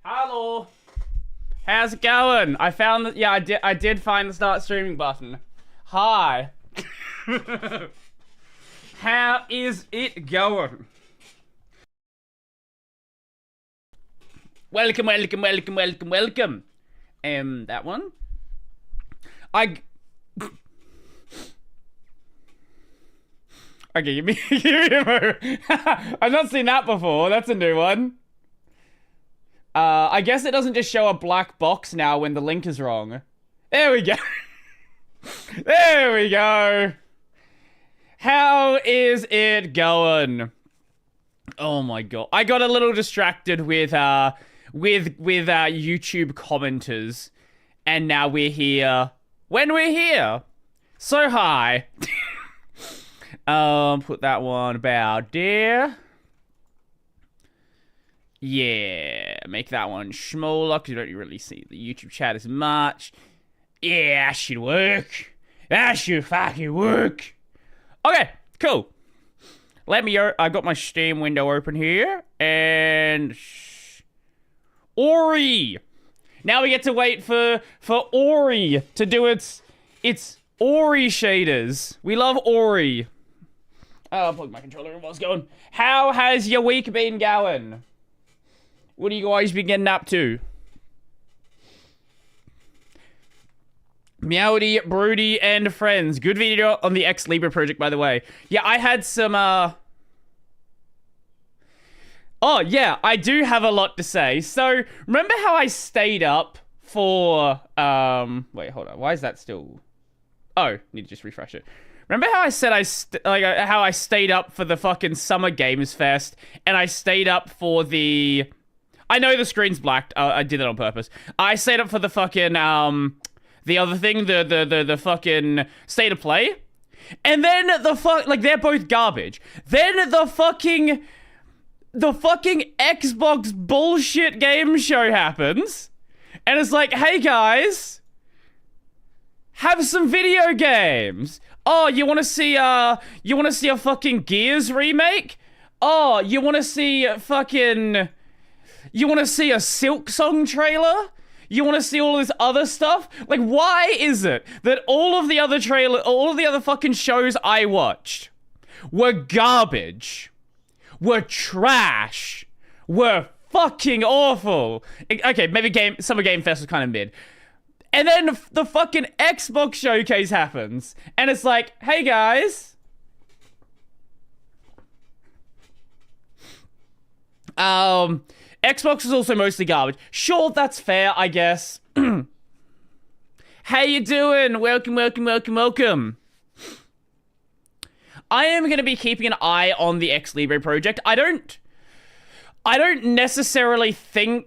Hello. How's it going? I found that. Yeah, I did find the start streaming button. Hi. How is it going? Welcome. That one. Okay, give me a moment. I've not seen that before. That's a new one. I guess it doesn't just show a black box now when the link is wrong. There we go. There we go. How is it going? Oh my god. I got a little distracted with YouTube commenters. And now we're here. When we're here. So hi. Put that one about there. Yeah, make that one smaller because you don't really see the YouTube chat as much. Yeah, that should work. That should fucking work. Okay, cool. I got my Steam window open here. And... Ori! Now we get to wait for Ori to do its Ori shaders. We love Ori. I'll plug my controller in while it's going. How has your week been going? What have you guys been getting up to? Meowdy, Broody, and friends. Good video on the Ex Libra project, by the way. Yeah, I had some, Oh, yeah, I do have a lot to say. So, remember how I stayed up for, Wait, hold on. Why is that still... Oh, need to just refresh it. Remember how I said how I stayed up for the fucking Summer Games Fest, and I stayed up for the... I know the screen's blacked. I did that on purpose. I stayed up for the fucking, the other thing, the fucking State of Play. And then they're both garbage. Then the fucking Xbox bullshit game show happens. And it's like, hey guys, have some video games. Oh, you want to see a fucking Gears remake? Oh, you want to see a Silk Song trailer? You want to see all this other stuff? Like, why is it that all of the other fucking shows I watched were garbage, were trash, were fucking awful? Okay, maybe Summer Game Fest was kind of mid. And then the fucking Xbox showcase happens. And it's like, hey guys. Xbox is also mostly garbage. Sure, that's fair, I guess. How you doing? Welcome. I am going to be keeping an eye on the Ex Libra project. I don't necessarily think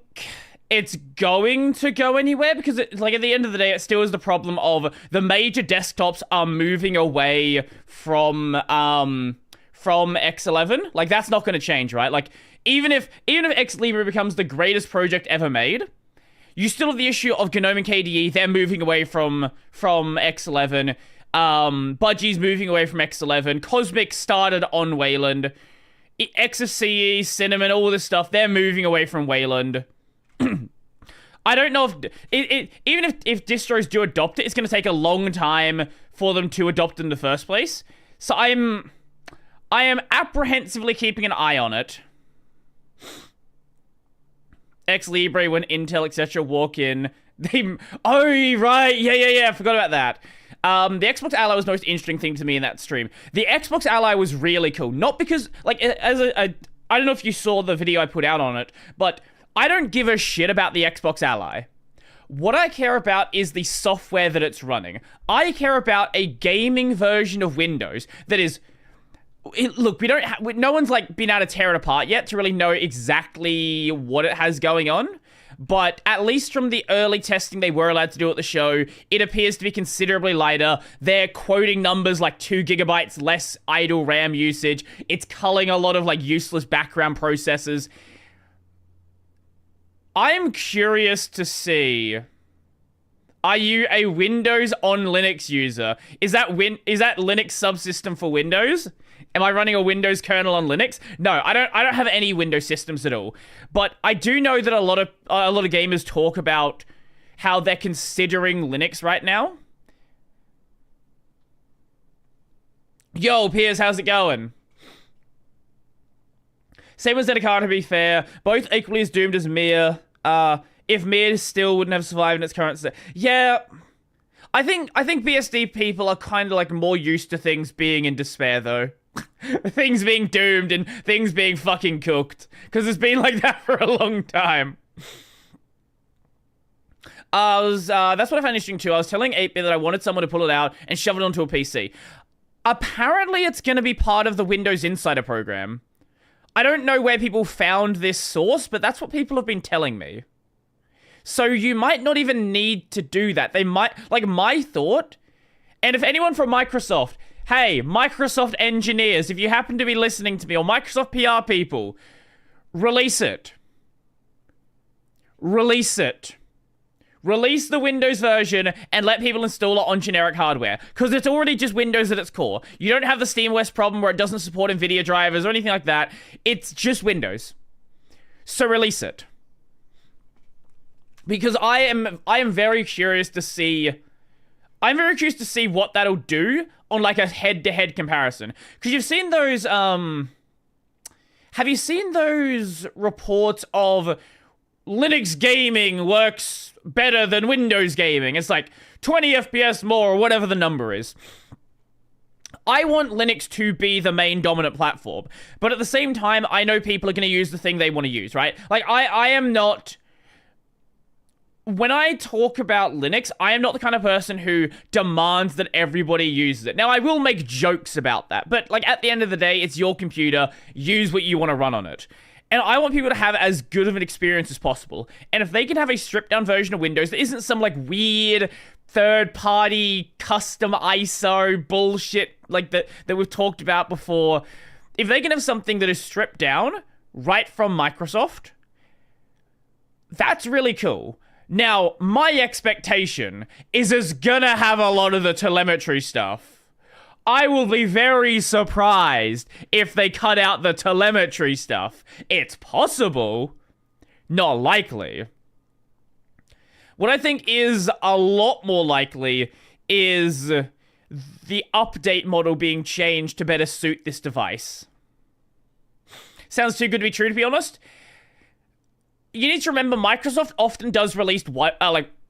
it's going to go anywhere because, at the end of the day, it still is the problem of the major desktops are moving away from X11. Like, that's not going to change, right? Like, even if Ex Libra becomes the greatest project ever made, you still have the issue of GNOME and KDE. They're moving away from X11. Budgie's moving away from X11. Cosmic started on Wayland. XFCE, Cinnamon, all this stuff, they're moving away from Wayland. I don't know if even if distros do adopt it, it's going to take a long time for them to adopt in the first place. So I am apprehensively keeping an eye on it. Ex Libra, when Intel etc. walk in, oh right, yeah, I forgot about that. The Xbox Ally was the most interesting thing to me in that stream. The Xbox Ally was really cool, not because I don't know if you saw the video I put out on it, but I don't give a shit about the Xbox Ally. What I care about is the software that it's running. I care about a gaming version of Windows that is... Look, no one's been able to tear it apart yet to really know exactly what it has going on. But at least from the early testing they were allowed to do at the show, it appears to be considerably lighter. They're quoting numbers like 2 gigabytes less idle RAM usage. It's culling a lot of useless background processes. I'm curious to see... Are you a Windows on Linux user? Is that Linux subsystem for Windows? Am I running a Windows kernel on Linux? No, I don't have any Windows systems at all. But I do know that a lot of gamers talk about how they're considering Linux right now. Yo, Piers, how's it going? Same as Zedekar, to be fair. Both equally as doomed as Mir. If Mir still wouldn't have survived in its current state. Yeah. I think BSD people are kind of like more used to things being in despair, though. Things being doomed and things being fucking cooked. Because it's been like that for a long time. That's what I found interesting too. I was telling 8-Bit that I wanted someone to pull it out and shove it onto a PC. Apparently it's going to be part of the Windows Insider program. I don't know where people found this source, but that's what people have been telling me. So you might not even need to do that. They might, like, my thought, and if anyone from Microsoft, hey, Microsoft engineers, if you happen to be listening to me, or Microsoft PR people, release it. Release it. Release the Windows version and let people install it on generic hardware. Because it's already just Windows at its core. You don't have the SteamOS problem where it doesn't support NVIDIA drivers or anything like that. It's just Windows. So release it. Because I am very curious to see... I'm very curious to see what that'll do on like a head-to-head comparison. Because you've seen those... Have you seen those reports of Linux gaming works better than Windows gaming? It's like 20 FPS more or whatever the number is. I want Linux to be the main dominant platform. But at the same time, I know people are going to use the thing they want to use, right? Like, I am not... When I talk about Linux, I am not the kind of person who demands that everybody uses it. Now, I will make jokes about that. But, like, at the end of the day, it's your computer. Use what you want to run on it. And I want people to have as good of an experience as possible. And if they can have a stripped-down version of Windows that isn't some, like, weird third-party custom ISO bullshit like that we've talked about before, if they can have something that is stripped down right from Microsoft, that's really cool. Now, my expectation is it's gonna have a lot of the telemetry stuff. I will be very surprised if they cut out the telemetry stuff. It's possible, not likely. What I think is a lot more likely is the update model being changed to better suit this device. Sounds too good to be true, to be honest. You need to remember, Microsoft often does release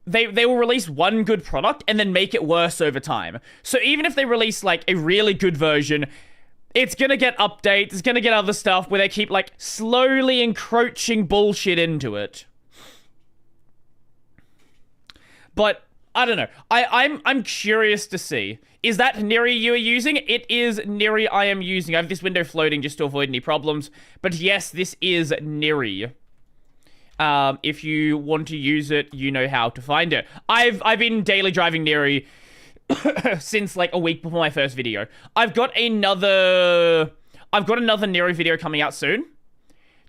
they will release one good product and then make it worse over time. So even if they release like a really good version, it's gonna get updates, it's gonna get other stuff where they keep like slowly encroaching bullshit into it. But I don't know. I'm curious to see. Is that Neri you are using? It is Neri I am using. I have this window floating just to avoid any problems. But yes, this is Neri. If you want to use it, you know how to find it. I've been daily driving Neri since like a week before my first video. I've got another Neri video coming out soon.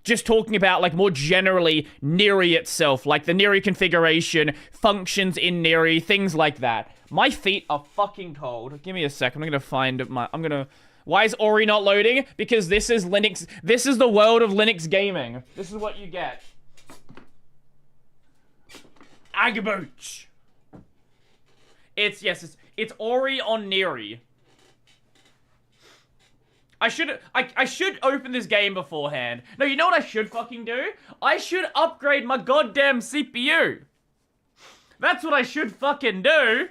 Just talking about like more generally Neri itself, like the Neri configuration, functions in Neri, things like that. My feet are fucking cold. Give me a sec. I'm gonna find my. Why is Ori not loading? Because this is Linux. This is the world of Linux gaming. This is what you get. Agabooch. It's Ori on Neri. I should open this game beforehand. No, you know what I should fucking do? I should upgrade my goddamn CPU. That's what I should fucking do.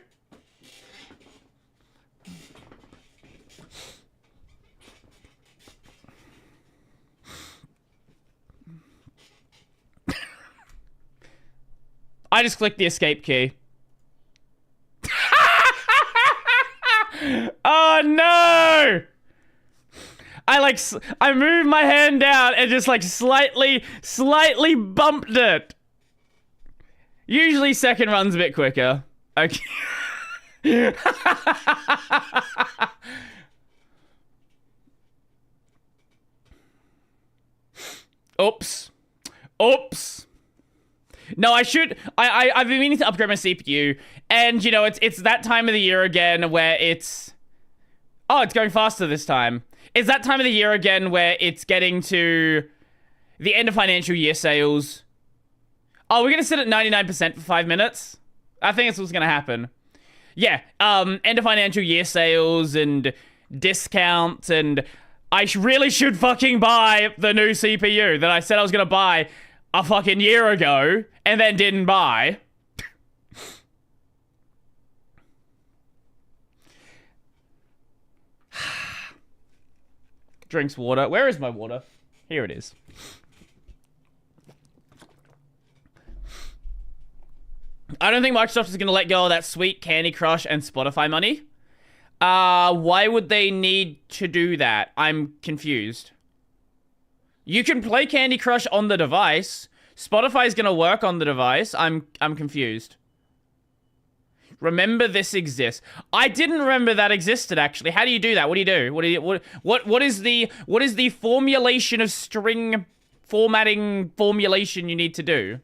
I just clicked the escape key. Oh no! I moved my hand down and just like slightly bumped it. Usually second run's a bit quicker. Okay. Oops. No, I've been meaning to upgrade my CPU, and you know, it's that time of the year again where it's going faster this time. It's that time of the year again where it's getting to the end of financial year sales. Oh, we're going to sit at 99% for 5 minutes? I think that's what's going to happen. Yeah, end of financial year sales and discounts, and I really should fucking buy the new CPU that I said I was going to buy a fucking year ago and then didn't buy. Drinks water. Where is my water? Here it is. I don't think Microsoft is going to let go of that sweet Candy Crush and Spotify money. Why would they need to do that? I'm confused. You can play Candy Crush on the device. Spotify is going to work on the device. I'm confused. Remember this exists. I didn't remember that existed, actually. How do you do that? What do you do? What is the formulation of string formatting formulation you need to do?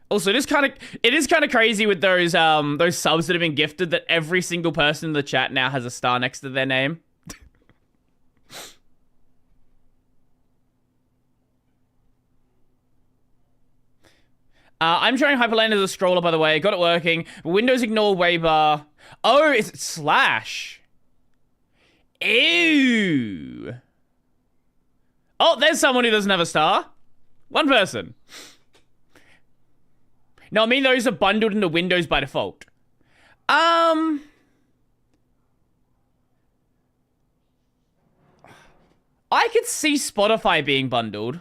Also, it is kind of crazy with those subs that have been gifted that every single person in the chat now has a star next to their name. I'm trying Hyperland as a scroller, by the way. Got it working. Windows ignore Waybar. Oh, it's slash. Ew. Oh, there's someone who doesn't have a star. One person. No, I mean those are bundled into Windows by default. I could see Spotify being bundled.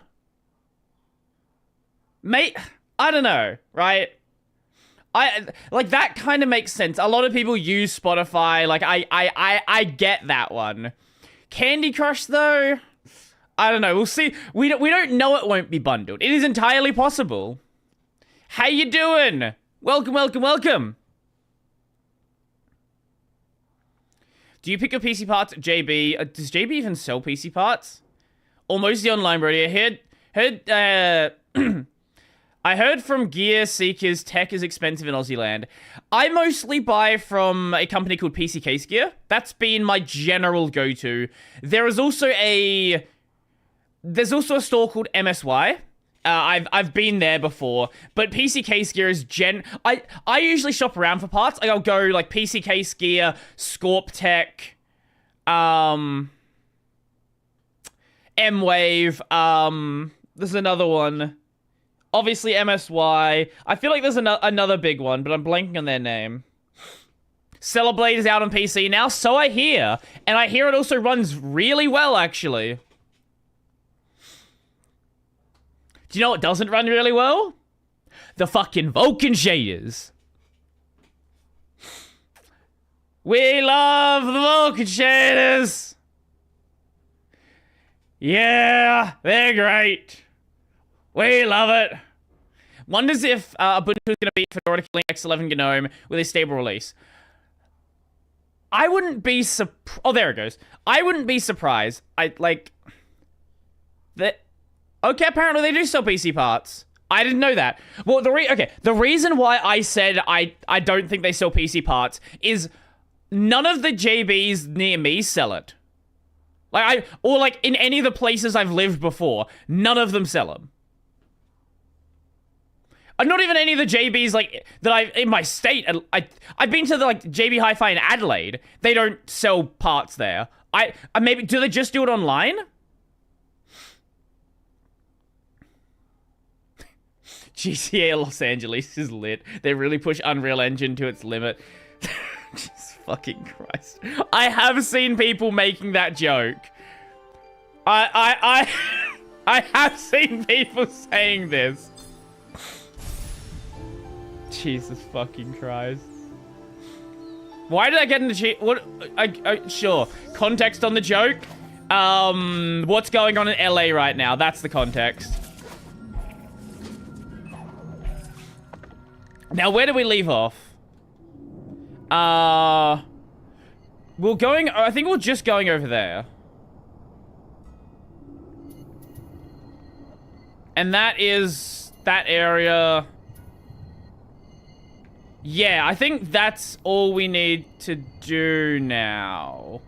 Mate, I don't know, right? Like that kind of makes sense. A lot of people use Spotify. Like I get that one. Candy Crush though, I don't know. We'll see. We don't know it won't be bundled. It is entirely possible. How you doing? Welcome, welcome, welcome. Do you pick your PC parts at JB? Does JB even sell PC parts? Almost the online radio. I heard from Gear Seekers tech is expensive in Aussie land. I mostly buy from a company called PC Case Gear. That's been my general go-to. There's also a store called MSY. I've been there before, but PC Case Gear is I usually shop around for parts. Like I'll go like PC Case Gear, Scorp Tech, M-Wave, there's another one. Obviously MSY. I feel like there's another big one, but I'm blanking on their name. Cellarblade is out on PC now, so I hear. And I hear it also runs really well, actually. Do you know what doesn't run really well? The fucking Vulkan shaders. We love the Vulkan shaders. Yeah, they're great. We love it. Wonders if Ubuntu is going to beat Fedora killing X11 GNOME with a stable release. I wouldn't be oh, there it goes. I wouldn't be surprised. Okay, apparently they do sell PC parts. I didn't know that. Well, the reason why I said I don't think they sell PC parts is none of the JBs near me sell it. Like in any of the places I've lived before, none of them sell them. Not even any of the JBs like that in my state. I've been to the like JB Hi-Fi in Adelaide. They don't sell parts there. Maybe do they just do it online? GTA Los Angeles is lit. They really push Unreal Engine to its limit. Jesus fucking Christ. I have seen people making that joke. I have seen people saying this. Jesus fucking Christ. Why did I get into what? Sure. Context on the joke. What's going on in LA right now? That's the context. Now, where do we leave off? I think we're just going over there. And that is that area. Yeah, I think that's all we need to do now.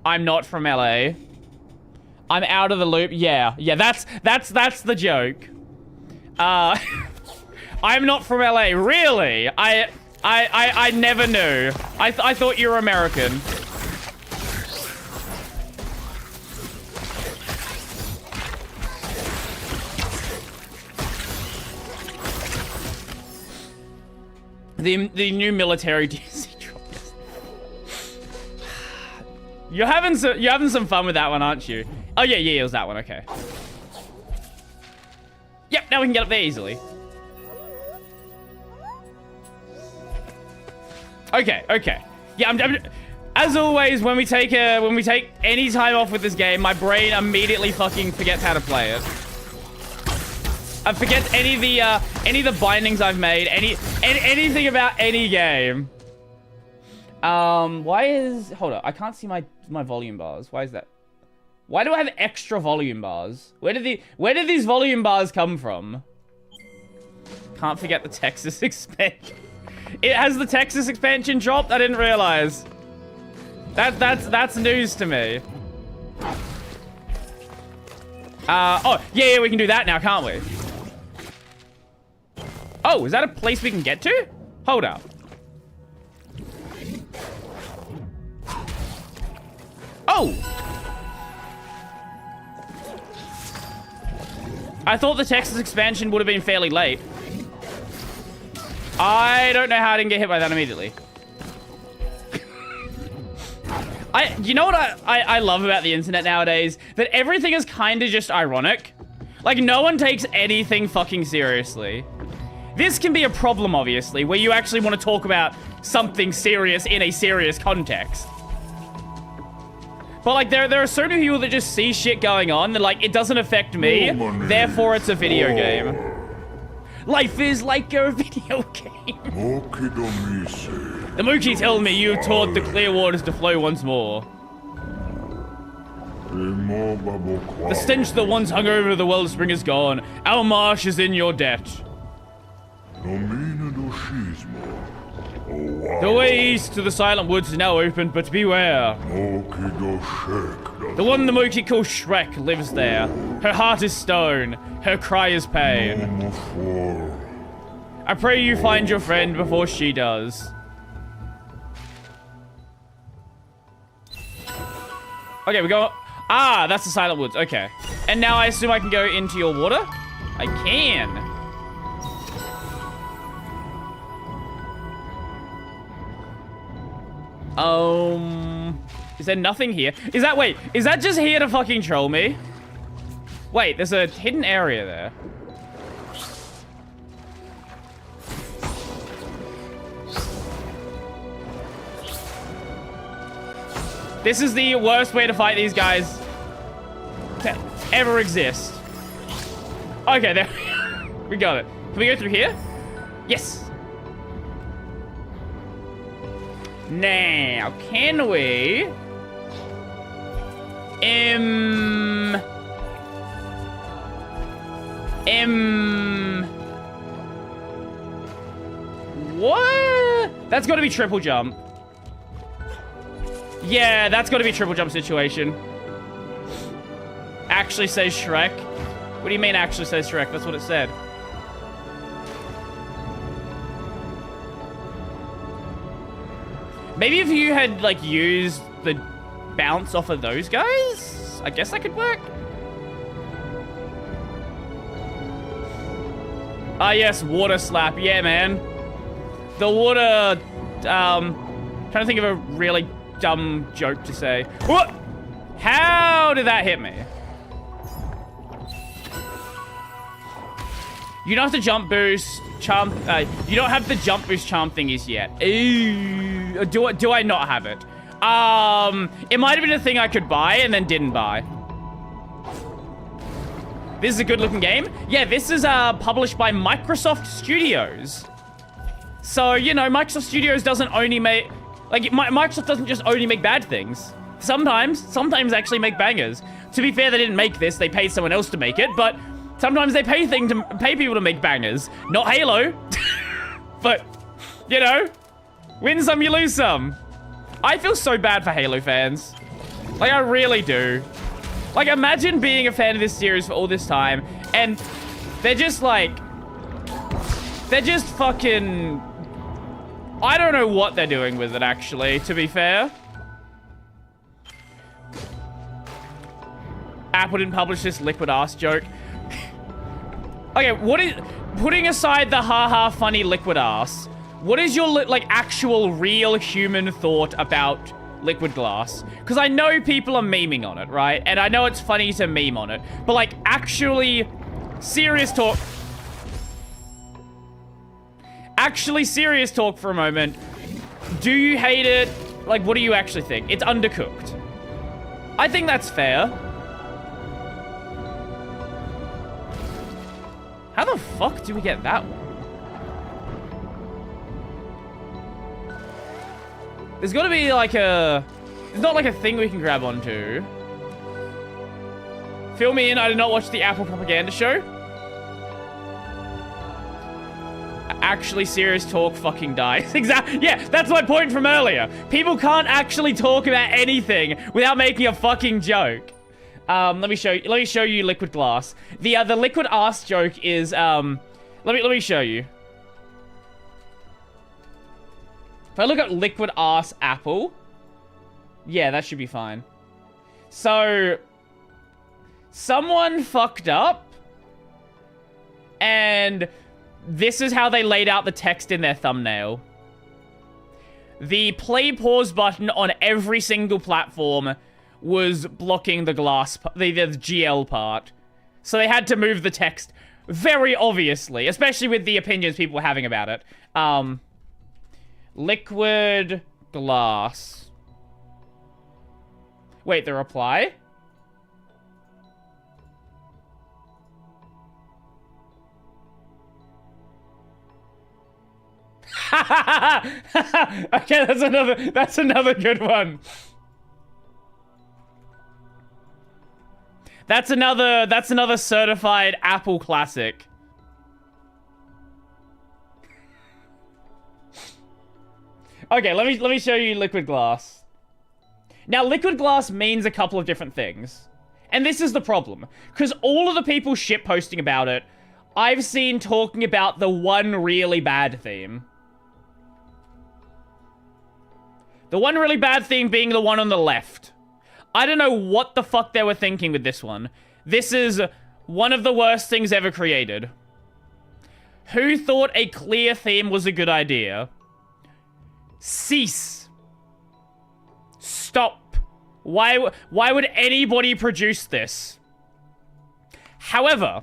I'm not from LA. I'm out of the loop. Yeah, that's the joke. I'm not from LA. Really? I never knew. I thought you were American. The new military DC drop. You're having some fun with that one, aren't you? Oh yeah, it was that one. Okay. Yep, now we can get up there easily. Okay. Yeah, I'm as always, when we take any time off with this game, my brain immediately fucking forgets how to play it. I forget any of the bindings I've made, anything about any game. Hold on, I can't see my volume bars. Why is that? Why do I have extra volume bars? Where did these volume bars come from? Can't forget the Texas expansion. It has the Texas expansion dropped? I didn't realize. That's news to me. Oh, yeah, we can do that now, can't we? Oh, is that a place we can get to? Hold up. Oh! I thought the Texas expansion would have been fairly late. I don't know how I didn't get hit by that immediately. You know what I love about the internet nowadays? That everything is kind of just ironic. Like, no one takes anything fucking seriously. This can be a problem, obviously, where you actually want to talk about something serious in a serious context. But, like, there are so many people that just see shit going on. They're like, it doesn't affect me, therefore it's a video game. Life is like a video game. The Mookie tell me you taught the clear waters to flow once more. The stench that once hung over the wellspring is gone. Our marsh is in your debt. The way east to the Silent Woods is now open, but beware. The one the Mookie calls Shrek lives there. Her heart is stone. Her cry is pain. I pray you find your friend before she does. Okay, we go... Ah, that's the Silent Woods. Okay. And now I assume I can go into your water? I can. Is there nothing here? Is that just here to fucking troll me? Wait, there's a hidden area there. This is the worst way to fight these guys to ever exist. Okay, there we got it. Can we go through here? Yes. Now, can we... What? That's got to be triple jump. Yeah, that's got to be a triple jump situation. Actually says Shrek. What do you mean actually says Shrek? That's what it said. Maybe if you had, like, used the bounce off of those guys, I guess that could work. Ah, yes, water slap. Yeah, man. The water, trying to think of a really dumb joke to say. What? How did that hit me? You don't have the jump boost charm. You don't have the jump boost charm thingies yet. Ooh, do I not have it? It might have been a thing I could buy and then didn't buy. This is a good looking game. Yeah, this is published by Microsoft Studios. So, you know, Microsoft Studios doesn't only make... Like, Microsoft doesn't just only make bad things. Sometimes actually make bangers. To be fair, they didn't make this. They paid someone else to make it, but sometimes they pay people to make bangers. Not Halo. but, you know, win some, you lose some. I feel so bad for Halo fans. Like, I really do. Like, imagine being a fan of this series for all this time, and they're just like... They're just fucking... I don't know what they're doing with it, actually, to be fair. Apple didn't publish this liquid ass joke. Okay, what is... Putting aside the haha funny liquid ass, what is your, like, actual real human thought about liquid glass? Because I know people are memeing on it, right? And I know it's funny to meme on it. But, like, actually serious talk... Actually serious talk for a moment. Do you hate it? Like, what do you actually think? It's undercooked. I think that's fair. How the fuck do we get that one? There's gotta be like a... There's not like a thing we can grab onto. Fill me in, I did not watch the Apple propaganda show. Actually serious talk fucking dies. Exactly. Yeah, that's my point from earlier. People can't actually talk about anything without making a fucking joke. Let me show you liquid glass. The liquid ass joke is let me show you. If I look at liquid ass apple, yeah, that should be fine. So someone fucked up, and this is how they laid out the text in their thumbnail. The play pause button on every single platform was blocking the glass, the GL part. So they had to move the text very obviously, especially with the opinions people were having about it. Liquid glass. Wait, the reply? Okay, that's another good one. That's another certified Apple classic. Okay, let me show you liquid glass. Now, liquid glass means a couple of different things. And this is the problem. Because all of the people shitposting about it, I've seen talking about the one really bad theme. The one really bad theme being the one on the left. I don't know what the fuck they were thinking with this one. This is one of the worst things ever created. Who thought a clear theme was a good idea? Cease. Stop. Why would anybody produce this? However,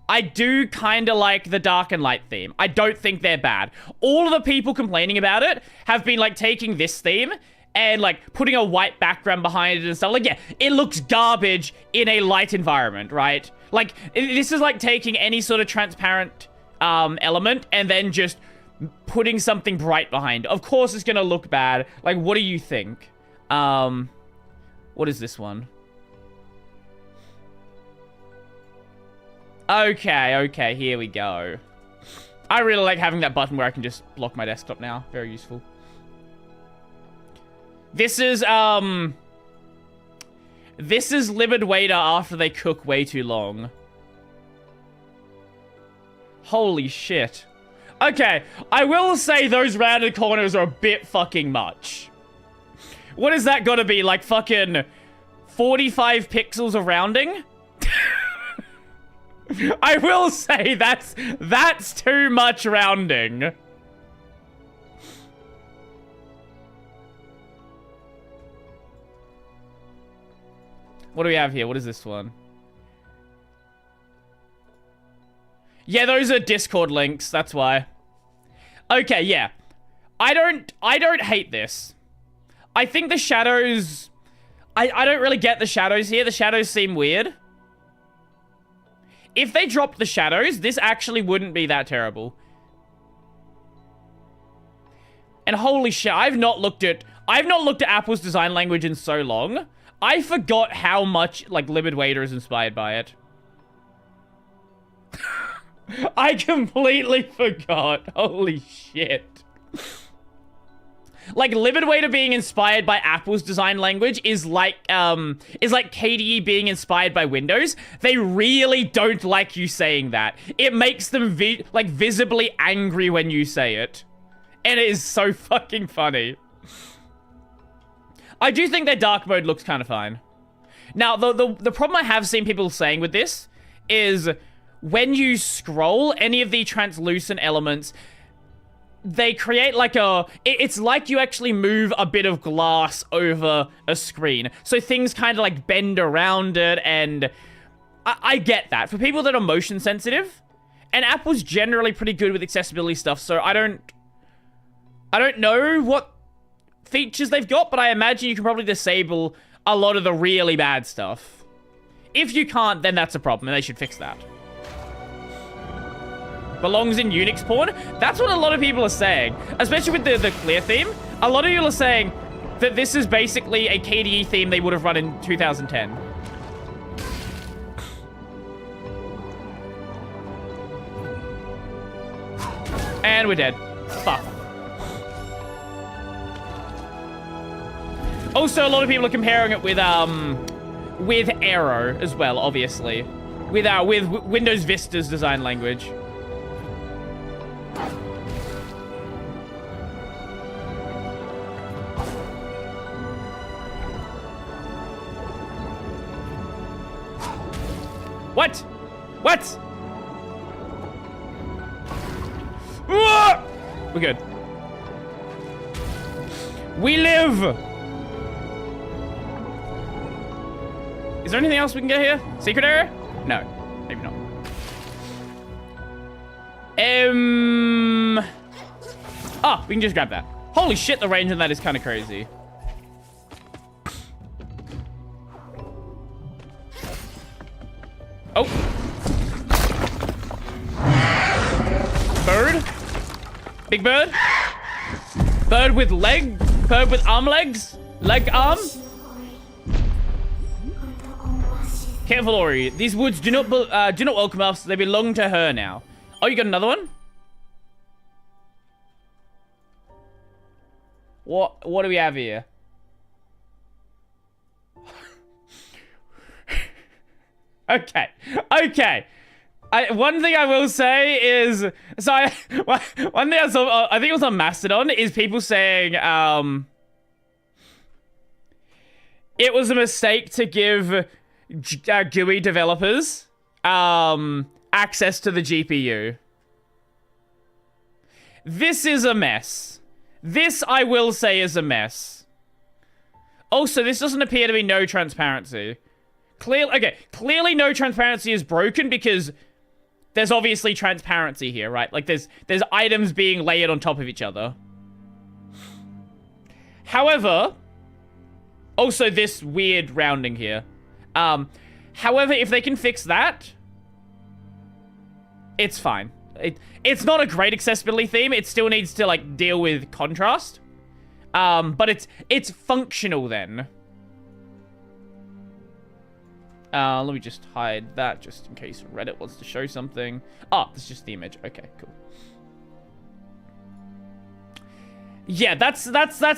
I do kind of like the dark and light theme. I don't think they're bad. All of the people complaining about it have been, like, taking this theme and, like, putting a white background behind it and stuff. Like, yeah, it looks garbage in a light environment, right? Like, this is like taking any sort of transparent element and then just putting something bright behind. Of course it's gonna look bad. Like, what do you think? What is this one? Okay, here we go. I really like having that button where I can just block my desktop now. Very useful. This is livid waiter after they cook way too long. Holy shit. Okay, I will say those rounded corners are a bit fucking much. What is that gotta be, like fucking 45 pixels of rounding? I will say that's too much rounding. What do we have here? What is this one? Yeah, those are Discord links, that's why. Okay, yeah. I don't hate this. I think the shadows... I don't really get the shadows here. The shadows seem weird. If they dropped the shadows, this actually wouldn't be that terrible. And holy shit, I've not looked at Apple's design language in so long. I forgot how much, like, Livid Waiter is inspired by it. I completely forgot. Holy shit. Like, Livid Waiter being inspired by Apple's design language is like KDE being inspired by Windows. They really don't like you saying that. It makes them visibly angry when you say it. And it is so fucking funny. I do think their dark mode looks kind of fine. Now, the problem I have seen people saying with this is when you scroll any of the translucent elements, they create like it's like you actually move a bit of glass over a screen. So things kind of like bend around it, and I get that. For people that are motion sensitive, and Apple's generally pretty good with accessibility stuff, so I don't know what features they've got, but I imagine you can probably disable a lot of the really bad stuff. If you can't, then that's a problem, and they should fix that. Belongs in Unix porn? That's what a lot of people are saying. Especially with the clear theme. A lot of people are saying that this is basically a KDE theme they would have run in 2010. And we're dead. Fuck. Also, a lot of people are comparing it with Aero as well, obviously. With Windows Vista's design language. What? What? We're good. We live! Is there anything else we can get here? Secret area? No. Maybe not. Oh, we can just grab that. Holy shit, the range on that is kind of crazy. Oh. Bird. Big bird. Bird with leg. Bird with arm legs. Leg arm. Careful, Ori. These woods do not welcome us. They belong to her now. Oh, you got another one? What do we have here? Okay. One thing I will say is, one thing I saw, I think it was on Mastodon, is people saying, it was a mistake to give GUI developers, access to the GPU. This is a mess. This, I will say, is a mess. Also, this doesn't appear to be no transparency. Clearly no transparency is broken because there's obviously transparency here, right? Like there's items being layered on top of each other. However, also this weird rounding here. However, if they can fix that, it's fine. It's not a great accessibility theme. It still needs to like deal with contrast. But it's functional then. Let me just hide that just in case Reddit wants to show something. Oh, that's just the image. Okay, cool. Yeah, that's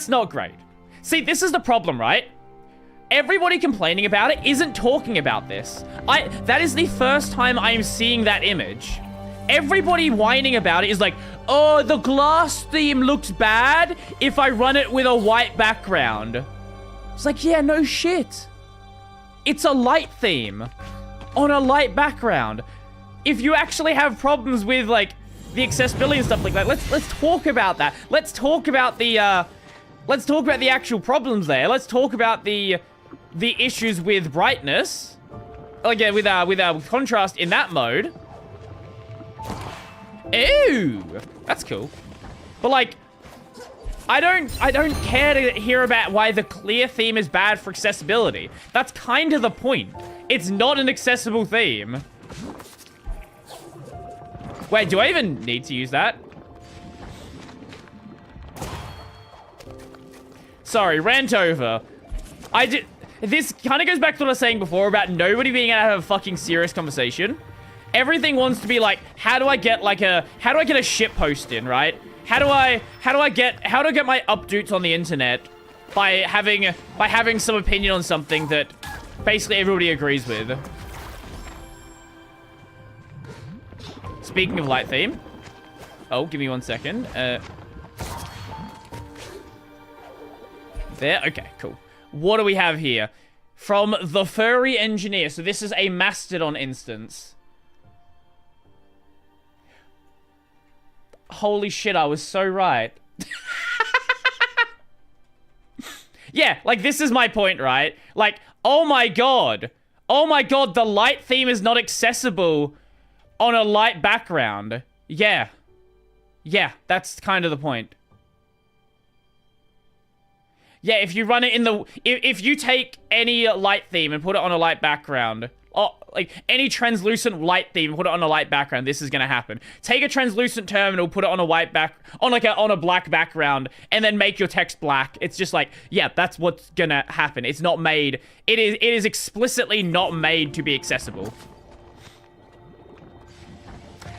not great. See, this is the problem, right? Everybody complaining about it isn't talking about this. That is the first time I'm seeing that image. Everybody whining about it is like, oh, the glass theme looks bad if I run it with a white background. It's like, yeah, no shit. It's a light theme on a light background. If you actually have problems with like the accessibility and stuff like that, let's talk about that. Let's talk about the actual problems there. Let's talk about the issues with brightness. Again, with contrast in that mode. Ew, that's cool. But like, I don't care to hear about why the clear theme is bad for accessibility. That's kind of the point. It's not an accessible theme. Wait, do I even need to use that? Sorry, rant over. This kind of goes back to what I was saying before about nobody being able to have a fucking serious conversation. Everything wants to be like, how do I get a shit post in, right? How do I get my updates on the internet by having some opinion on something that basically everybody agrees with. Speaking of light theme. Oh, give me 1 second. There, okay, cool. What do we have here? From the Furry Engineer. So this is a Mastodon instance. Holy shit, I was so right. Yeah, like, this is my point, right? Like, oh my god. Oh my god, the light theme is not accessible on a light background. Yeah. Yeah, that's kind of the point. Yeah, if you run it in the... If you take any light theme and put it on a light background... Oh, like, any translucent light theme, put it on a light background, this is gonna happen. Take a translucent terminal, put it on a white on a black background, and then make your text black. It's just like, yeah, that's what's gonna happen. It's not made... It is explicitly not made to be accessible.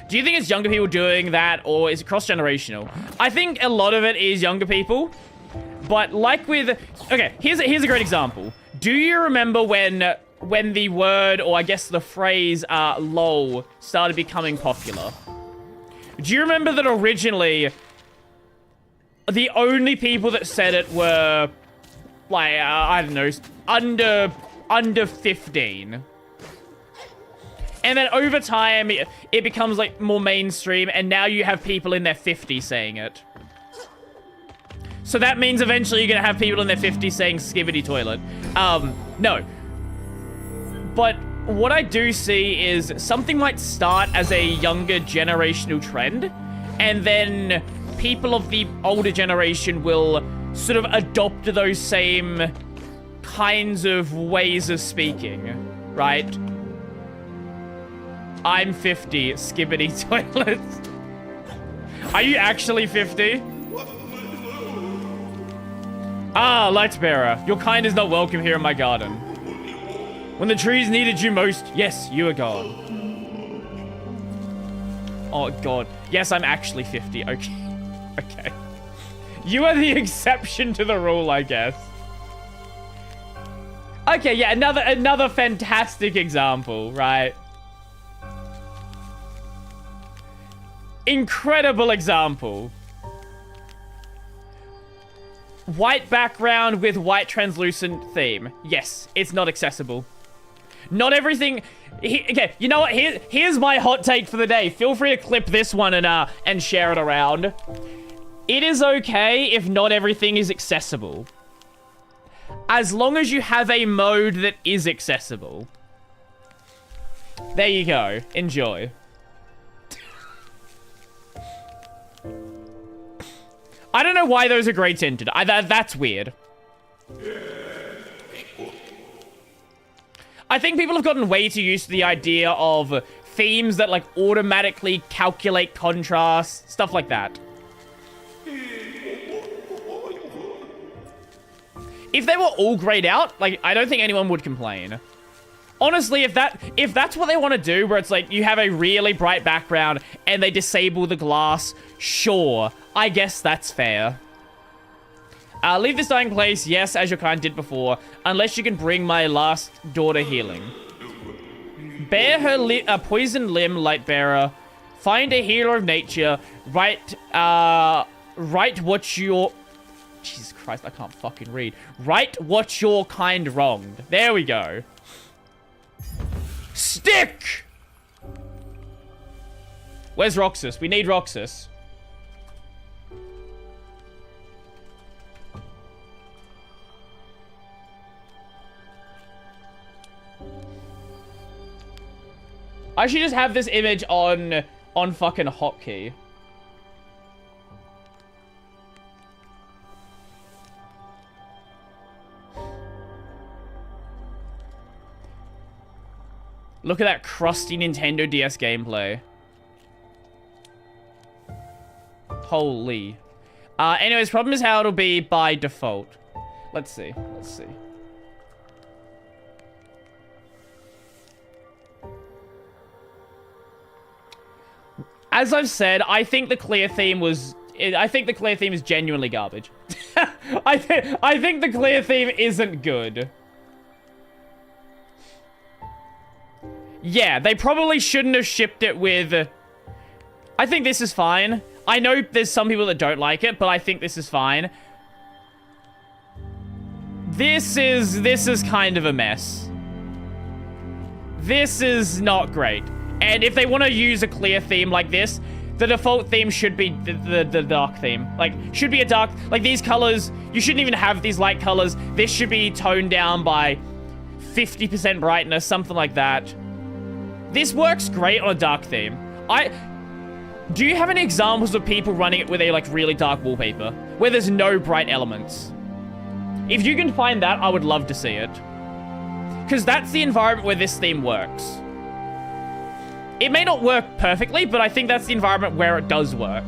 Do you think it's younger people doing that, or is it cross-generational? I think a lot of it is younger people. But like with... Okay, here's a great example. Do you remember when the word, or I guess the phrase, lol, started becoming popular? Do you remember that originally, the only people that said it were, like, I don't know, under 15? And then over time, it becomes, like, more mainstream, and now you have people in their 50s saying it. So that means eventually you're gonna have people in their 50s saying skibbity toilet. No. But what I do see is something might start as a younger generational trend, and then people of the older generation will sort of adopt those same kinds of ways of speaking, right? I'm 50, skibbity toilet. Are you actually 50? Ah, Lightbearer, your kind is not welcome here in my garden. When the trees needed you most, yes, you are gone. Oh, God. Yes, I'm actually 50. Okay. Okay. You are the exception to the rule, I guess. Okay, yeah, another fantastic example, right? Incredible example. White background with white translucent theme. Yes, it's not accessible. Not everything... Okay, you know what? Here's my hot take for the day. Feel free to clip this one and share it around. It is okay if not everything is accessible. As long as you have a mode that is accessible. There you go. Enjoy. I don't know why those are gray tinted. That's weird. I think people have gotten way too used to the idea of themes that, like, automatically calculate contrast, stuff like that. If they were all grayed out, like, I don't think anyone would complain. Honestly, if that's what they want to do, where it's like you have a really bright background and they disable the glass, sure, I guess that's fair. Leave this dying place, yes, as your kind did before, unless you can bring my last daughter healing. Bear her poisoned limb, Lightbearer. Find a healer of nature. Write what your... Jesus Christ, I can't fucking read. Right what your kind wronged. There we go. Stick! Where's Roxas? We need Roxas. I should just have this image on fucking hotkey. Look at that crusty Nintendo DS gameplay. Holy. Anyways, problem is how it'll be by default. Let's see. Let's see. as I've said, I think the clear theme was... I think the clear theme is genuinely garbage. I think the clear theme isn't good. Yeah, they probably shouldn't have shipped it with... I think this is fine. I know there's some people that don't like it, but I think this is fine. This is kind of a mess. This is not great. And if they want to use a clear theme like this, the default theme should be the dark theme. Like, should be a dark... Like, these colors, you shouldn't even have these light colors. This should be toned down by 50% brightness, something like that. This works great on a dark theme. Do you have any examples of people running it with a, like, really dark wallpaper? Where there's no bright elements? If you can find that, I would love to see it. Because that's the environment where this theme works. It may not work perfectly, but I think that's the environment where it does work.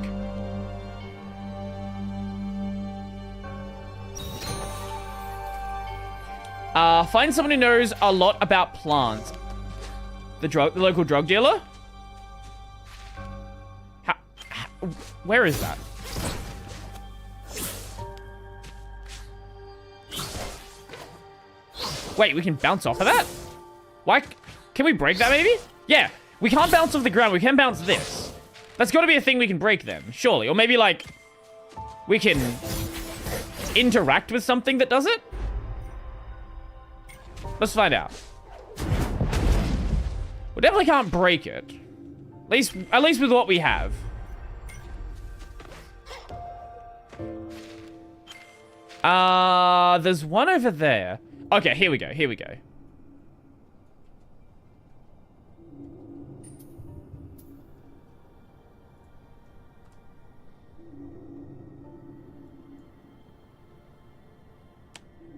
Find someone who knows a lot about plants. The local drug dealer? Where is that? Wait, we can bounce off of that? Why? Can we break that maybe? Yeah, we can't bounce off the ground. We can bounce this. That's got to be a thing we can break then, surely. Or maybe, like, we can interact with something that does it? Let's find out. We definitely can't break it. At least with what we have. There's one over there. Okay, here we go, here we go.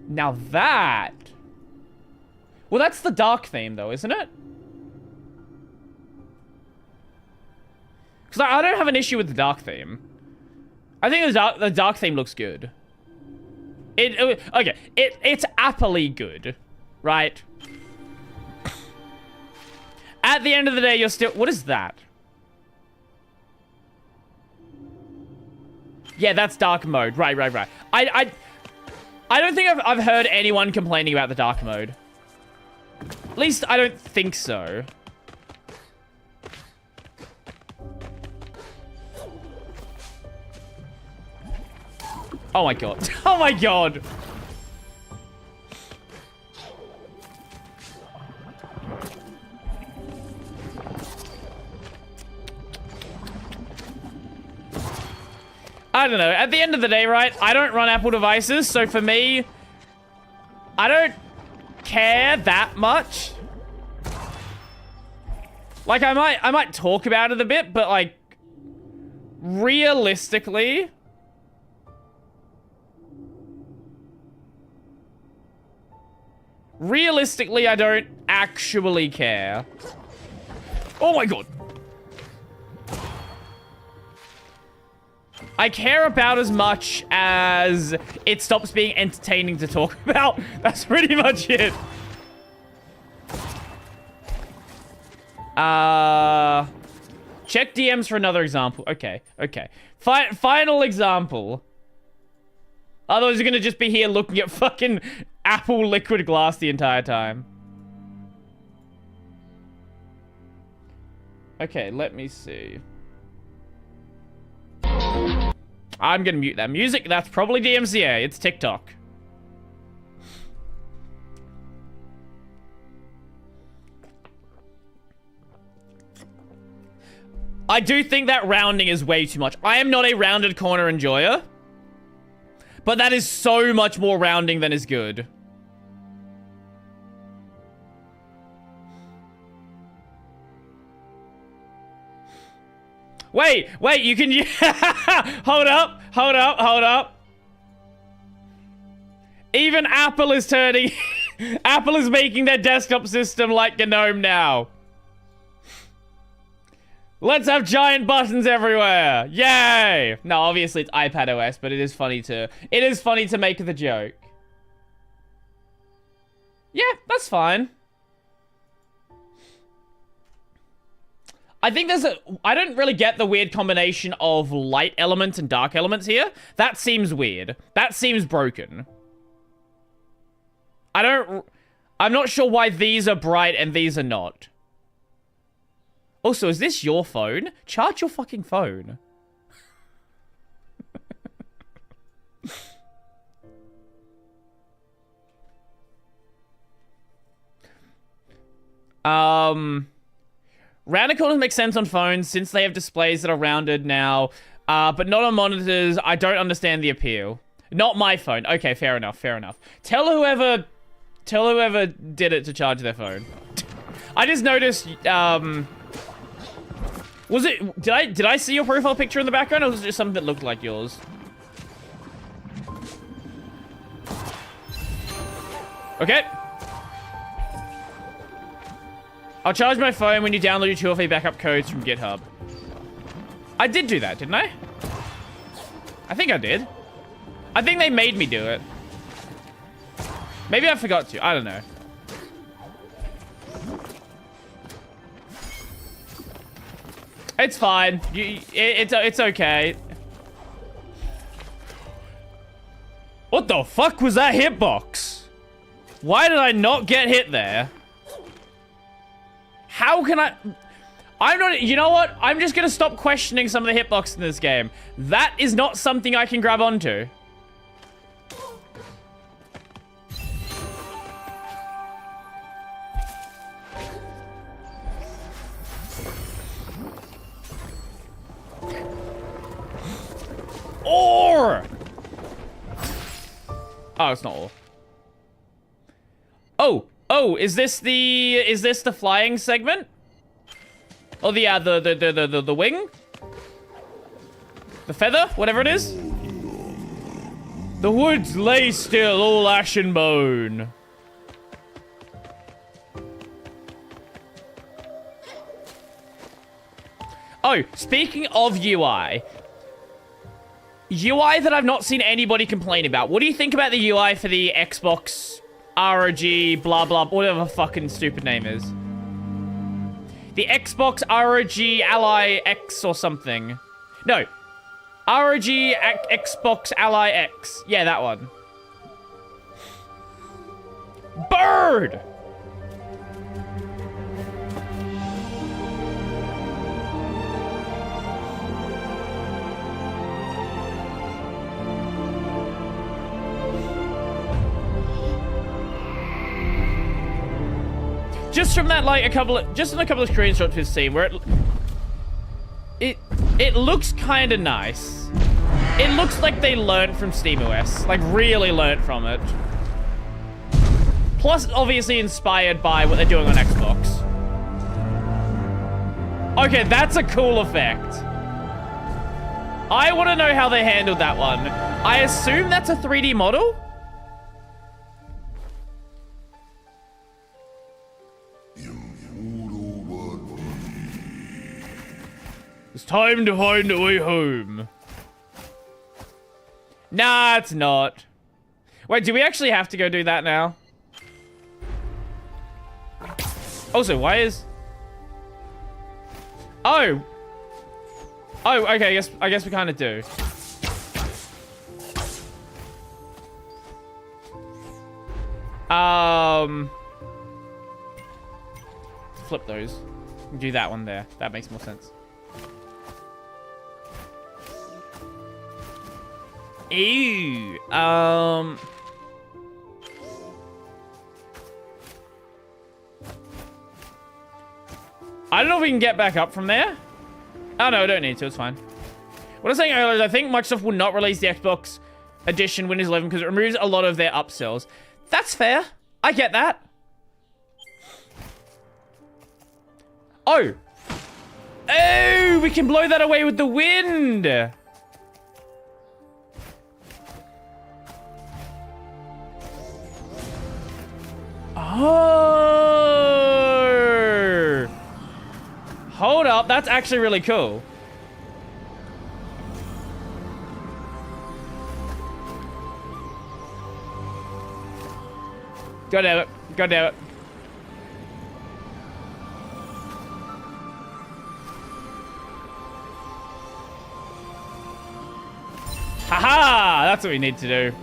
Now that... Well, that's the dark theme, though, isn't it? Because I don't have an issue with the dark theme. I think the dark theme looks good. Okay, it's aptly good, right? At the end of the day, you're still... What is that? Yeah, that's dark mode. Right. I don't think I've heard anyone complaining about the dark mode. At least I don't think so. Oh my god. Oh my god. I don't know. At the end of the day, right? I don't run Apple devices, so for me, I don't care that much. Like, I might talk about it a bit, but like, realistically, I don't actually care. Oh my god. I care about as much as it stops being entertaining to talk about. That's pretty much it. Check DMs for another example. Okay. Final example. Otherwise, you're gonna just be here looking at fucking Apple liquid glass the entire time. Okay, let me see. I'm gonna mute that music. That's probably DMCA. It's TikTok. I do think that rounding is way too much. I am not a rounded corner enjoyer. But that is so much more rounding than is good. Wait, you can... Hold up. Even Apple is turning... Apple is making their desktop system like GNOME now. Let's have giant buttons everywhere. Yay! No, obviously it's iPad OS, but it is funny to make the joke. Yeah, that's fine. I think I don't really get the weird combination of light elements and dark elements here. That seems weird. That seems broken. I'm not sure why these are bright and these are not. Also, is this your phone? Charge your fucking phone. Rounded corners make sense on phones since they have displays that are rounded now, but not on monitors. I don't understand the appeal. Not my phone. Okay, fair enough, fair enough. Tell whoever did it to charge their phone. I just noticed, was it, did I see your profile picture in the background, or was it just something that looked like yours? Okay. I'll charge my phone when you download your 2FA backup codes from GitHub. I did do that, didn't I? I think I did. I think they made me do it. Maybe I forgot to. I don't know. It's fine. It's okay. What the fuck was that hitbox? Why did I not get hit there? How can I'm not, you know what? I'm just gonna stop questioning some of the hitbox in this game. That is not something I can grab onto. Or! Oh, it's not all. Oh, is this the flying segment? Oh, the wing? The feather? Whatever it is? The woods lay still, all ash and bone. Oh, speaking of UI that I've not seen anybody complain about. What do you think about the UI for the Xbox ROG, blah, blah, whatever the fucking stupid name is? The Xbox ROG Ally X or something. No. ROG Xbox Ally X. Yeah, that one. Bird! Just from that, like, just in a couple of screenshots we've seen, where it looks kind of nice. It looks like they learned from SteamOS, like, really learned from it. Plus, obviously inspired by what they're doing on Xbox. Okay, that's a cool effect. I want to know how they handled that one. I assume that's a 3D model? It's time to find a way home. Nah, it's not. Wait, do we actually have to go do that now? Also, why is... Oh, okay, I guess we kind of do. Flip those. Do that one there. That makes more sense. Ew. I don't know if we can get back up from there. Oh, no, I don't need to. It's fine. What I was saying earlier is I think Microsoft will not release the Xbox Edition Windows 11 because it removes a lot of their upsells. That's fair. I get that. Oh. Oh, we can blow that away with the wind. Oh. Hold up. That's actually really cool. God damn it. God damn it. Haha! That's what we need to do.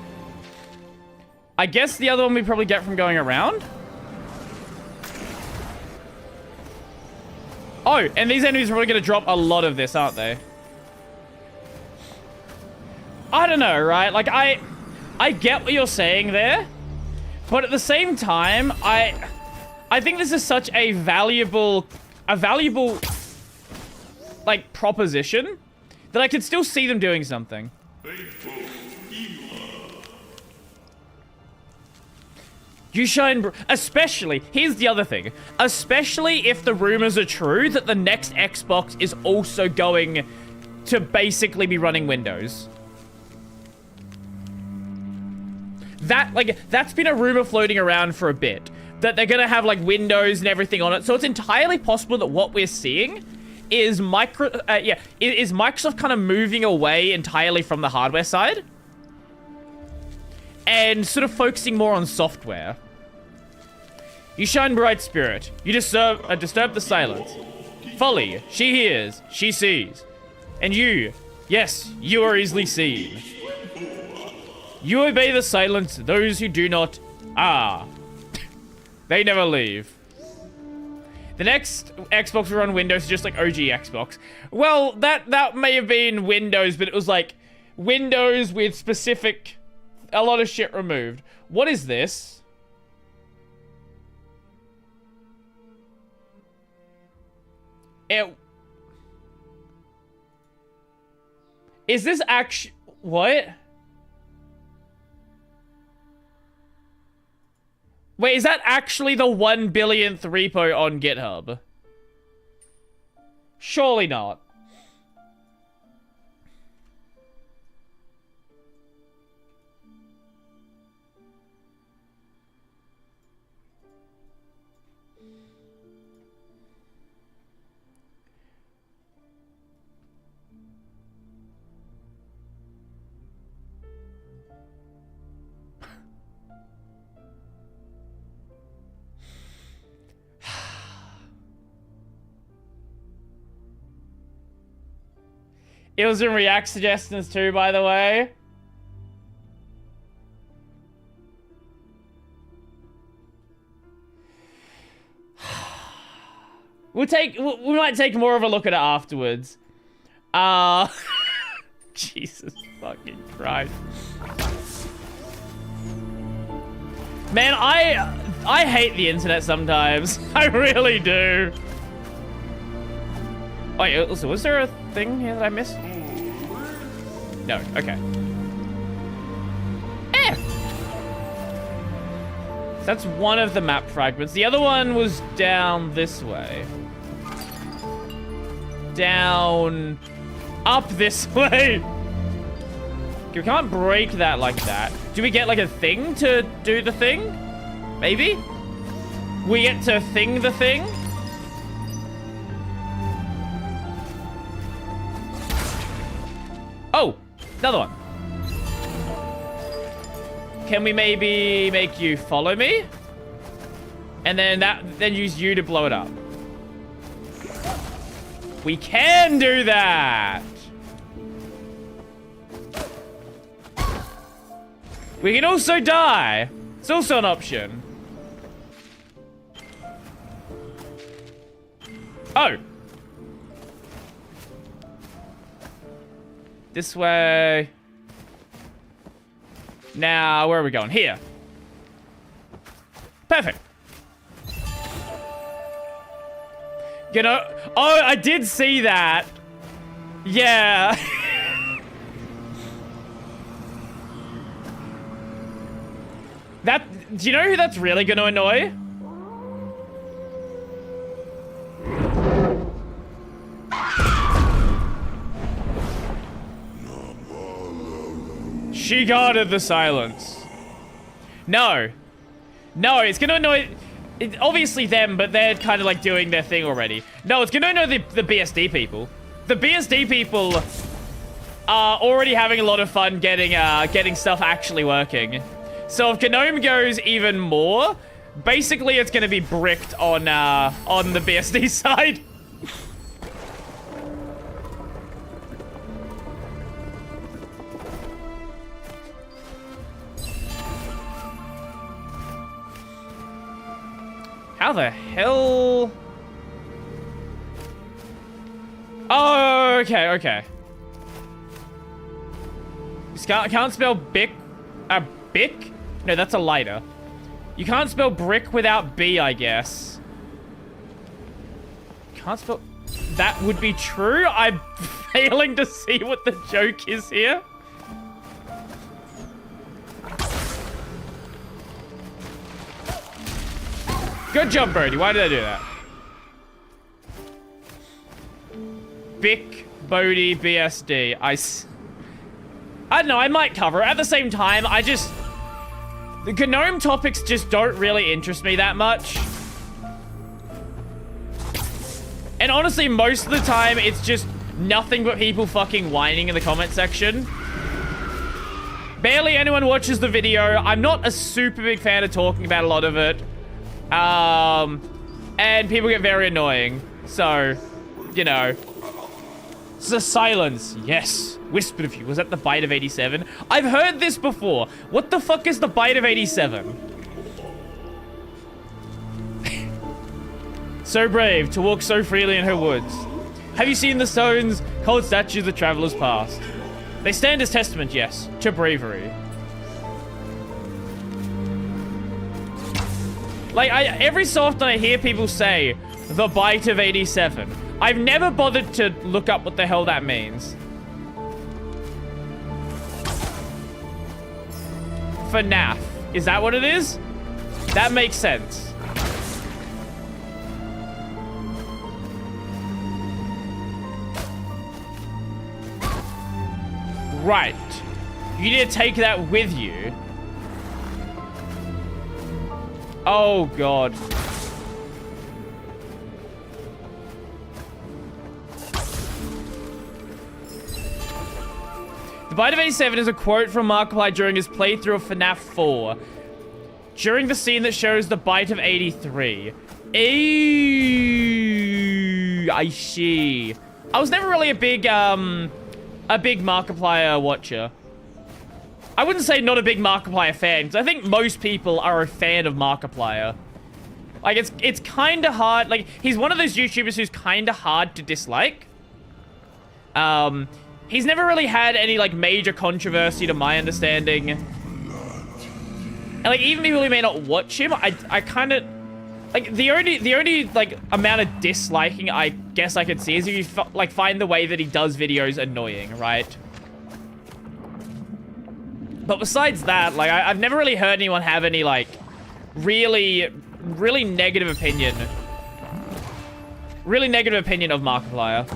I guess the other one we probably get from going around. Oh, and these enemies are probably going to drop a lot of this, aren't they? I don't know, right? Like, I get what you're saying there. But at the same time, I think this is such a valuable, like, proposition that I could still see them doing something. You shine, especially, here's the other thing, especially if the rumors are true that the next Xbox is also going to basically be running Windows. That's been a rumor floating around for a bit, that they're gonna have like Windows and everything on it. So it's entirely possible that what we're seeing is Microsoft kind of moving away entirely from the hardware side and sort of focusing more on software. You shine bright, spirit. You disturb the silence. Folly, she hears, she sees. And you, yes, you are easily seen. You obey the silence, those who do not, they never leave. The next Xbox will run Windows, just like OG Xbox. Well, that may have been Windows, but it was like Windows with specific, a lot of shit removed. What is this? Is this actually, what? Wait, is that actually the 1 billionth repo on GitHub? Surely not. It was in React suggestions too, by the way. We might take more of a look at it afterwards. Jesus fucking Christ. Man, I hate the internet sometimes. I really do. Wait, also, was there a thing here that I missed? No, okay. That's one of the map fragments. The other one was down this way. Down... up this way. We can't break that like that. Do we get like a thing to do the thing? Maybe? We get to thing the thing? Oh, another one. Can we maybe make you follow me? And then use you to blow it up. We can do that. We can also die. It's also an option. Oh. This way. Now, where are we going? Here. Perfect. You know, oh, I did see that. Yeah. Do you know who that's really gonna annoy? She guarded the silence. No. No, it's gonna annoy... obviously them, but they're kind of like doing their thing already. No, it's gonna annoy the BSD people. The BSD people are already having a lot of fun getting stuff actually working. So if GNOME goes even more, basically it's gonna be bricked on the BSD side. How the hell? Oh, okay, okay. Can't spell bic. Bic? No, that's a lighter. You can't spell brick without B, I guess. Can't spell... That would be true? I'm failing to see what the joke is here. Good job, Brody. Why did I do that? Bic, Bodhi, BSD. I don't know. I might cover it. At the same time, the GNOME topics just don't really interest me that much. And honestly, most of the time, it's just nothing but people fucking whining in the comment section. Barely anyone watches the video. I'm not a super big fan of talking about a lot of it. And people get very annoying. So, you know. The silence. Yes. Whispered of you. Was that the bite of 87? I've heard this before. What the fuck is the bite of 87? So brave to walk so freely in her woods. Have you seen the stones, cold statues of travelers past? They stand as testament, yes, to bravery. Like, every so often I hear people say, the bite of 87. I've never bothered to look up what the hell that means. FNAF. Is that what it is? That makes sense. Right. You need to take that with you. Oh, God. The bite of 87 is a quote from Markiplier during his playthrough of FNAF 4. During the scene that shows the bite of 83. Eeeew, I see. I was never really a big Markiplier watcher. I wouldn't say not a big Markiplier fan, because I think most people are a fan of Markiplier. Like, it's kind of hard. Like, he's one of those YouTubers who's kind of hard to dislike. He's never really had any, like, major controversy to my understanding. And, like, even people who may not watch him, I kind of... Like, the only, like, amount of disliking I guess I could see is if you, like, find the way that he does videos annoying, right? But besides that, like, I've never really heard anyone have any, like, really negative opinion. Really negative opinion of Markiplier.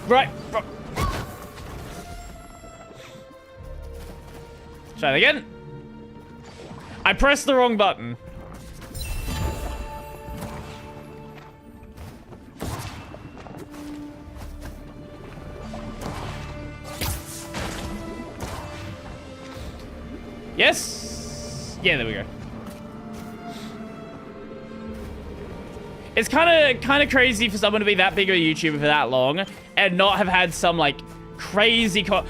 Right. Try that again. I pressed the wrong button. Yes. Yeah, there we go. It's kind of crazy for someone to be that big of a YouTuber for that long and not have had some, like, crazy look,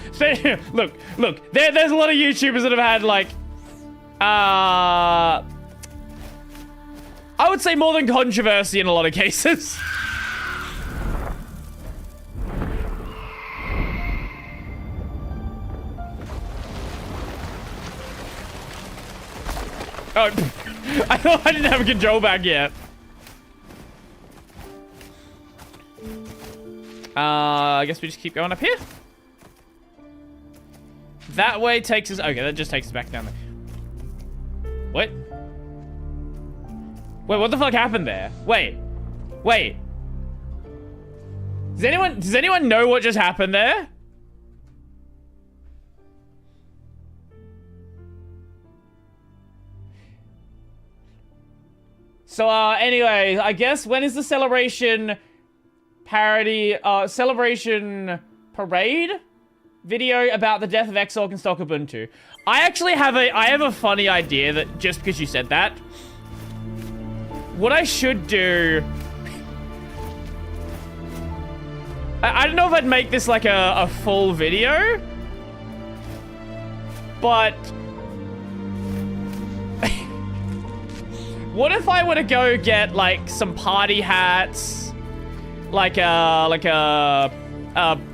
there's a lot of YouTubers that have had, like, I would say more than controversy in a lot of cases. Oh, I thought I didn't have a control back yet. I guess we just keep going up here. That way takes us... Okay, that just takes us back down there. What? Wait, what the fuck happened there? Wait. Does anyone know what just happened there? So, anyway, I guess when is the celebration celebration parade video about the death of Xork and Stock Ubuntu? I actually have a funny idea that just because you said that, what I should do, I don't know if I'd make this like a full video, but What if I were to go get like some party hats, like a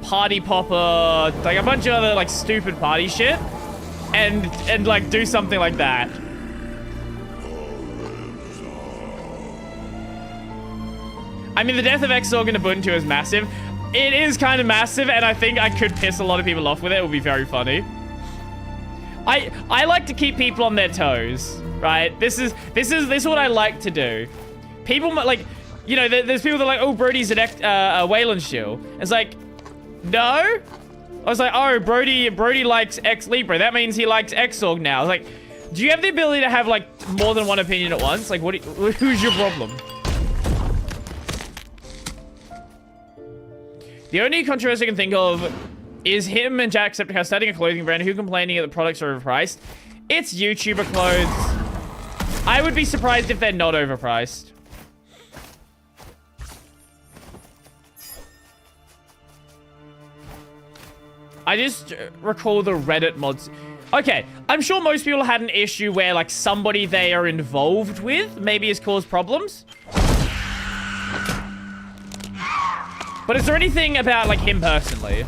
party popper, like a bunch of other like stupid party shit, and like do something like that? I mean, the death of Xorg in Ubuntu is massive. It is kind of massive, and I think I could piss a lot of people off with it. It would be very funny. I like to keep people on their toes, right? This is what I like to do. People like, you know, there's people that are like, oh, Brody's a Wayland shield. It's like, no. I was like, oh, Brody likes Ex Libra. That means he likes Xorg now. I was like, do you have the ability to have like more than one opinion at once? Like, who's your problem? The only controversy I can think of is him and Jacksepticeye starting a clothing brand who complaining that the products are overpriced. It's YouTuber clothes. I would be surprised if they're not overpriced. I just recall the Reddit mods. Okay, I'm sure most people had an issue where like somebody they are involved with maybe has caused problems. But is there anything about, like, him personally?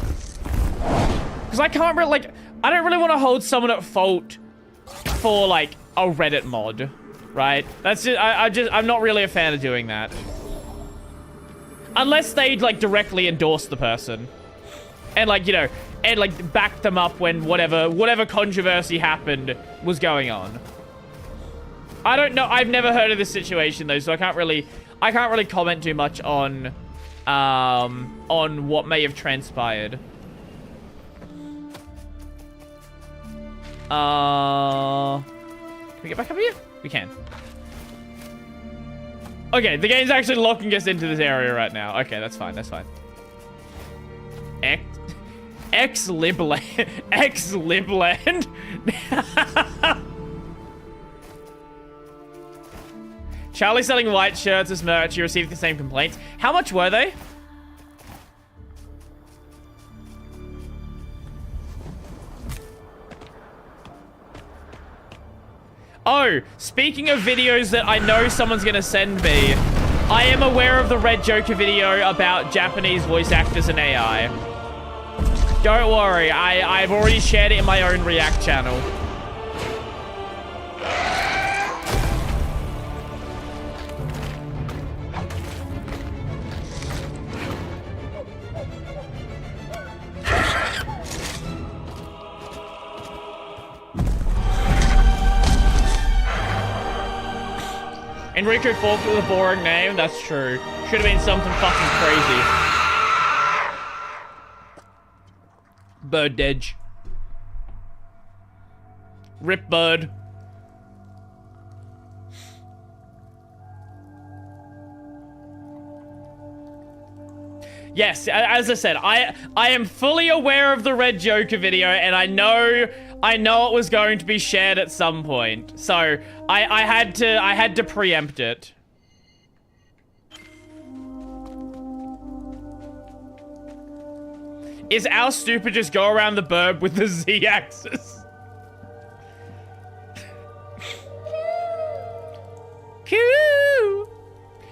Because I can't really, like, I don't really want to hold someone at fault for, like, a Reddit mod, right? That's just, I'm not really a fan of doing that. Unless they'd, like, directly endorse the person. And, like, you know, and, like, back them up when whatever controversy happened was going on. I don't know, I've never heard of this situation, though, so I can't really comment too much on what may have transpired. Can we get back up here? We can. Okay, the game's actually locking us into this area right now. Okay, that's fine, that's fine. Ex-Libland. Ex-Libland. Charlie selling white shirts as merch. You received the same complaints. How much were they? Oh, speaking of videos that I know someone's gonna send me, I am aware of the Red Joker video about Japanese voice actors and AI. Don't worry, I've already shared it in my own React channel. Enrico Falk with a boring name? That's true. Should have been something fucking crazy. Bird Dedge. Rip Bird. Yes, as I said, I am fully aware of the Red Joker video, and I know it was going to be shared at some point. So I had to preempt it. Is our stupid just go around the burb with the Z-axis? Coo!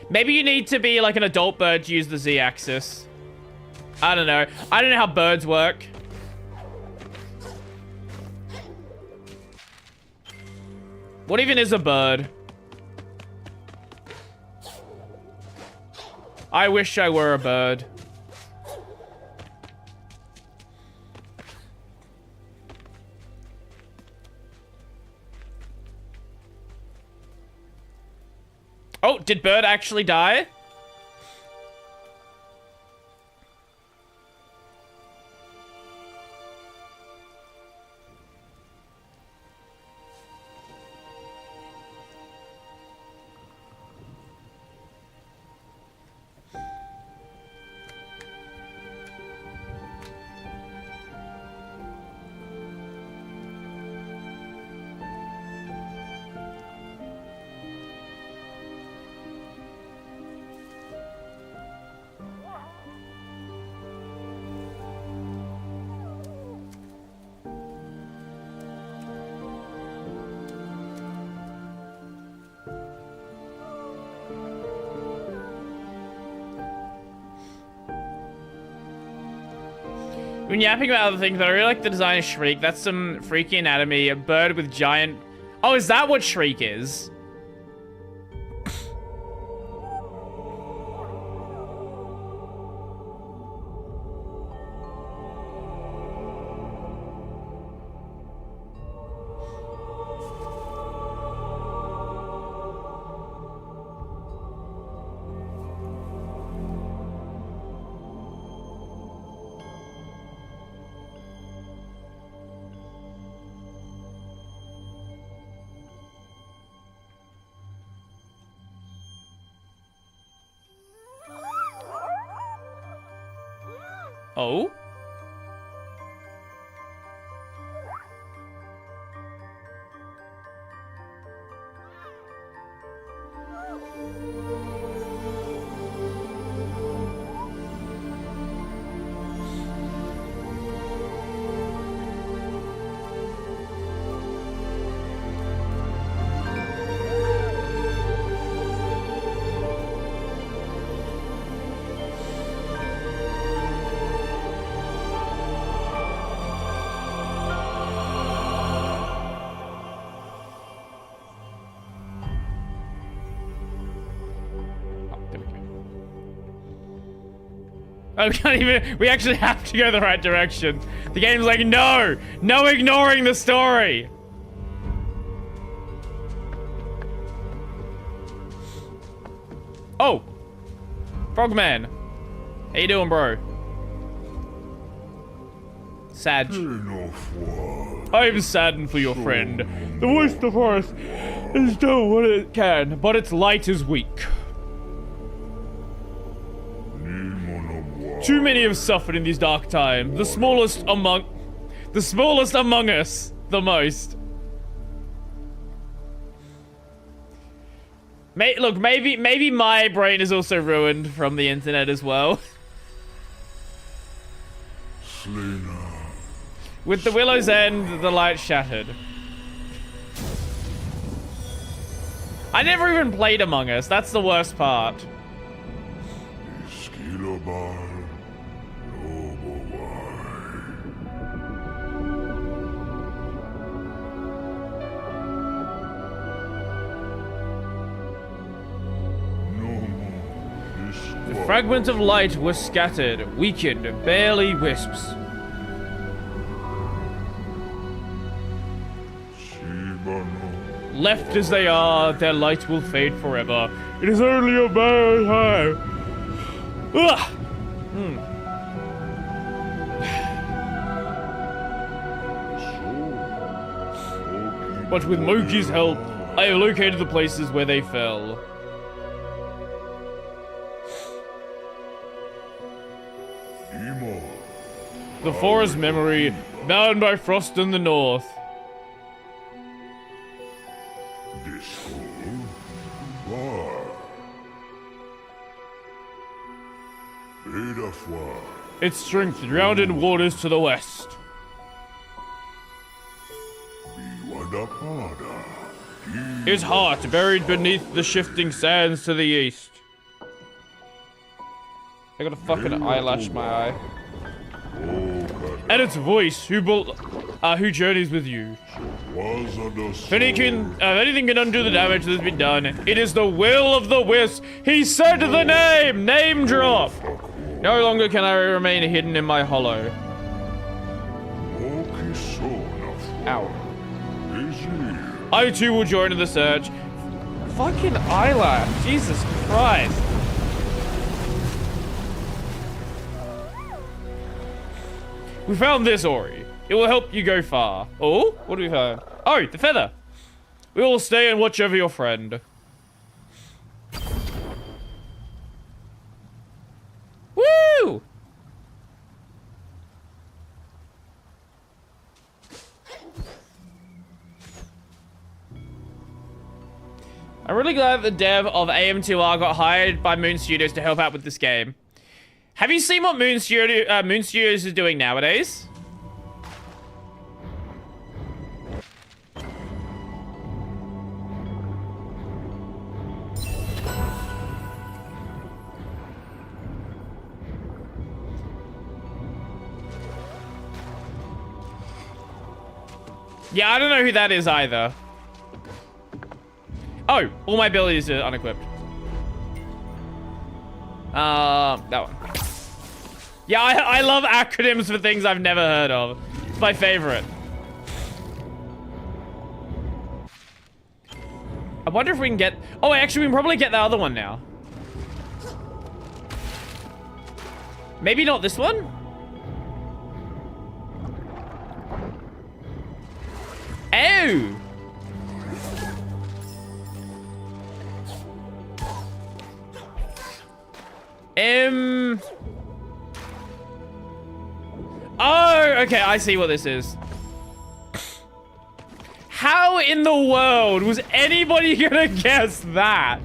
Maybe you need to be like an adult bird to use the Z-axis. I don't know. I don't know how birds work. What even is a bird? I wish I were a bird. Oh, did Bird actually die? When yapping about other things, but I really like the design of Shriek. That's some freaky anatomy. A bird with giant... Oh, is that what Shriek is? Oh? Oh, we can't even... We actually have to go the right direction. The game's like, no! No ignoring the story! Oh! Frogman. How you doing, bro? Sad. I'm saddened for your friend. The voice of the forest has done what it can, but its light is weak. Too many have suffered in these dark times. The smallest among us, the most. Look, maybe my brain is also ruined from the internet as well. With the willow's end, the light shattered. I never even played Among Us. That's the worst part. The fragments of light were scattered, weakened, barely wisps. Left as they are, their light will fade forever. It is only a matter of time. Ugh! But with Moki's help, I have located the places where they fell. The forest memory, bound by frost in the north. Its strength drowned in waters to the west. Its heart buried beneath the shifting sands to the east. I got a fucking eyelash in my eye. And its voice, who journeys with you. If anything can undo the damage that has been done, it is the will of the wisp. He said the name! Name drop! No longer can I remain hidden in my hollow. Ow. I too will join in the search. Fucking eyelash. Jesus Christ. We found this, Ori. It will help you go far. Oh? What do we find? Oh, the feather. We will stay and watch over your friend. Woo! I'm really glad that the dev of AM2R got hired by Moon Studios to help out with this game. Have you seen what Moon Studios is doing nowadays? Yeah, I don't know who that is either. Oh, all my abilities are unequipped. That one. Yeah, I love acronyms for things I've never heard of. It's my favorite. I wonder if we can get... Oh, actually, we can probably get the other one now. Maybe not this one? Oh! Oh, okay, I see what this is. How in the world was anybody gonna guess that?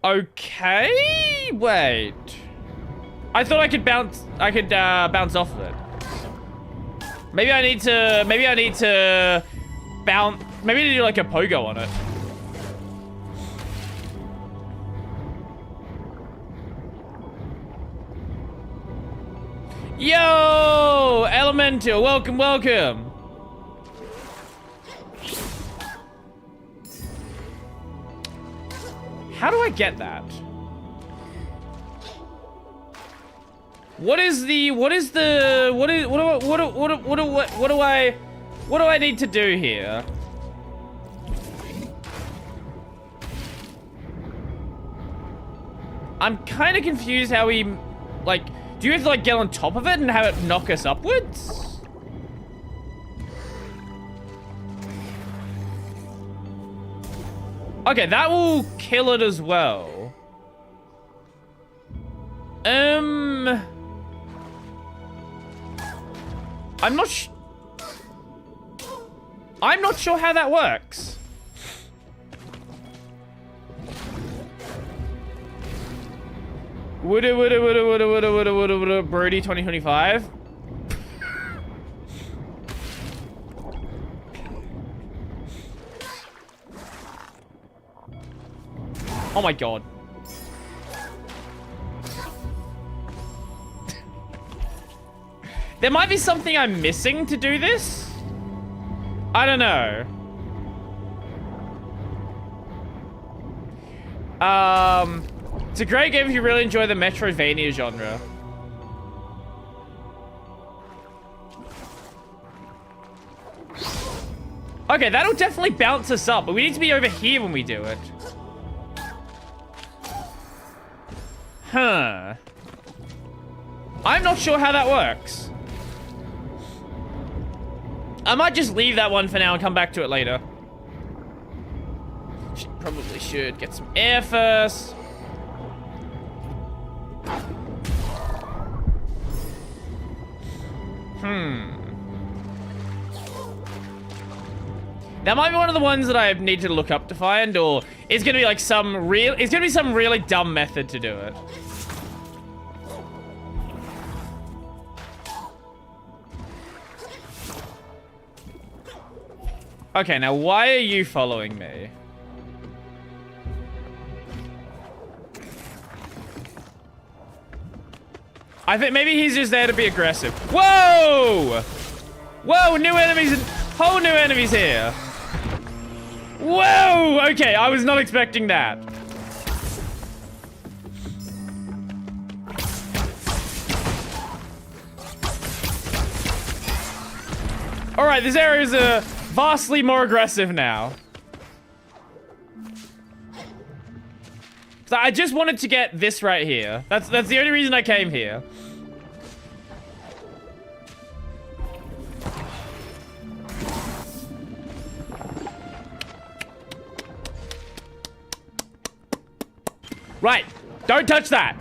Okay, wait. I thought I could bounce off of it. Maybe I need to bounce, maybe I need to do like a pogo on it. Yo, Elemental, welcome, welcome. How do I get that? What do I need to do here? I'm kind of confused how we, like, do you have to like get on top of it and have it knock us upwards? Okay, that will kill it as well. I'm not sure how that works. Woulda, Brody 2025. Oh my god. There might be something I'm missing to do this. I don't know. It's a great game if you really enjoy the Metroidvania genre. Okay, that'll definitely bounce us up, but we need to be over here when we do it. Huh. I'm not sure how that works. I might just leave that one for now and come back to it later. Probably should get some air first. That might be one of the ones that I need to look up to find, or it's gonna be like some really dumb method to do it. Okay, now why are you following me? I think maybe he's just there to be aggressive. Whoa! Whoa, new enemies, whole new enemies here. Whoa! Okay, I was not expecting that. Alright, this area is vastly more aggressive now. So I just wanted to get this right here. That's the only reason I came here. Right. Don't touch that.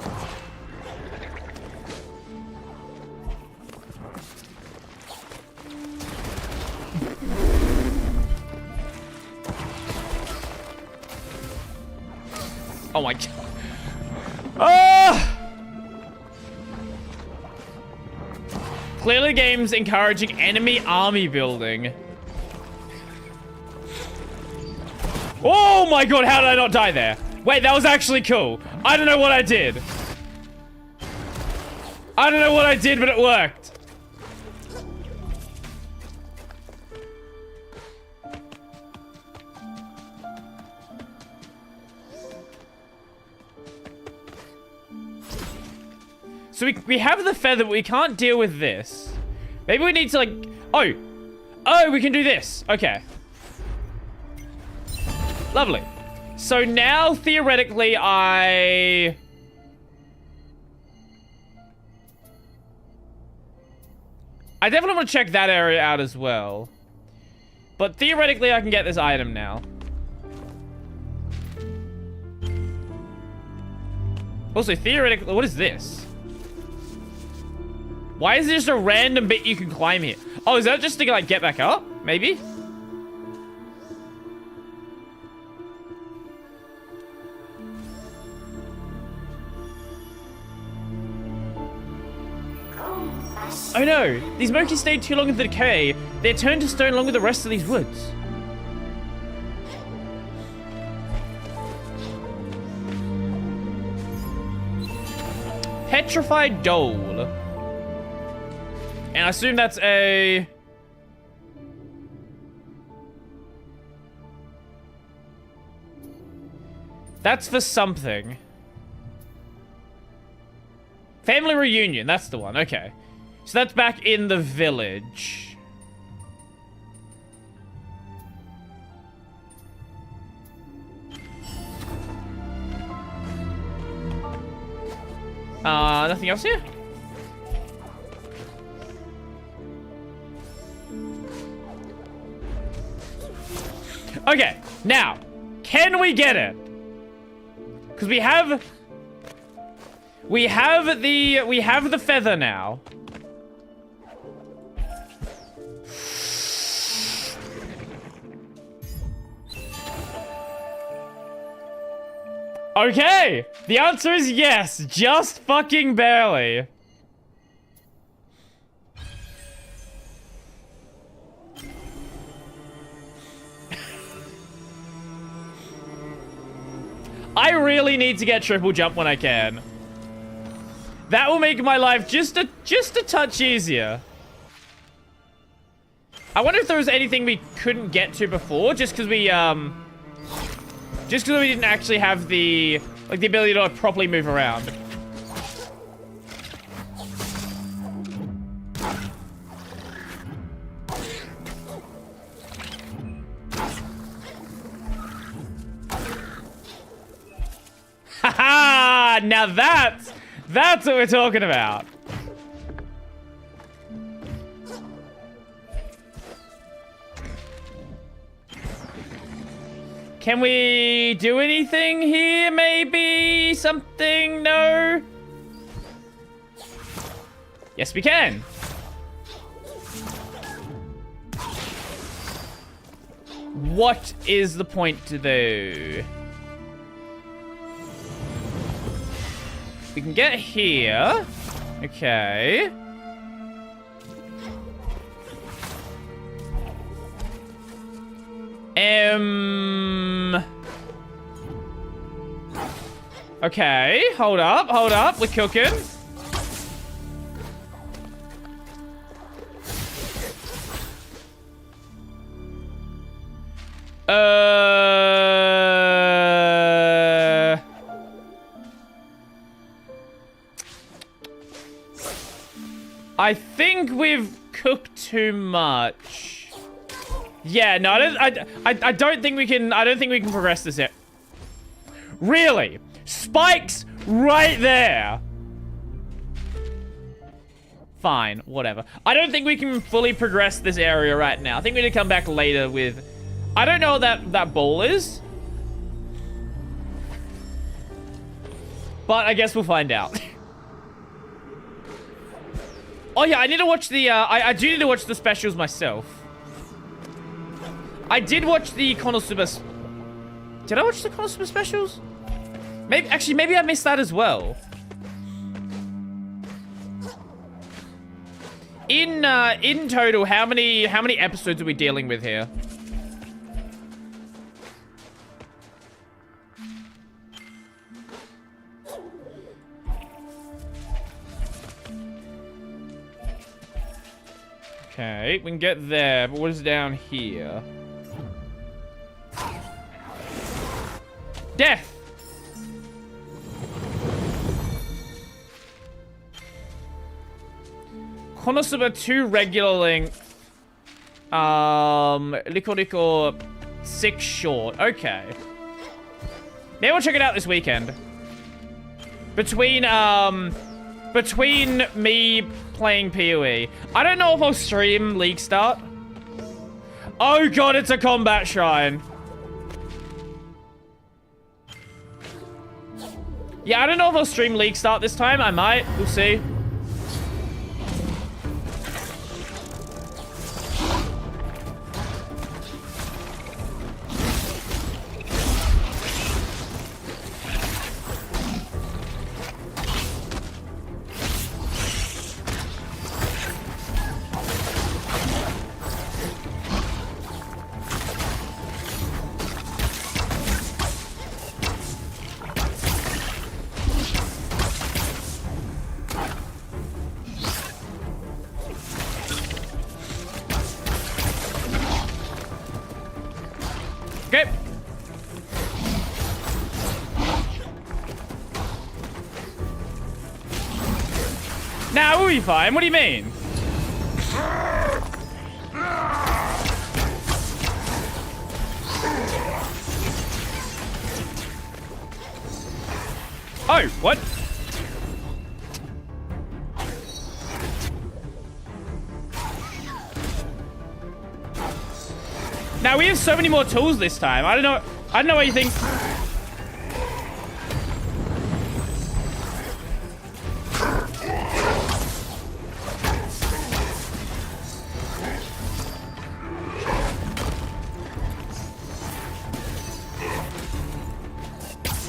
Oh my god. Ah! Clearly the game's encouraging enemy army building. Oh my god, how did I not die there? Wait, that was actually cool. I don't know what I did. I don't know what I did, but it worked. So we have the feather, but we can't deal with this. Maybe we need to, like... Oh, we can do this. Okay. Lovely. So now, theoretically, I definitely want to check that area out as well. But theoretically, I can get this item now. Also, theoretically, what is this? Why is there just a random bit you can climb here? Oh, is that just to, like, get back up? Maybe? Oh no! These monkeys stayed too long in the decay. They're turned to stone along with the rest of these woods. Petrified Dole. And I assume that's a... That's for something. Family reunion, that's the one, okay. So that's back in the village. Nothing else here? Okay, now, can we get it? Because we have the feather now. Okay, the answer is yes, just fucking barely. I really need to get triple jump when I can. That will make my life just a touch easier. I wonder if there was anything we couldn't get to before, just because we didn't actually have the ability to properly move around. Haha! Now that's what we're talking about. Can we do anything here? Maybe something? No? Yes, we can. What is the point to do? We can get here. Okay. Okay, hold up, we're cooking. I think we've cooked too much. Yeah, no, I don't think we can. I don't think we can progress this yet. Really? Spikes right there. Fine, whatever. I don't think we can fully progress this area right now. I think we need to come back later with... I don't know what that ball is. But I guess we'll find out. Oh yeah, I need to watch the, I do need to watch the specials myself. I did watch the Konosuba... Did I watch the Konosuba specials? Maybe, actually, maybe I missed that as well. In total, how many episodes are we dealing with here? Okay, we can get there, but what is down here? Death! Konosuba 2 regular length. Liko 6 short. Okay. Maybe we'll check it out this weekend. Between me playing PoE. I don't know if I'll stream League Start. Oh god, it's a combat shrine. Yeah, I don't know if I'll stream League Start this time. I might. We'll see. Okay. Nah, we'll be fine. What do you mean? Oh, what? Now we have so many more tools this time. I don't know what you think.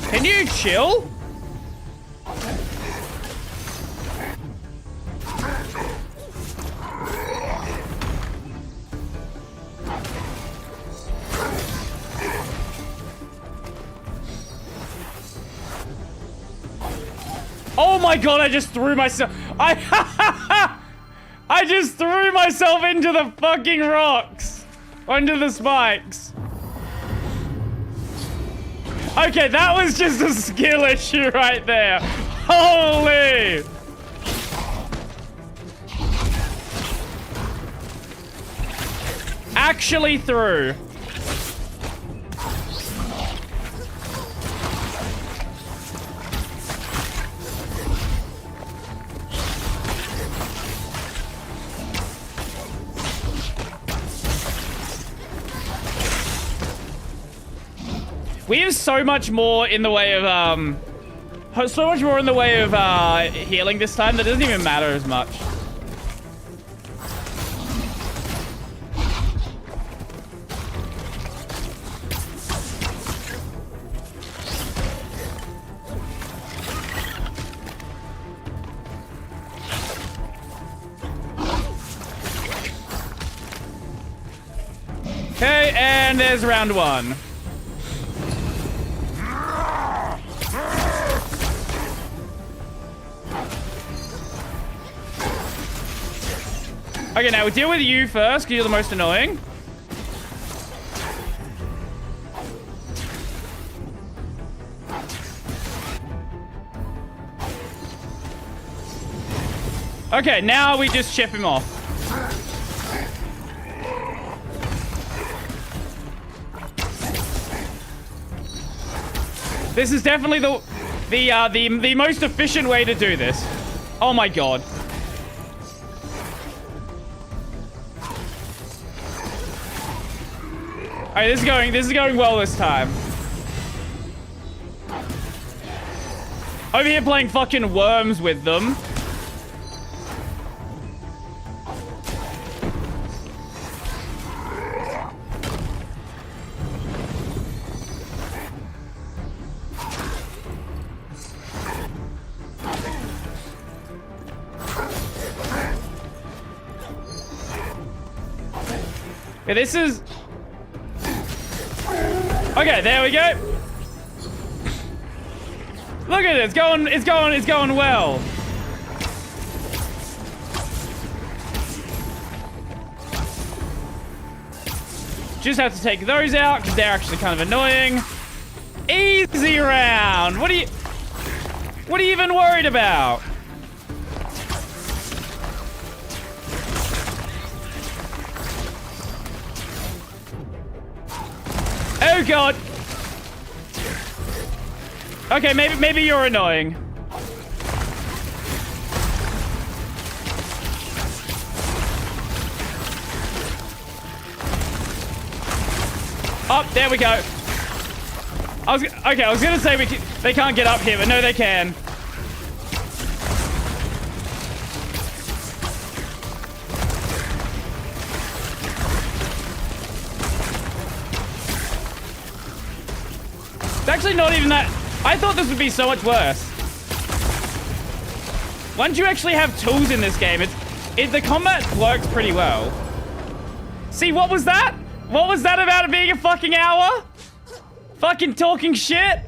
Can you chill? Oh my god, I just threw myself. I just threw myself into the fucking rocks. Under the spikes. Okay, that was just a skill issue right there. Holy. Actually threw. We have so much more in the way of, healing this time that doesn't even matter as much. Okay, and there's round one. Okay, now we deal with you first, because you're the most annoying. Okay, now we just chip him off. This is definitely the most efficient way to do this. Oh my god. Alright, this is going well this time. Over here playing fucking worms with them. Yeah, this is... Okay, there we go. Look at it, it's going well. Just have to take those out because they're actually kind of annoying. Easy round. What are you even worried about? Oh god. Okay, maybe you're annoying. Oh, there we go. I was gonna say they can't get up here, but no, they can. It's actually not even that. I thought this would be so much worse. Once you actually have tools in this game, the combat works pretty well. See, what was that? What was that about it being a fucking hour? Fucking talking shit?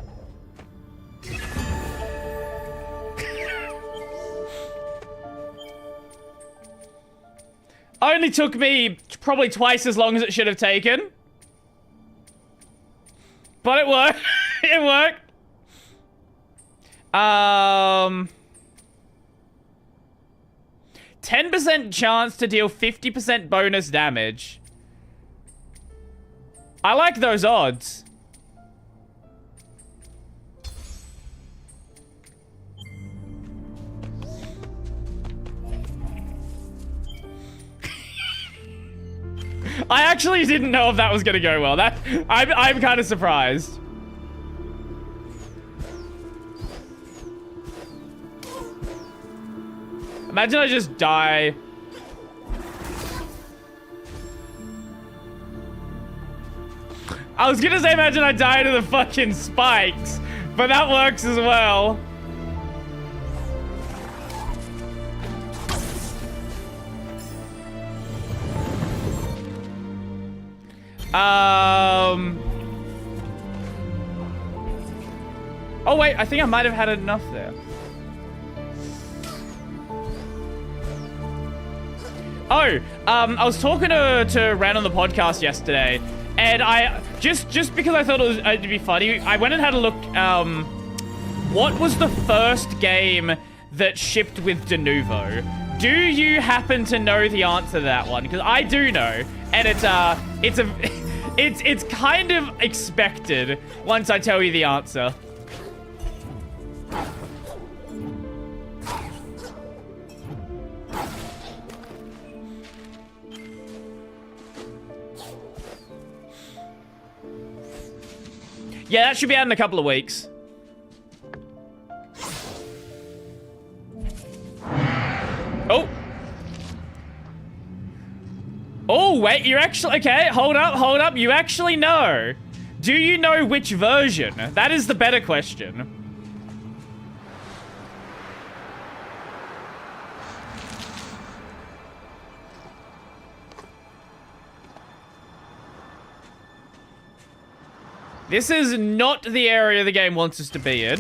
Only took me probably twice as long as it should have taken. But it worked. It worked. 10% chance to deal 50% bonus damage. I like those odds. I actually didn't know if that was gonna go well. I'm kind of surprised. Imagine I just die. I was gonna say imagine I die to the fucking spikes, but that works as well. Oh wait, I think I might have had enough there. Oh, I was talking to Rant on the podcast yesterday, and I just because I thought it'd be funny, I went and had a look. What was the first game that shipped with Denuvo? Do you happen to know the answer to that one? Because I do know, and it's kind of expected once I tell you the answer. Yeah, that should be out in a couple of weeks. Oh. Oh, wait, you're actually... Okay, hold up. You actually know. Do you know which version? That is the better question. This is not the area the game wants us to be in.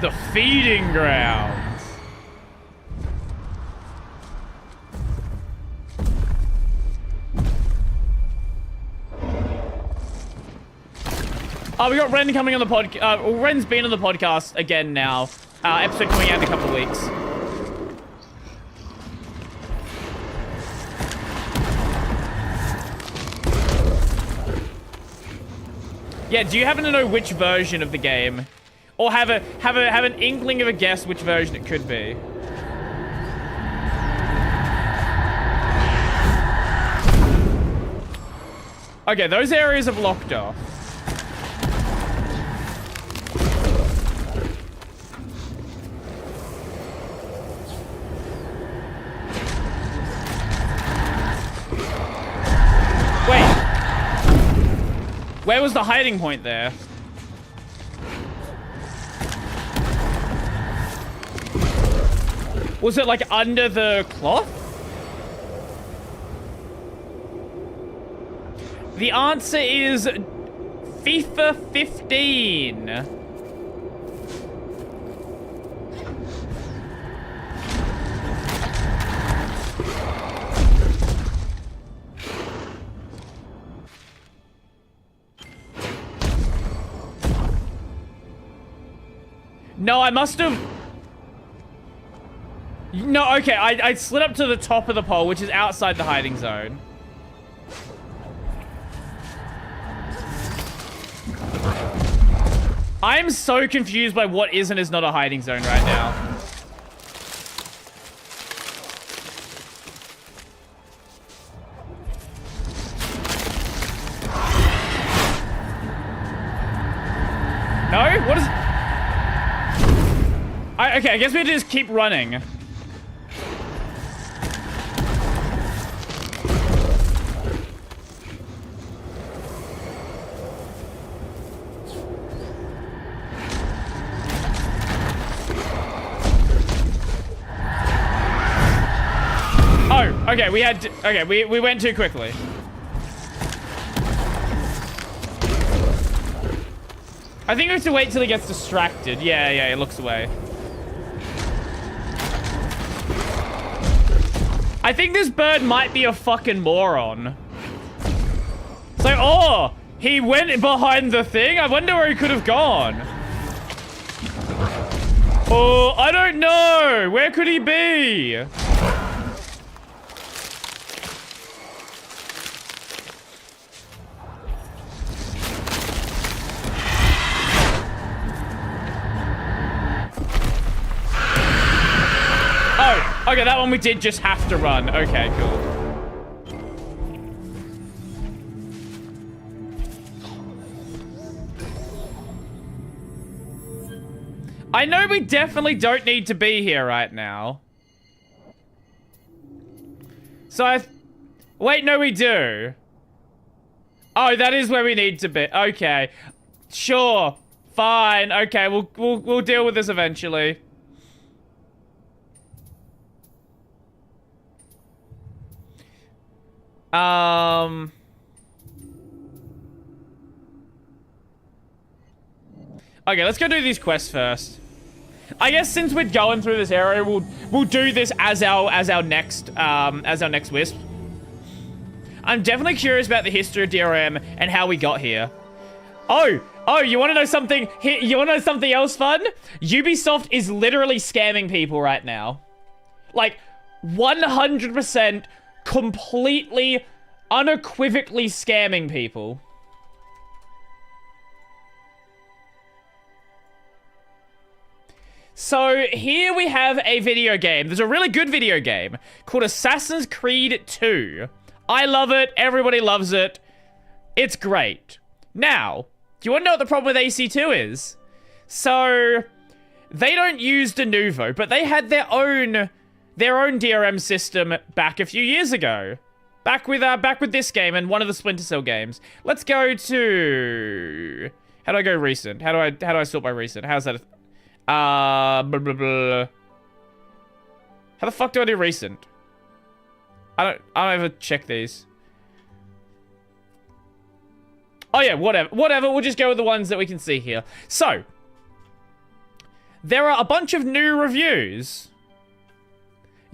The feeding grounds. Oh, we got Ren coming on the podcast. Ren's been on the podcast again now. Episode coming out in a couple of weeks. Yeah, do you happen to know which version of the game? Or have an inkling of a guess which version it could be? Okay, those areas are blocked off. Where was the hiding point there? Was it like under the cloth? The answer is FIFA 15. No, I must have... No, okay, I slid up to the top of the pole, which is outside the hiding zone. I am so confused by what is and is not a hiding zone right now. No? What is... Okay, I guess we have to just keep running. Oh, okay, we had to, okay, we went too quickly. I think we have to wait till he gets distracted. Yeah, he looks away. I think this bird might be a fucking moron. So, oh, he went behind the thing? I wonder where he could have gone. Oh, I don't know. Where could he be? Oh, okay, that one we did just have to run. Okay, cool. I know we definitely don't need to be here right now. So wait, no, we do. Oh, that is where we need to be. Okay. Sure. Fine. Okay, we'll deal with this eventually. Okay, let's go do these quests first. I guess since we're going through this area, we'll do this as our next wisp. I'm definitely curious about the history of DRM and how we got here. Oh, you want to know something? You want to know something else fun? Ubisoft is literally scamming people right now. Like 100%. Completely, unequivocally scamming people. So here we have a video game. There's a really good video game called Assassin's Creed 2. I love it. Everybody loves it. It's great. Now, do you want to know what the problem with AC2 is? So, they don't use Denuvo, but they had their own DRM system back a few years ago. Back with this game and one of the Splinter Cell games. Let's go to... How do I go recent? How do I sort by recent? How's that? Blah, blah, blah. How the fuck do I do recent? I don't ever check these. Oh yeah, whatever. We'll just go with the ones that we can see here. So, there are a bunch of new reviews.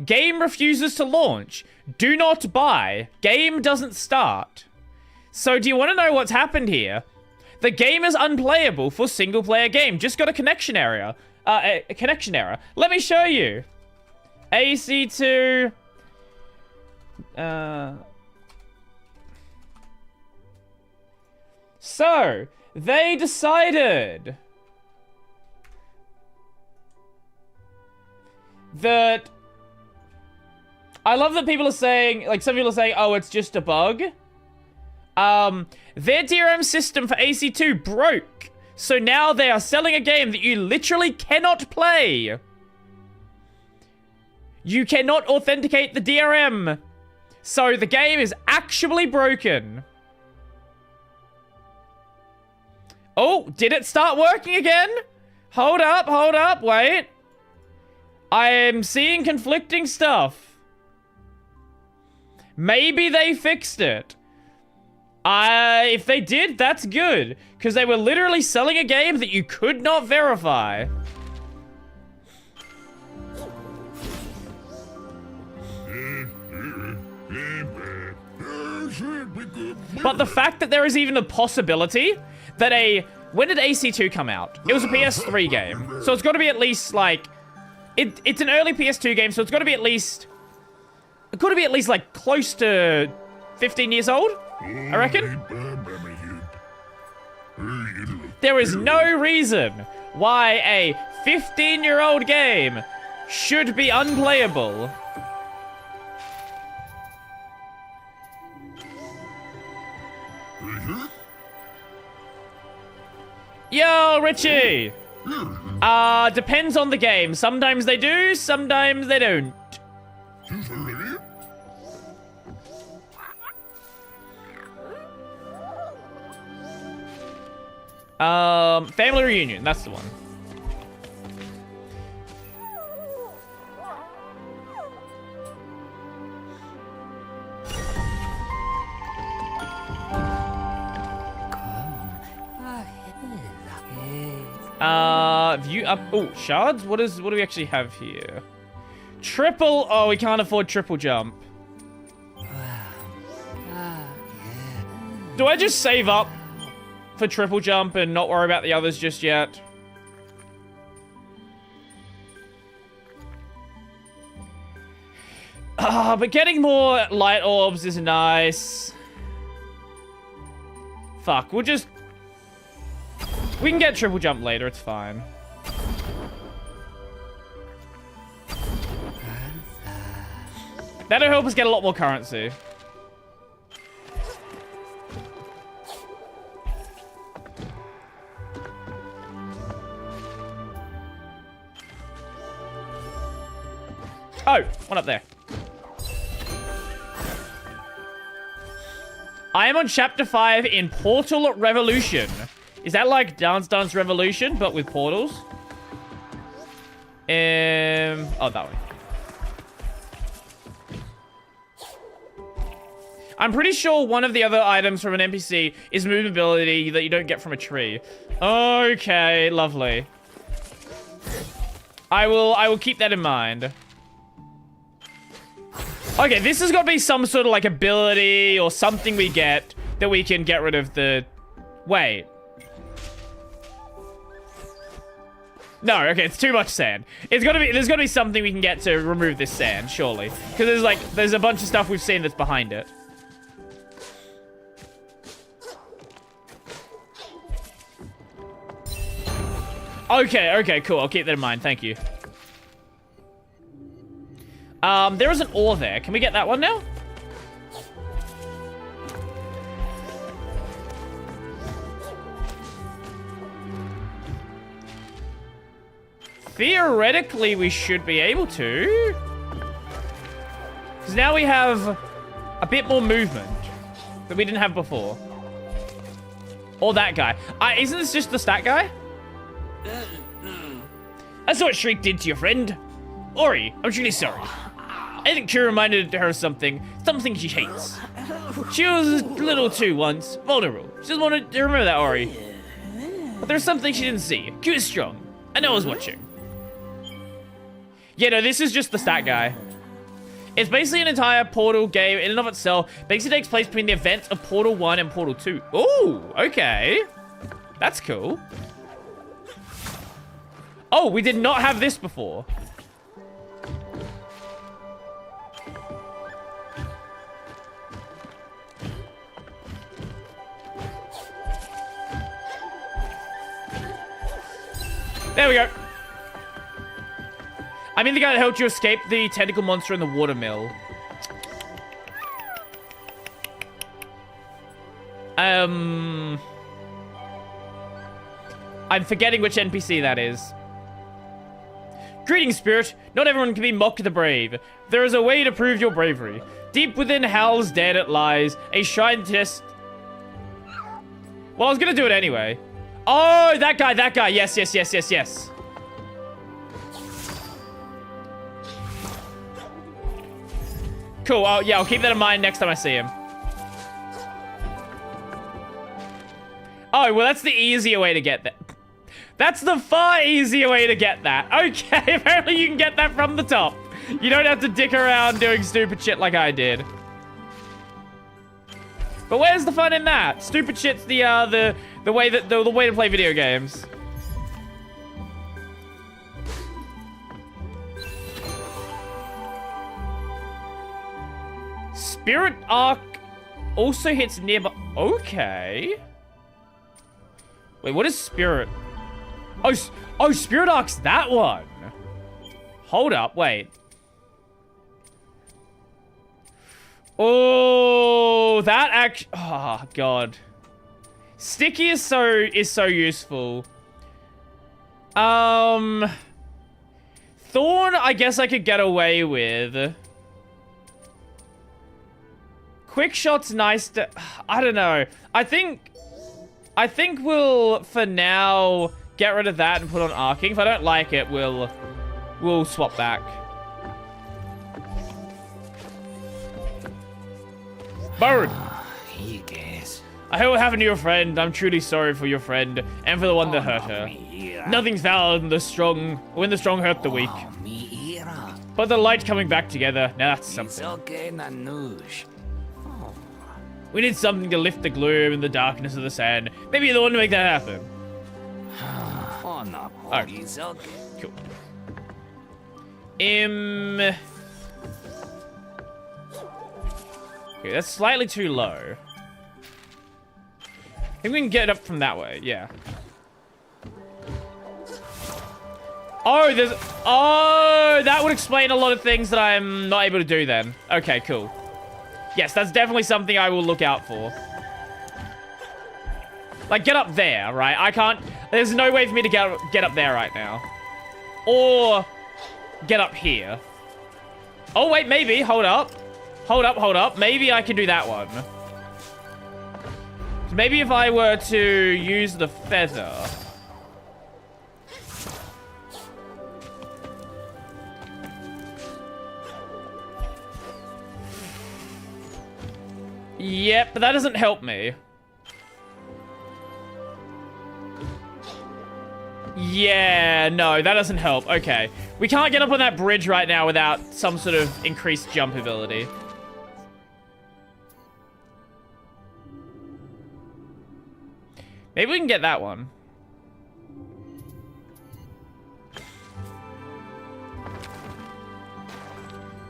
Game refuses to launch. Do not buy. Game doesn't start. So do you want to know what's happened here? The game is unplayable for single-player game. Just got a connection error. A connection error. Let me show you. AC2. So, they decided that... I love that people are saying, like, some people are saying, oh, it's just a bug. Their DRM system for AC2 broke. So now they are selling a game that you literally cannot play. You cannot authenticate the DRM. So the game is actually broken. Oh, did it start working again? Hold up, wait. I am seeing conflicting stuff. Maybe they fixed it. If they did, that's good. Because they were literally selling a game that you could not verify. But the fact that there is even a possibility that a When did AC2 come out? It was a PS3 game. So it's got to be at least, like... It's an early PS2 game, so it's got to be at least... It got to be at least, like, close to 15 years old, I reckon. There is no reason why a 15-year-old game should be unplayable. Yo, Richie! Depends on the game. Sometimes they do, sometimes they don't. Family reunion, that's the one. View up. Oh, shards? What do we actually have here? Triple. Oh, we can't afford triple jump. Do I just save up for triple jump and not worry about the others just yet? But getting more light orbs is nice. Fuck, we can get triple jump later, it's fine. That'll help us get a lot more currency. Oh, one up there. I am on chapter 5 in Portal Revolution. Is that like Dance Dance Revolution, but with portals? Oh, that way. I'm pretty sure one of the other items from an NPC is movability that you don't get from a tree. Okay, lovely. I will keep that in mind. Okay, this has got to be some sort of like ability or something we get that we can get rid of the... Wait. No, okay, it's too much sand. There's got to be something we can get to remove this sand, surely. Because there's a bunch of stuff we've seen that's behind it. Okay, cool. I'll keep that in mind. Thank you. There is an ore there. Can we get that one now? Theoretically, we should be able to. Because now we have a bit more movement that we didn't have before. Or that guy. Isn't this just the stat guy? I saw what Shriek did to your friend. Ori, I'm truly sorry. I think she reminded her of something she hates. She was a little too once vulnerable. She just wanted to remember that, Ori. But there's something she didn't see. Q is strong. I know I was watching. Yeah, no, this is just the stat guy. It's basically an entire Portal game in and of itself. Basically takes place between the events of Portal 1 and Portal 2. Ooh, okay. That's cool. Oh, we did not have this before. There we go. I mean the guy that helped you escape the tentacle monster in the watermill. I'm forgetting which NPC that is. Greetings, spirit. Not everyone can be mocked the brave. There is a way to prove your bravery. Deep within Hal's den it lies, a shrine test. Well, I was gonna do it anyway. Oh, that guy. Yes. Cool, yeah, I'll keep that in mind next time I see him. Oh, well, that's the easier way to get that. That's the far easier way to get that. Okay, apparently you can get that from the top. You don't have to dick around doing stupid shit like I did. But where's the fun in that? Stupid shit's the The way that the way to play video games. Spirit Arc also hits nearby. Okay. Wait, what is Spirit? Oh, Spirit Arc's that one. Hold up, wait. Oh, that act. Oh God. Sticky is so useful. Thorn, I guess I could get away with. Quick shot's nice to. I don't know. I think we'll for now get rid of that and put on arcing. If I don't like it, we'll swap back. Bird. I hope what happened to your friend. I'm truly sorry for your friend and for the one that hurt her. Nothing's valid when the strong hurt the weak. But the light coming back together, now that's something. We need something to lift the gloom and the darkness of the sand. Maybe you're the one to make that happen. Oh, cool. Okay, that's slightly too low. I think we can get up from that way, yeah. Oh, that would explain a lot of things that I'm not able to do then. Okay, cool. Yes, that's definitely something I will look out for. Like, get up there, right? I can't... There's no way for me to get up there right now. Or get up here. Oh, wait, maybe. Hold up. Hold up. Maybe I can do that one. So maybe if I were to use the feather... Yep, but that doesn't help me. Yeah, no, that doesn't help. Okay. We can't get up on that bridge right now without some sort of increased jump ability. Maybe we can get that one.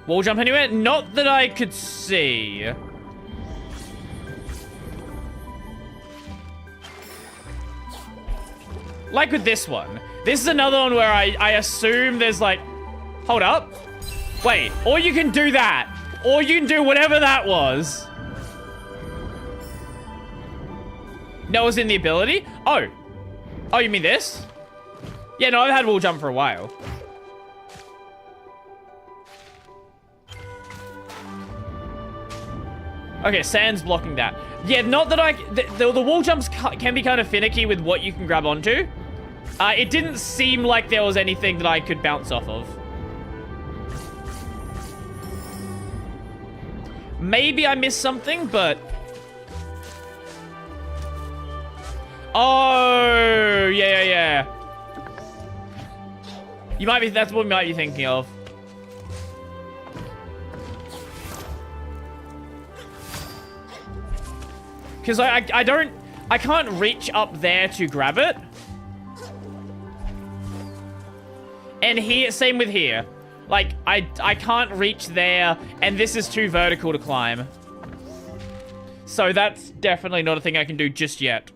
Wall jump anywhere? Not that I could see. Like with this one. This is another one where I assume there's like... Hold up. Wait, or you can do that. Or you can do whatever that was. No, it was in the ability? Oh. Oh, you mean this? Yeah, no, I've had wall jump for a while. Okay, sand's blocking that. Yeah, not that the wall jumps can be kind of finicky with what you can grab onto. It didn't seem like there was anything that I could bounce off of. Maybe I missed something, but... Oh, yeah. That's what you might be thinking of. Because I can't reach up there to grab it. And here, same with here. Like, I can't reach there, and this is too vertical to climb. So that's definitely not a thing I can do just yet.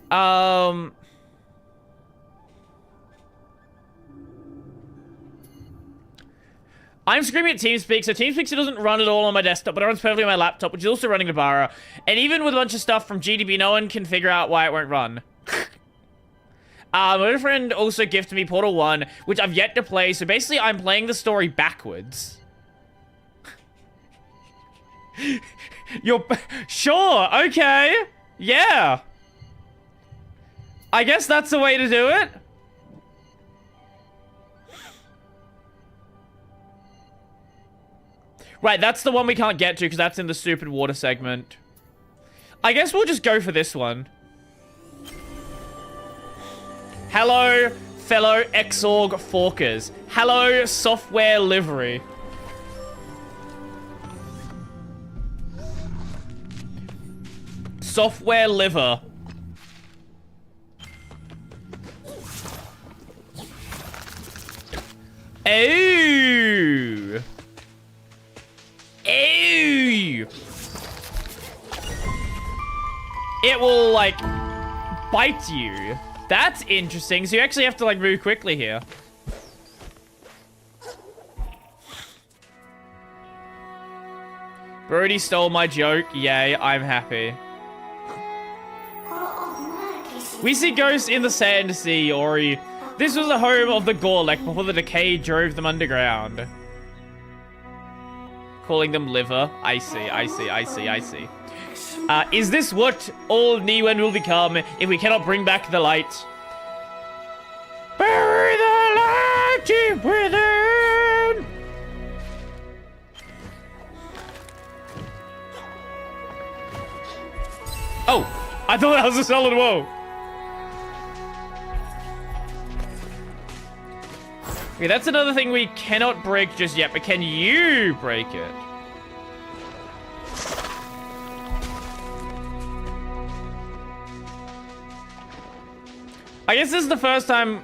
I'm screaming at TeamSpeak, so TeamSpeak doesn't run at all on my desktop, but it runs perfectly on my laptop, which is also running Nabara. And even with a bunch of stuff from GDB, no one can figure out why it won't run. My friend also gifted me Portal 1, which I've yet to play, so basically I'm playing the story backwards. Sure, okay. Yeah. I guess that's the way to do it. Right, that's the one we can't get to because that's in the stupid water segment. I guess we'll just go for this one. Hello, fellow Xorg Forkers. Hello, software livery. software liver. Oh. Oh. It will, like, bite you. That's interesting. So you actually have to, like, move quickly here. Brody stole my joke. Yay, I'm happy. We see ghosts in the sand sea, Ori. This was the home of the Gorlek before the decay drove them underground. Calling them liver. I see, I see, I see, I see. Is this what all Niwen will become if we cannot bring back the light? Bury the light deep within! Oh, I thought that was a solid wall. Okay, that's another thing we cannot break just yet, but can you break it? I guess this is the first time...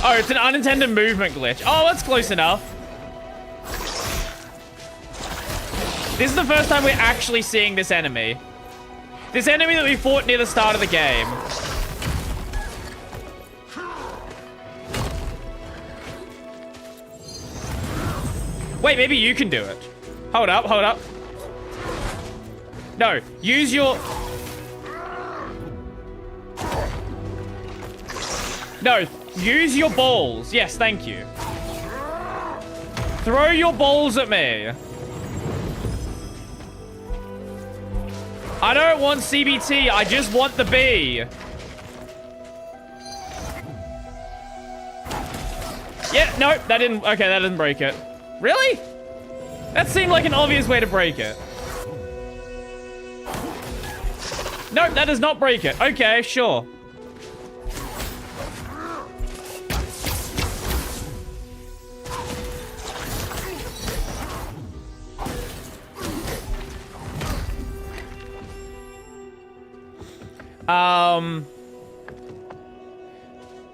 Oh, it's an unintended movement glitch. Oh, that's close enough. This is the first time we're actually seeing this enemy. This enemy that we fought near the start of the game. Wait, maybe you can do it. Hold up, hold up. No, use your... No, use your balls. Yes, thank you. Throw your balls at me. I don't want CBT, I just want the bee. Yeah, no, that didn't... Okay, that didn't break it. Really? That seemed like an obvious way to break it. No, that does not break it. Okay, sure.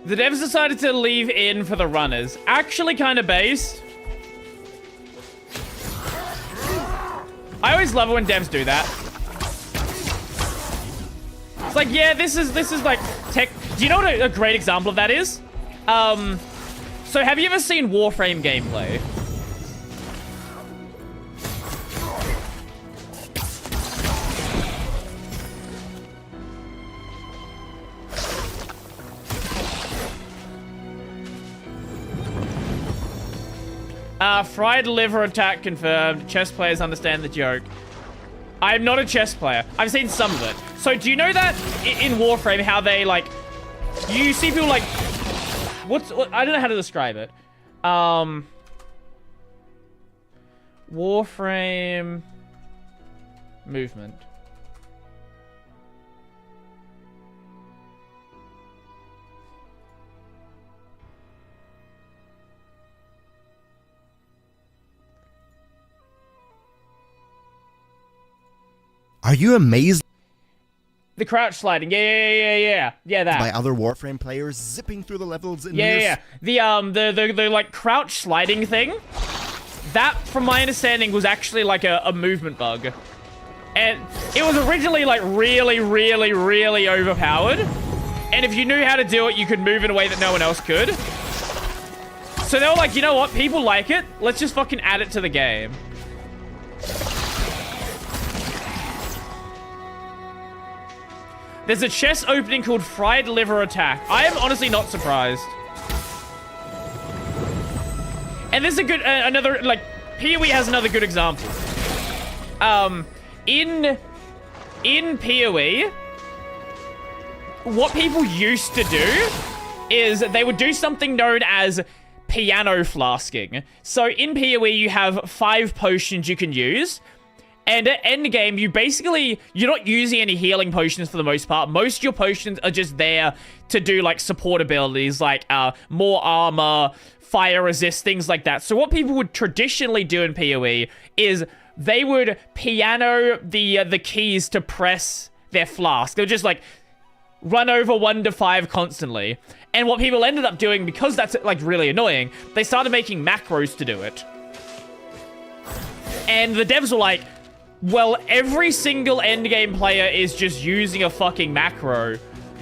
The devs decided to leave in for the runners. Actually kind of based. I always love it when devs do that. It's like, yeah, this is like tech. Do you know what a great example of that is? So have you ever seen Warframe gameplay? Fried liver attack confirmed. Chess players understand the joke. I am not a chess player. I've seen some of it. So do you know that in Warframe how they like... You see people like... What, I don't know how to describe it. Warframe... movement. Are you amazed The crouch sliding. Yeah, that. by other Warframe players zipping through the levels in Yeah. The like crouch sliding thing. That, from my understanding, was actually like a movement bug. And it was originally like really overpowered. And if you knew how to do it, you could move in a way that no one else could. So they were like, you know what? People like it. Let's just fucking add it to the game. There's a chess opening called Fried Liver Attack. I am honestly not surprised. And there's a good, another, like, PoE has another good example. In PoE, what people used to do is they would do something known as piano flasking. So in PoE, you have 5 potions you can use. And at endgame, you're not using any healing potions for the most part. Most of your potions are just there to do, like, support abilities, like, more armor, fire resist, things like that. So what people would traditionally do in PoE is they would piano the keys to press their flask. They would just, like, run over 1 to 5 constantly. And what people ended up doing, because that's, like, really annoying, they started making macros to do it. And the devs were like, well, every single endgame player is just using a fucking macro.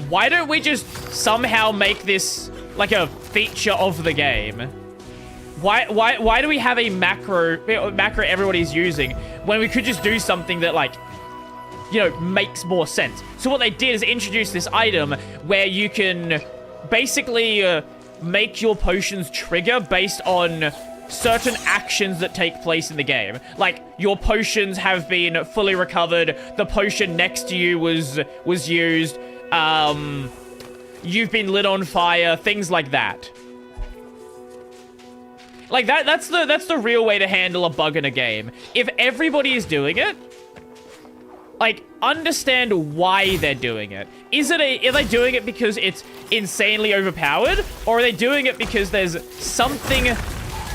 Why don't we just somehow make this like a feature of the game? Why do we have a macro everybody's using when we could just do something that, like, you know, makes more sense? So what they did is introduce this item where you can basically make your potions trigger based on certain actions that take place in the game. Like, your potions have been fully recovered, the potion next to you was used, you've been lit on fire, things like that. Like, that's the real way to handle a bug in a game. If everybody is doing it, like, understand why they're doing it. Are they doing it because it's insanely overpowered? Or are they doing it because there's something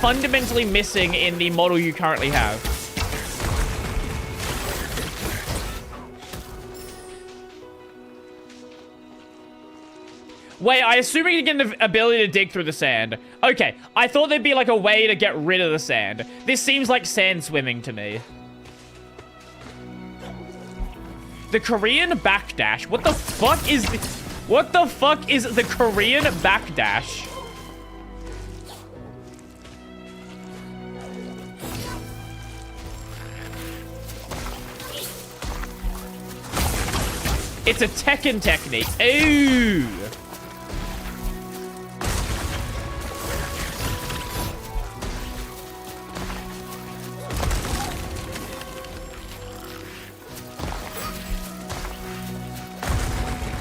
fundamentally missing in the model you currently have? Wait, I assume you get the ability to dig through the sand. Okay, I thought there'd be like a way to get rid of the sand. This seems like sand swimming to me. The Korean backdash. What the fuck is the Korean backdash? It's a Tekken technique. Ooh.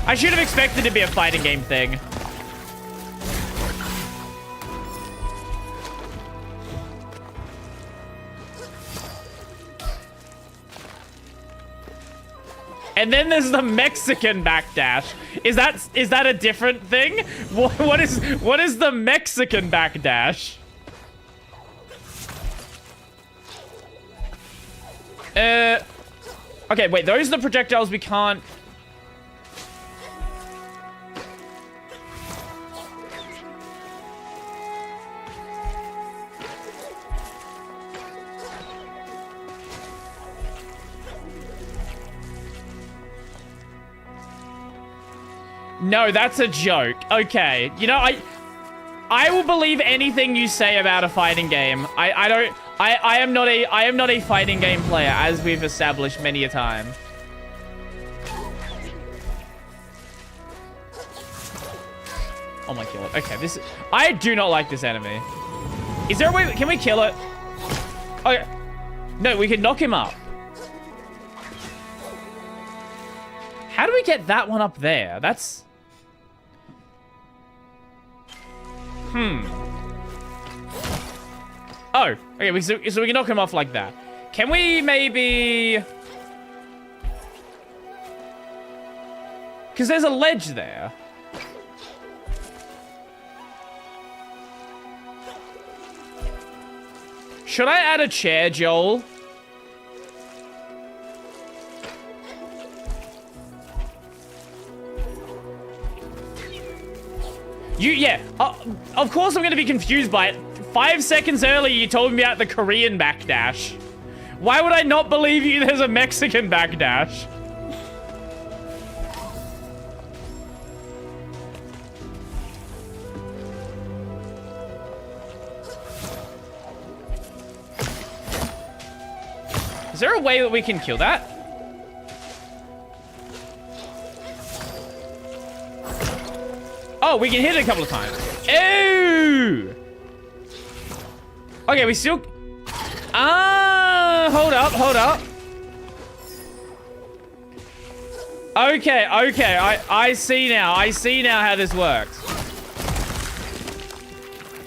I should have expected it to be a fighting game thing. And then there's the Mexican backdash. Is that a different thing? What is the Mexican backdash? Okay, wait, those are the projectiles we can't... No, that's a joke. Okay. You know, I will believe anything you say about a fighting game. I am not a fighting game player, as we've established many a time. Oh my god. Okay, I do not like this enemy. Is there a way, can we kill it? Okay. No, we can knock him up. How do we get that one up there? That's... Oh, okay, so we can knock him off like that. Can we maybe... Because there's a ledge there. Should I add a chair, Joel? Yeah, of course I'm going to be confused by it. 5 seconds earlier, you told me about the Korean backdash. Why would I not believe you there's a Mexican backdash? Is there a way that we can kill that? Oh, we can hit it a couple of times. Ew! Okay, we still... hold up. Okay, I see now. I see now how this works.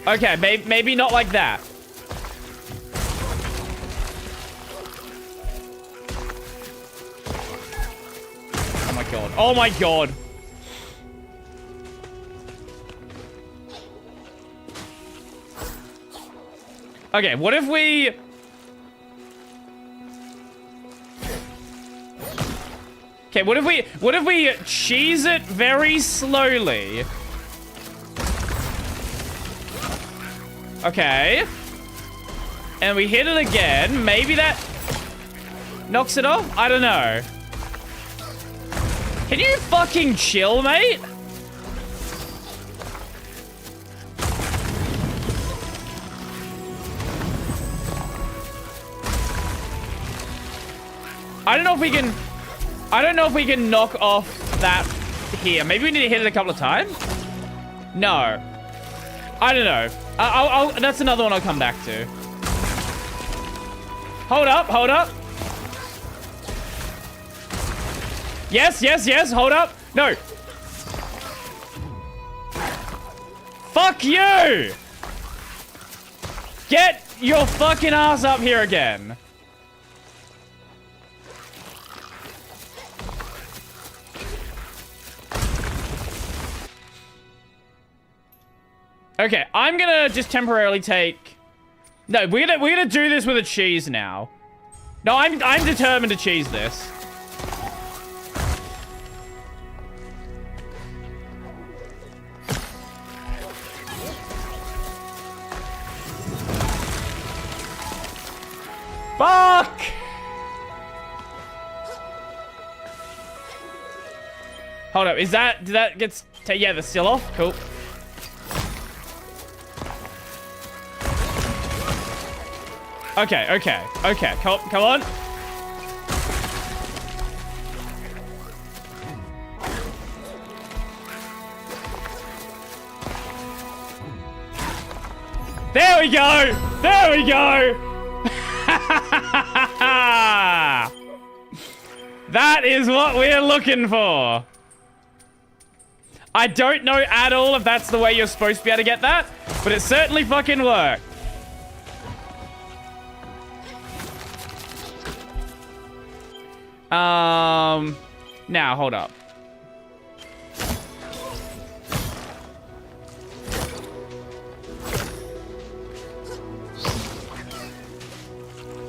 Okay, maybe not like that. Oh my god. Oh my god. Okay, what if we... Okay, what if we cheese it very slowly? Okay. And we hit it again. Maybe that knocks it off? I don't know. Can you fucking chill, mate? I don't know if we can knock off that here. Maybe we need to hit it a couple of times? No. I don't know. That's another one I'll come back to. Hold up, hold up. Yes, yes, yes, hold up. No. Fuck you! Get your fucking ass up here again. Okay, I'm gonna just temporarily take... No, we're gonna do this with a cheese now. No, I'm determined to cheese this. Fuck! Hold up, did that get... Yeah, the still off? Cool. Okay, okay, okay. Come on. There we go! There we go! That is what we're looking for. I don't know at all if that's the way you're supposed to be able to get that, but it certainly fucking worked. Now, hold up.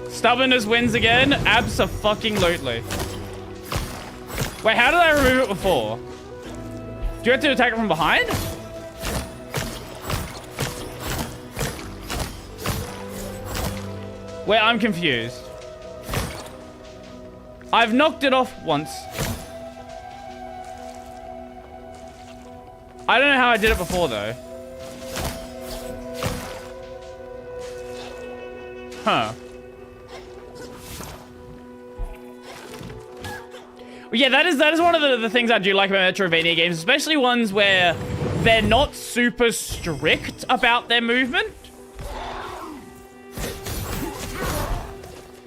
Stubbornness wins again? Abso-fucking-lutely. Wait, how did I remove it before? Do you have to attack it from behind? Wait, I'm confused. I've knocked it off once. I don't know how I did it before, though. Huh. Yeah, that is one of the things I do like about Metroidvania games, especially ones where they're not super strict about their movement.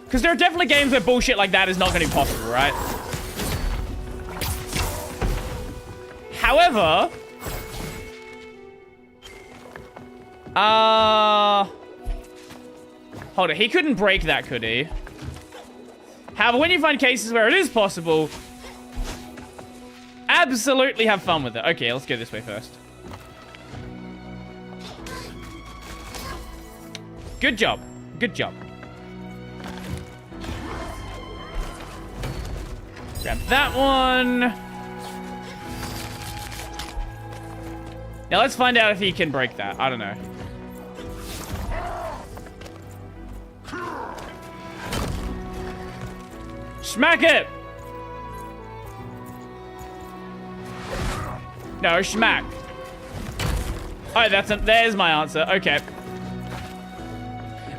Because there are definitely games where bullshit like that is not going to be possible, right? However... Hold on, he couldn't break that, could he? However, when you find cases where it is possible, absolutely have fun with it. Okay, let's go this way first. Good job. Good job. Grab that one. Now let's find out if he can break that. I don't know. Smack it! No, smack. Oh, there's my answer. Okay.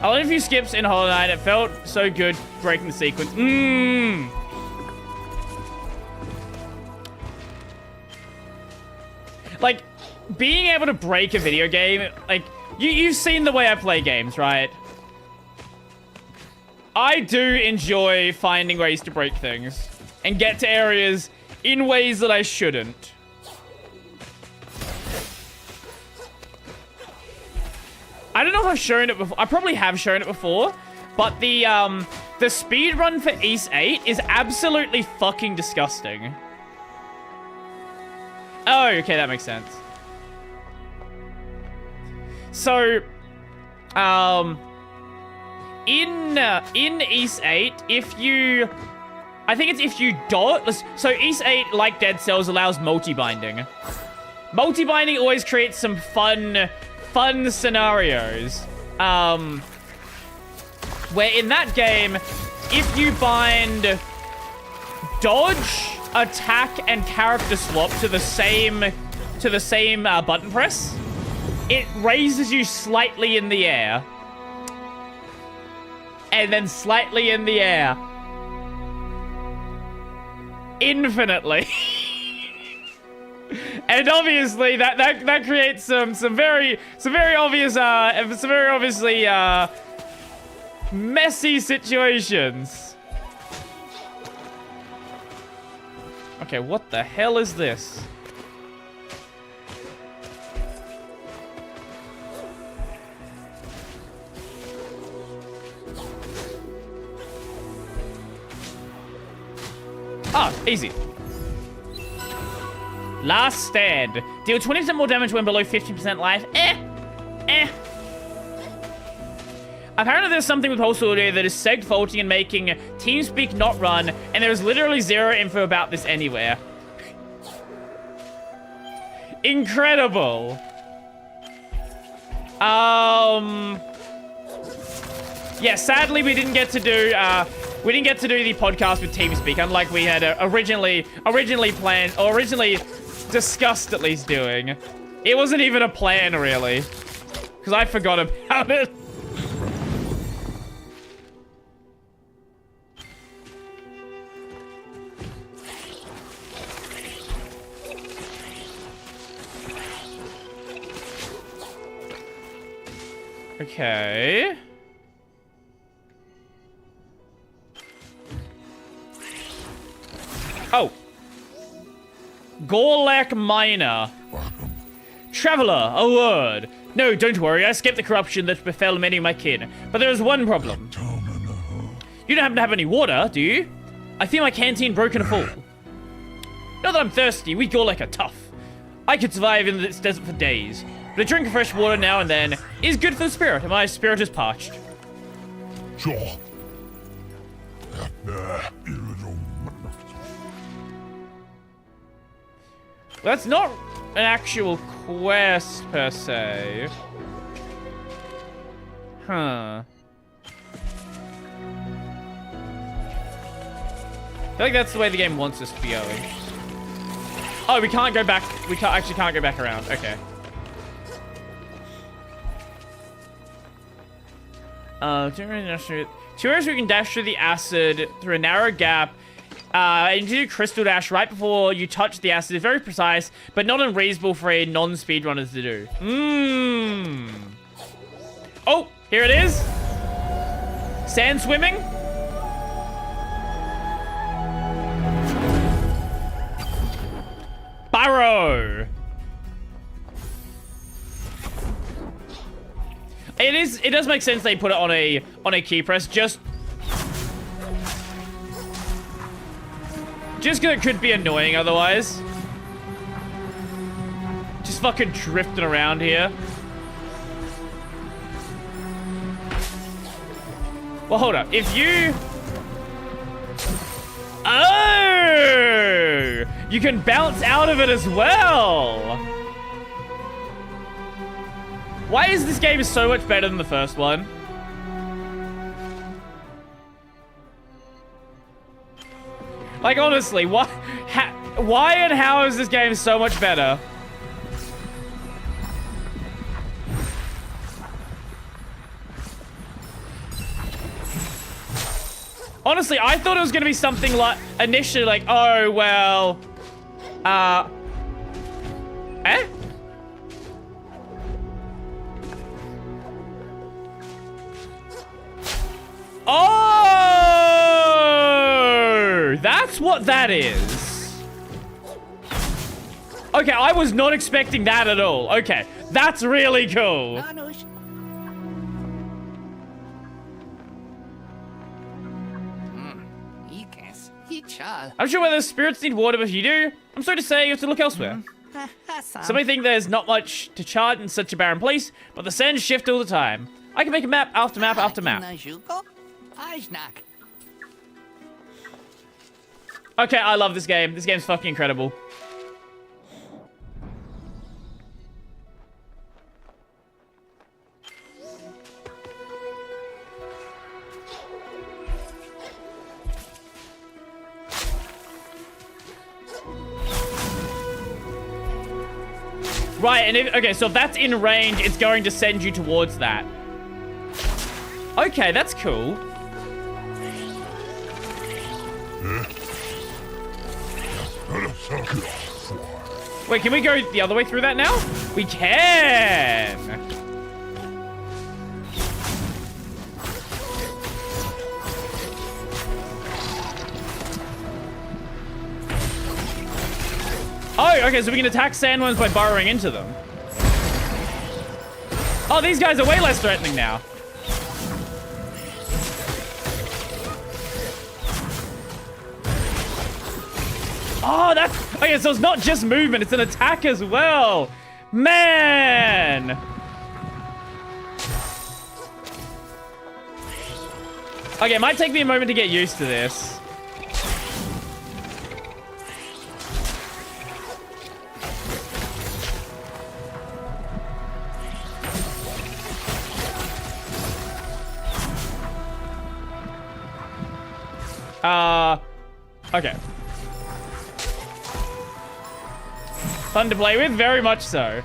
I learned a few skips in Hollow Knight. It felt so good breaking the sequence. Like, being able to break a video game, like, you've seen the way I play games, right? I do enjoy finding ways to break things and get to areas in ways that I shouldn't. I don't know if I've shown it before. I probably have shown it before, but the speed run for Ys 8 is absolutely fucking disgusting. Oh, okay, that makes sense. So, in Ys 8, if you... I think it's if you dodge. So East 8, like Dead Cells, allows multi-binding. Multi-binding always creates some fun scenarios. Where in that game, if you bind dodge, attack, and character swap to the same button press, it raises you slightly in the air. And then slightly in the air. Infinitely. And obviously that creates some very obviously messy situations. Okay, what the hell is this? Ah, easy. Last stand. Deal 20% more damage when below 50% life. Apparently there's something with Pulse Audio that is segged faulting and making TeamSpeak not run, and there's literally zero info about this anywhere. Incredible. Yeah, sadly we didn't get to do the podcast with TeamSpeak, unlike we had originally planned, or originally discussed at least doing. It wasn't even a plan, really. Because I forgot about it. Okay. Oh. Gorlek Miner. Traveler, a word. No, don't worry, I escaped the corruption that befell many of my kin. But there is one problem. You don't happen to have any water, do you? I feel my canteen broken a fall. Not that I'm thirsty, we Gorlek are tough. I could survive in this desert for days. But a drink of fresh water now and then is good for the spirit, and my spirit is parched. Sure. That's not an actual quest, per se. Huh. I feel like that's the way the game wants us to be going. Oh, we can't go back. We actually can't go back around. Okay. Two areas we can dash through the acid through a narrow gap. And you do crystal dash right before you touch the acid. It's very precise, but not unreasonable for a non-speedrunners to do. Oh, here it is. Sand swimming. Burrow. It does make sense they put it on a key press just because it could be annoying otherwise. Just fucking drifting around here. Well, hold up. If you... Oh! You can bounce out of it as well! Why is this game so much better than the first one? Like, honestly, why and how is this game so much better? Honestly, I thought it was going to be something like, initially, like, oh, well, eh? Oh! That's what that is. Okay, I was not expecting that at all. Okay, that's really cool. I'm sure whether spirits need water, but if you do, I'm sorry to say you have to look elsewhere. Some may think there's not much to chart in such a barren place, but the sands shift all the time. I can make a map after map after map. Okay, I love this game. This game's fucking incredible. Right, and okay, so if that's in range, it's going to send you towards that. Okay, that's cool. Wait, can we go the other way through that now? We can! Oh, okay, so we can attack sandworms by burrowing into them. Oh, these guys are way less threatening now. Oh, that's... Okay, so it's not just movement, it's an attack as well. Man! Okay, it might take me a moment to get used to this. Okay. Fun to play with, very much so.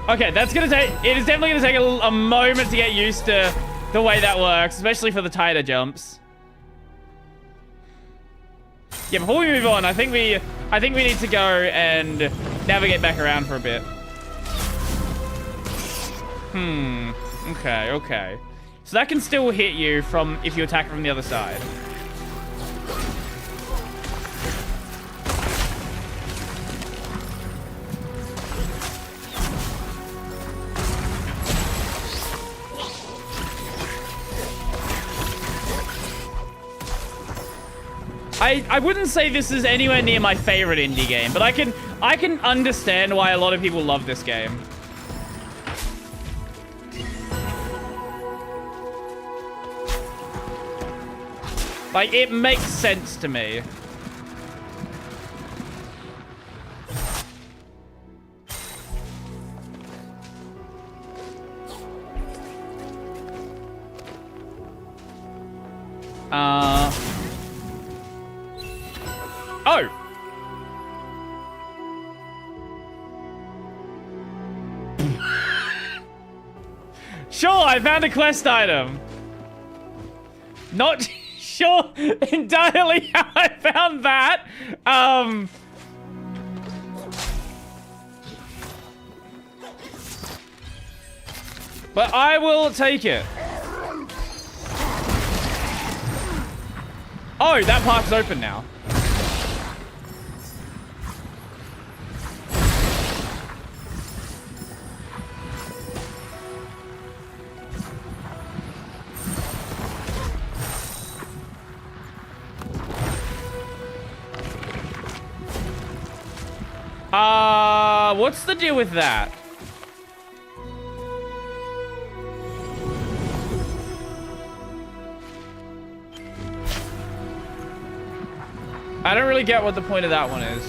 Okay, that's gonna take, it is definitely gonna take a moment to get used to the way that works, especially for the tighter jumps. Yeah, before we move on, I think we need to go and navigate back around for a bit. Okay. So that can still hit you from if you attack from the other side. I wouldn't say this is anywhere near my favorite indie game, but I can understand why a lot of people love this game. Like, it makes sense to me. Oh! Sure, I found a quest item. Not sure entirely how I found that. But I will take it. Oh, that part's open now. What's the deal with that? I don't really get what the point of that one is.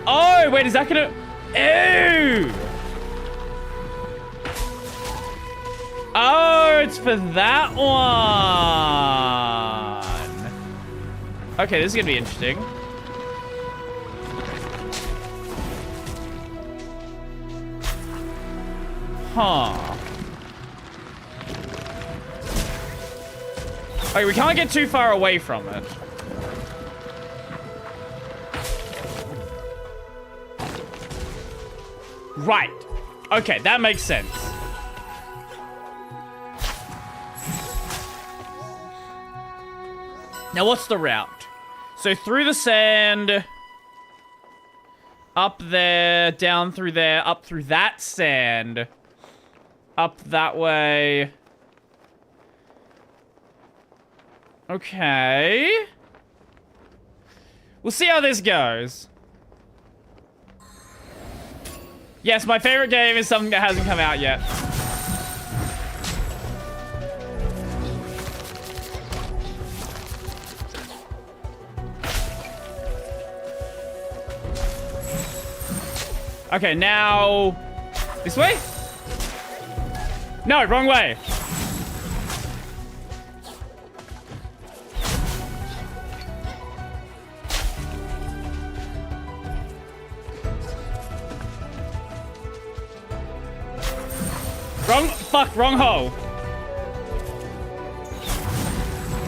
Oh, wait, is that gonna... Ew! Oh, it's for that one. Okay, this is gonna be interesting. Huh. Okay, we can't get too far away from it. Right. Okay, that makes sense. Now, what's the route? So, through the sand... Up there, down through there, up through that sand... Up that way. Okay. We'll see how this goes. Yes, my favorite game is something that hasn't come out yet. Okay, now... This way? No, wrong way. Wrong hole.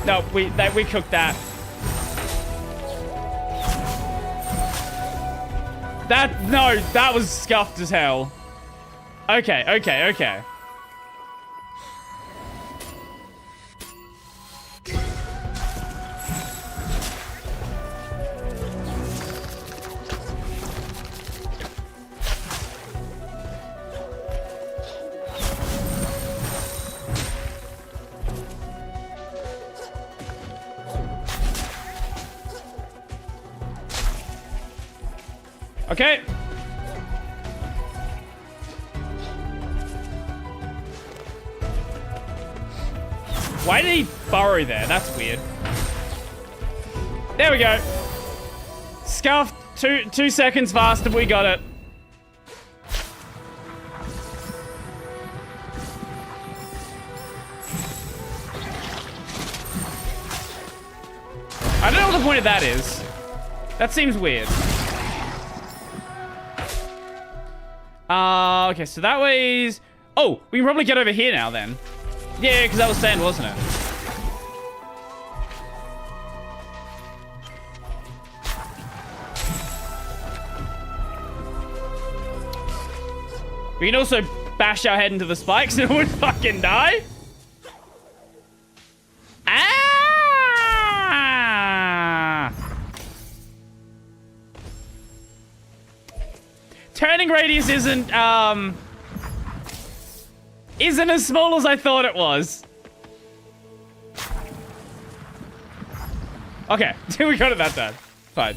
No, we cooked that. That was scuffed as hell. Okay. Okay. Why did he burrow there? That's weird. There we go. Scuffed. 2 seconds faster. We got it. I don't know what the point of that is. That seems weird. Okay, so that way's... Oh, we can probably get over here now, then. Yeah, because that was sand, wasn't it? We can also bash our head into the spikes and it would fucking die. Ah! Turning radius isn't as small as I thought it was. Okay, we got it that time. Fine.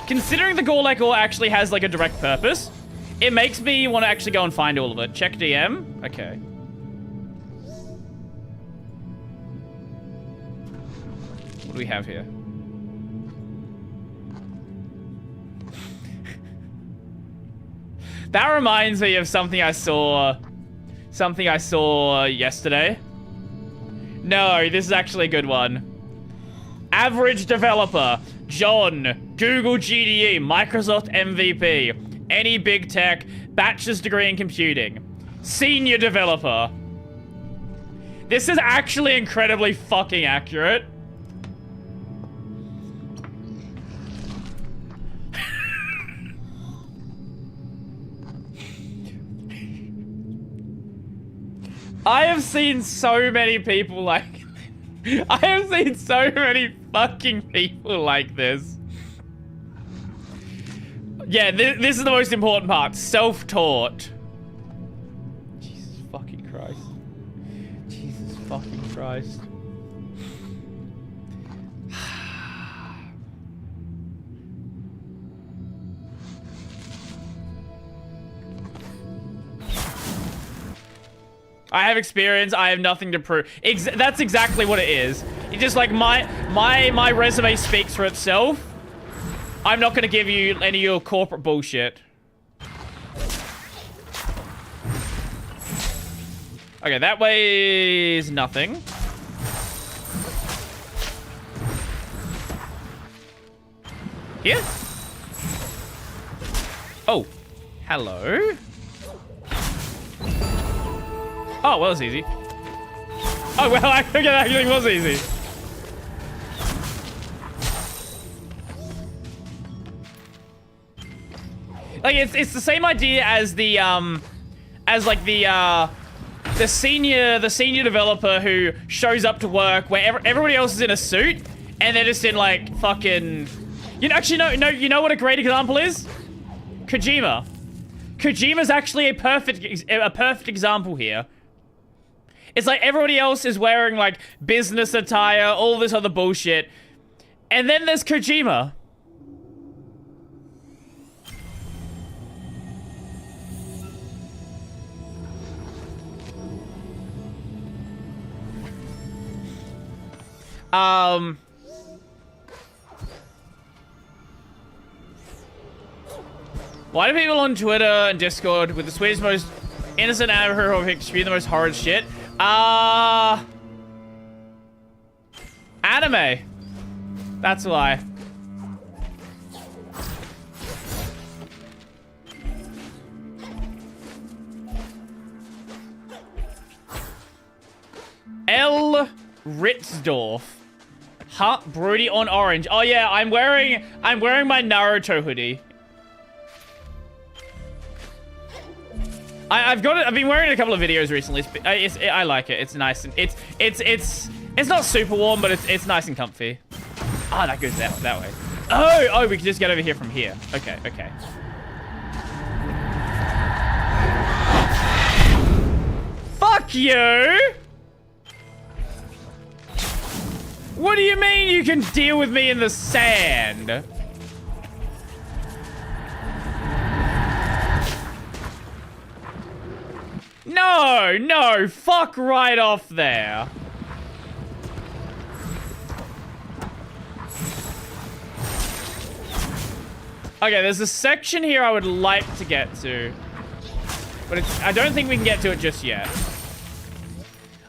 Considering the Gorlek ore actually has like a direct purpose, it makes me want to actually go and find all of it. Check DM. Okay. What do we have here? That reminds me of something I saw yesterday. No, this is actually a good one. Average developer, John, Google GDE, Microsoft MVP, any big tech, bachelor's degree in computing, senior developer. This is actually incredibly fucking accurate. I have seen so many people like... I have seen so many fucking people like this. Yeah, this is the most important part. Self-taught. Jesus fucking Christ. Jesus fucking Christ. I have experience. I have nothing to prove. That's exactly what it is. It's just like my resume speaks for itself. I'm not going to give you any of your corporate bullshit. Okay, that way is nothing. Here? Oh, hello. Oh, well, it's easy. Oh, well, I think it actually was easy. Like, it's the same idea as the, the senior developer who shows up to work where everybody else is in a suit and they're just in, like, fucking... You know, actually, no, you know what a great example is? Kojima. Kojima's actually a perfect example here. It's like everybody else is wearing, like, business attire, all this other bullshit. And then there's Kojima. Why do people on Twitter and Discord with the sweetest, most innocent anime pics spew the most horrid shit? Anime. That's why. L. Ritzdorf. Huh? Broody on orange. Oh yeah, I'm wearing my Naruto hoodie. I've got it. I've been wearing it a couple of videos recently. I like it. It's nice and it's not super warm, but it's nice and comfy. Ah, that goes that way. Oh, we can just get over here from here. Okay. Fuck you! What do you mean you can deal with me in the sand? No, fuck right off there. Okay, there's a section here I would like to get to, but I don't think we can get to it just yet.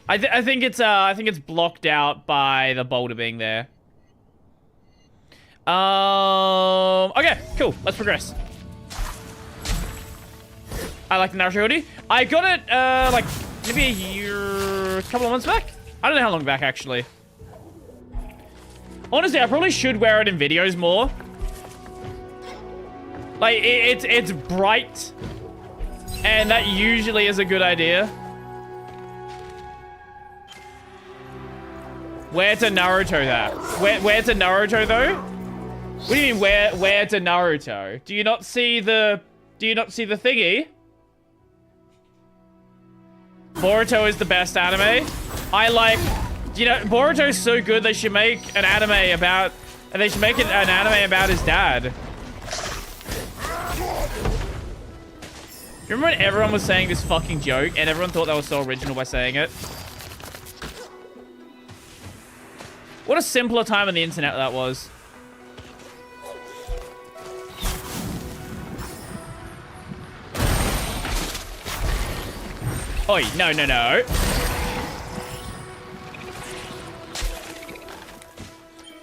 I think it's blocked out by the boulder being there. Okay, cool. Let's progress. I like the Naruto hoodie. I got it like maybe a couple of months back. I don't know how long back actually. Honestly, I probably should wear it in videos more. Like it's bright, and that usually is a good idea. Where to Naruto that? Where to Naruto though? What do you mean where to Naruto? Do you not see the thingy? Boruto is the best anime. Boruto's so good they should make an anime about his dad. Remember when everyone was saying this fucking joke and everyone thought that was so original by saying it? What a simpler time on the internet that was. Oi, no.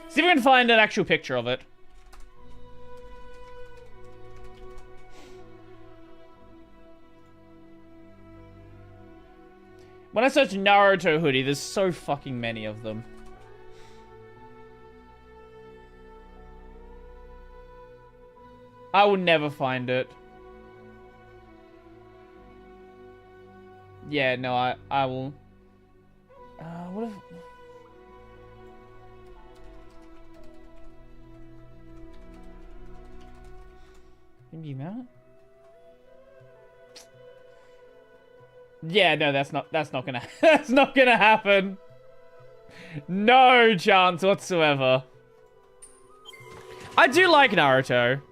See if we can find an actual picture of it. When I search Naruto hoodie, there's so fucking many of them. I will never find it. Yeah, no, I will. What if... Maybe that? Yeah, no, that's not gonna that's not gonna happen. No chance whatsoever. I do like Naruto.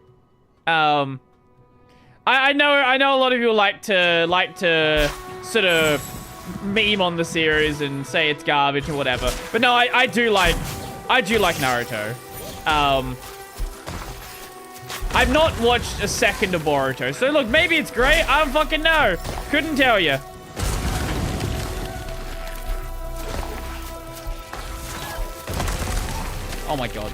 I know a lot of people like to sort of meme on the series and say it's garbage or whatever. But no, I do like Naruto. I've not watched a second of Boruto. So look, maybe it's great. I don't fucking know. Couldn't tell you. Oh my god.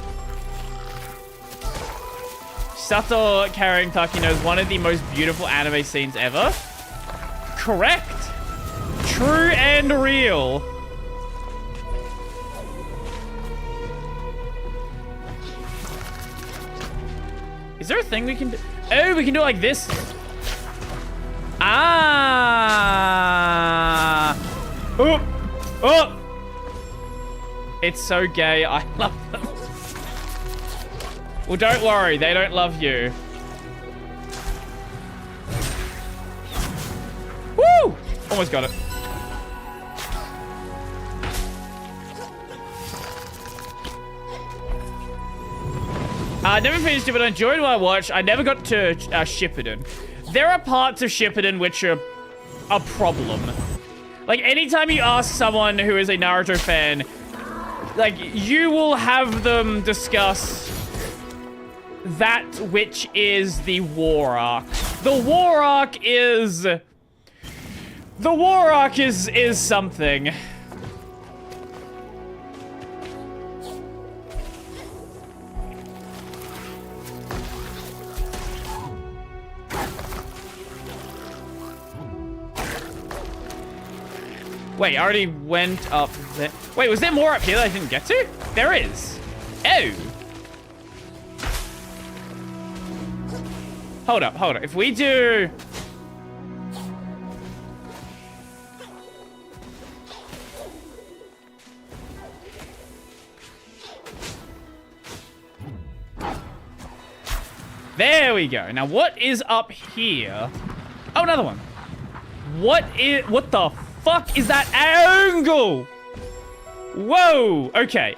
Sato carrying Takino is one of the most beautiful anime scenes ever. Correct. True and real. Is there a thing we can do? Oh, we can do it like this. Ah. Oh. Oh. It's so gay. I love them. Well, don't worry. They don't love you. Woo! Almost got it. I never finished it, but I enjoyed what I watched. I never got to Shippuden. There are parts of Shippuden which are a problem. Like, anytime you ask someone who is a Naruto fan, like, you will have them discuss that which is the War Arc. The War Arc is... The War Arc is something. Wait, I already went up there. Wait, was there more up here that I didn't get to? There is. Oh. Hold up. If we do... There we go. Now, what is up here? Oh, another one. What the fuck is that angle? Whoa. Okay.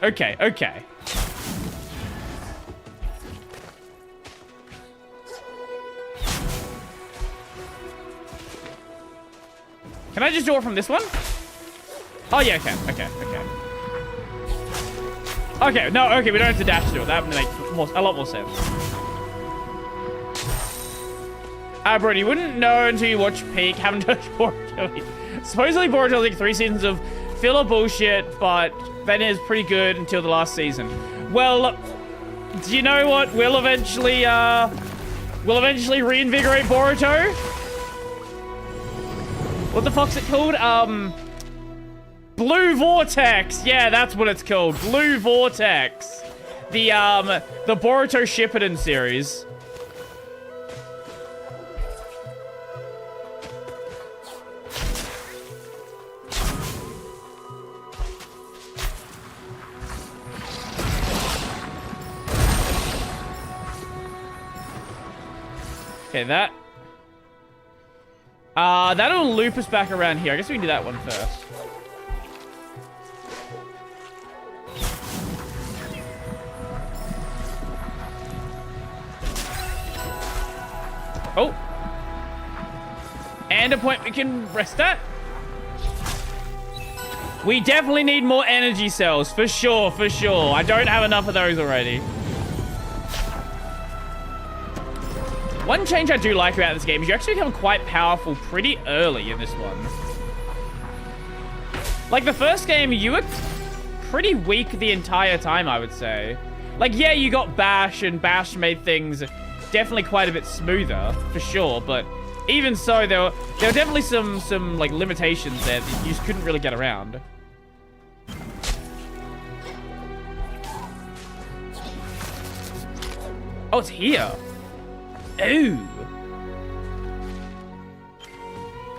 Can I just do it from this one? Oh, yeah, okay. Okay, no, okay, we don't have to dash to it. That would make a lot more sense. Bro, you wouldn't know until you watch Peak. Haven't touched Boruto. Supposedly Boruto has like 3 seasons of filler bullshit, but then it is pretty good until the last season. Well, do you know what? We'll eventually reinvigorate Boruto. What the fuck's it called? Blue Vortex. Yeah, that's what it's called. Blue Vortex. The Boruto Shippuden series. Okay, that'll loop us back around here. I guess we can do that one first. Oh. And a point we can rest at. We definitely need more energy cells, for sure. I don't have enough of those already. One change I do like about this game is you actually become quite powerful pretty early in this one. Like, the first game, you were pretty weak the entire time, I would say. Like, yeah, you got Bash, and Bash made things definitely quite a bit smoother, for sure, but even so, there were definitely some like, limitations there that you just couldn't really get around. Oh, it's here. Ooh.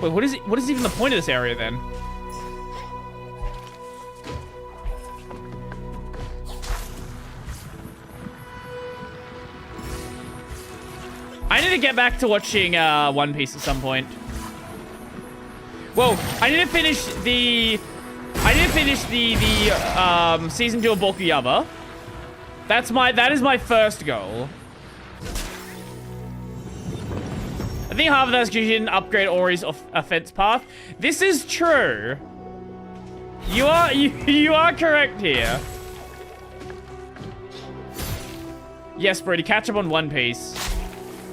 Wait, what is even the point of this area then? I need to get back to watching One Piece at some point. Well, I need to finish the season 2 of Bokuyama. That is my first goal. I think half of that's because you didn't upgrade Ori's offense path. This is true. You are correct here. Yes, Brady, catch up on One Piece.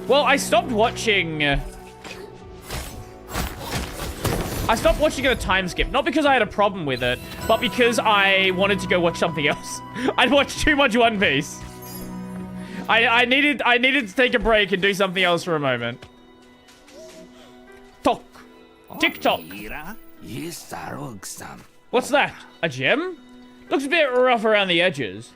Well, I stopped watching at a time skip. Not because I had a problem with it, but because I wanted to go watch something else. I'd watched too much One Piece. I needed to take a break and do something else for a moment. Talk. TikTok. What's that? A gem? Looks a bit rough around the edges.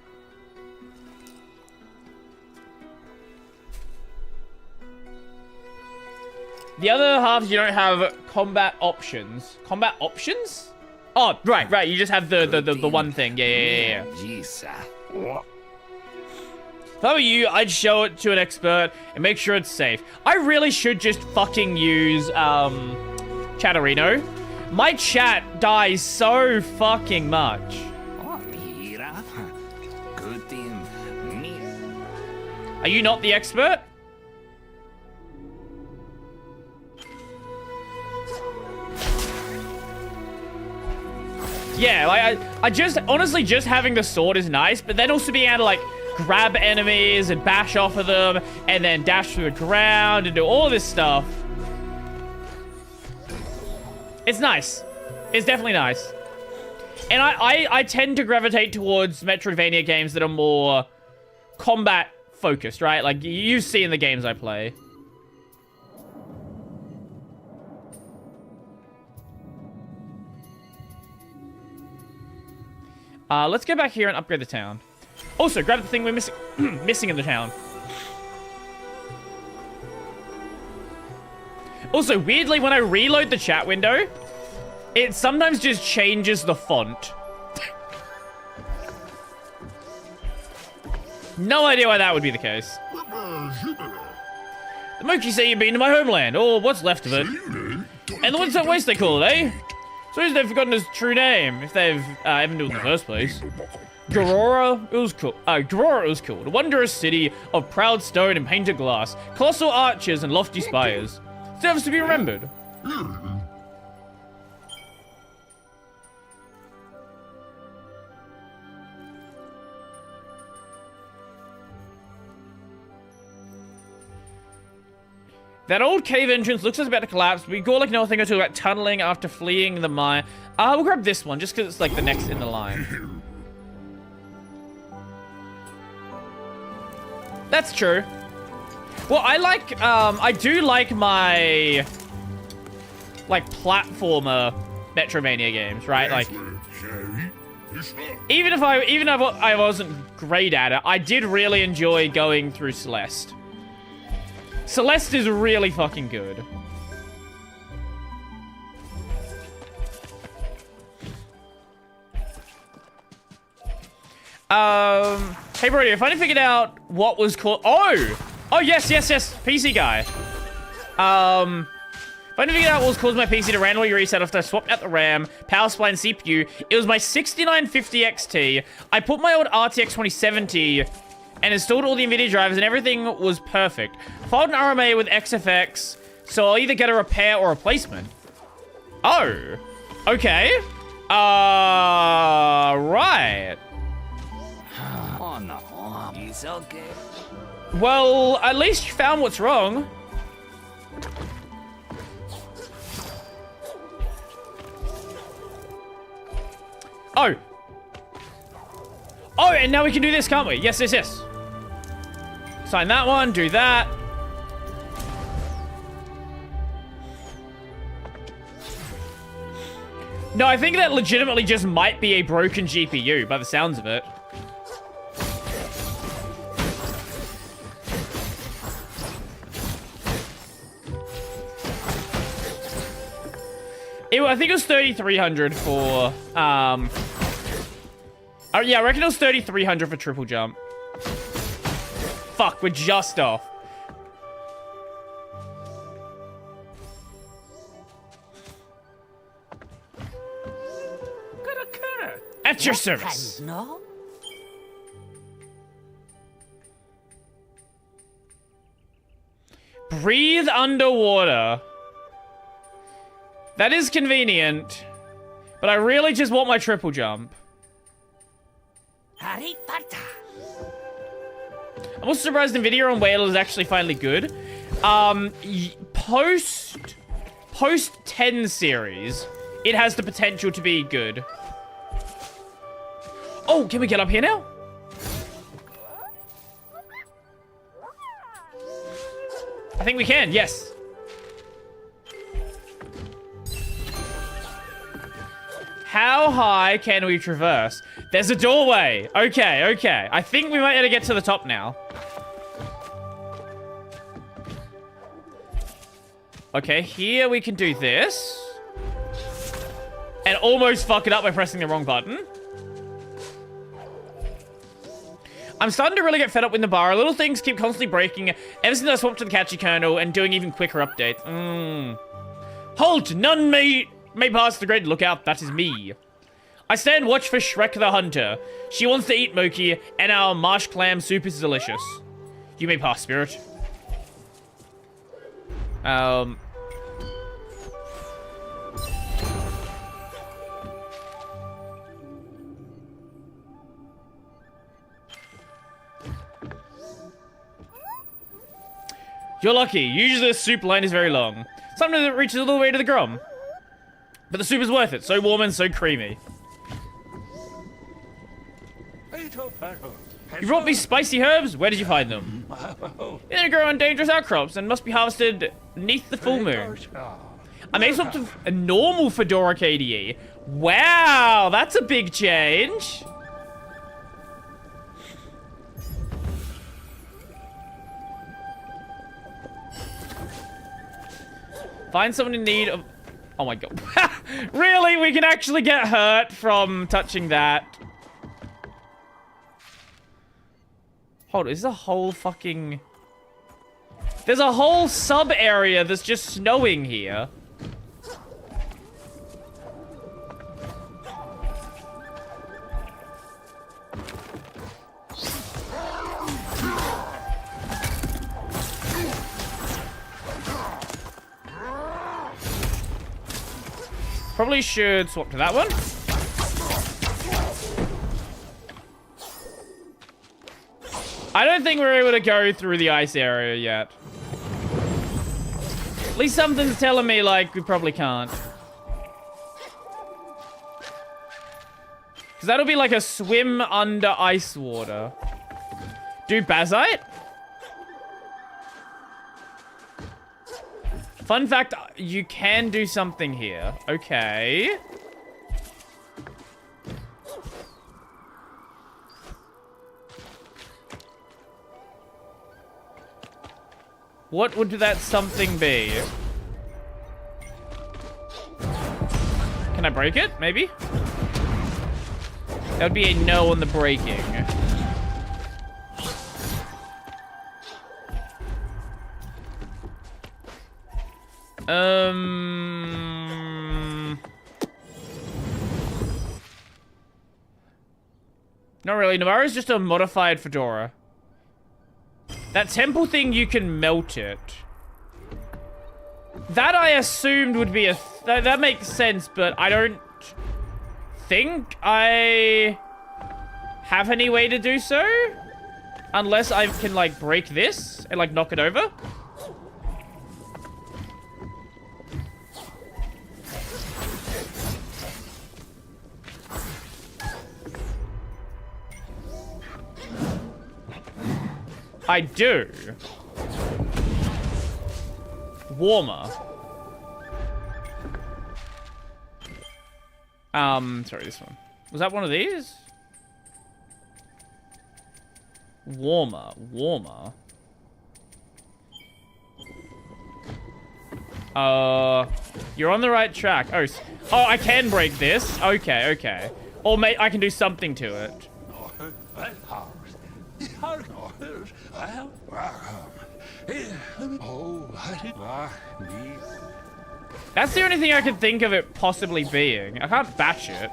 The other half, you don't have combat options. Combat options? Oh, right. You just have the one thing. Yeah. If I were you, I'd show it to an expert and make sure it's safe. I really should just fucking use, Chatterino. My chat dies so fucking much. Are you not the expert? Yeah, like, I just, honestly, just having the sword is nice, but then also being able to, like, grab enemies and bash off of them, and then dash through the ground and do all this stuff. It's nice. It's definitely nice. And I tend to gravitate towards Metroidvania games that are more combat focused, right? Like you see in the games I play. Let's go back here and upgrade the town. Also, grab the thing we're missing missing in the town. Also, weirdly, when I reload the chat window, it sometimes just changes the font. No idea why that would be the case. The monkeys say you've been to my homeland, or what's left of it. And the ones that waste they call it, eh? Suppose they've forgotten his true name, if they've ever knew it in the first place. Garora, it was cool. Garora, it was cool. A wondrous city of proud stone and painted glass, colossal arches and lofty spires. Deserves to be remembered. That old cave entrance looks like it's about to collapse. We go like another thing or two about tunneling after fleeing the mine. We'll grab this one just because it's like the next in the line. That's true. Well, I do like my, like, platformer Metroidvania games, right? Like, even if I wasn't great at it, I did really enjoy going through Celeste. Celeste is really fucking good. Hey, Brody, I finally figured out what was called... Oh, yes, PC guy. Finally figured out what was causing my PC to randomly reset after I swapped out the RAM, power supply, and CPU. It was my 6950 XT. I put my old RTX 2070 and installed all the NVIDIA drivers, and everything was perfect. Filed an RMA with XFX, so I'll either get a repair or replacement. Oh, okay. Right. Oh no, it's okay. Well, at least you found what's wrong. Oh. Oh, and now we can do this, can't we? Yes. Sign that one, do that. No, I think that legitimately just might be a broken GPU by the sounds of it. I think it was 3,300 for, yeah, I reckon it was 3,300 for triple jump. Fuck, we're just off. At your service. No? Breathe underwater. That is convenient, but I really just want my triple jump. I'm also surprised NVIDIA on Whale is actually finally good. Post 10 series, it has the potential to be good. Oh, can we get up here now? I think we can, yes. How high can we traverse? There's a doorway. Okay. I think we might be able to get to the top now. Okay, here we can do this. And almost fuck it up by pressing the wrong button. I'm starting to really get fed up with the bar. Little things keep constantly breaking ever since I swapped to the catchy kernel and doing even quicker updates. Halt! None may pass the great lookout. That is me. I stand watch for Shrek the Hunter. She wants to eat Moki, and our marsh clam soup is delicious. You may pass, spirit. You're lucky. Usually the soup line is very long. Sometimes it reaches all the way to the grom. But the soup is worth it. So warm and so creamy. You brought me spicy herbs? Where did you find them? They grow on dangerous outcrops and must be harvested neath the full moon. I made sort of a normal Fedora KDE. Wow, that's a big change. Find someone in need of... Oh my god. Really? We can actually get hurt from touching that? Hold on, is a whole fucking... There's a whole sub-area that's just snowing here. Probably should swap to that one. I don't think we're able to go through the ice area yet. At least something's telling me, like, we probably can't. Because that'll be like a swim under ice water. Do Bazite? Fun fact, you can do something here. Okay. What would that something be? Can I break it? Maybe? That would be a no on the breaking. Not really. Navara's just a modified Fedora. That temple thing, you can melt it. That I assumed would be a... that makes sense, but I don't think I have any way to do so. Unless I can, like, break this and, like, knock it over. I do. Warmer. Sorry, this one. Was that one of these? Warmer. You're on the right track. Oh, I can break this. Okay. Or I can do something to it. That's the only thing I can think of it possibly being. I can't bash it.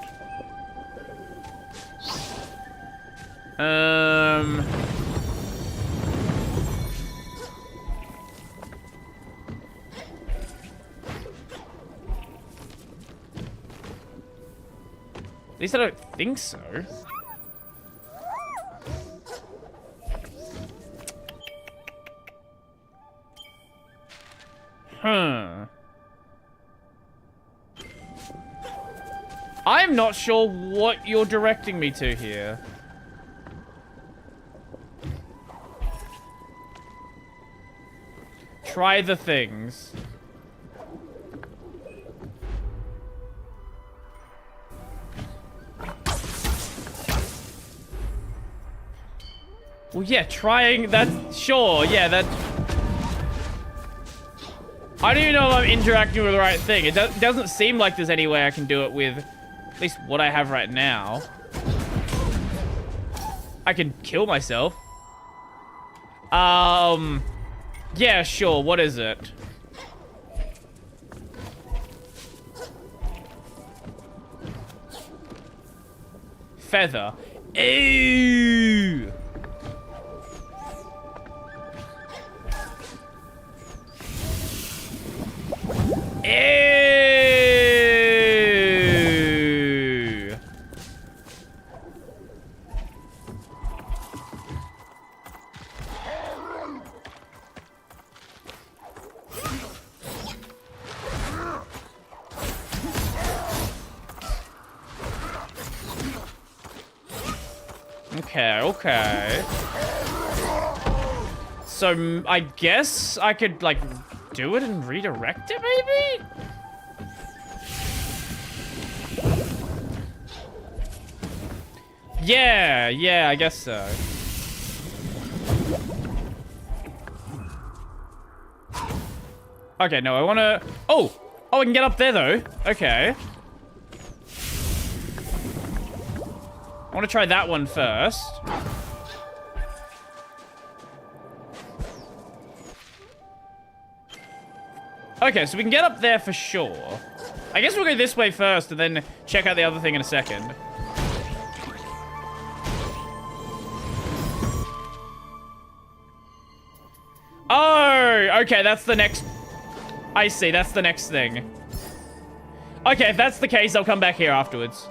At least I don't think so. Huh. I'm not sure what you're directing me to here. Try the things. Well, yeah, trying that. Sure, yeah, that. I don't even know if I'm interacting with the right thing. It doesn't seem like there's any way I can do it with at least what I have right now. I can kill myself. Yeah, sure. What is it? Feather. Ew. Ew. Okay, okay. So, I guess I could, like, do it and redirect it, maybe? Yeah, I guess so. Okay, no, I wanna... Oh, I can get up there, though. Okay. I wanna try that one first. Okay, so we can get up there for sure. I guess we'll go this way first and then check out the other thing in a second. Oh, okay, that's the next... I see, that's the next thing. Okay, if that's the case, I'll come back here afterwards.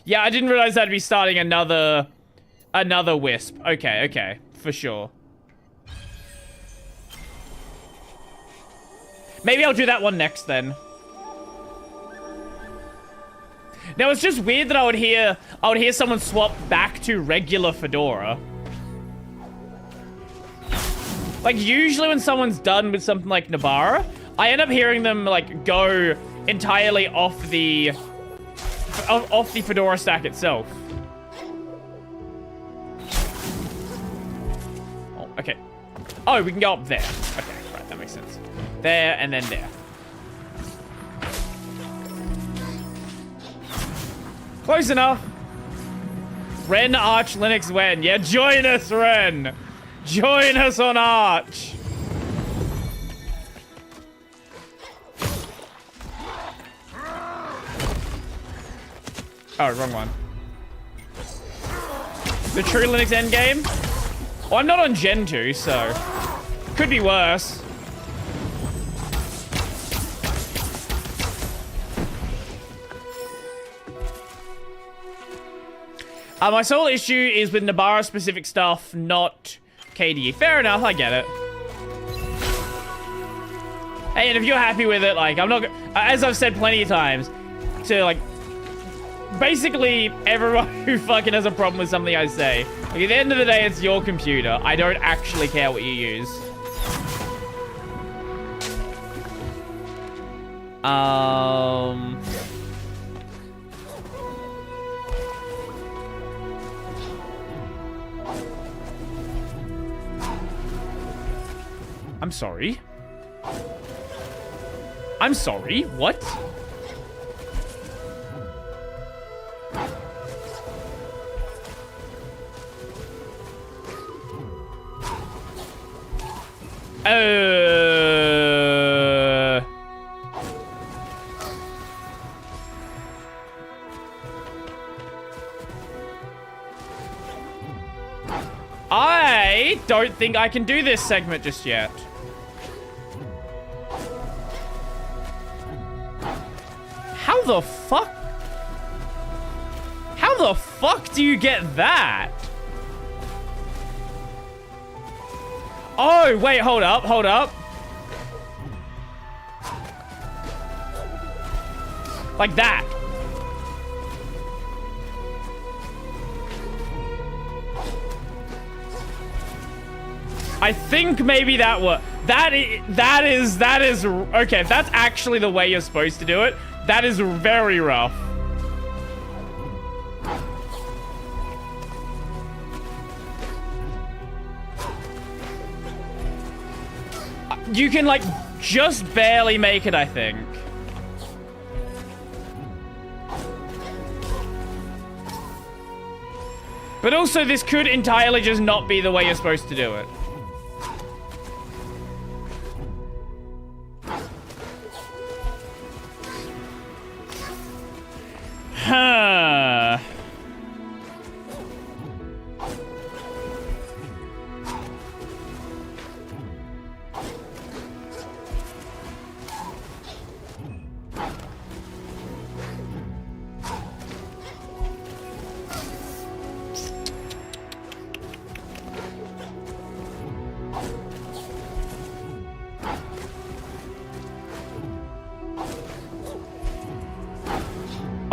Yeah, I didn't realize I'd be starting another wisp. Okay, okay, for sure. Maybe I'll do that one next then. Now it's just weird that I would hear someone swap back to regular Fedora. Like usually when someone's done with something like Nabara, I end up hearing them like go entirely off the Fedora stack itself. Oh, okay. Oh, we can go up there. Okay, right, that makes sense. There and then there. Close enough. Ren, Arch, Linux, Wen. Yeah, join us, Ren. Join us on Arch. Oh, wrong one. The true Linux endgame? Well, I'm not on Gen 2, so... Could be worse. My sole issue is with Nabara-specific stuff, not KDE. Fair enough, I get it. Hey, and if you're happy with it, like, I'm not... As I've said plenty of times, to, like... Basically, everyone who fucking has a problem with something I say, like, at the end of the day, it's your computer. I don't actually care what you use. I'm sorry. I'm sorry? What? I don't think I can do this segment just yet. How the fuck? How the fuck do you get that? Oh, wait, hold up, hold up. Like that. I think maybe that was... That is... Okay, if that's actually the way you're supposed to do it, that is very rough. You can, like, just barely make it, I think. But also, this could entirely just not be the way you're supposed to do it. Huh.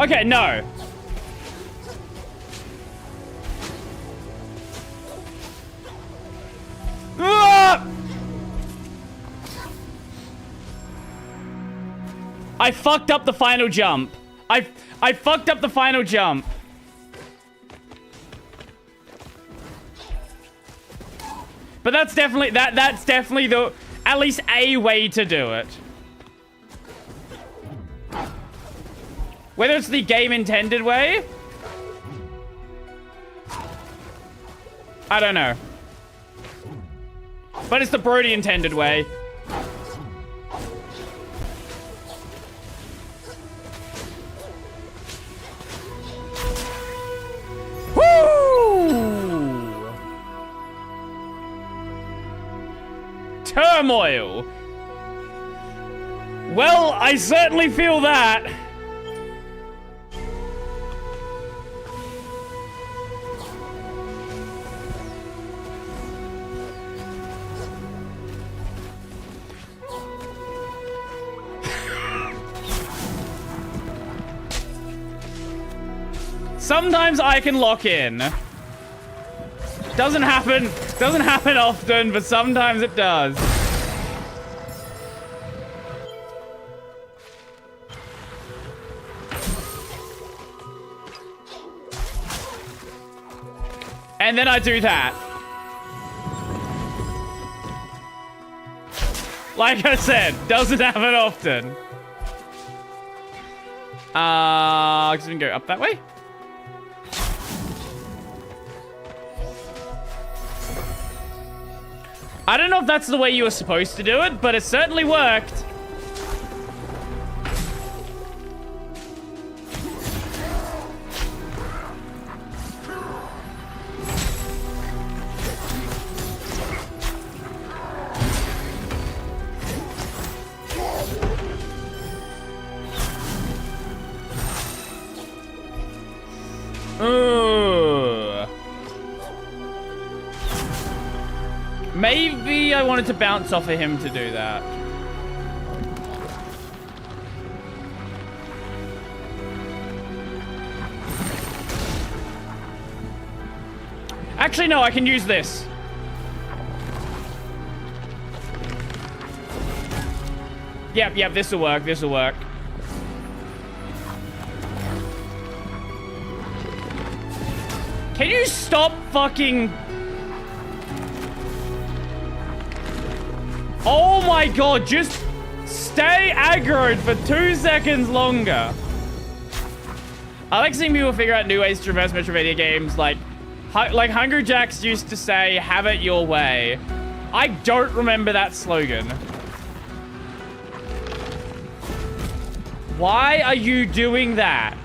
Okay, no. Ah! I fucked up the final jump. I fucked up the final jump. But that's definitely the at least a way to do it. Whether it's the game intended way, I don't know. But it's the Brody intended way. Woo! Turmoil. Well, I certainly feel that. Sometimes I can lock in. Doesn't happen often, but sometimes it does. And then I do that. Like I said, doesn't happen often. Just gonna go up that way. I don't know if that's the way you were supposed to do it, but it certainly worked. Maybe I wanted to bounce off of him to do that. Actually, no, I can use this. Yep, this'll work, this'll work. Can you stop fucking... Oh my god, just stay aggroed for 2 seconds longer. I like seeing people figure out new ways to reverse Metroidvania games, like Hungry Jacks used to say, have it your way. I don't remember that slogan. Why are you doing that?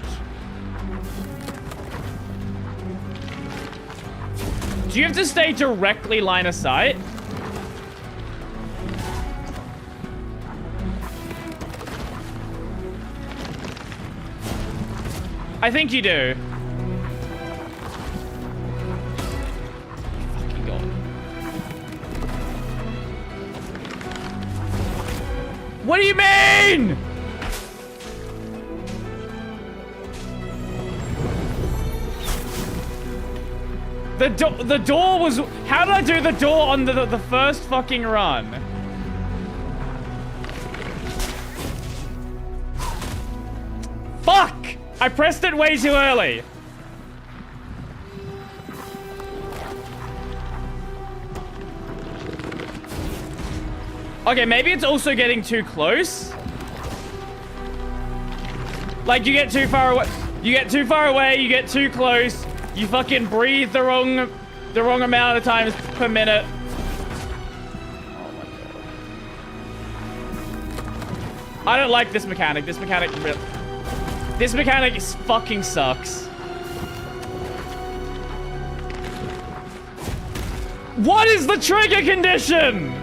Do you have to stay directly line of sight? I think you do. Fucking God. What do you mean? The door was... How did I do the door on the first fucking run? Fuck! I pressed it way too early. Okay, maybe it's also getting too close. Like, you get too far away. You get too far away, you get too close. You fucking breathe the wrong amount of times per minute. Oh my God. I don't like this mechanic. This mechanic fucking sucks. What is the trigger condition?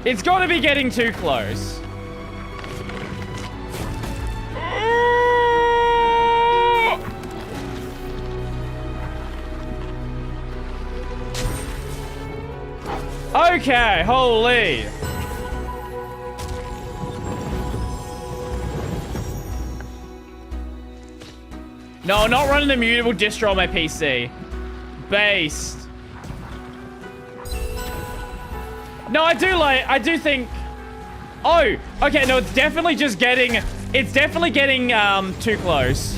It's got to be getting too close. Okay, holy. No, not running the mutable distro on my PC. Based. No, I do think... Oh, okay, no, it's definitely getting too close.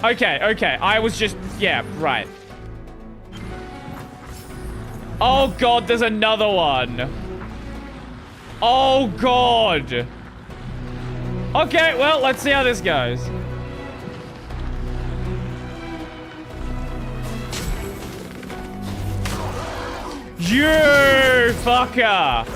Okay, I was just, yeah, right. Oh God, there's another one. Oh God. Okay, well, let's see how this goes. You fucker.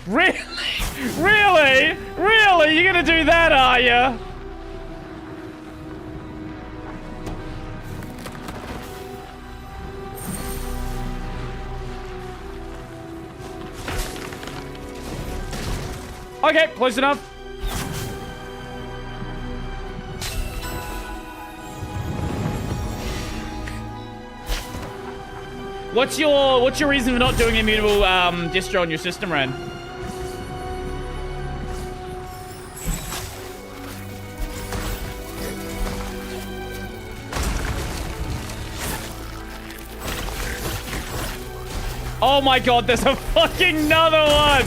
Really? Really? Really? You're gonna do that, are you? Okay, close enough. What's your reason for not doing immutable distro on your system, Ren? Oh my God, there's a fucking another one.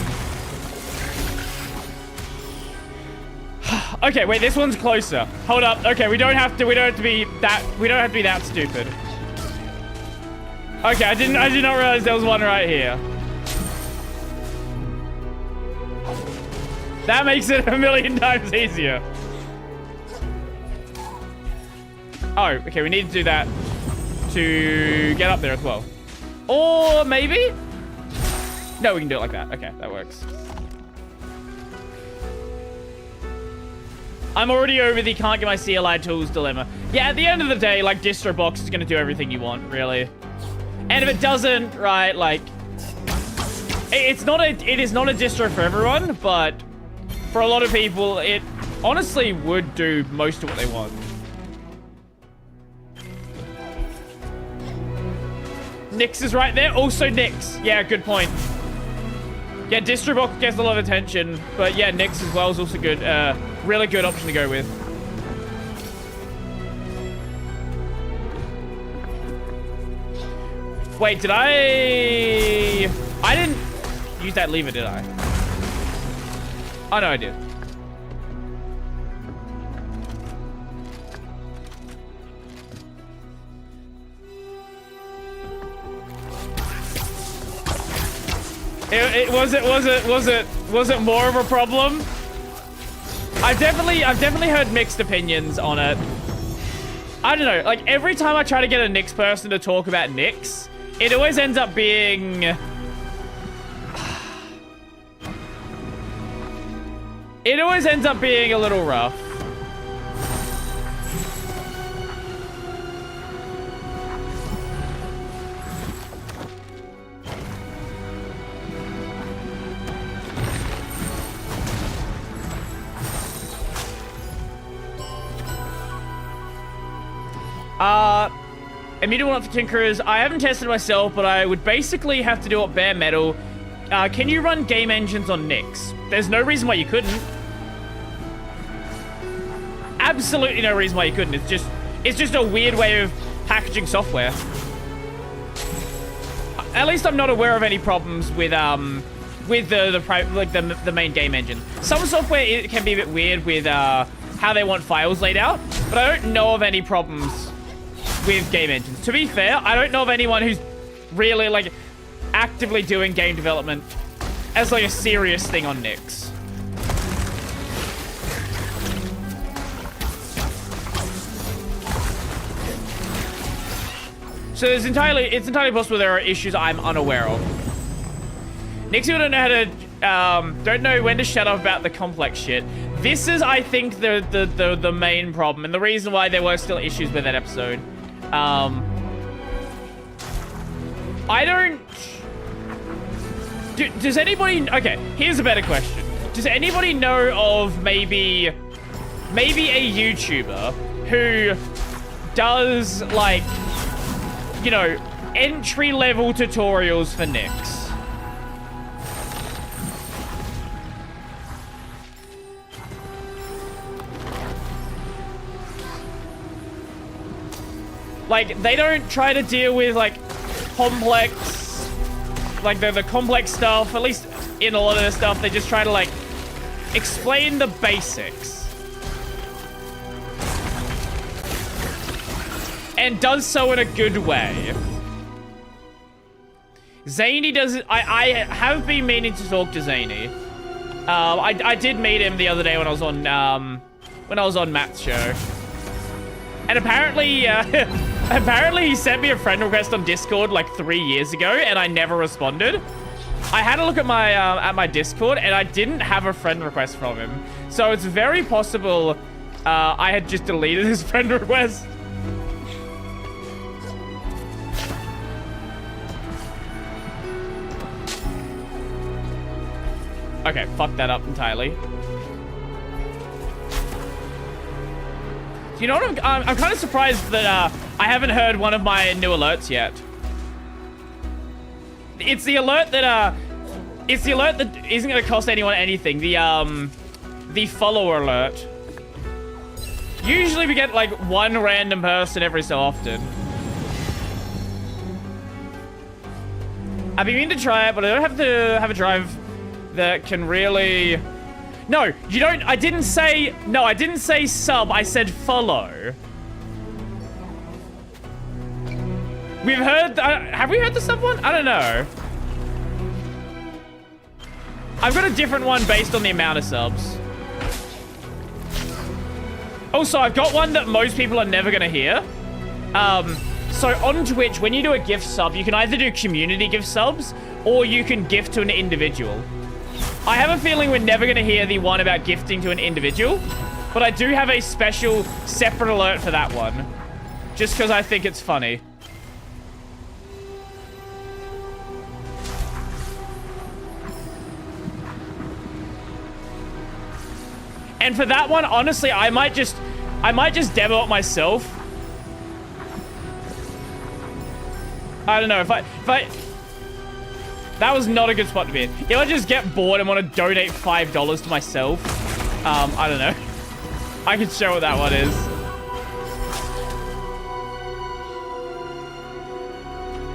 Okay, wait, this one's closer. Hold up. Okay, we don't have to be that stupid. Okay, I did not realize there was one right here. That makes it a million times easier. Oh, okay, we need to do that to get up there as well. Or maybe? No, we can do it like that. Okay, that works. I'm already over the can't get my CLI tools dilemma. Yeah, at the end of the day, like, DistroBox is going to do everything you want, really. And if it doesn't, right, like... it is not a distro for everyone, but for a lot of people, it honestly would do most of what they want. Nyx is right there. Also Nyx. Yeah, good point. Yeah, DistroBox gets a lot of attention, but yeah, Nyx as well is also good. Really good option to go with. Wait, did I didn't use that lever, did I? Oh, no, I did. Was it more of a problem? I've definitely heard mixed opinions on it. I don't know, like every time I try to get a Nyx person to talk about Nyx, it always ends up being... it always ends up being a little rough. Immediate one up for Tinkerers. I haven't tested it myself, but I would basically have to do it bare metal. Can you run game engines on Nyx? There's no reason why you couldn't. Absolutely no reason why you couldn't. It's just a weird way of packaging software. At least I'm not aware of any problems with the main game engine. Some software it can be a bit weird with how they want files laid out, but I don't know of any problems with game engines. To be fair, I don't know of anyone who's really like actively doing game development as like a serious thing on Nyx. So it's entirely possible there are issues I'm unaware of. Nyx people don't know when to shut up about the complex shit. This is, I think, the main problem, and the reason why there were still issues with that episode. I don't... Does anybody... Okay, here's a better question. Does anybody know of maybe a YouTuber who does, like, you know, entry-level tutorials for Nyx? Like, they don't try to deal with, like, complex, like, the complex stuff. At least in a lot of the stuff, they just try to, like, explain the basics. And does so in a good way. Zany does... I have been meaning to talk to Zany. I did meet him the other day when I was on Matt's show. And apparently, apparently he sent me a friend request on Discord like 3 years ago, and I never responded. I had a look at my Discord, and I didn't have a friend request from him. So it's very possible I had just deleted his friend request. Okay, fuck that up entirely. You know what? I'm kind of surprised that I haven't heard one of my new alerts yet. It's the alert that isn't going to cost anyone anything. The follower alert. Usually we get like one random person every so often. I've been meaning to try it, but I don't have to have a drive that can really... No, you don't... I didn't say sub. I said follow. We've heard... have we heard the sub one? I don't know. I've got a different one based on the amount of subs. Also, I've got one that most people are never going to hear. So on Twitch, when you do a gift sub, you can either do community gift subs, or you can gift to an individual. I have a feeling we're never going to hear the one about gifting to an individual, but I do have a special separate alert for that one, just because I think it's funny. And for that one, honestly, I might just demo it myself. I don't know, if I... That was not a good spot to be in. If I just get bored and want to donate $5 to myself, I don't know. I can show what that one is.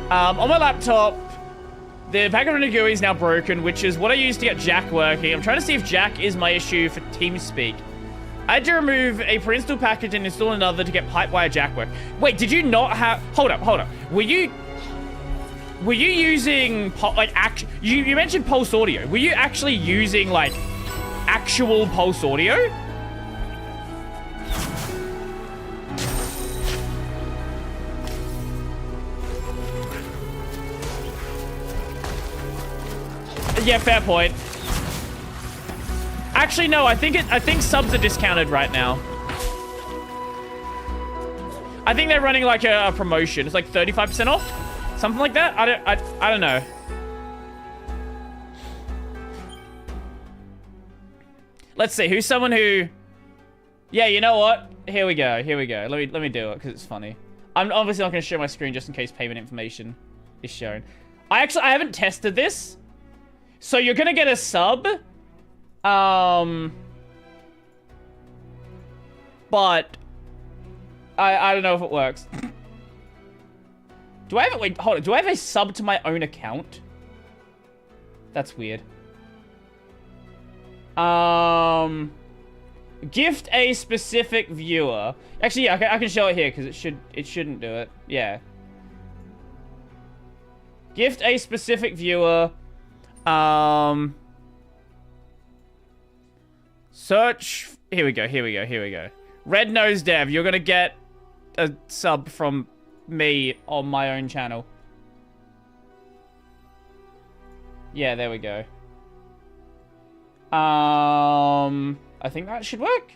On my laptop, the packet of GUI is now broken, which is what I used to get Jack working. I'm trying to see if Jack is my issue for TeamSpeak. I had to remove a pre-install package and install another to get Pipewire Jack work. Wait, did you not have... Hold up. Were you using, like, you mentioned Pulse Audio. Were you actually using, like, actual Pulse Audio? Yeah, fair point. Actually, no, I think subs are discounted right now. I think they're running, like, a promotion. It's like 35% off. Something like that? I don't know. Let's see. Who's someone who... Yeah, you know what? Here we go. Let me do it because it's funny. I'm obviously not going to share my screen just in case payment information is shown. I haven't tested this. So you're going to get a sub. But I don't know if it works. Do I have... Wait, hold on. Do I have a sub to my own account? That's weird. Gift a specific viewer. Actually, yeah, I can show it here because it shouldn't do it. Yeah. Gift a specific viewer. Search. Here we go. Red Nose Dev, you're gonna get a sub from me on my own channel. Yeah, there we go. I think that should work.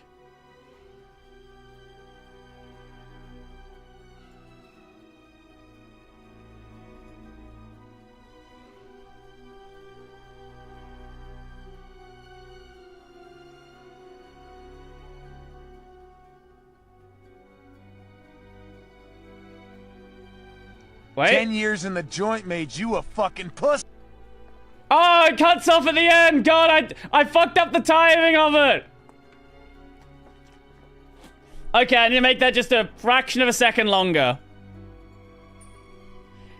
Wait. 10 years in the joint made you a fucking puss. Oh, it cuts off at the end. God, I fucked up the timing of it. Okay, I need to make that just a fraction of a second longer.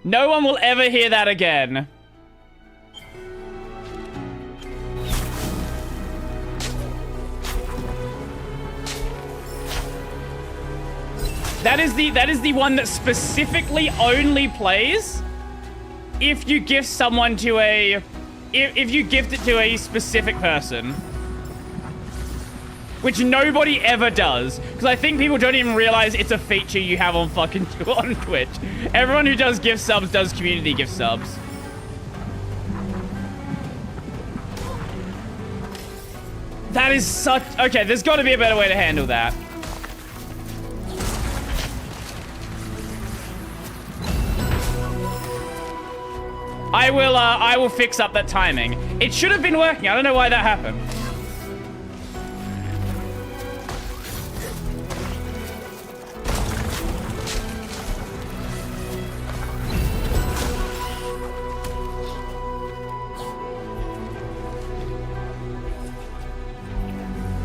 No one will ever hear that again. That is the one that specifically only plays if you gift someone to a... If you gift it to a specific person. Which nobody ever does. Because I think people don't even realize it's a feature you have on fucking on Twitch. Everyone who does gift subs does community gift subs. That is such... Okay, there's got to be a better way to handle that. I will fix up that timing. It should have been working. I don't know why that happened.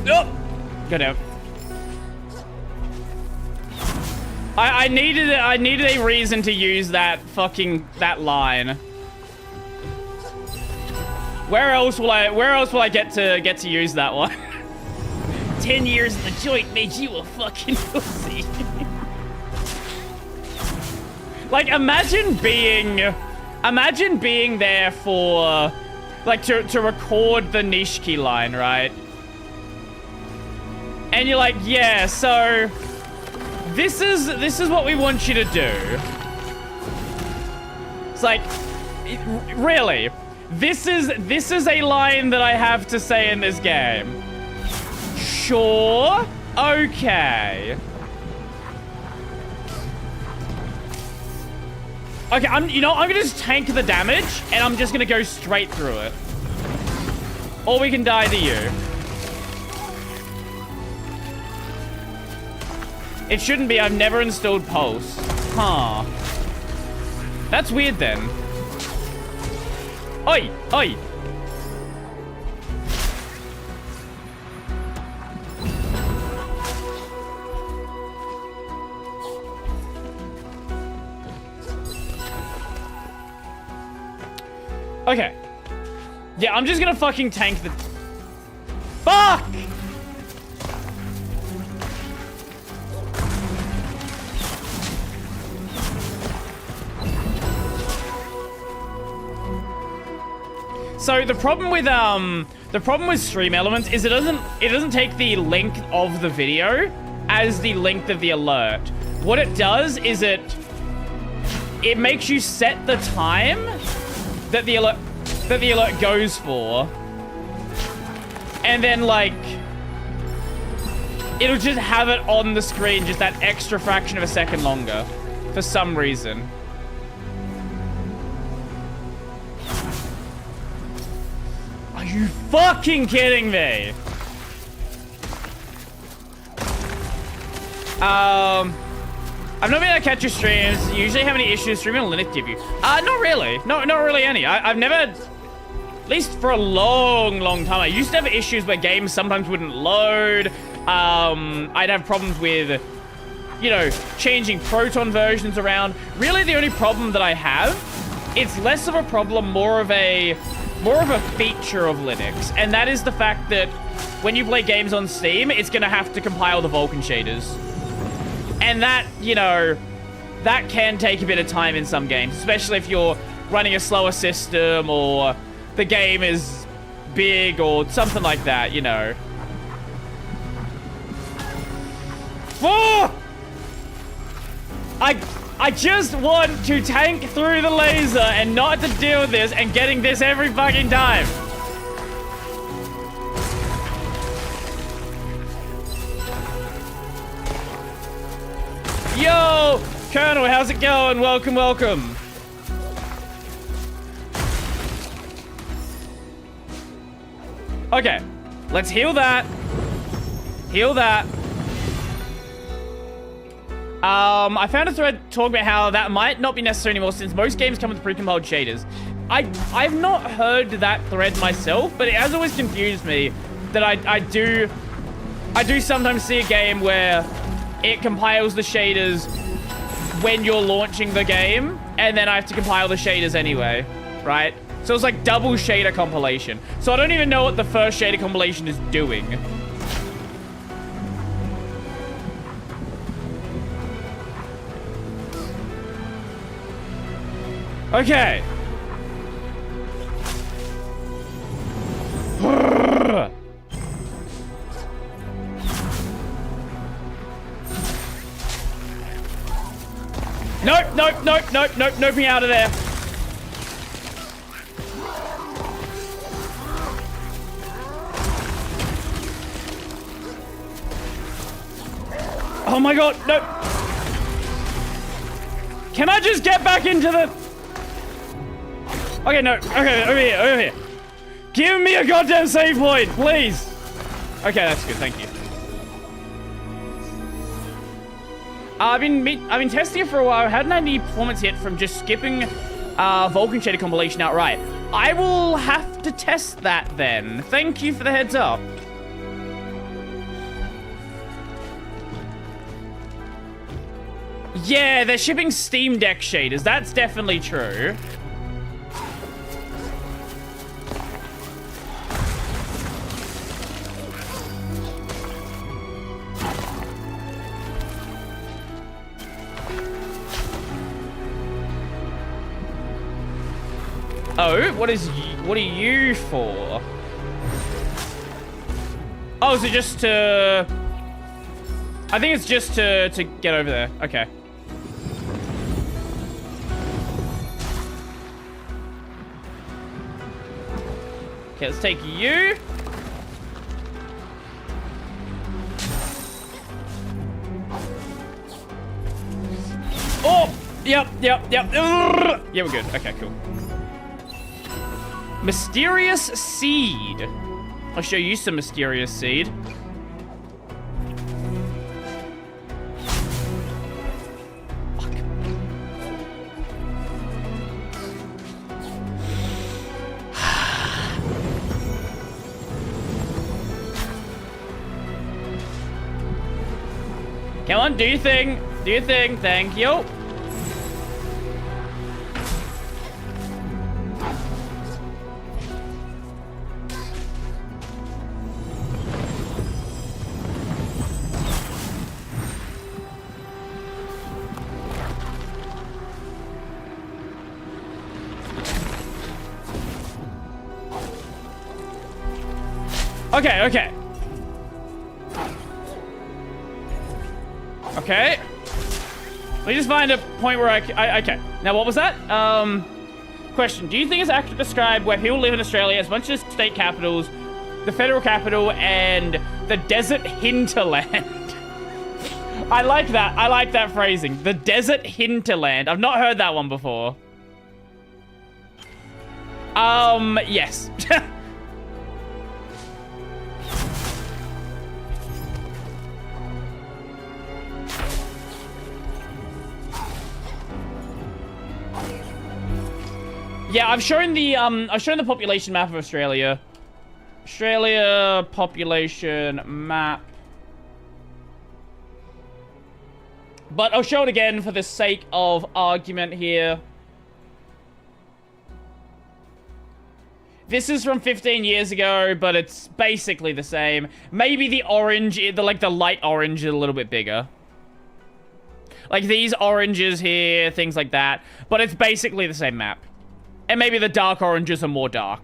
Oh! Good out. I needed a reason to use that line. Where else will I get to use that one? 10 years in the joint made you a fucking pussy. Like, imagine being there for, like, to record the Nishiki line, right? And you're like, yeah, so this is what we want you to do. It's like, really? This is a line that I have to say in this game. Sure. Okay. Okay, I'm gonna just tank the damage and I'm just gonna go straight through it. Or we can die to you. It shouldn't be. I've never installed Pulse. Huh. That's weird then. Oi! Oi! Okay. Yeah, I'm just gonna fucking tank the... Fuck! So the problem with stream elements is it doesn't take the length of the video as the length of the alert. What it does is it makes you set the time that the alert goes for, and then like it'll just have it on the screen just that extra fraction of a second longer for some reason. Are you fucking kidding me? I've not been able to catch your streams. You usually have any issues streaming on Linux give you? Not really. No, not really any. I've never, at least for a long, long time, I used to have issues where games sometimes wouldn't load. I'd have problems with, you know, changing Proton versions around. Really, the only problem that I have, it's less of a problem, more of a feature of Linux, and that is the fact that when you play games on Steam, it's gonna have to compile the Vulkan shaders. And that, you know, that can take a bit of time in some games, especially if you're running a slower system or the game is big or something like that, you know. Oh! I just want to tank through the laser and not to deal with this and getting this every fucking time. Yo, Colonel, how's it going? Welcome, welcome. Okay, let's heal that. Heal that. I found a thread talking about how that might not be necessary anymore since most games come with pre-compiled shaders. I've not heard that thread myself, but it has always confused me that I do sometimes see a game where it compiles the shaders when you're launching the game, and then I have to compile the shaders anyway, right? So it's like double shader compilation. So I don't even know what the first shader compilation is doing. Okay. Nope, me out of there. Oh my god, no. Can I just get back into the... Okay, no, okay, over here. Give me a goddamn save point, please. Okay, that's good, thank you. I've been testing it for a while. I hadn't had any performance hit from just skipping Vulcan shader compilation outright. I will have to test that then. Thank you for the heads up. Yeah, they're shipping Steam Deck shaders. That's definitely true. Oh, what are you for? Oh, is it just to... I think it's just to get over there. Okay. Okay, let's take you. Oh! Yep. Yeah, we're good. Okay, cool. Mysterious seed. I'll show you some mysterious seed. Fuck. Come on, do your thing. Do your thing. Thank you. Okay. Okay. Let me just find a point where I okay. Now, what was that? Question. Do you think it's accurate to describe where people live in Australia as a bunch of state capitals, the federal capital, and the desert hinterland? I like that. I like that phrasing. The desert hinterland. I've not heard that one before. Yes. Yeah, I've shown the population map of Australia. Australia population map. But I'll show it again for the sake of argument here. This is from 15 years ago, but it's basically the same. Maybe the orange, the light orange is a little bit bigger. Like these oranges here, things like that. But it's basically the same map. And maybe the dark oranges are more dark.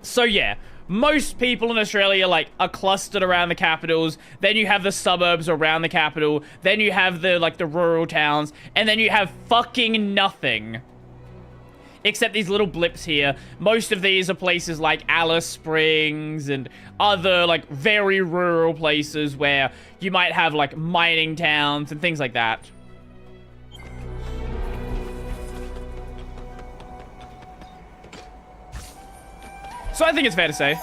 So yeah, most people in Australia are clustered around the capitals. Then you have the suburbs around the capital. Then you have the rural towns, and then you have fucking nothing. Except these little blips here. Most of these are places like Alice Springs and other very rural places where you might have mining towns and things like that. So I think it's fair to say.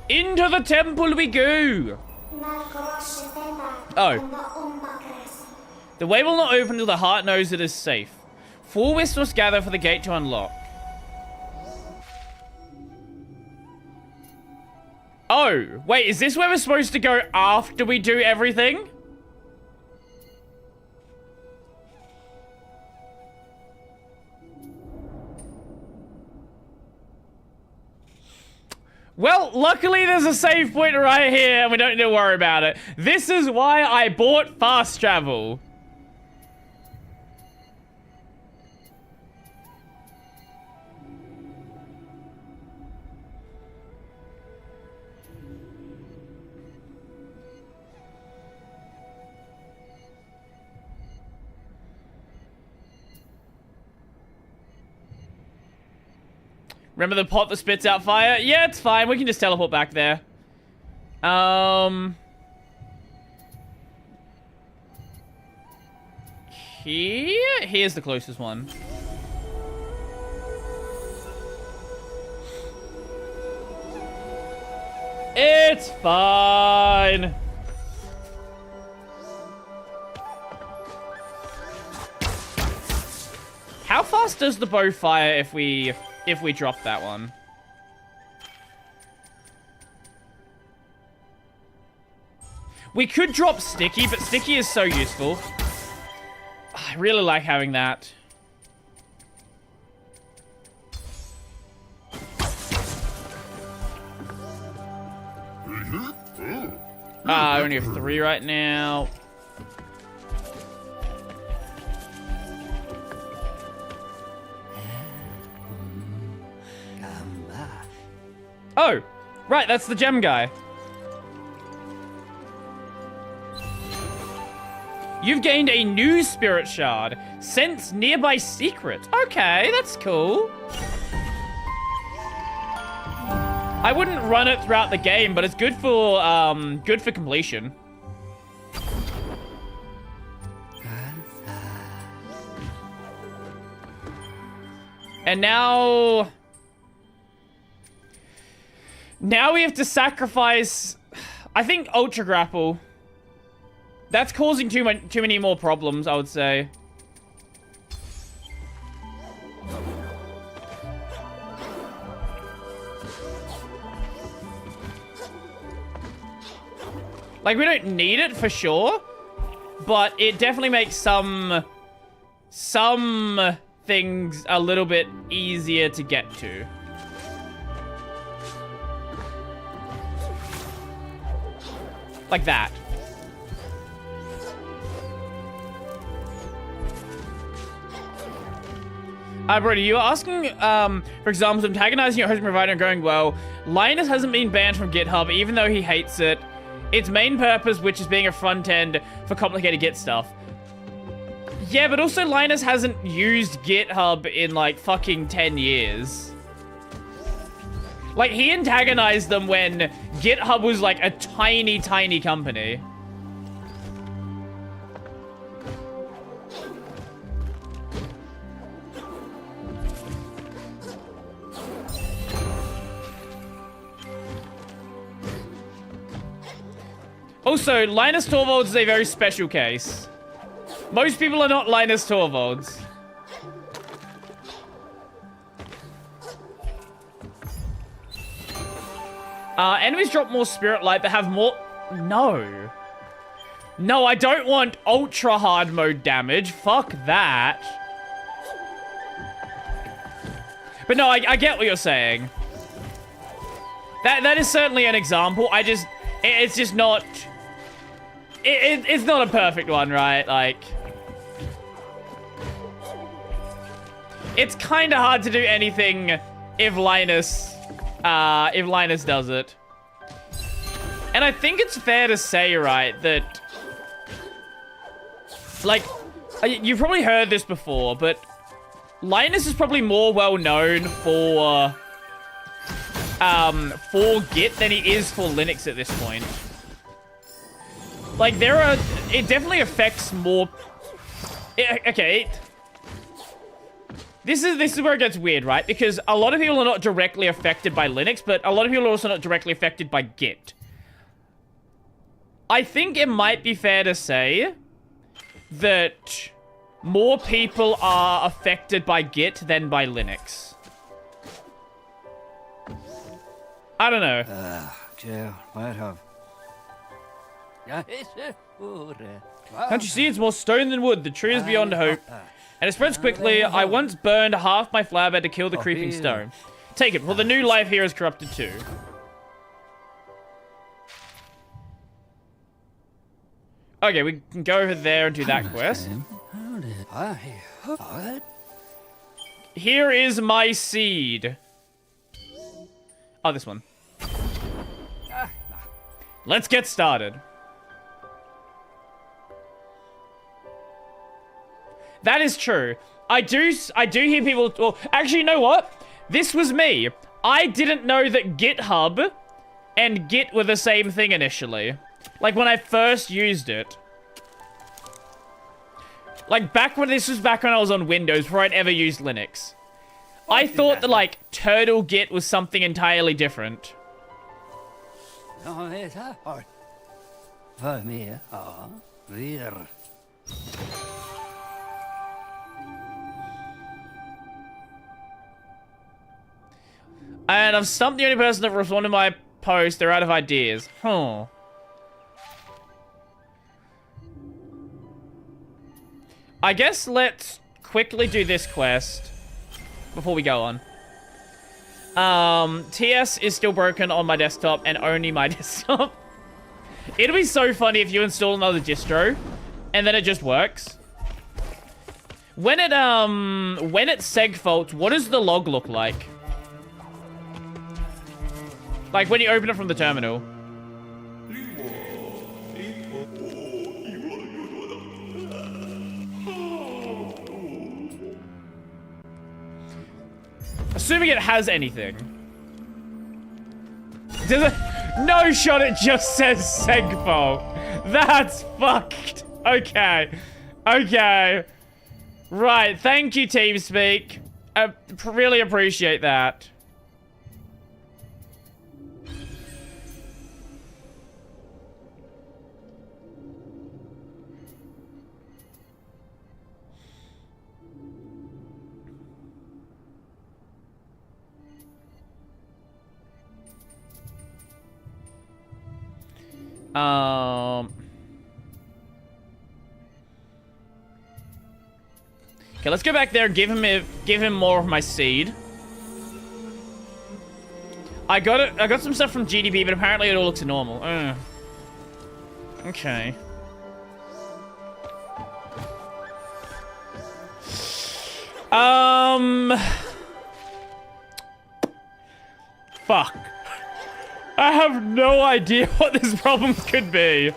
Into the temple we go. Oh. The way will not open until the heart knows it is safe. 4 wisps must gather for the gate to unlock. Oh, wait, is this where we're supposed to go after we do everything? Well, luckily there's a save point right here and we don't need to worry about it. This is why I bought fast travel. Remember the pot that spits out fire? Yeah, it's fine. We can just teleport back there. Here's the closest one. It's fine. How fast does the bow fire if we drop that one? We could drop Sticky, but Sticky is so useful. I really like having that. I only have 3 right now. Oh, right, that's the gem guy. You've gained a new spirit shard. Sense nearby secret. Okay, that's cool. I wouldn't run it throughout the game, but it's good for completion. And now we have to sacrifice, I think, Ultra Grapple. That's causing too many more problems, I would say. Like, we don't need it for sure, but it definitely makes some things a little bit easier to get to. Like that. Brody, you were asking, for example, antagonizing your hosting provider and going well. Linus hasn't been banned from GitHub, even though he hates it. Its main purpose, which is being a front end for complicated Git stuff. Yeah, but also Linus hasn't used GitHub in, like, fucking 10 years. Like, he antagonized them when GitHub was, like, a tiny, tiny company. Also, Linus Torvalds is a very special case. Most people are not Linus Torvalds. Enemies drop more spirit light but have more... No. No, I don't want ultra hard mode damage. Fuck that. But no, I get what you're saying. That is certainly an example. It's just not... It's not a perfect one, right? Like... It's kind of hard to do anything if Linus does it. And I think it's fair to say, right, that... Like, you've probably heard this before, but... Linus is probably more well-known for Git than he is for Linux at this point. Like, it definitely affects more... Okay. This is where it gets weird, right? Because a lot of people are not directly affected by Linux, but a lot of people are also not directly affected by Git. I think it might be fair to say that more people are affected by Git than by Linux. I don't know. Can't you see it's more stone than wood? The tree is beyond hope. And it spreads quickly. I once burned half my flowerbed to kill the creeping stone. Take it. Well, the new life here is corrupted too. Okay, we can go over there and do that quest. Here is my seed. Oh, this one. Let's get started. That is true. I do hear people... Well, actually, you know what? This was me. I didn't know that GitHub and Git were the same thing initially. Like, when I first used it. Like, back when I was on Windows, before I'd ever used Linux. I thought that, like, Turtle Git was something entirely different. And I've stumped the only person that responded to my post. They're out of ideas. Huh. I guess let's quickly do this quest before we go on. TS is still broken on my desktop and only my desktop. It'll be so funny if you install another distro and then it just works. When it seg faults, what does the log look like? Like when you open it from the terminal. Assuming it has anything. Does it? No shot, it just says seg fault. That's fucked. Okay. Okay. Right, thank you, TeamSpeak. I really appreciate that. Okay, let's go back there. Give him more of my seed. I got some stuff from GDB, but apparently it all looks normal. Okay. Fuck. I have no idea what this problem could be.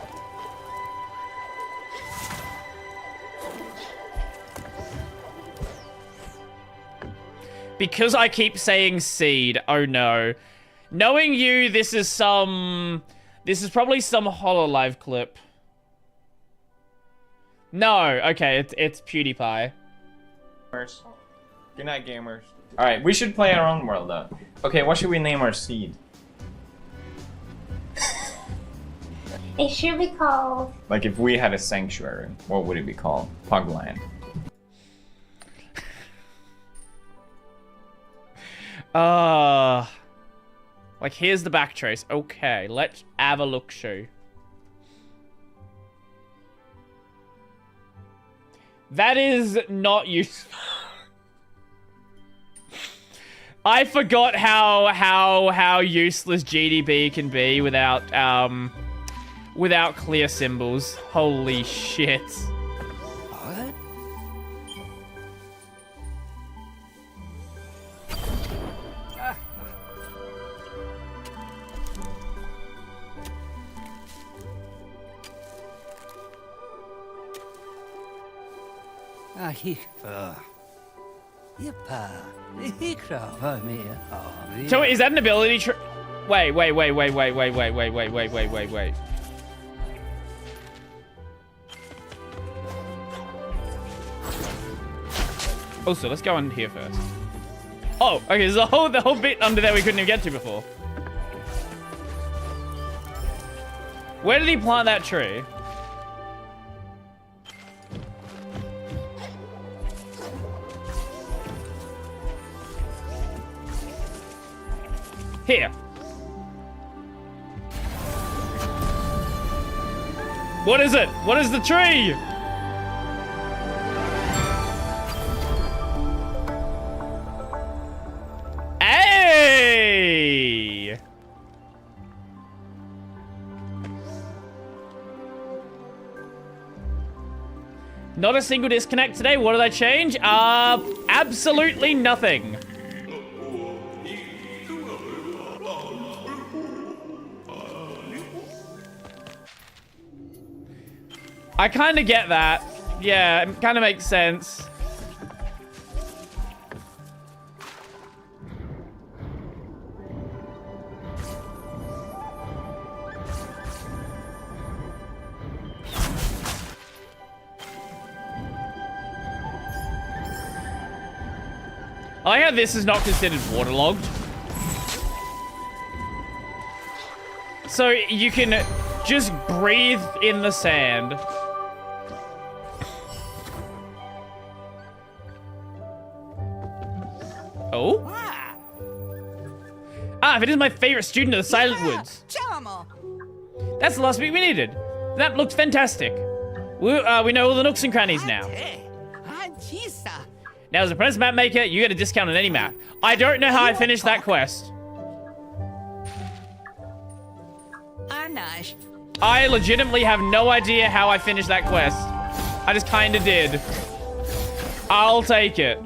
Because I keep saying seed. Oh no. Knowing you, this is probably some HoloLive clip. No, okay, it's PewDiePie. Good night, gamers. Alright, we should play our own world though. Okay, what should we name our seed? It should be called... Like if we had a sanctuary, what would it be called? Pugland. Like here's the backtrace. Okay, let's have a look show. That is not useful. I forgot how useless GDB can be without clear symbols. Holy shit. What? So is that an ability wait. Also, let's go on here first. Oh, okay, there's the whole bit under there we couldn't even get to before. Where did he plant that tree? Here. What is it? What is the tree? Hey! Not a single disconnect today. What did I change? Absolutely nothing. I kind of get that. Yeah, it kind of makes sense. I like how this is not considered waterlogged. So you can just breathe in the sand. Oh? Ah, if it is my favorite student of the Silent Woods. That's the last week we needed. That looked fantastic. We know all the nooks and crannies now. Now, as a apprentice map maker, you get a discount on any map. I don't know how I finished that quest. I legitimately have no idea how I finished that quest. I just kind of did. I'll take it.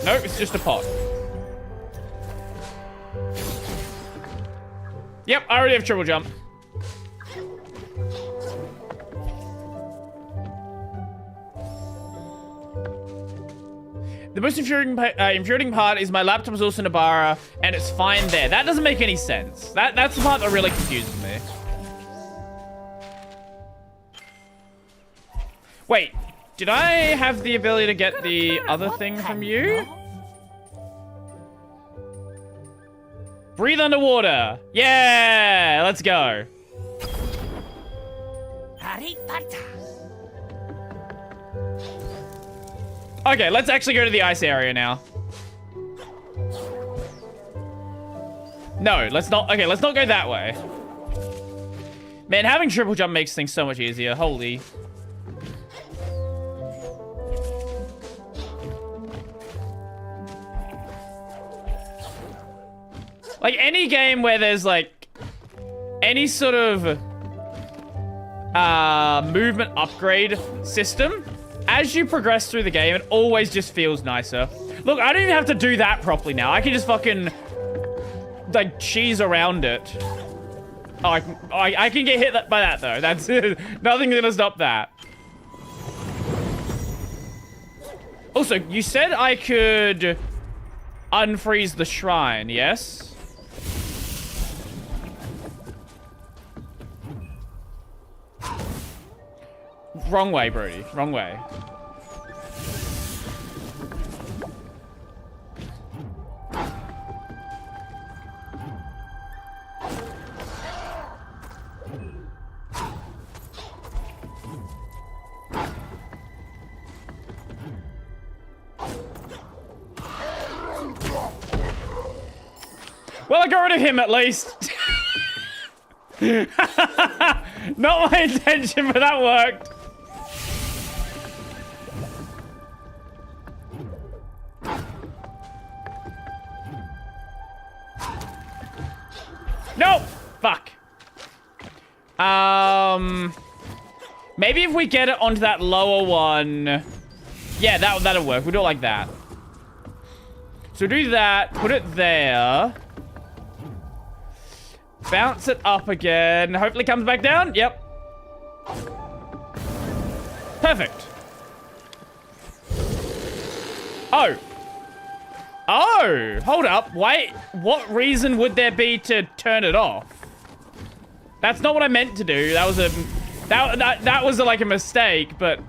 Nope, it's just a pot. Yep, I already have triple jump. The most infuriating part is my laptop is also Nabara, and it's fine there. That doesn't make any sense. That's the part that really confuses me. Wait, did I have the ability to get the other thing from you? Breathe underwater. Yeah, let's go. Okay, let's actually go to the ice area now. No, let's not. Okay, let's not go that way. Man, having triple jump makes things so much easier. Holy. Like, any game where there's, like, any sort of movement upgrade system, as you progress through the game, it always just feels nicer. Look, I don't even have to do that properly now. I can just fucking, like, cheese around it. Oh, I can get hit by that, though. That's nothing's gonna stop that. Also, you said I could unfreeze the shrine, yes? Wrong way, Brody. Wrong way. Well, I got rid of him at least. Not my intention, but that worked. No! Fuck. Maybe if we get it onto that lower one. Yeah, that'll work. We'll do it like that. So do that. Put it there. Bounce it up again. Hopefully it comes back down. Yep. Perfect. Oh. Oh, hold up. Wait, what reason would there be to turn it off? That's not what I meant to do. That was that was like a mistake, but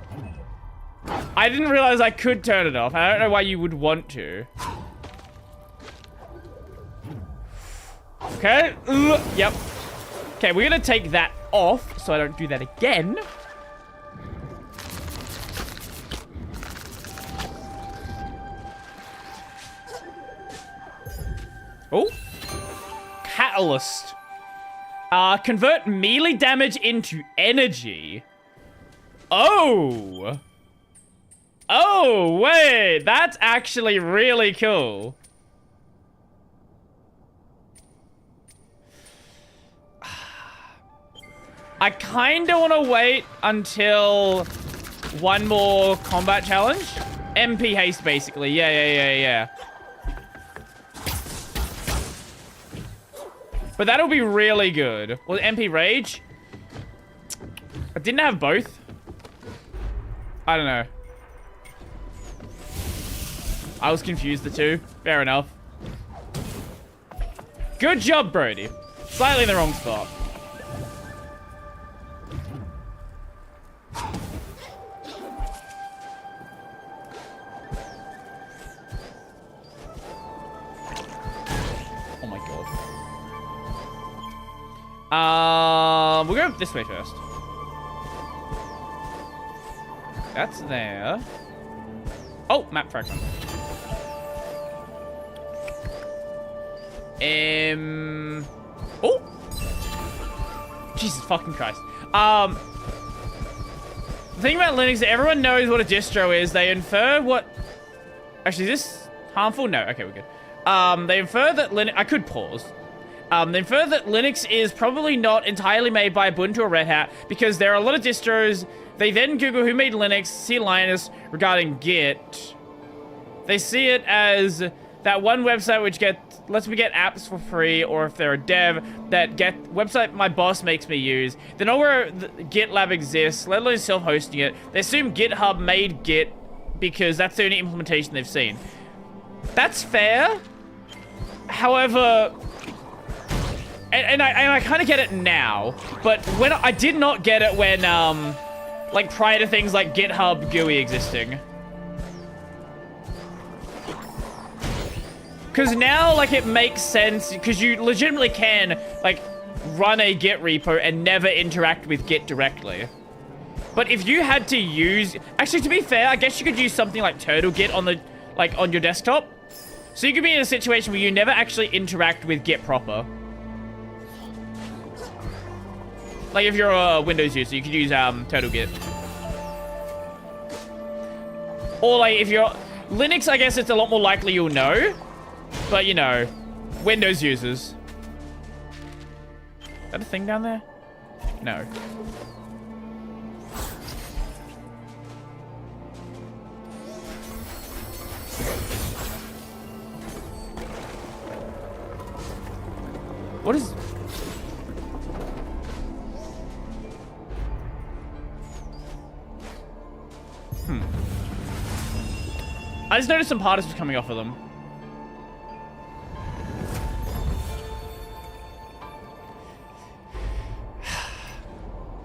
I didn't realize I could turn it off. I don't know why you would want to. Okay. Yep. Okay, we're gonna take that off so I don't do that again. Oh. Catalyst. Convert melee damage into energy. Oh. Oh, wait. That's actually really cool. I kind of want to wait until one more combat challenge. MP haste, basically. Yeah. But that'll be really good. Well, MP Rage? I didn't have both. I don't know. I was confused the two. Fair enough. Good job, Brody. Slightly in the wrong spot. Oh my god. We'll go this way first. That's there. Oh, map fragment. Oh! Jesus fucking Christ. The thing about Linux is everyone knows what a distro is. They infer what... Actually, is this harmful? No. Okay, we're good. They infer that Linux... I could pause. They infer that Linux is probably not entirely made by Ubuntu or Red Hat because there are a lot of distros. They then Google who made Linux, see Linus regarding Git. They see it as that one website which lets me get apps for free, or if they're a dev, that website my boss makes me use. They know where the GitLab exists, let alone self-hosting it. They assume GitHub made Git because that's the only implementation they've seen. That's fair. However, and I kind of get it now, but when I did not get it when like prior to things like GitHub GUI existing. Because now, like, it makes sense, because you legitimately can, like, run a Git repo and never interact with Git directly. But if you had to use... Actually, to be fair, I guess you could use something like TurtleGit on the, like, on your desktop. So you could be in a situation where you never actually interact with Git proper. Like, if you're a Windows user, you could use, TurtleGit. Or, like, if you're... Linux, I guess it's a lot more likely you'll know. But, you know, Windows users. Is that a thing down there? No. What is... I just noticed some particles coming off of them.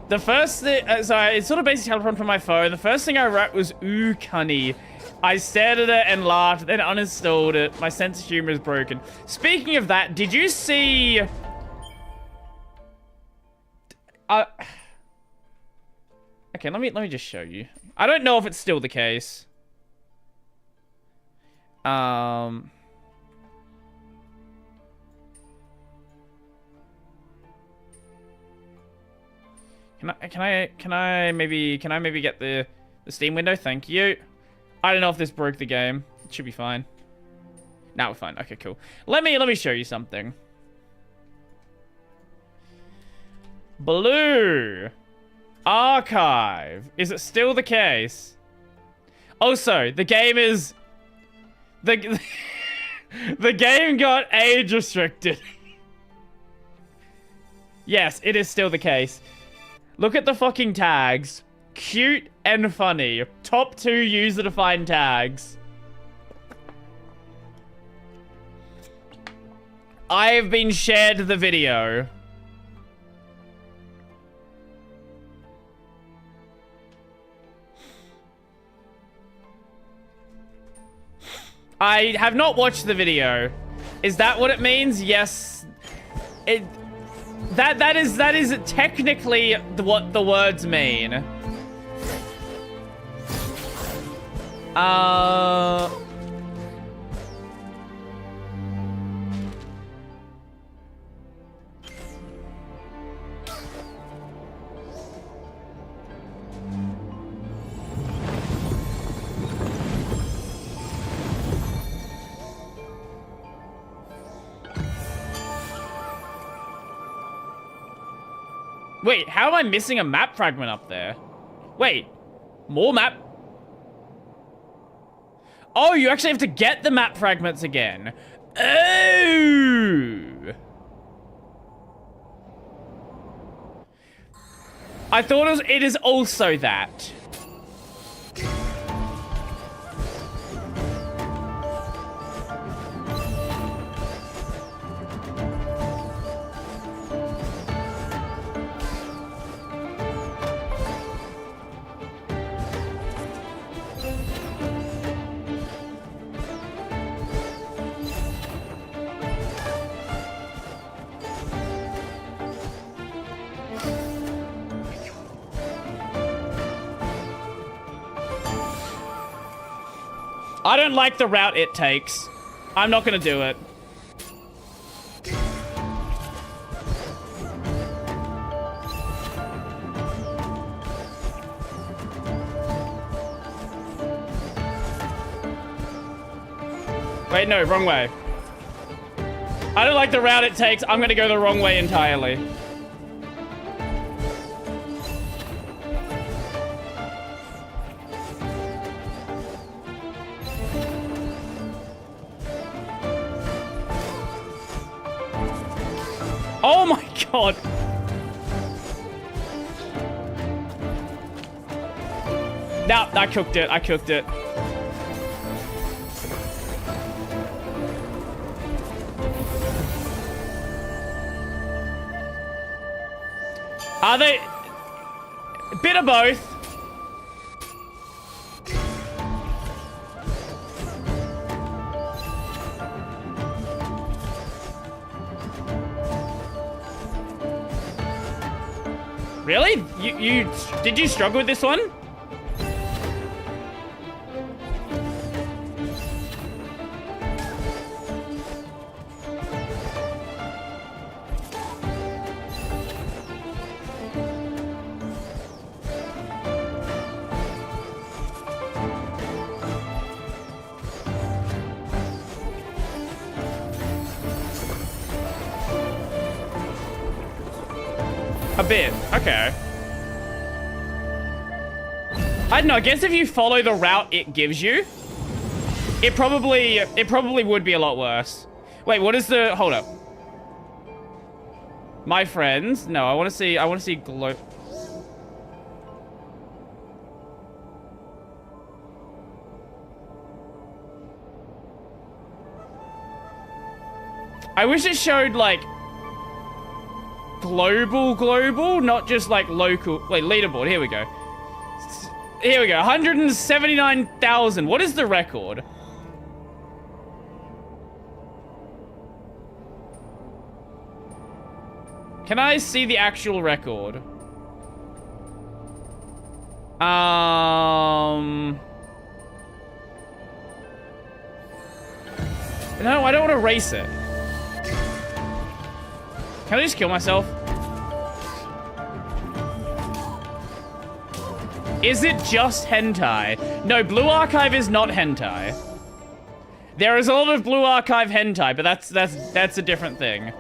The first thing, sorry, it's sort of basic telephone from my phone. The first thing I wrote was, ooh, cunny. I stared at it and laughed, then uninstalled it. My sense of humor is broken. Speaking of that, did you see... Okay, let me just show you. I don't know if it's still the case. Can I maybe get the Steam window? Thank you. I don't know if this broke the game. It should be fine. Now we're fine. Okay, cool. Let me show you something. Blue archive. Is it still the case? Also, the game is the game got age restricted. Yes, it is still the case. Look at the fucking tags. Cute and funny. Top 2 user-defined tags. I've been shared the video. I have not watched the video. Is that what it means? Yes. That is technically what the words mean. Wait, how am I missing a map fragment up there? Wait, more map? Oh, you actually have to get the map fragments again. Oh! I thought it is also that. I don't like the route it takes. I'm not gonna do it. Wait, no, wrong way. I don't like the route it takes. I'm gonna go the wrong way entirely. Oh my god! Nah, I cooked it. I cooked it. Are they... A bit of both. Really? Did you struggle with this one? A bit. Okay. I don't know. I guess if you follow the route it gives you, it probably would be a lot worse. Wait, what is the... Hold up. My friends. No, I want to see glow... I wish it showed, like... Global, not just like local. Wait, leaderboard. Here we go. Here we go. 179,000. What is the record? Can I see the actual record? No, I don't want to race it. Can I just kill myself? Is it just hentai? No, Blue Archive is not hentai. There is a lot of Blue Archive hentai, but that's a different thing.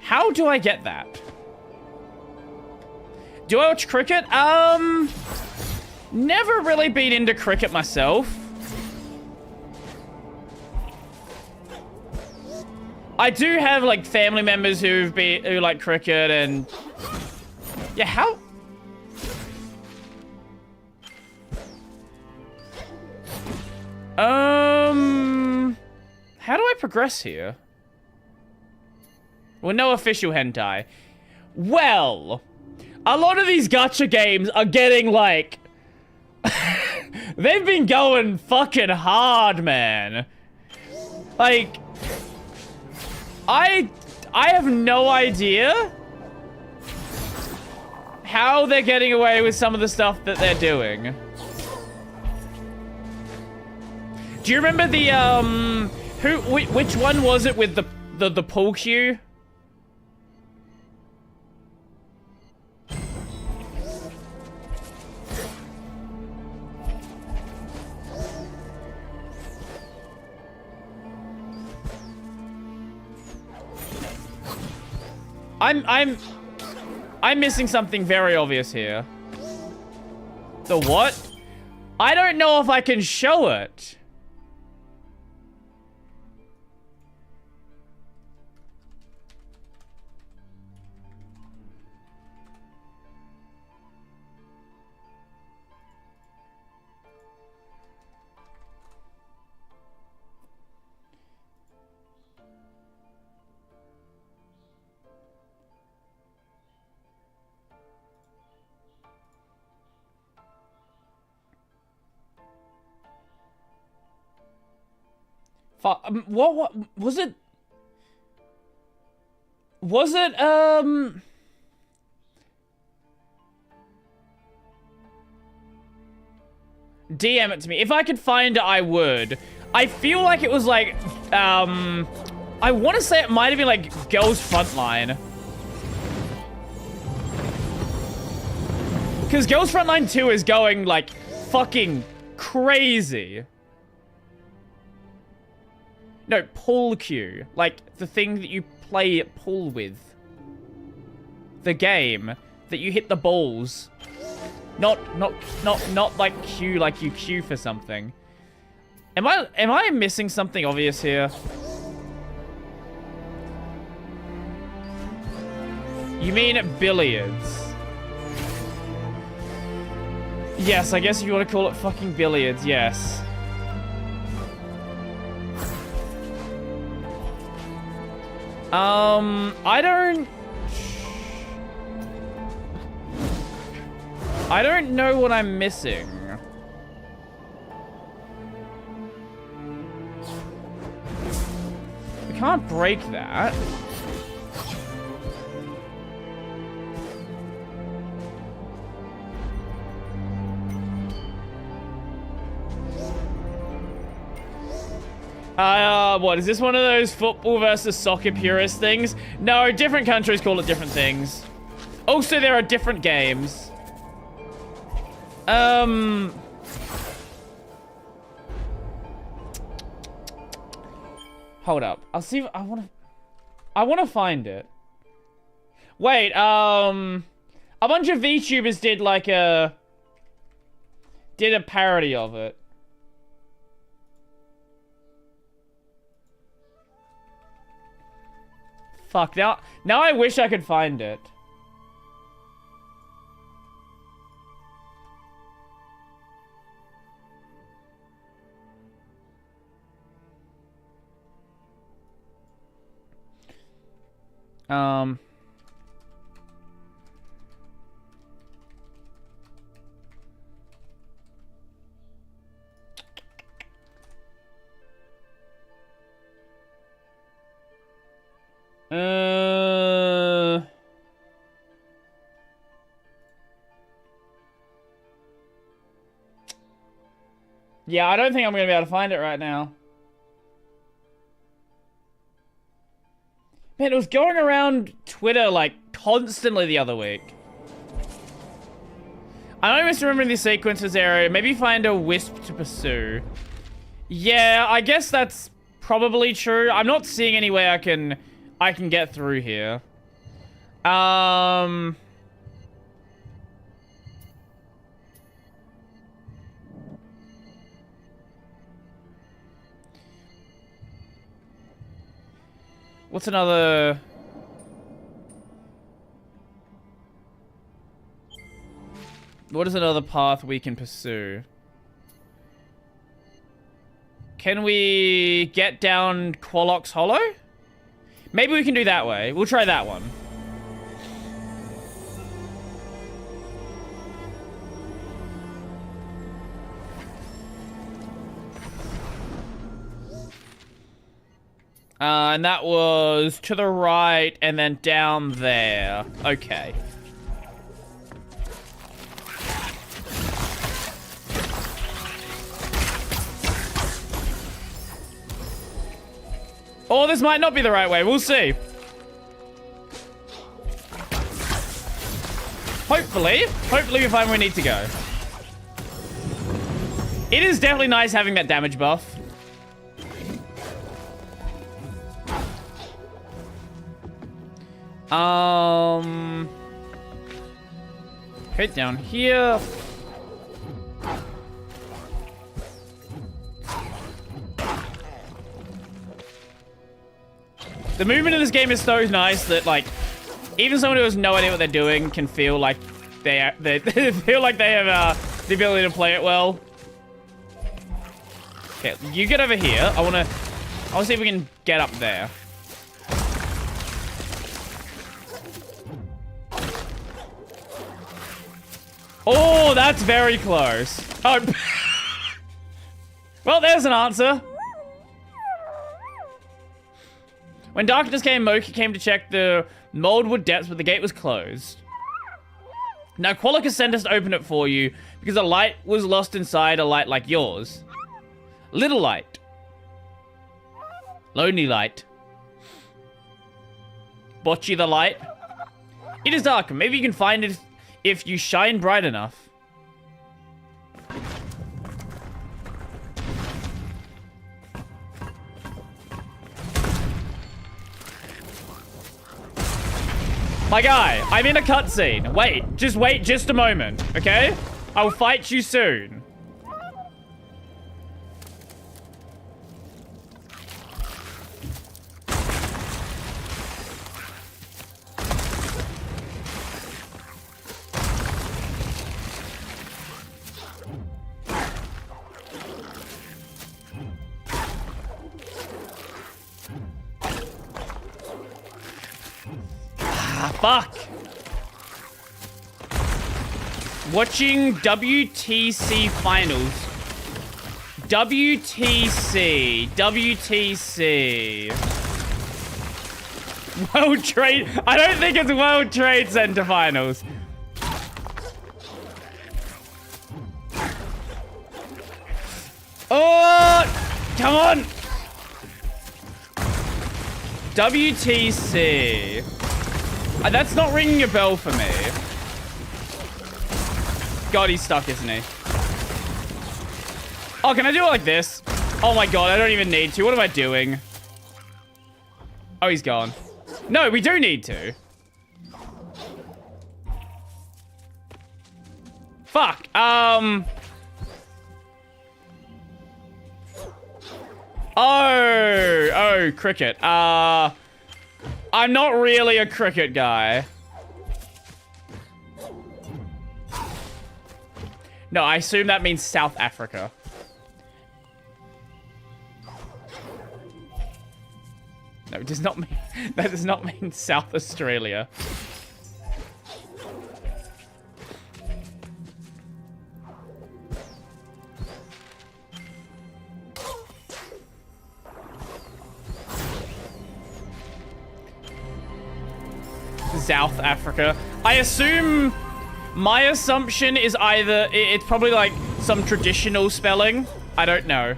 How do I get that? Do I watch cricket? Never really been into cricket myself. I do have like family members who like cricket and yeah, how? progress here? Well, no official hentai. Well, a lot of these gacha games are getting, like... they've been going fucking hard, man. Like... I have no idea how they're getting away with some of the stuff that they're doing. Do you remember the, which one was it with the pull queue? I'm missing something very obvious here. The what? I don't know if I can show it. What was it? Was it, DM it to me. If I could find it, I would. I feel like it was like, I want to say it might have been like Girls Frontline. Because Girls Frontline 2 is going like fucking crazy. No, pull queue. Like, the thing that you play pull with. The game that you hit the balls. Not like queue like you queue for something. Am I missing something obvious here? You mean billiards? Yes, I guess if you want to call it fucking billiards, yes. I don't know what I'm missing. We can't break that. What, is this one of those football versus soccer purist things? No, different countries call it different things. Also, there are different games. Hold up. I'll see if I wanna find it. Wait, a bunch of VTubers did like a parody of it. Fuck, now I wish I could find it. Yeah, I don't think I'm gonna be able to find it right now. Man, it was going around Twitter, like, constantly the other week. I don't misremember the sequences area. Maybe find a wisp to pursue. Yeah, I guess that's probably true. I'm not seeing any way I can get through here. What's another... What is another path we can pursue? Can we get down Qualox Hollow? Maybe we can do that way. We'll try that one. And that was to the right and then down there. Okay. Or this might not be the right way. We'll see. Hopefully we find where we need to go. It is definitely nice having that damage buff. Okay, down here. The movement in this game is so nice that, like, even someone who has no idea what they're doing can feel like they feel like they have the ability to play it well. Okay, you get over here. I wanna see if we can get up there. Oh, that's very close. Oh. Well, there's an answer. When darkness came, Moki came to check the moldwood depths, but the gate was closed. Now, Qualicus sent us to open it for you because a light was lost inside a light like yours. Little light. Lonely light. Botchy the light. It is dark. Maybe you can find it if you shine bright enough. My guy, I'm in a cutscene. Wait just a moment, okay? I'll fight you soon. Fuck. Watching WTC finals. WTC. World Trade. I don't think it's World Trade Center finals. Oh, come on. WTC. That's not ringing a bell for me. God, he's stuck, isn't he? Oh, can I do it like this? Oh my god, I don't even need to. What am I doing? Oh, he's gone. No, we do need to. Fuck. Oh, cricket. I'm not really a cricket guy. No, I assume that means South Africa. No, it does not mean... That does not mean South Australia. South Africa. I assume... My assumption is either... It's probably like some traditional spelling. I don't know.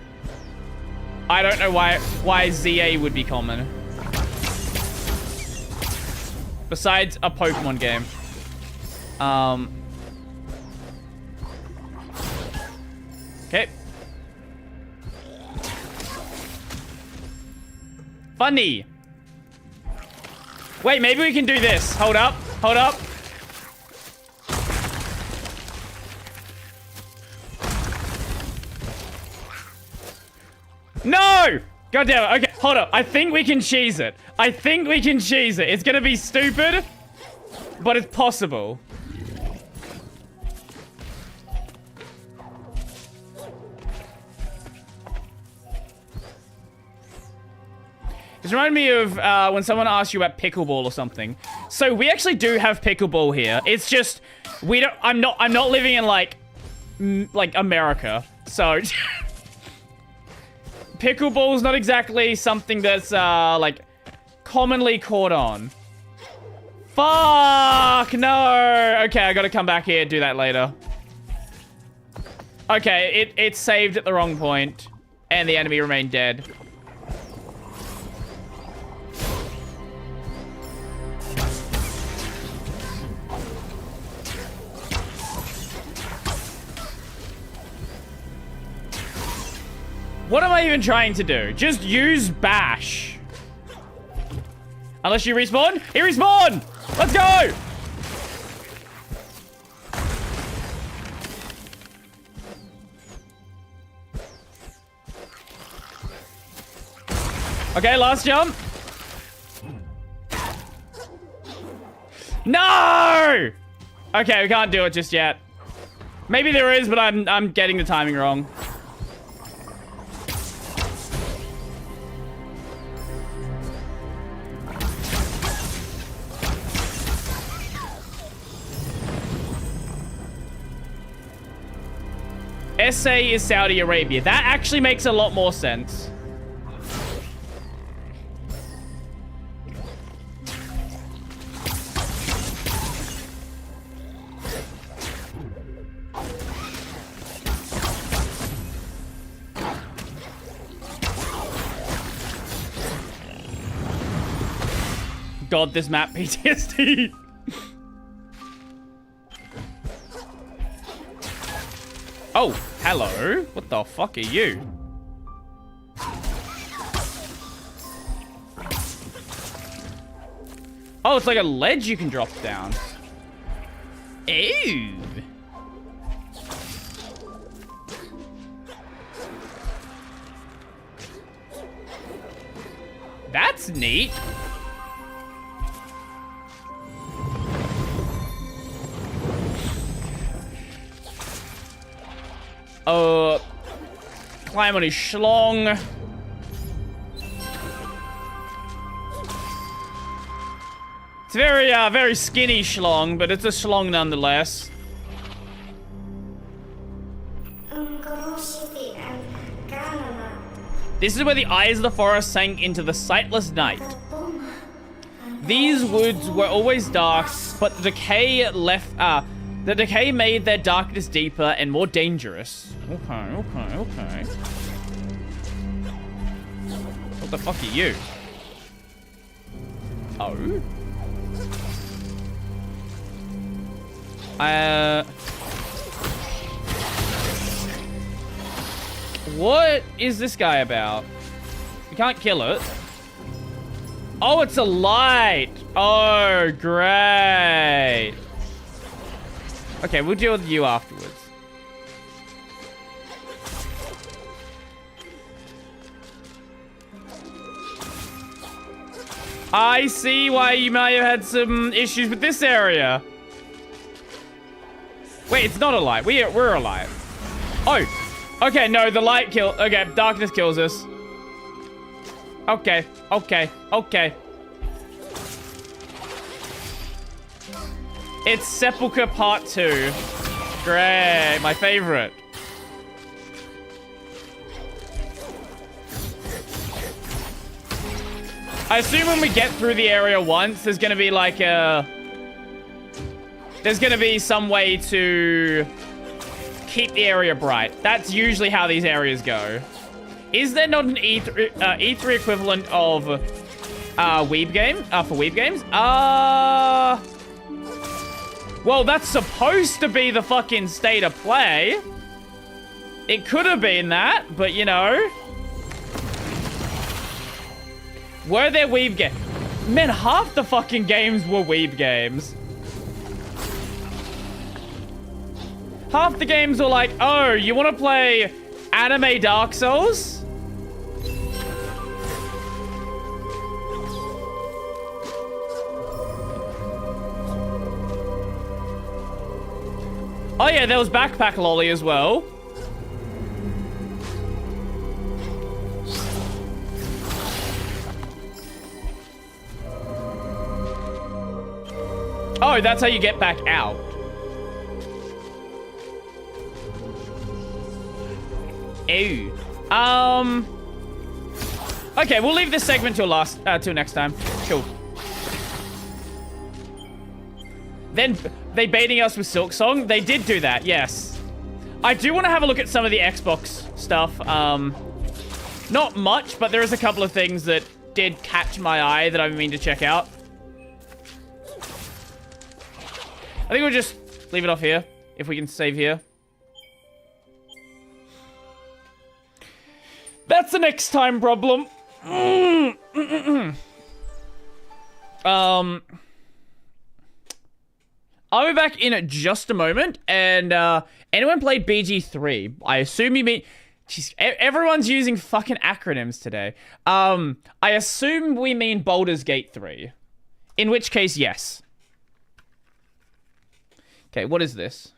I don't know why ZA would be common. Besides a Pokemon game. Okay. Funny. Wait, maybe we can do this. Hold up. Hold up. No! God damn it. Okay, hold up. I think we can cheese it. I think we can cheese it. It's gonna be stupid, but it's possible. This reminded me of when someone asked you about pickleball or something. So we actually do have pickleball here. It's just we don't. I'm not living in like America. So pickleball is not exactly something that's like commonly caught on. Fuck no. Okay, I gotta come back here and do that later. Okay, it saved at the wrong point, and the enemy remained dead. What am I even trying to do? Just use bash. Unless you respawn? He respawned! Let's go! Okay, last jump. No! Okay, we can't do it just yet. Maybe there is, but I'm getting the timing wrong. SA is Saudi Arabia. That actually makes a lot more sense. God, this map PTSD. Oh, hello. What the fuck are you? Oh, it's like a ledge you can drop down. Ew. That's neat. Climb on his schlong. It's very skinny schlong, but it's a schlong nonetheless. This is where the eyes of the forest sank into the sightless night. These woods were always dark, but the decay made their darkness deeper and more dangerous. Okay. What the fuck are you? Oh? What is this guy about? We can't kill it. Oh, it's a light. Oh, great. Okay, we'll deal with you afterwards. I see why you may have had some issues with this area. Wait, it's not a light. We're a light. Oh. Okay, no, the light kill. Okay, darkness kills us. Okay. It's Sepulchre Part 2. Great, my favorite. I assume when we get through the area once, there's gonna be like a... There's gonna be some way to keep the area bright. That's usually how these areas go. Is there not an E3 equivalent of Weeb game? For Weeb games? Well, that's supposed to be the fucking state of play. It could have been that, but you know. Were there Weeb games? Man, half the fucking games were Weeb games. Half the games were like, oh, you want to play anime Dark Souls? Oh yeah, there was Backpack Lolly as well. Oh, that's how you get back out. Ew. Okay, we'll leave this segment till next time. Cool. Then they baiting us with Silk Song. They did do that, yes. I do want to have a look at some of the Xbox stuff. Not much, but there is a couple of things that did catch my eye that I mean to check out. I think we'll just leave it off here, if we can save here. That's the next time problem. I'll be back in just a moment, and anyone played BG3? I assume you mean... Jeez, everyone's using fucking acronyms today. I assume we mean Baldur's Gate 3. In which case, yes. Okay, what is this?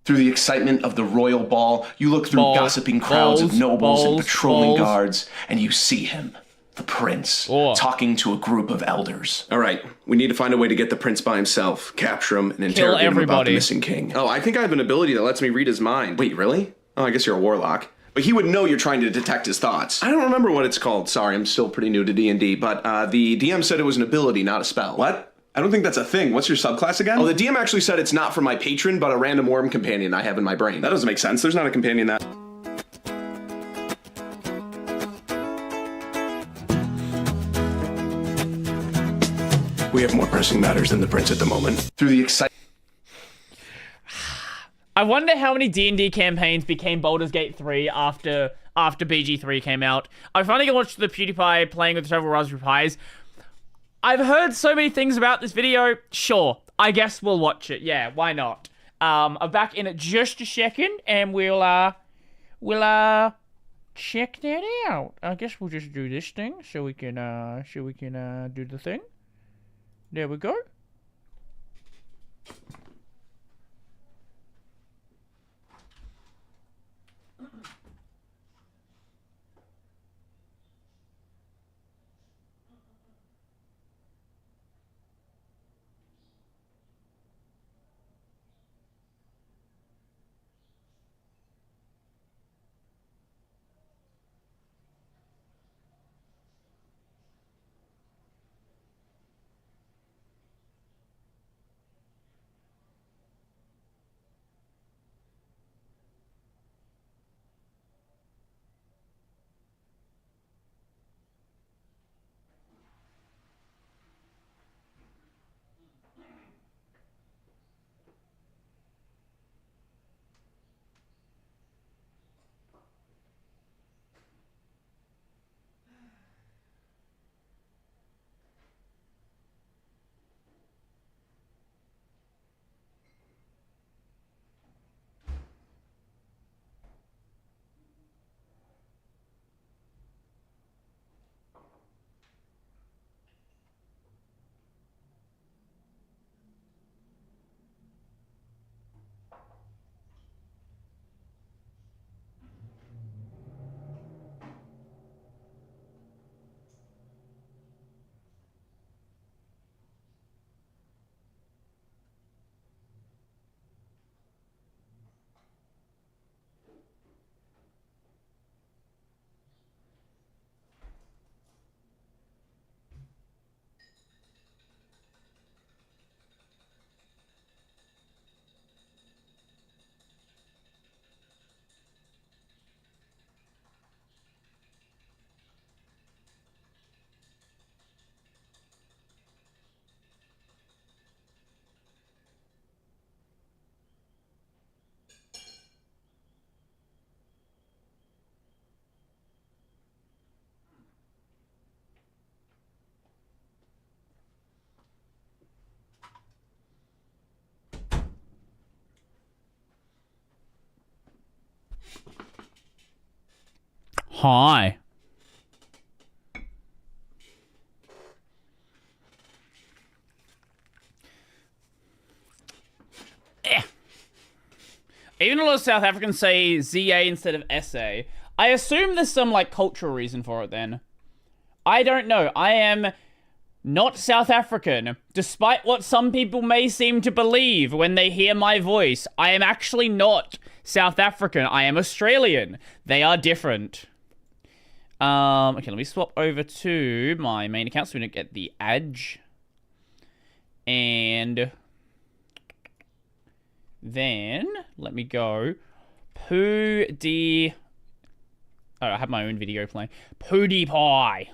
Through the excitement of the royal ball, you look through gossiping crowds of nobles and patrolling guards, and you see him, the prince, talking to a group of elders. All right, we need to find a way to get the prince by himself, capture him, and interrogate him about the missing king. Oh, I think I have an ability that lets me read his mind. Wait, really? Oh, I guess you're a warlock. But he would know you're trying to detect his thoughts. I don't remember what it's called. Sorry, I'm still pretty new to D&D, but the DM said it was an ability, not a spell. What? I don't think that's a thing. What's your subclass again? Oh, the DM actually said it's not for my patron, but a random worm companion I have in my brain. That doesn't make sense. There's not a companion that... We have more pressing matters than the prince at the moment. Through the excitement... I wonder how many D&D campaigns became Baldur's Gate 3 after BG3 came out. I finally watched the PewDiePie playing with several Raspberry Pis. I've heard so many things about this video. Sure, I guess we'll watch it. Yeah, why not? I'm back in just a second, and we'll check that out. I guess we'll just do this thing so we can do the thing. There we go. Hi. Even a lot of South Africans say ZA instead of SA. I assume there's some, like, cultural reason for it, then. I don't know. I am not South African. Despite what some people may seem to believe when they hear my voice, I am actually not South African. I am Australian. They are different. Okay, let me swap over to my main account so we don't get the edge. And then let me go PewDie. Oh, I have my own video playing. PewDiePie.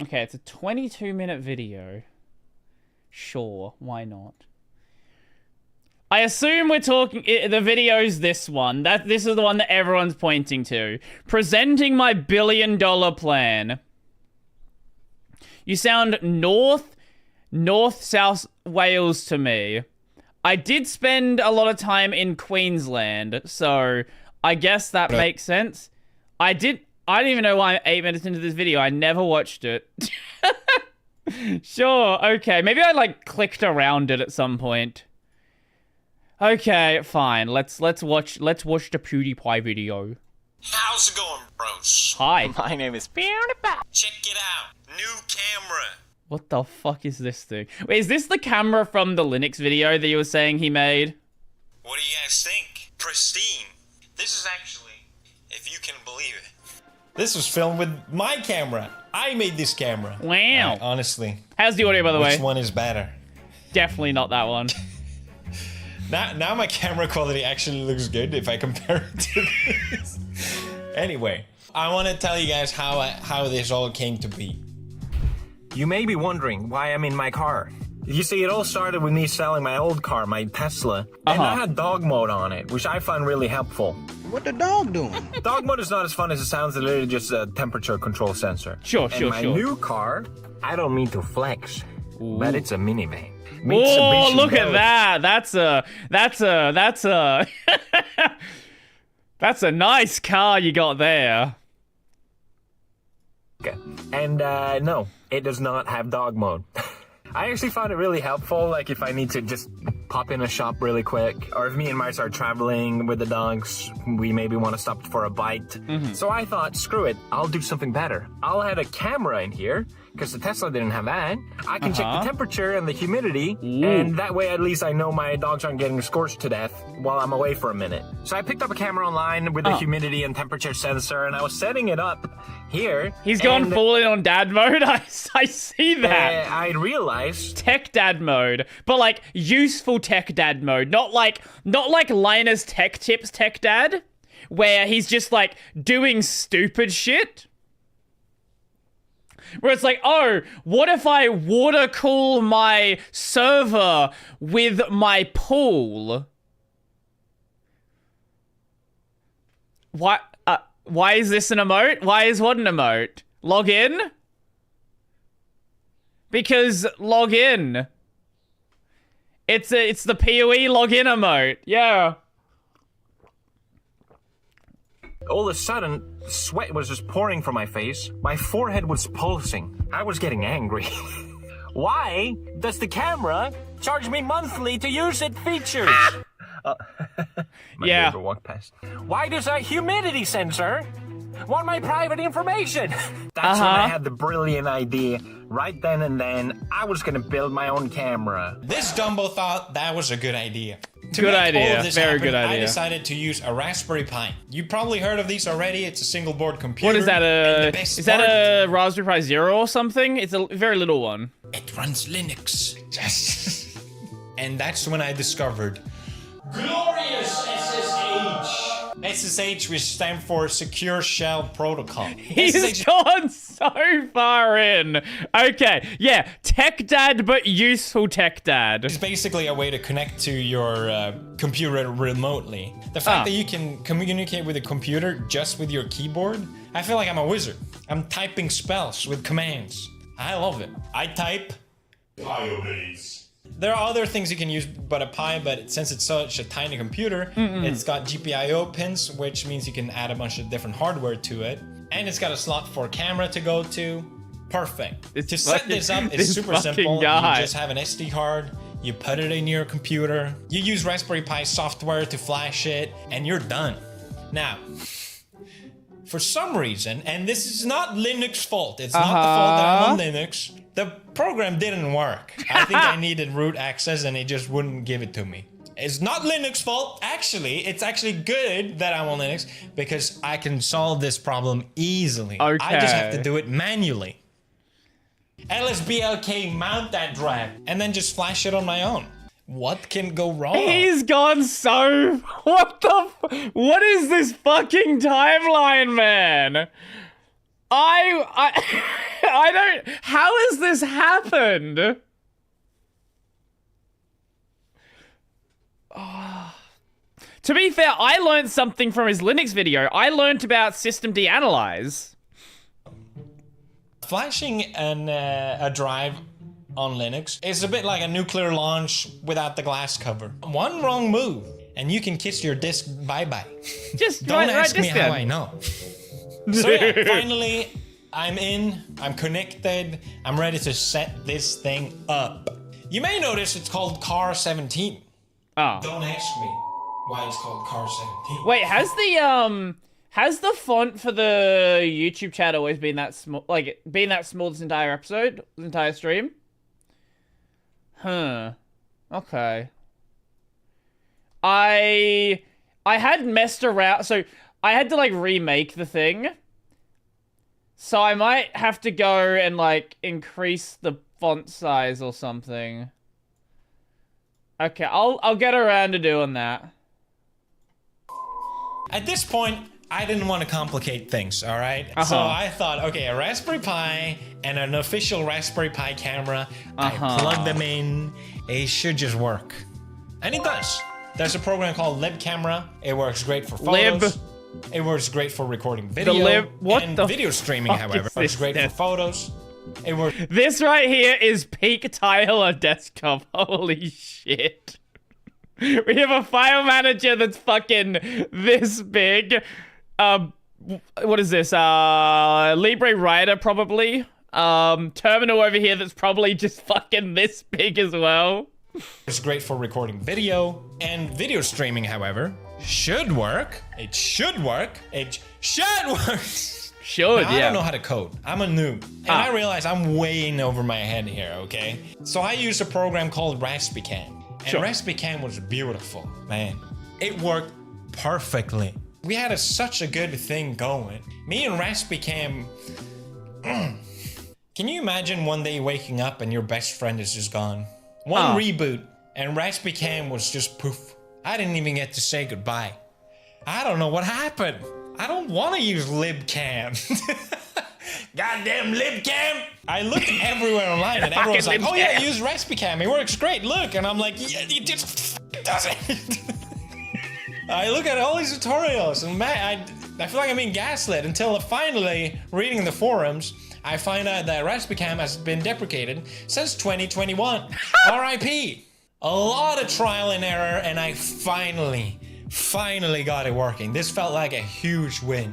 Okay, it's a 22-minute video. Sure, why not? I assume we're talking. The video's this one. This is the one that everyone's pointing to. Presenting my $1 billion plan. You sound North South Wales to me. I did spend a lot of time in Queensland, so I guess that makes sense. I don't even know why I'm 8 minutes into this video. I never watched it. Sure, okay. Maybe I like clicked around it at some point. Okay, fine. Let's watch the PewDiePie video. How's it going, bros? Hi. My name is PewDiePie. Check it out. New camera. What the fuck is this thing? Wait, is this the camera from the Linux video that you were saying he made? What do you guys think? Pristine. This is actually, if you can believe it. This was filmed with my camera. I made this camera. Wow. Honestly. How's the audio, by the way? Which one is better? Definitely not that one. Now my camera quality actually looks good if I compare it to this. Anyway, I want to tell you guys how this all came to be. You may be wondering why I'm in my car. You see, it all started with me selling my old car, my Tesla, and I had dog mode on it, which I find really helpful. What the dog doing? Dog mode is not as fun as it sounds. It's literally just a temperature control sensor. Sure. My new car, I don't mean to flex, but it's a minivan. Oh, look at that! That's a nice car you got there. Okay. And no, it does not have dog mode. I actually found it really helpful, like if I need to just pop in a shop really quick, or if me and Mars are traveling with the dogs, we maybe want to stop for a bite. So I thought, screw it, I'll do something better. I'll add a camera in here, because the Tesla didn't have that. I can check the temperature and the humidity, and that way at least I know my dogs aren't getting scorched to death while I'm away for a minute. So I picked up a camera online with the humidity and temperature sensor, and I was setting it up here. He's gone full in on dad mode. I see that. I realized tech dad mode, but like useful tech dad mode, not like Linus Tech Tips tech dad, where he's just like doing stupid shit. Where it's like, oh, what if I water cool my server with my pool? Why is this an emote? Why is what an emote? Log in? Because log in. It's the PoE login emote. Yeah. All of a sudden, sweat was just pouring from my face. My forehead was pulsing. I was getting angry. Why does the camera charge me monthly to use its features? My neighbor walked past. Why does a humidity sensor want my private information? That's when I had the brilliant idea. Right then and then, I was gonna build my own camera. This Dumbo thought that was a good idea. Very good idea. I decided to use a Raspberry Pi. You probably heard of these already. It's a single board computer. What is that? Is that a Raspberry Pi Zero or something? It's a very little one. It runs Linux. Yes. And that's when I discovered glorious SSH. SSH, which stands for Secure Shell Protocol. He's gone so far in. Okay, yeah, tech dad, but useful tech dad. It's basically a way to connect to your computer remotely. The fact that you can communicate with a computer just with your keyboard, I feel like I'm a wizard. I'm typing spells with commands. I love it. I type Pi-obeys. There are other things you can use but a Pi, but since it's such a tiny computer, it's got GPIO pins, which means you can add a bunch of different hardware to it. And it's got a slot for camera to go to. Perfect. To set this up, it's super simple. You just have an SD card, you put it in your computer, you use Raspberry Pi software to flash it, and you're done. Now, for some reason, and this is not Linux fault. It's not the fault that I'm on Linux. The program didn't work. I think I needed root access and it just wouldn't give it to me. It's not Linux fault. Actually, it's actually good that I'm on Linux because I can solve this problem easily. Okay. I just have to do it manually. LSBLK mount that drive and then just flash it on my own. What can go wrong? He's gone so... What is this fucking timeline, man? I don't... How has this happened? Oh. To be fair, I learned something from his Linux video. I learned about system deanalyze. Flashing a drive on Linux is a bit like a nuclear launch without the glass cover. One wrong move and you can kiss your disk bye-bye. Just don't ask me how I know. So yeah, finally I'm in, I'm connected, I'm ready to set this thing up. You may notice it's called Car 17. Oh. Don't ask me why it's called Car 17. Wait, has the font for the YouTube chat always been that small? Like, been that small this entire episode? This entire stream? Huh. Okay. I had messed around, so I had to, like, remake the thing. So I might have to go and, like, increase the font size or something. Okay, I'll get around to doing that. At this point, I didn't want to complicate things, all right? So I thought, okay, a Raspberry Pi and an official Raspberry Pi camera. I plug them in. It should just work. And it does. There's a program called Lib Camera. It works great for photos. It works great for recording video. Video streaming, however. It works great for photos. It works. This right here is peak Tyler desktop. Holy shit. We have a file manager that's fucking this big. What is this? Libre Writer, probably. Terminal over here that's probably just fucking this big as well. It's great for recording video. And video streaming, however, should work. It should work. It should work. Should, now, yeah. I don't know how to code. I'm a noob. And I realize I'm way in over my head here, okay? So I used a program called Raspicam. And Raspicam was beautiful, man. It worked perfectly. We had such a good thing going. Me and Raspicam... Can you imagine one day waking up and your best friend is just gone? One reboot and Raspicam was just poof. I didn't even get to say goodbye. I don't know what happened. I don't want to use LibCam. Goddamn LibCam! I looked everywhere online and everyone's like, oh yeah, use Raspicam. It works great, look. And I'm like, yeah, it just doesn't. I look at all these tutorials and man, I feel like I'm being gaslit until finally, reading the forums, I find out that Raspicam has been deprecated since 2021. RIP. A lot of trial and error and I finally got it working. This felt like a huge win.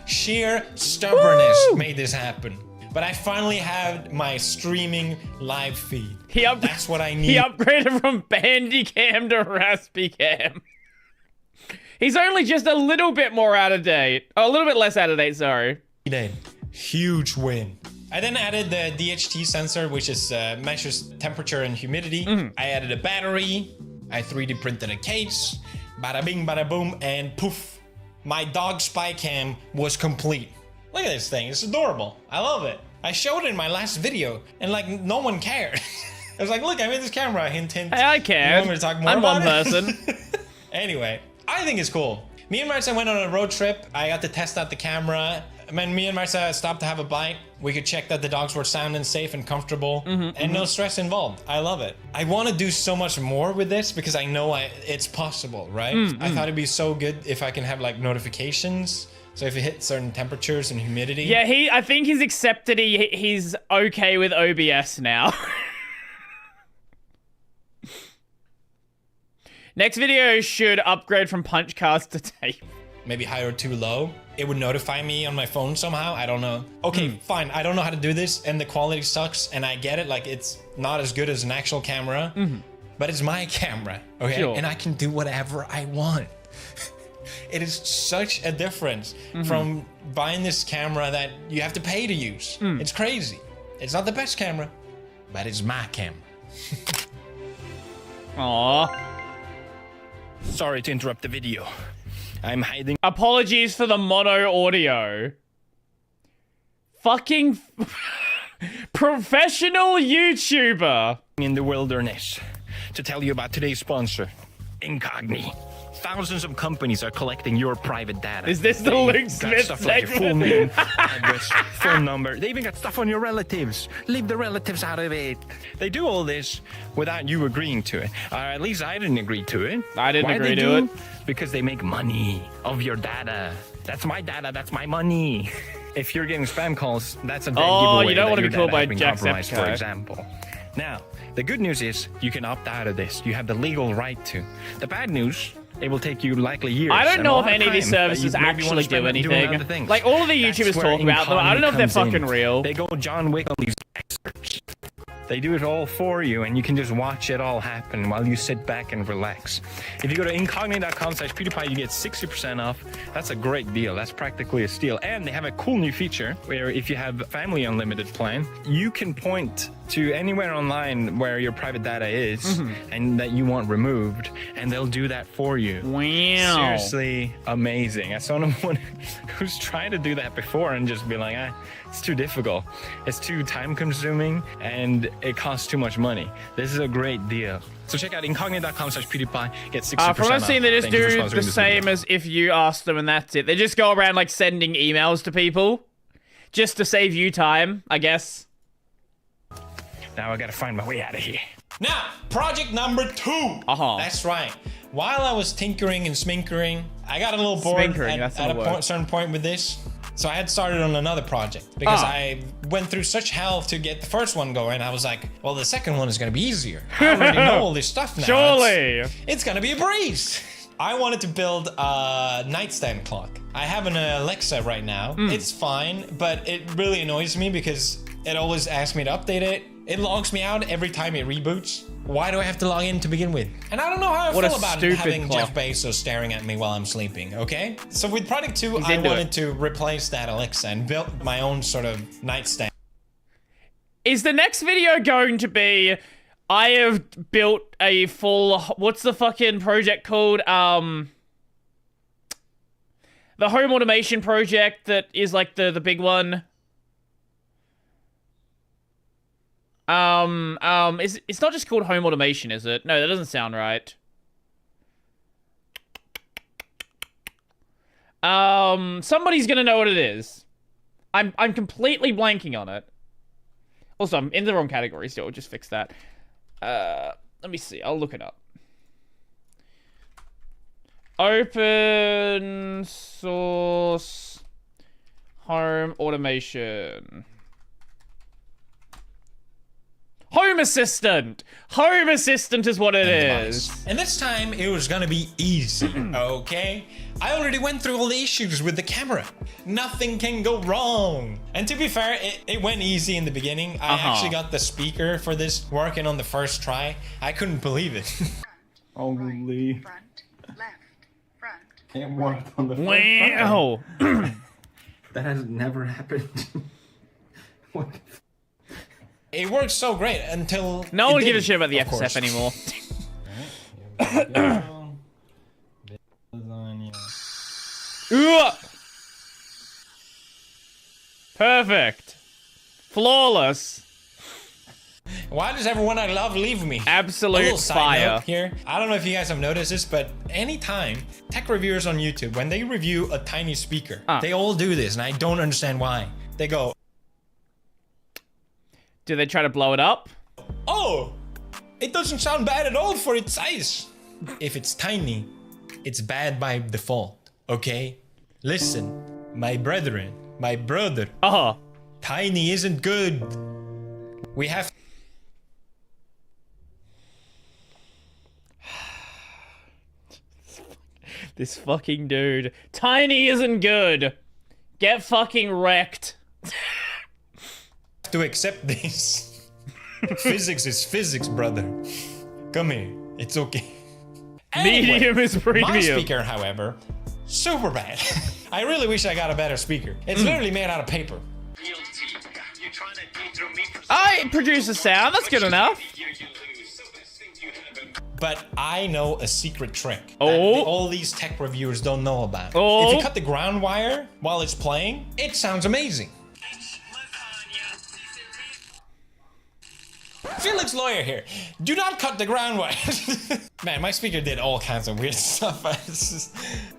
Sheer stubbornness made this happen. But I finally had my streaming live feed. That's what I need. He upgraded from Bandicam to Raspicam. He's only just a little bit more out of date. Oh, a little bit less out of date, sorry. Huge win. I then added the DHT sensor, which is measures temperature and humidity. I added a battery. I 3D printed a case. Bada bing, bada boom, and poof. My dog spy cam was complete. Look at this thing, it's adorable. I love it. I showed it in my last video, and like, no one cared. I was like, look, I made this camera, hint, hint. Hey, I cared. You want me to talk more I'm about one person. Anyway, I think it's cool. Me and Marcia went on a road trip. I got to test out the camera. When me and Marcia stopped to have a bite, we could check that the dogs were sound and safe and comfortable, and no stress involved. I love it. I want to do so much more with this because I know it's possible, right? I thought it'd be so good if I can have like notifications. So if it hits certain temperatures and humidity. Yeah, I think he's accepted. He's okay with OBS now. Next video should upgrade from punch cards to tape. Maybe high or too low. It would notify me on my phone somehow. I don't know. Okay, fine. I don't know how to do this and the quality sucks and I get it. Like it's not as good as an actual camera, but it's my camera. Okay. Sure. And I can do whatever I want. It is such a difference from buying this camera that you have to pay to use. It's crazy. It's not the best camera, but it's my camera. Aww. Sorry to interrupt the video. I'm hiding. Apologies for the mono audio. Fucking professional YouTuber. In the wilderness to tell you about today's sponsor, Incogni. Thousands of companies are collecting your private data. Is this the Luke Smith stuff like your full name, address, phone number. They even got stuff on your relatives. Leave the relatives out of it. They do all this without you agreeing to it. At least I didn't agree to it. I didn't Why agree they to do? it. Because they make money of your data. That's my data. That's my money. If you're getting spam calls, that's a dead giveaway. You don't that want to be your called data by has been compromised, Jacksepticeye. for example. Now, the good news is you can opt out of this. You have the legal right to. The bad news, it will take you likely years. I don't and know a if lot any of these time that services you maybe wanna actually spend do doing other anything. things. Like, all of the That's YouTubers where talk about them. I don't know if they're Incogni fucking comes in. real. They go John Wick on these experts. They do it all for you, and you can just watch it all happen while you sit back and relax. If you go to incogni.com/PewDiePie, you get 60% off. That's a great deal. That's practically a steal. And they have a cool new feature where if you have a family unlimited plan, you can point to anywhere online where your private data is and that you want removed, and they'll do that for you. Wow. Seriously amazing. As someone who's tried to do that before and just be like, it's too difficult. It's too time consuming and it costs too much money. This is a great deal. So check out incogni.com/PewDiePie. Get 60% From what I've seen, they just Thank you for do sponsoring the this same video. as if you ask them and that's it. They just go around like sending emails to people just to save you time, I guess. Now I gotta find my way out of here. Now, project number 2. That's right. While I was tinkering and sminkering, I got a little bored at a certain point with this. So I had started on another project because I went through such hell to get the first one going. I was like, well, the second one is going to be easier. I already know all this stuff now. Surely. It's going to be a breeze. I wanted to build a nightstand clock. I have an Alexa right now. It's fine, but it really annoys me because it always asks me to update it. It logs me out every time it reboots. Why do I have to log in to begin with? And I don't know how I feel about having Jeff Bezos staring at me while I'm sleeping, okay? So with Project 2, I wanted to replace that Alexa and build my own sort of nightstand. Is the next video going to be, I have built a full, what's the fucking project called? The home automation project that is like the big one. It's not just called home automation, is it? No, that doesn't sound right. Somebody's gonna know what it is. I'm completely blanking on it. Also, I'm in the wrong category, so we'll just fix that. Let me see. I'll look it up. Open source home automation. Home Assistant! Home Assistant is what it is. And this time, it was gonna be easy, okay? I already went through all the issues with the camera. Nothing can go wrong. And to be fair, it went easy in the beginning. I actually got the speaker for this working on the first try. I couldn't believe it. Holy. Front, left, front. It worked on the first Wow. try. That has never happened. What? It worked so great until no one gives a shit about the FSF anymore. Perfect. Flawless. Why does everyone I love leave me? Absolute a little side fire. note here. I don't know if you guys have noticed this, but anytime tech reviewers on YouTube, when they review a tiny speaker, they all do this, and I don't understand why. They go, do they try to blow it up? oh, it doesn't sound bad at all for its size. If it's tiny, it's bad by default, okay? Listen, my brethren, my brother. Tiny isn't good. We have... This fucking dude. Tiny isn't good. Get fucking wrecked. to accept this. Physics is physics, brother. Come here. It's okay. Anyway, Medium is premium. My speaker, however, super bad. I really wish I got a better speaker. It's literally made out of paper. I produce a sound, that's good enough. But I know a secret trick that Oh. all these tech reviewers don't know about. Oh. If you cut the ground wire while it's playing, it sounds amazing. Felix Lawyer here. Do not cut the ground wire. Man, my speaker did all kinds of weird stuff.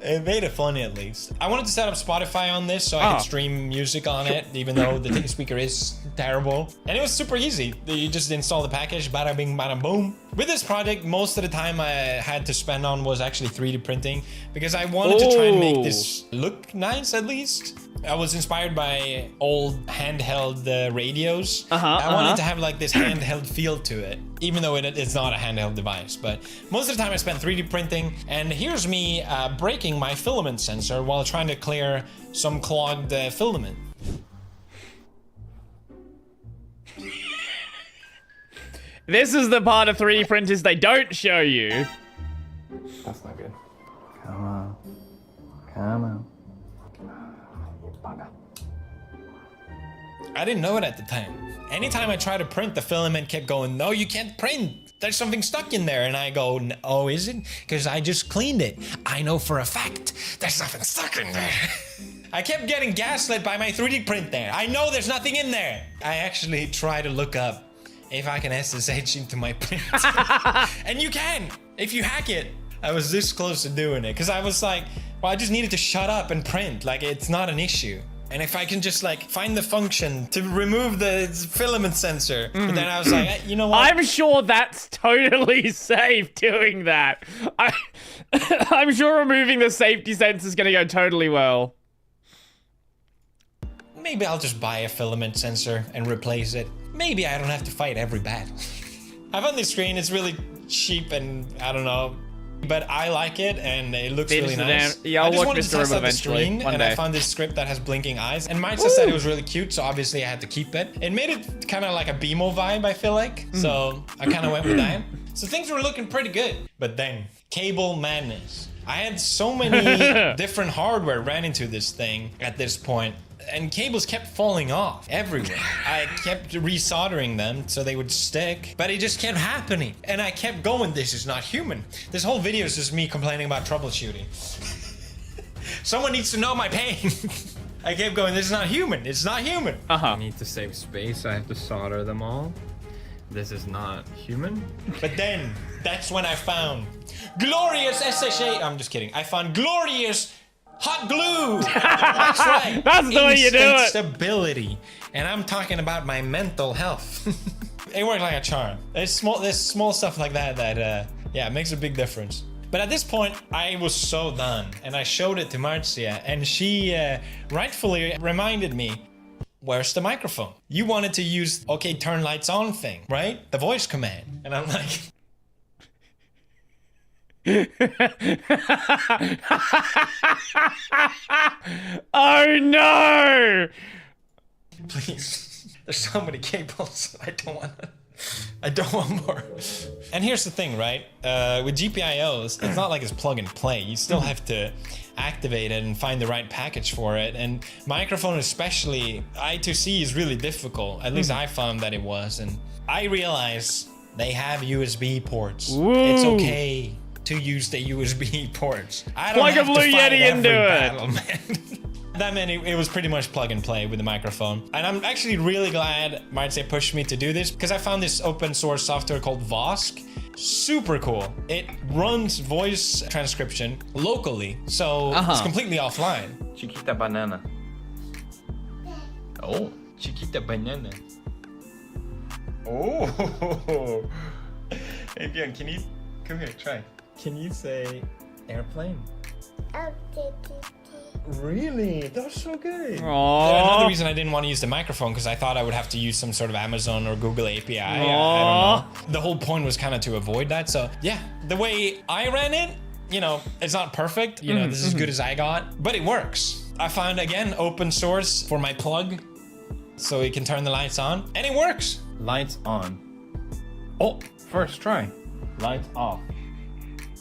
It made it funny at least. I wanted to set up Spotify on this so I could stream music on it, even though the speaker is terrible. And it was super easy. You just install the package, bada bing, bada boom. With this project, most of the time I had to spend on was actually 3D printing because I wanted to try and make this look nice at least. I was inspired by old handheld radios. I wanted to have like this handheld feel to it, even though it's not a handheld device. But most of the time I spent 3D printing, and here's me breaking my filament sensor while trying to clear some clogged filament. This is the part of 3D printers they don't show you. That's not good. Come on. Come on. I didn't know it at the time. Anytime I tried to print, the filament kept going, no, you can't print. There's something stuck in there. And I go, oh, is it? Because I just cleaned it. I know for a fact there's nothing stuck in there. I kept getting gaslit by my 3D print there. I know there's nothing in there. I actually try to look up if I can SSH into my print. And you can, if you hack it. I was this close to doing it because I was like, well, I just needed to shut up and print. Like, it's not an issue. And if I can just like find the function to remove the filament sensor, but then I was like, you know what? I'm sure that's totally safe doing that. I'm sure removing the safety sensor is gonna go totally well. Maybe I'll just buy a filament sensor and replace it. Maybe I don't have to fight every battle. I found this screen, it's really cheap and I don't know, but I like it and it looks really nice. Yeah, I'll watch Mr. Room eventually, one and day. I found this script that has blinking eyes, and Mike said it was really cute, so obviously I had to keep it. It made it kind of like a BMO vibe, I feel like, so I kind of went with that. So things were looking pretty good, but then cable madness. I had so many different hardware ran into this thing at this point, and cables kept falling off everywhere. I kept resoldering them so they would stick, but it just kept happening. And I kept going, this is not human. This whole video is just me complaining about troubleshooting. Someone needs to know my pain. I kept going, this is not human, it's not human. I need to save space, I have to solder them all. This is not human. But then, that's when I found glorious SSH. I'm just kidding. I found glorious hot glue. That's right. That's the way you do it. Stability. And I'm talking about my mental health. It worked like a charm. There's small stuff like that yeah, makes a big difference. But at this point, I was so done. And I showed it to Marcia. And she rightfully reminded me, where's the microphone? You wanted to use, okay, turn lights on thing, right? The voice command. And I'm like... Oh no! Please. There's so many cables. I don't want more. And here's the thing, right? With GPIOs, it's not like it's plug and play. You still have to activate it and find the right package for it. And microphone especially, I2C is really difficult. At least I found that it was. And I realized they have USB ports. Ooh. It's okay to use the USB ports. I don't Plug have a Blue to fight Yeti into every it. battle, man. That meant it was pretty much plug and play with the microphone. And I'm actually really glad Marce pushed me to do this because I found this open source software called Vosk. Super cool. It runs voice transcription locally, so it's completely offline. Chiquita banana. Oh, chiquita banana. Oh. Hey, Björn, can you come here, try. Can you say airplane? Really? That was so good. Another reason I didn't want to use the microphone because I thought I would have to use some sort of Amazon or Google API. I don't know. The whole point was kind of to avoid that. So yeah, the way I ran it, you know, it's not perfect. You know, this is as good as I got, but it works. I found, again, open source for my plug so it can turn the lights on, and it works. Lights on. Oh, first try. Lights off.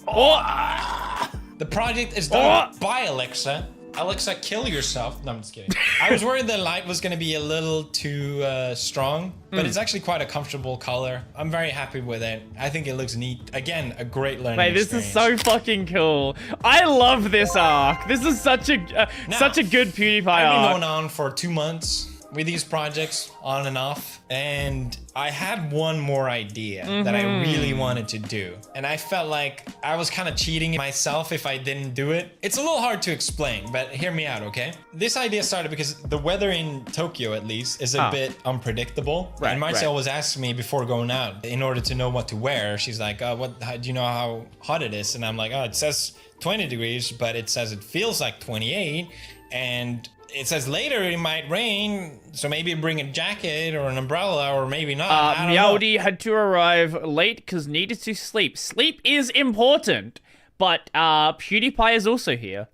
Oh! The project is done by Alexa. Alexa, kill yourself. No, I'm just kidding. I was worried the light was going to be a little too strong, but it's actually quite a comfortable color. I'm very happy with it. I think it looks neat. Again, a great learning this experience. is so fucking cool. I love this arc. This is such a good PewDiePie arc. I've been going on for 2 months with these projects on and off, and I had one more idea that I really wanted to do, and I felt like I was kind of cheating myself if I didn't do it. It's a little hard to explain, but hear me out, okay? This idea started because the weather in Tokyo, at least, is a bit unpredictable. Right, and Marcia always asks me before going out, in order to know what to wear, she's like, do you know how hot it is? And I'm like, it says 20 degrees, but it says it feels like 28, and it says later it might rain, so maybe bring a jacket or an umbrella, or maybe not. Meowdy had to arrive late because needed to sleep. Sleep is important, but PewDiePie is also here.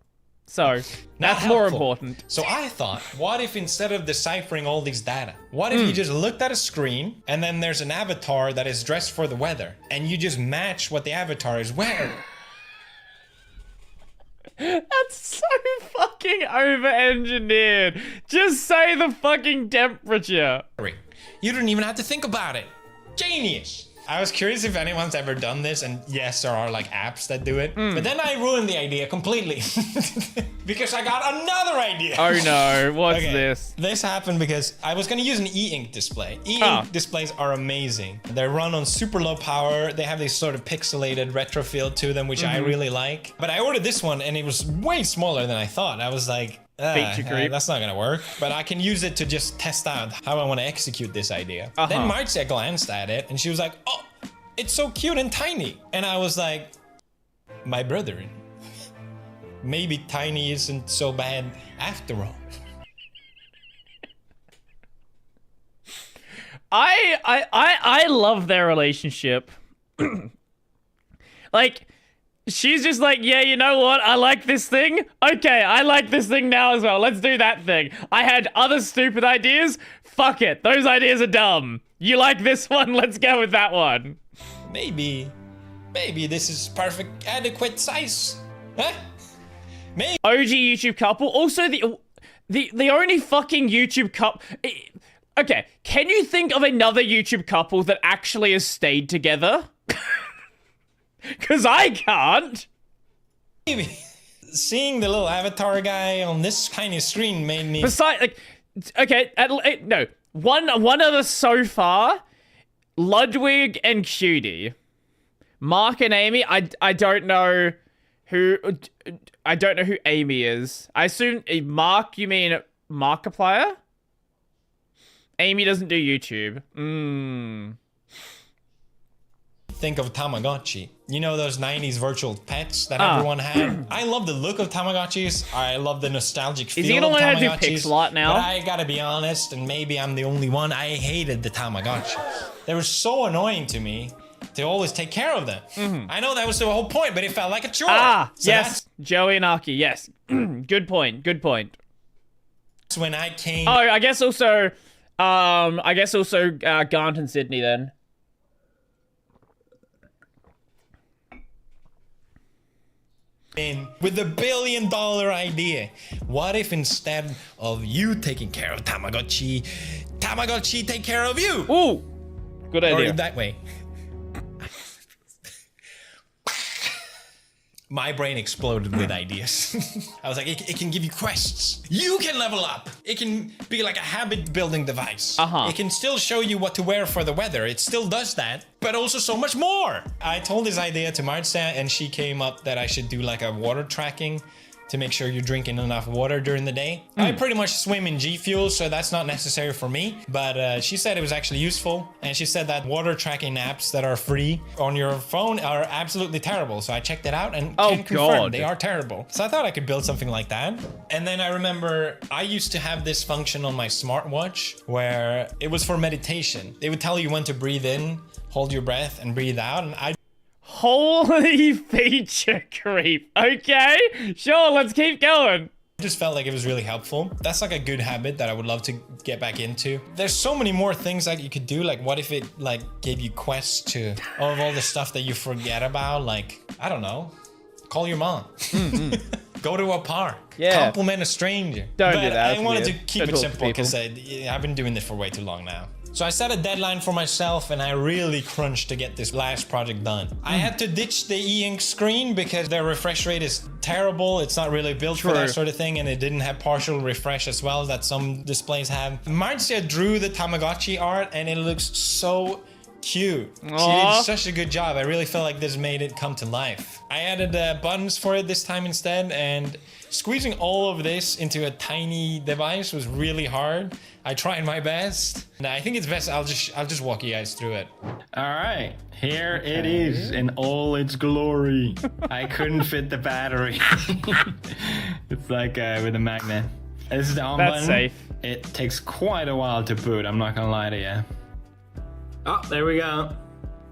So that's more important. So I thought, what if instead of deciphering all these data, what if you just looked at a screen and then there's an avatar that is dressed for the weather, and you just match what the avatar is wearing? That's so fucking over-engineered. Just say the fucking temperature. You don't even have to think about it. Genius. I was curious if anyone's ever done this, and yes, there are like apps that do it. But then I ruined the idea completely because I got another idea. Oh no, what's this? This happened because I was gonna use an e-ink display. E-ink displays are amazing. They run on super low power. They have this sort of pixelated retro feel to them, which I really like. But I ordered this one and it was way smaller than I thought. I was like, that's not gonna work, but I can use it to just test out how I want to execute this idea. Then Marcia glanced at it and she was like, oh, it's so cute and tiny. And I was like, my brother, maybe tiny isn't so bad after all. I love their relationship. Like, she's just like, yeah, you know what? I like this thing. Okay, I like this thing now as well. Let's do that thing. I had other stupid ideas. Fuck it. Those ideas are dumb. You like this one? Let's go with that one. Maybe this is perfect, adequate size. Huh? Maybe. OG YouTube couple. Also, the only fucking YouTube couple. Okay, can you think of another YouTube couple that actually has stayed together? Because I can't. Maybe. Seeing the little avatar guy on this tiny screen made me... Besides, like, okay, no. One other so far, Ludwig and Cutie. Mark and Amy, I don't know who Amy is. I assume, Mark, you mean Markiplier? Amy doesn't do YouTube. Think of Tamagotchi. You know those 90s virtual pets that everyone had? I love the look of Tamagotchis. I love the nostalgic feel of Tamagotchis. Is he gonna learn how to do pixel art now? But I gotta be honest, and maybe I'm the only one, I hated the Tamagotchis. They were so annoying to me to always take care of them. I know that was the whole point, but it felt like a chore. So yes. Joey and Aki, yes. Good point. That's when I came... Oh, I guess also Gaunt and Sydney then. With the $1 billion idea. What if instead of you taking care of Tamagotchi take care of you? Ooh, good idea. Or that way. My brain exploded with ideas. I was like, it can give you quests. You can level up. It can be like a habit building device. It can still show you what to wear for the weather. It still does that, but also so much more. I told this idea to Marcia and she came up that I should do like a water tracking to make sure you're drinking enough water during the day. I pretty much swim in G Fuel, so that's not necessary for me. But she said it was actually useful. And she said that water tracking apps that are free on your phone are absolutely terrible. So I checked it out and can confirm they are terrible. So I thought I could build something like that. And then I remember I used to have this function on my smartwatch where it was for meditation. They would tell you when to breathe in, hold your breath, and breathe out. And Holy feature creep. Okay, sure, let's keep going. I just felt like it was really helpful. That's like a good habit that I would love to get back into. There's so many more things that you could do. Like what if it like gave you quests of all the stuff that you forget about? Like, I don't know. Call your mom. Go to a park. Yeah. Compliment a stranger. Don't but do that. I wanted weird. to keep Don't it talk to simple because people. I've been doing this for way too long now. So I set a deadline for myself and I really crunched to get this last project done. I had to ditch the e-ink screen because the refresh rate is terrible. It's not really built for that sort of thing, and it didn't have partial refresh as well that some displays have. Marcia drew the Tamagotchi art and it looks so cute. Aww. She did such a good job. I really felt like this made it come to life. I added buttons for it this time instead, and squeezing all of this into a tiny device was really hard. I tried my best. And I think it's best I'll just walk you guys through it. All right, here it is in all its glory. I couldn't fit the battery. It's like with a magnet. This is the on button. Safe. It takes quite a while to boot, I'm not gonna lie to you. Oh, there we go.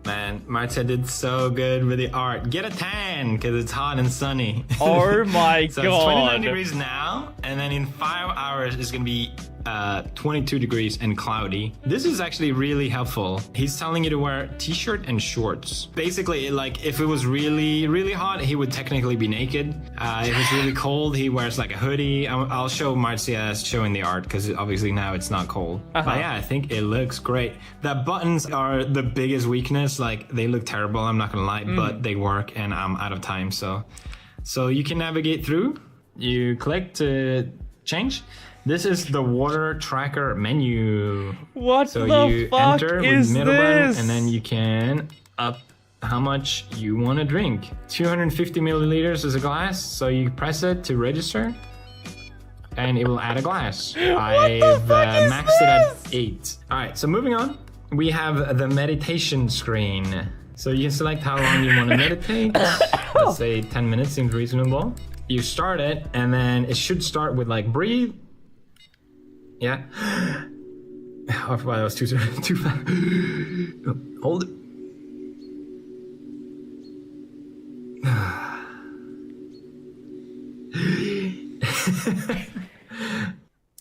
Man, Marta did so good with the art. Get a tan, because it's hot and sunny. Oh my so god. It's 29 degrees now, and then in 5 hours it's gonna be 22 degrees and cloudy. This is actually really helpful. He's telling you to wear t-shirt and shorts. Basically, like if it was really, really hot, he would technically be naked. If it's really cold, he wears like a hoodie. I'll show Marcia showing the art because obviously now it's not cold. But yeah, I think it looks great. The buttons are the biggest weakness. Like they look terrible, I'm not gonna lie, but they work and I'm out of time. So you can navigate through. You click to change. This is the water tracker menu. What so the you fuck enter is with middle button, this? and then you can up how much you want to drink. 250 milliliters is a glass, so you press it to register, and it will add a glass. I've maxed it at 8. All right, so moving on, we have the meditation screen. So you can select how long you want to meditate. Let's say 10 minutes seems reasonable. You start it, and then it should start with like breathe. Yeah. Oh, wow, that was too fast. Hold it.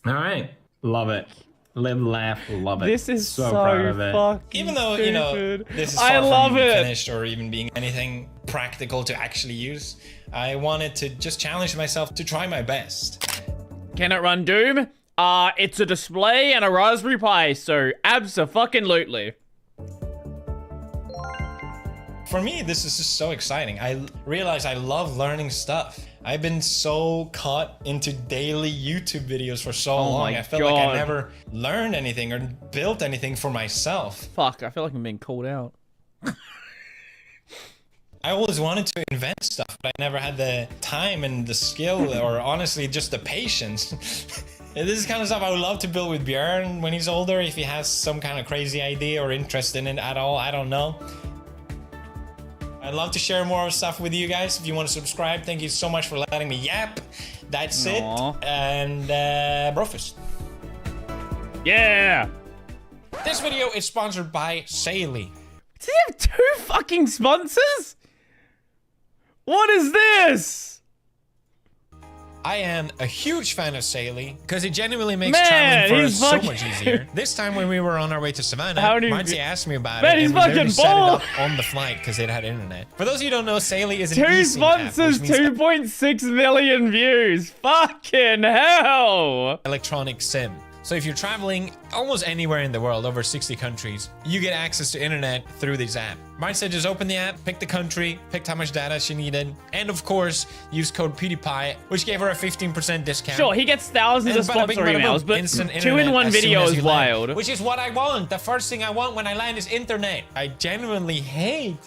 All right. Love it. Live, laugh, love it. This is so proud of it. fucking Even though, stupid. you know, this is I far love from it. finished or even being anything practical to actually use, I wanted to just challenge myself to try my best. Can it run Doom? It's a display and a Raspberry Pi, so abso-fucking-lutely. For me, this is just so exciting. I realize I love learning stuff. I've been so caught into daily YouTube videos for so long. I felt like I never learned anything or built anything for myself. Fuck, I feel like I'm being called out. I always wanted to invent stuff, but I never had the time and the skill or honestly just the patience. This is kind of stuff I would love to build with Björn when he's older, if he has some kind of crazy idea or interest in it at all, I don't know. I'd love to share more stuff with you guys. If you want to subscribe, thank you so much for letting me yap. That's it. And Brofist. Yeah! This video is sponsored by Saley. Does he have 2 fucking sponsors? What is this? I am a huge fan of Saley because it genuinely makes traveling for us so much easier. This time when we were on our way to Savannah, Marcy asked me about it, and we literally set it up on the flight because it had internet. For those of you who don't know, Saley is an 2 sponsors, 2.6 million views. Fucking hell! Electronic SIM. So if you're traveling almost anywhere in the world, over 60 countries, you get access to internet through this app. Mine said just open the app, pick the country, picked how much data she needed, and of course, use code PewDiePie, which gave her a 15% discount. Sure, he gets thousands of sponsor emails, but 2-in-1 video is wild. Which is what I want. The first thing I want when I land is internet. I genuinely hate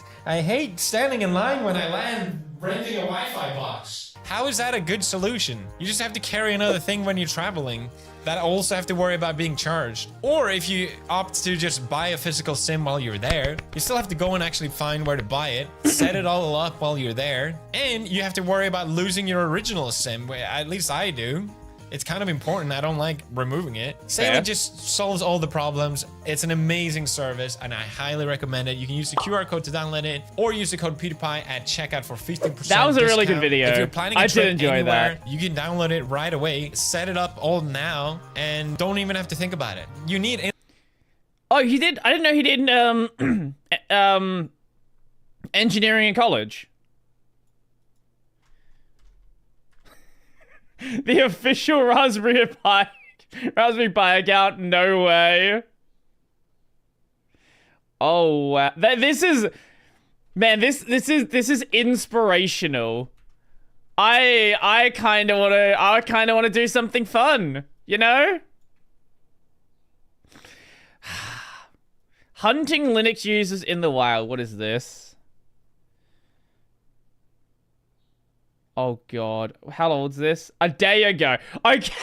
standing in line when I land renting a Wi-Fi box. How is that a good solution? You just have to carry another thing when you're traveling that also have to worry about being charged. Or if you opt to just buy a physical SIM while you're there, you still have to go and actually find where to buy it, set it all up while you're there, and you have to worry about losing your original SIM. At least I do. It's kind of important. I don't like removing it. Saley just solves all the problems. It's an amazing service, and I highly recommend it. You can use the QR code to download it, or use the code PewDiePie at checkout for 15% That was a really discount. good video. If you're planning a I trip did enjoy anywhere, that. you can download it right away, set it up all now, and don't even have to think about it. You need... Oh, he did? I didn't know he did engineering in college. The official Raspberry Pi account? No way. Oh wow. This is, man, this is inspirational. I kind of want to do something fun, you know? Hunting Linux users in the wild. What is this? Oh god. How old's this? A day ago. Okay.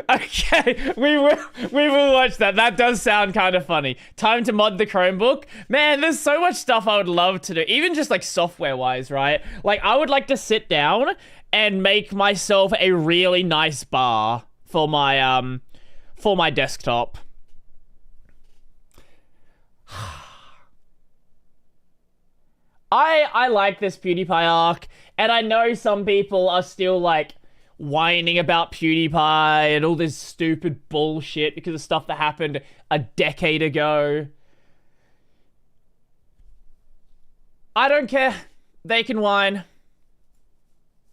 Okay. We will watch that. That does sound kind of funny. Time to mod the Chromebook. Man, there's so much stuff I would love to do. Even just like software wise, right? Like I would like to sit down and make myself a really nice bar for my desktop. I like this PewDiePie arc, and I know some people are still like whining about PewDiePie and all this stupid bullshit because of stuff that happened a decade ago. I don't care. They can whine.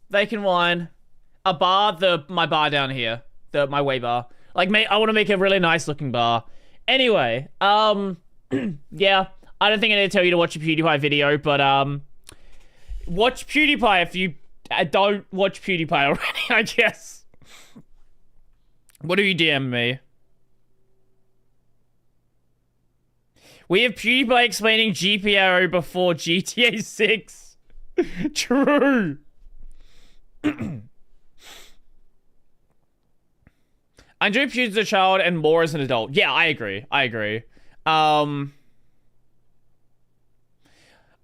They can whine. A bar, my bar down here, my way bar. Like, I want to make a really nice looking bar. Anyway, yeah. I don't think I need to tell you to watch a PewDiePie video, but watch PewDiePie if you don't watch PewDiePie already, I guess. What do you DM me? We have PewDiePie explaining GPRO before GTA 6. True. I enjoy PewDiePie as a child and more as an adult. Yeah, I agree.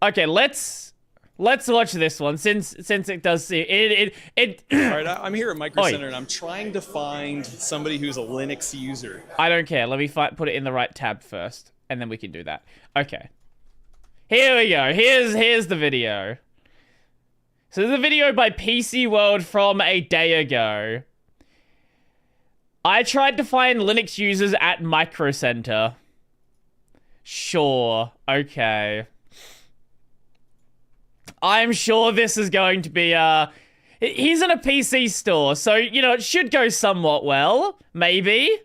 Okay, let's watch this one since it does see it. All right, I'm here at Micro Center and I'm trying to find somebody who's a Linux user. I don't care. Let me put it in the right tab first, and then we can do that. Okay. Here we go. Here's the video. So there's a video by PC World from a day ago. I tried to find Linux users at Micro Center. Sure. Okay. I'm sure this is going to be, he's in a PC store, so, you know, it should go somewhat well. Maybe.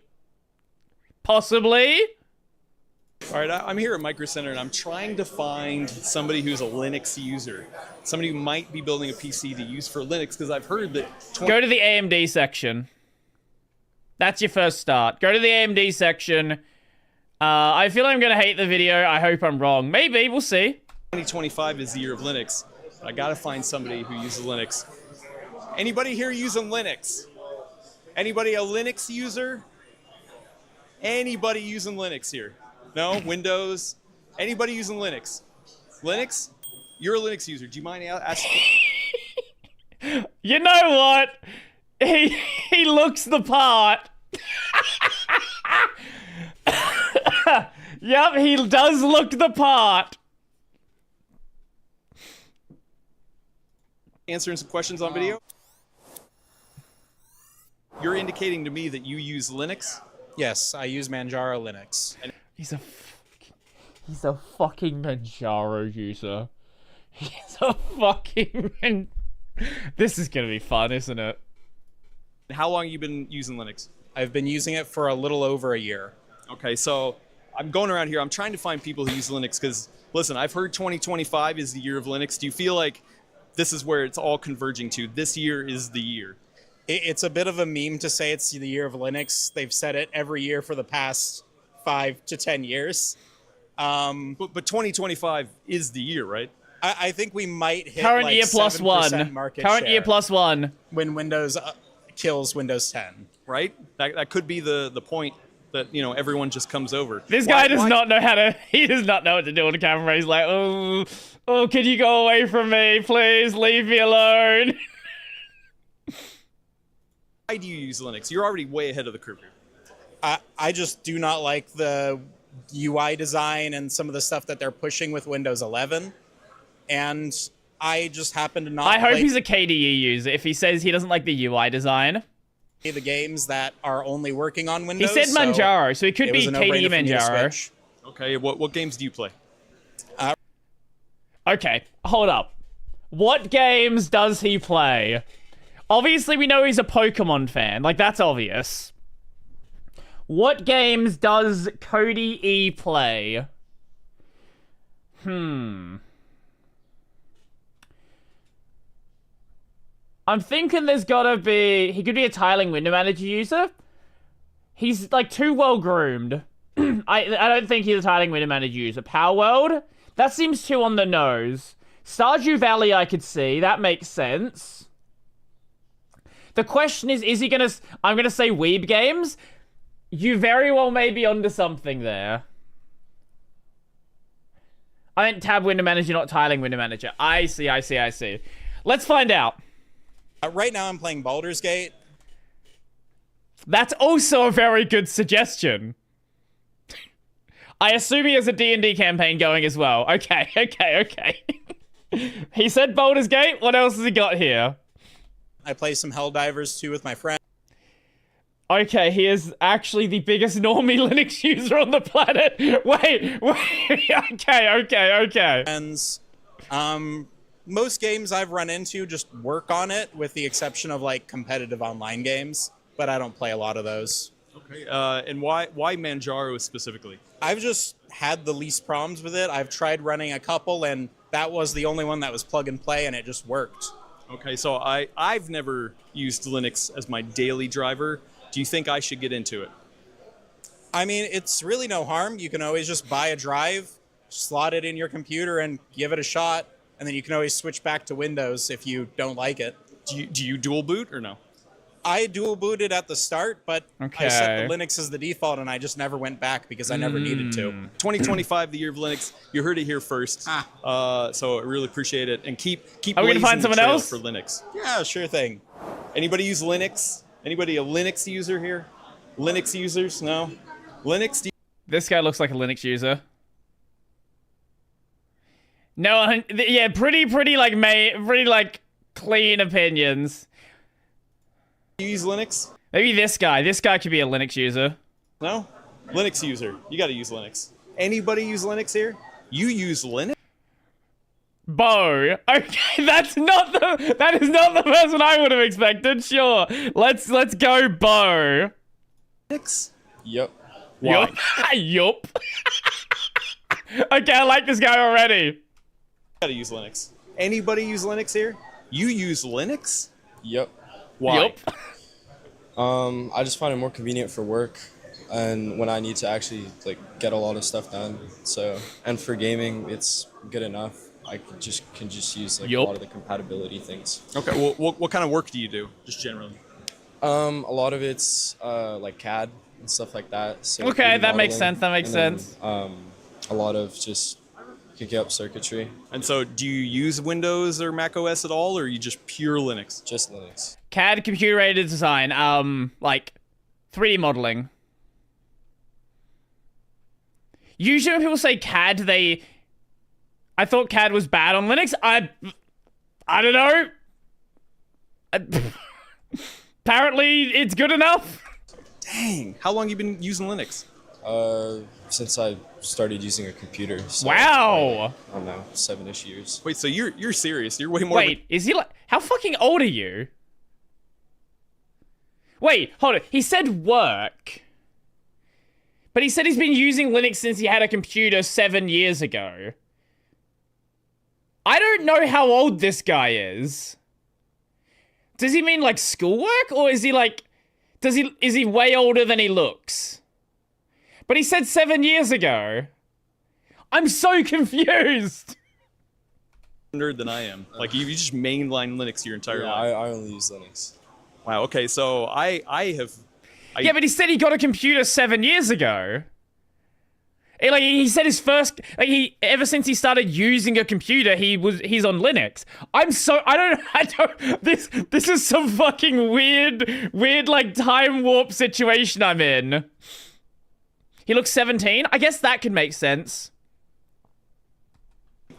Possibly. All right, I'm here at Micro Center, and I'm trying to find somebody who's a Linux user. Somebody who might be building a PC to use for Linux, because I've heard that... Go to the AMD section. That's your first start. Go to the AMD section. I feel I'm going to hate the video. I hope I'm wrong. Maybe. We'll see. 2025 is the year of Linux. I gotta find somebody who uses Linux. Anybody here using Linux? Anybody a Linux user? Anybody using Linux here? No? Windows? Anybody using Linux? Linux? You're a Linux user. Do you mind asking? You know what? He looks the part. Yep, he does look the part. Answering some questions on video. You're indicating to me that you use Linux? Yes, I use Manjaro Linux. He's a fucking Manjaro user. He's a fucking This is gonna be fun, isn't it? How long have you been using Linux? I've been using it for a little over a year. Okay, so I'm going around here. I'm trying to find people who use Linux because, listen, I've heard 2025 is the year of Linux. Do you feel like this is where it's all converging to? This year is the year. It's a bit of a meme to say it's the year of Linux. They've said it every year for the past 5 to 10 years. But 2025 is the year, right? I think we might hit current like year plus 1. Current year plus 1. When Windows kills Windows 10. Right? That could be the point that, you know, everyone just comes over. This guy does not know how to, he does not know what to do on the camera. He's like, oh, can you go away from me? Please leave me alone. Why do you use Linux? You're already way ahead of the curve here. I just do not like the UI design and some of the stuff that they're pushing with Windows 11. And I just happen to not I hope he's a KDE user if he says he doesn't like the UI design. The games that are only working on Windows. He said Manjaro, so he could be KDE Manjaro. Okay, what games do you play? Okay, hold up. What games does he play? Obviously, we know he's a Pokemon fan. Like, that's obvious. What games does Cody E play? I'm thinking there's gotta be... He could be a tiling window manager user. He's, like, too well-groomed. I don't think he's a tiling window manager user. Power World? That seems too on the nose. Stardew Valley I could see. That makes sense. The question is he gonna... I'm gonna say Weeb Games. You very well may be onto something there. I meant tab window manager, not tiling window manager. I see. Let's find out. Right now I'm playing Baldur's Gate. That's also a very good suggestion. I assume he has a D&D campaign going as well. Okay. He said Baldur's Gate. What else has he got here? I play some Helldivers 2 with my friend. Okay, he is actually the biggest normie Linux user on the planet. Wait. Okay. And, most games I've run into just work on it, with the exception of, like, competitive online games. But I don't play a lot of those. Okay, and why Manjaro specifically? I've just had the least problems with it. I've tried running a couple, and that was the only one that was plug and play, and it just worked. Okay, so I've never used Linux as my daily driver. Do you think I should get into it? I mean, it's really no harm. You can always just buy a drive, slot it in your computer, and give it a shot, and then you can always switch back to Windows if you don't like it. Do you dual boot or no? I dual booted at the start, but I set the Linux as the default, and I just never went back because I never needed to. 2025, the year of Linux. You heard it here first. So I really appreciate it, and keep. Are we gonna find someone else for Linux? Yeah, sure thing. Anybody use Linux? Anybody a Linux user here? Linux users? No. Linux. This guy looks like a Linux user. No, yeah, pretty like clean opinions. You use Linux? Maybe this guy. This guy could be a Linux user. No? Linux user. You gotta use Linux. Anybody use Linux here? You use Linux? Bo. Okay, that is not the person I would have expected. Sure. Let's go, Bo. Linux? Yep. Why? Yup. Okay, I like this guy already. You gotta use Linux. Anybody use Linux here? You use Linux? Yep. Why? Yep. I just find it more convenient for work and when I need to actually like get a lot of stuff done. So, and for gaming, it's good enough. I can just use like a lot of the compatibility things. Okay. Well, what kind of work do you do, just generally? A lot of it's like CAD and stuff like that. So okay, that makes sense. That makes sense. A lot of just kicking up circuitry. And so, do you use Windows or Mac OS at all, or are you just pure Linux? Just Linux. CAD, computer-aided design, like 3D modeling. Usually when people say CAD, I thought CAD was bad on Linux. I don't know. Apparently, it's good enough. Dang. How long you been using Linux? Since I started using a computer. So wow. I don't know, 7-ish years. Wait, so you're serious? You're way more. Wait, is he like? How fucking old are you? Wait, hold on. He said work, but he said he's been using Linux since he had a computer 7 years ago. I don't know how old this guy is. Does he mean like schoolwork, or is he like? Is he way older than he looks? But he said 7 years ago. I'm so confused. Nerd than I am. Like you just mainline Linux your entire life. I only use Linux. Wow. Okay. So I have. Yeah, but he said he got a computer 7 years ago. He said his first, ever since he started using a computer, he's on Linux. This is some fucking weird like time warp situation I'm in. He looks 17. I guess that could make sense.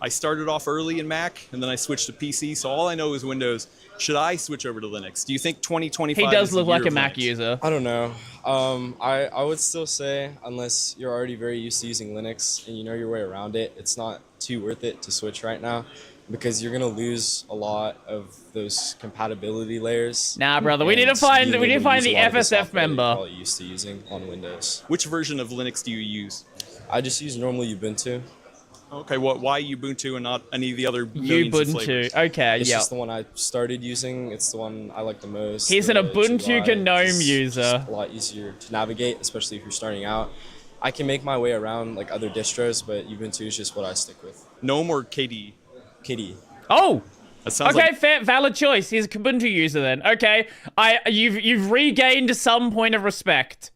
I started off early in Mac, and then I switched to PC, so all I know is Windows. Should I switch over to Linux? Do you think 2025 He does is look the year like a of Mac Linux? user. I don't know. I would still say, unless you're already very used to using Linux and you know your way around it, it's not too worth it to switch right now, because you're gonna lose a lot of those compatibility layers. Nah, brother, we need to find the FSF You're member. probably used to using on Windows. Which version of Linux do you use? I just use normal Ubuntu. Okay, why Ubuntu and not any of the other millions of flavors? Ubuntu. Okay, It's yeah. just the one I started using. It's the one I like the most. He's an The Ubuntu UI GNOME is user. just a lot easier to navigate, especially if you're starting out. I can make my way around like other distros, but Ubuntu is just what I stick with. GNOME or KDE? KDE. Oh! That sounds Okay, like fair, valid choice. He's a Ubuntu user then. Okay, you've regained some point of respect.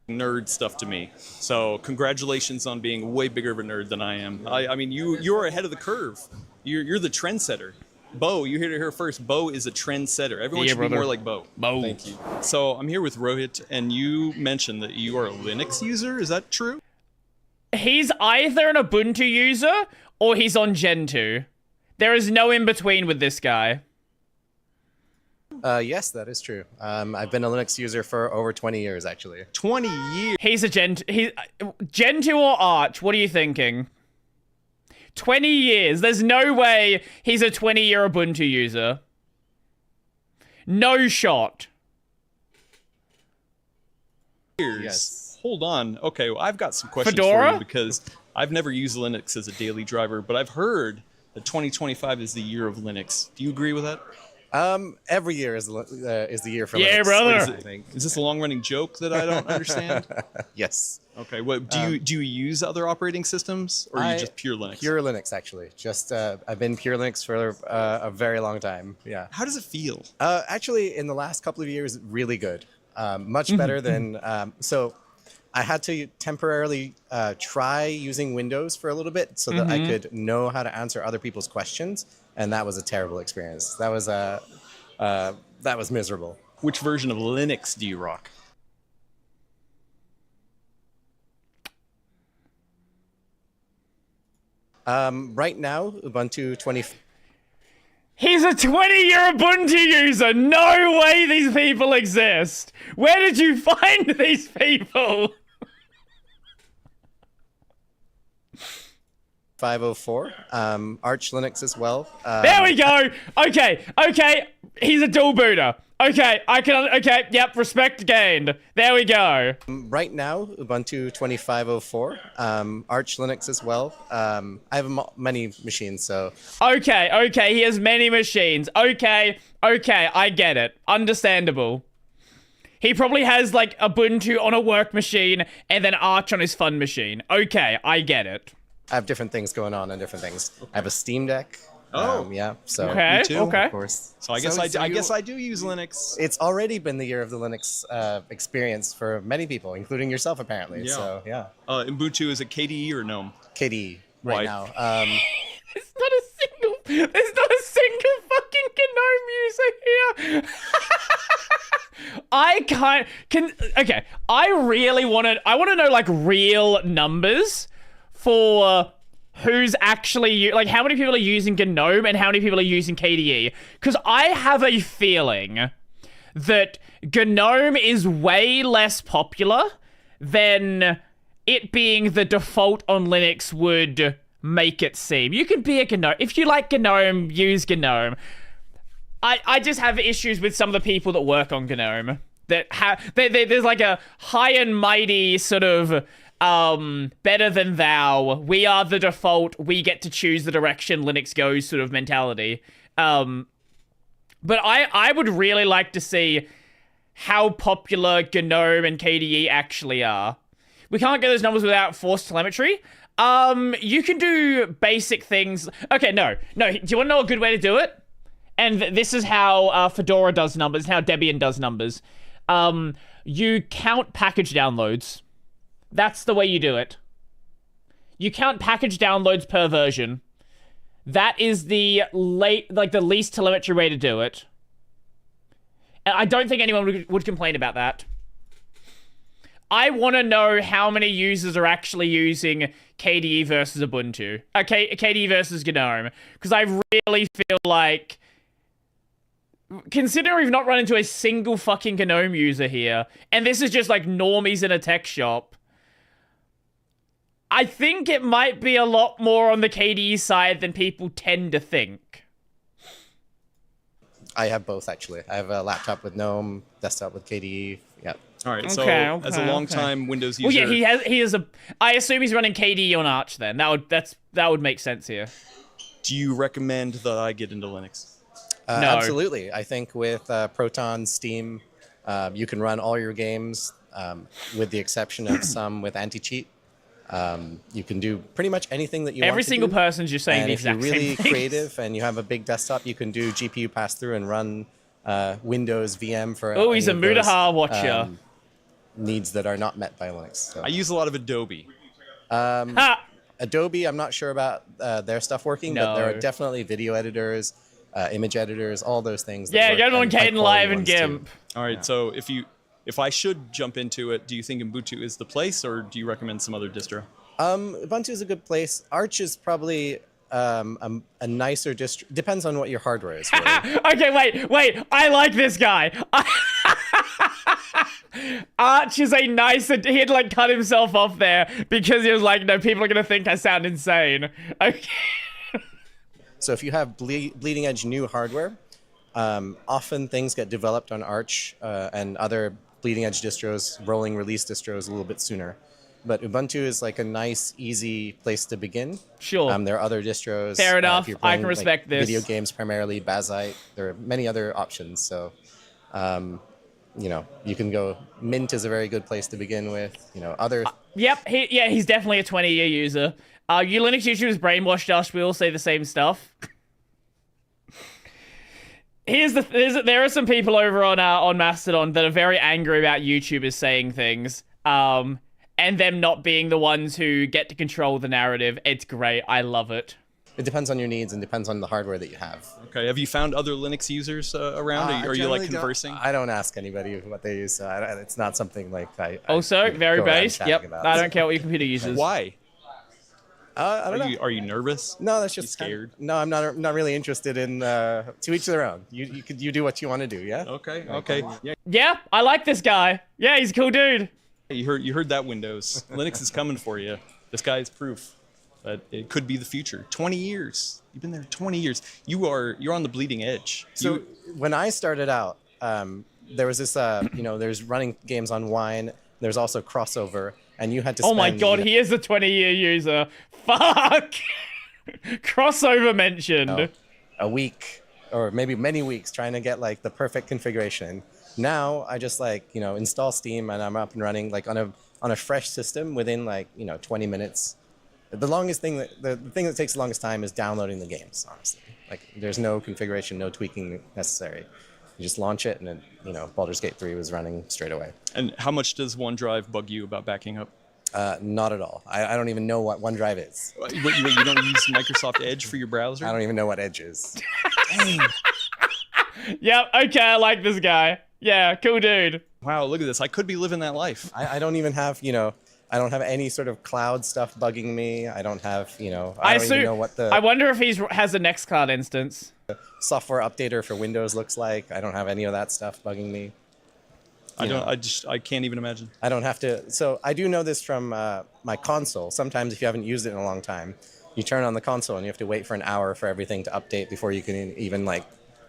nerd stuff to me. So congratulations on being way bigger of a nerd than I am. I mean, you're ahead of the curve. You're the trendsetter. Bo, you hear it here first. Bo is a trendsetter. Everyone should be more like Bo. Bo. Thank you. So I'm here with Rohit, and you mentioned that you are a Linux user. Is that true? He's either an Ubuntu user or he's on Gentoo. There is no in between with this guy. Yes, that is true. I've been a Linux user for over 20 years, actually. 20 years? He's a Gentoo or Arch? What are you thinking? 20 years. There's no way he's a 20-year Ubuntu user. No shot. Yes. Hold on. Okay, well, I've got some questions for Fedora? you because I've never used Linux as a daily driver, but I've heard that 2025 is the year of Linux. Do you agree with that? Every year is the year for Yeah, Linux. brother. I think. Is this a long-running joke that I don't understand? Yes. Okay. What do you use other operating systems, or are you just pure Linux? Pure Linux, actually. Just I've been pure Linux for a very long time. Yeah. How does it feel? Actually, in the last couple of years, really good. Much better than so. I had to temporarily try using Windows for a little bit so that I could know how to answer other people's questions, and that was a terrible experience. That was miserable. Which version of Linux do you rock? Right now, Ubuntu 20. He's a 20-year Ubuntu user. No way these people exist. Where did you find these people? 504, Arch Linux as well. There we go. Okay. He's a dual booter. Okay, yep, respect gained. There we go. Right now, Ubuntu 2504, Arch Linux as well. I have many machines, so... Okay, he has many machines. Okay, I get it. Understandable. He probably has, like, Ubuntu on a work machine and then Arch on his fun machine. Okay, I get it. I have different things going on and different things. I have a Steam Deck. Oh. Yeah, so... Okay, Me too, okay. Of course. So I guess I guess I do use Linux. It's already been the year of the Linux experience for many people, including yourself, apparently. Yeah. So, yeah. Ubuntu, is it KDE or GNOME? KDE Why? right now. There's not a single fucking GNOME user here. I really want to know, like, real numbers for who's actually, like, how many people are using GNOME and how many people are using KDE. Because I have a feeling that GNOME is way less popular than it being the default on Linux would make it seem. You can be a GNOME. If you like GNOME, use GNOME. I just have issues with some of the people that work on GNOME. There's like a high and mighty sort of better than thou. We are the default. We get to choose the direction Linux goes sort of mentality. But I would really like to see how popular GNOME and KDE actually are. We can't get those numbers without forced telemetry. You can do basic things. Okay, no. Do you want to know a good way to do it? And this is how Fedora does numbers, how Debian does numbers. You count package downloads. That's the way you do it. You count package downloads per version. That is the least telemetry way to do it. And I don't think anyone would complain about that. I want to know how many users are actually using KDE versus Ubuntu. KDE versus GNOME. Because I really feel like, considering we've not run into a single fucking GNOME user here, and this is just like normies in a tech shop, I think it might be a lot more on the KDE side than people tend to think. I have both, actually. I have a laptop with GNOME, desktop with KDE. Yeah. All right. So as a long-time Windows user, well, yeah, he has a. I assume he's running KDE on Arch. Then that would make sense here. Do you recommend that I get into Linux? No. Absolutely. I think with Proton, Steam, you can run all your games, with the exception of some with anti-cheat. You can do pretty much anything that you want to do. Every single person's just saying the exact same thing. If you're really things. creative and you have a big desktop, you can do GPU pass-through and run Windows VM for Oh, he's a Mudahar watcher. Needs that are not met by Linux. So. I use a lot of Adobe. Adobe, I'm not sure about their stuff working, but there are definitely video editors, image editors, all those things. Yeah, get on Kden Live and GIMP. All right, so if I should jump into it, do you think Ubuntu is the place, or do you recommend some other distro? Ubuntu is a good place. Arch is probably a nicer distro. Depends on what your hardware is. Really. Okay, wait. I like this guy. Arch is a nicer. He had to like cut himself off there because he was like, no, people are gonna think I sound insane. Okay. So if you have bleeding edge new hardware, often things get developed on Arch and other bleeding edge distros, rolling release distros a little bit sooner. But Ubuntu is like a nice, easy place to begin. Sure. There are other distros. Fair enough. If you're playing, I can respect this. Video games primarily, Bazite. There are many other options. So, you can go. Mint is a very good place to begin with. Other. Yep. He's definitely a 20-year user. You Linux YouTubers brainwashed us. We all say the same stuff. There are some people over on Mastodon that are very angry about YouTubers saying things. And them not being the ones who get to control the narrative. It's great. I love it. It depends on your needs and depends on the hardware that you have. Okay. Have you found other Linux users around? Are you like conversing? I don't ask anybody what they use. So it's not something like I also, very go around based. chatting Yep. about. I don't care what your computer uses. Why? I don't know. Are you nervous? No, that's just scared. No, I'm not really interested in. To each their own. You do what you want to do. Yeah. Okay. Yeah, I like this guy. Yeah, he's a cool dude. You heard that, Windows. Linux is coming for you. This guy is proof that it could be the future. 20 years. You've been there 20 years. You're on the bleeding edge. So when I started out, there was this. There's running games on Wine. There's also Crossover, and you had to. Oh my god, he is a 20-year user. Fuck. Crossover mentioned. A week or maybe many weeks trying to get like the perfect configuration. Now I just install Steam and I'm up and running like on a fresh system within 20 minutes. The longest thing the thing that takes the longest time is downloading the games, honestly. Like there's no configuration, no tweaking necessary. You just launch it and then, Baldur's Gate 3 was running straight away. And how much does OneDrive bug you about backing up? Not at all. I don't even know what OneDrive is. Wait, you don't use Microsoft Edge for your browser? I don't even know what Edge is. Dang. Yep, okay, I like this guy. Yeah, cool dude. Wow, look at this. I could be living that life. I don't even have, I don't have any sort of cloud stuff bugging me. I don't have, I don't even know what the... I wonder if he has a Nextcloud instance. Software updater for Windows looks like. I don't have any of that stuff bugging me. I can't even imagine. I don't have to. So I do know this from my console. Sometimes if you haven't used it in a long time, you turn on the console and you have to wait for an hour for everything to update before you can even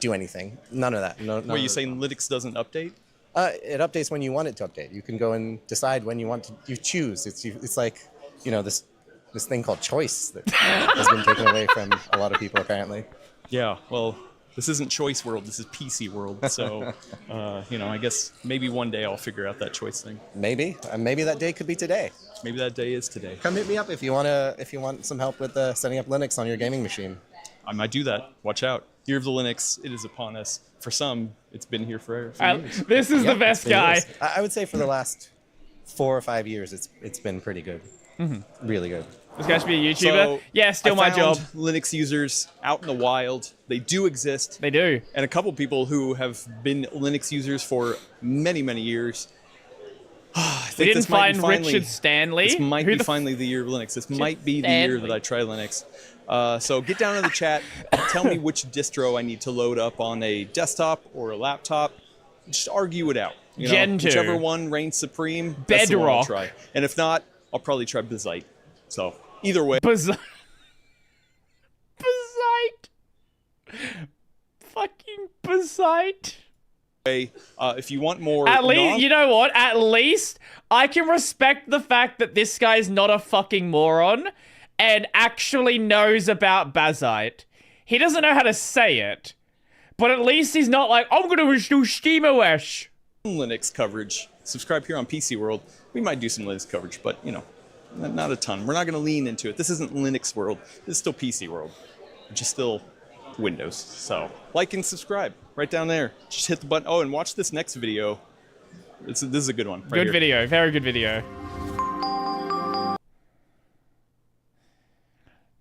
do anything. None of that. No. What, you saying Linux doesn't update? It updates when you want it to update. You can go and decide when you want to. You choose. It's like, this thing called choice that has been taken away from a lot of people apparently. Yeah. Well, this isn't choice world. This is PC world. So, I guess maybe one day I'll figure out that choice thing. Maybe. Maybe that day could be today. Maybe that day is today. Come hit me up if you want some help with setting up Linux on your gaming machine. I might do that. Watch out. Year of the Linux, it is upon us. For some, it's been here for years. This is the best guy. Years. I would say for the last 4 or 5 years, it's been pretty good. Mm-hmm. Really good. This guy should be a YouTuber. So, yeah, still my job. Linux users out in the wild. They do exist. They do. And a couple people who have been Linux users for many, many years. I We think didn't this might be find Richard Stanley. This might Who be the finally the year of Linux. This might be the Stanley. year that I try Linux. So get down in the chat. Tell me which distro I need to load up on a desktop or a laptop. Just argue it out. You know, Gentoo. whichever one reigns supreme, that's the one I'll Bedrock. try. And if not, I'll probably try Bazite. So either way. Bazite. Fucking Bazite. If you want more, At least, you know what? At least I can respect the fact that this guy's not a fucking moron and actually knows about Bazite. He doesn't know how to say it, but at least he's not like, I'm gonna do SteamOS. Linux coverage. Subscribe here on PC World. We might do some Linux coverage, but you know, not a ton. We're not gonna lean into it. This isn't Linux World. This is still PC World, which is still Windows. So like and subscribe right down there. Just hit the button. Oh, and watch this next video. This is a good one. Good video. Very good video.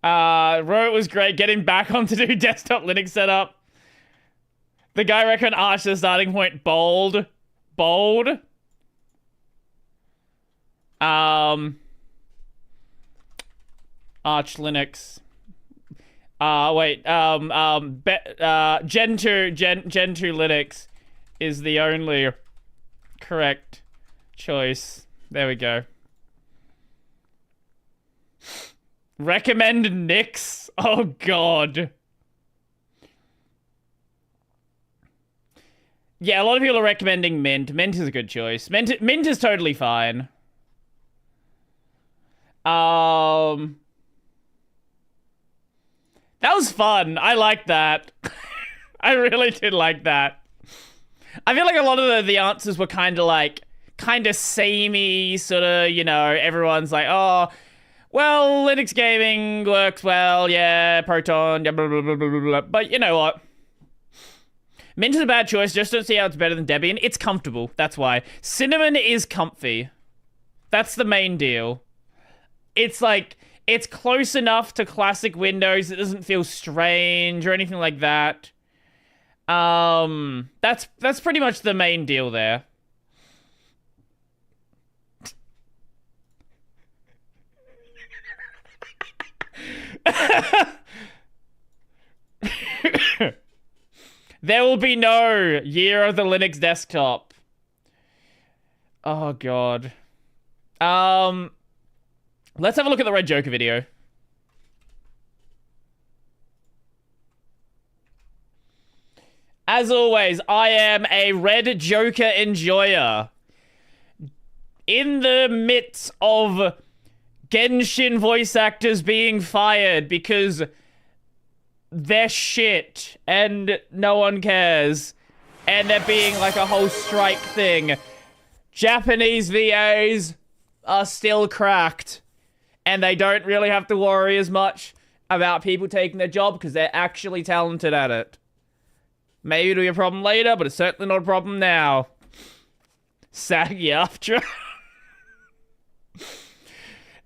Ro was great. Get him back on to do desktop Linux setup. The guy reckon Arch the starting point bold. Bold. Arch Linux. Gentoo Linux is the only correct choice. There we go. Recommend Nix? Oh god. Yeah, a lot of people are recommending Mint. Mint is a good choice. Mint is totally fine. That was fun. I liked that. I really did like that. I feel like a lot of the answers were kind of samey, sort of, you know, everyone's like, oh, well, Linux gaming works well, yeah, Proton, yeah, blah, blah, blah, blah, blah. But you know what? Mint is a bad choice, just don't see how it's better than Debian. It's comfortable, that's why. Cinnamon is comfy. That's the main deal. It's like, it's close enough to classic Windows, it doesn't feel strange or anything like that. That's pretty much the main deal there. There will be no year of the Linux desktop. Oh god. Let's have a look at the Red Joker video. As always, I am a Red Joker enjoyer. In the midst of Genshin voice actors being fired because they're shit and no one cares, and there being like a whole strike thing, Japanese VAs are still cracked. And they don't really have to worry as much about people taking their job because they're actually talented at it. Maybe it'll be a problem later, but it's certainly not a problem now. SAG-AFTRA.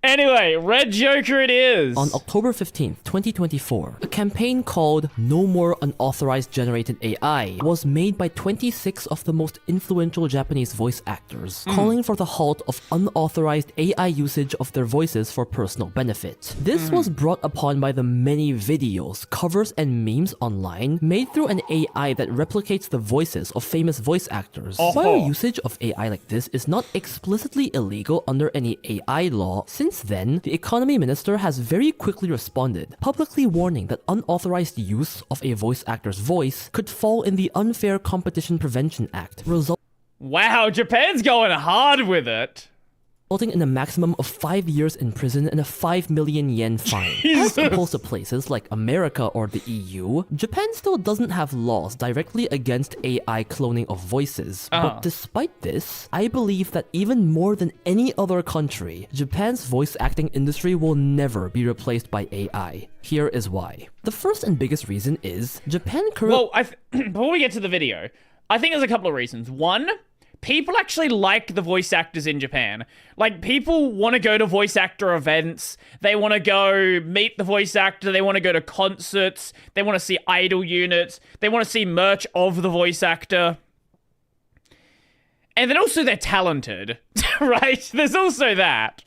Anyway, Red Joker it is. On October 15th, 2024, a campaign called No More Unauthorized Generated AI was made by 26 of the most influential Japanese voice actors, calling for the halt of unauthorized AI usage of their voices for personal benefit. This was brought upon by the many videos, covers, and memes online made through an AI that replicates the voices of famous voice actors. While usage of AI like this is not explicitly illegal under any AI law, since then, the economy minister has very quickly responded, publicly warning that unauthorized use of a voice actor's voice could fall in the Unfair Competition Prevention Act, Wow, Japan's going hard with it. Resulting in a maximum of 5 years in prison and a 5 million yen fine. As opposed to places like America or the EU, Japan still doesn't have laws directly against AI cloning of voices. But despite this, I believe that even more than any other country, Japan's voice acting industry will never be replaced by AI. Here is why. The first and biggest reason is Japan currently... Well, before we get to the video, I think there's a couple of reasons. One, people actually like the voice actors in Japan. Like, people want to go to voice actor events. They want to go meet the voice actor. They want to go to concerts. They want to see idol units. They want to see merch of the voice actor. And then also they're talented, Right, there's also that.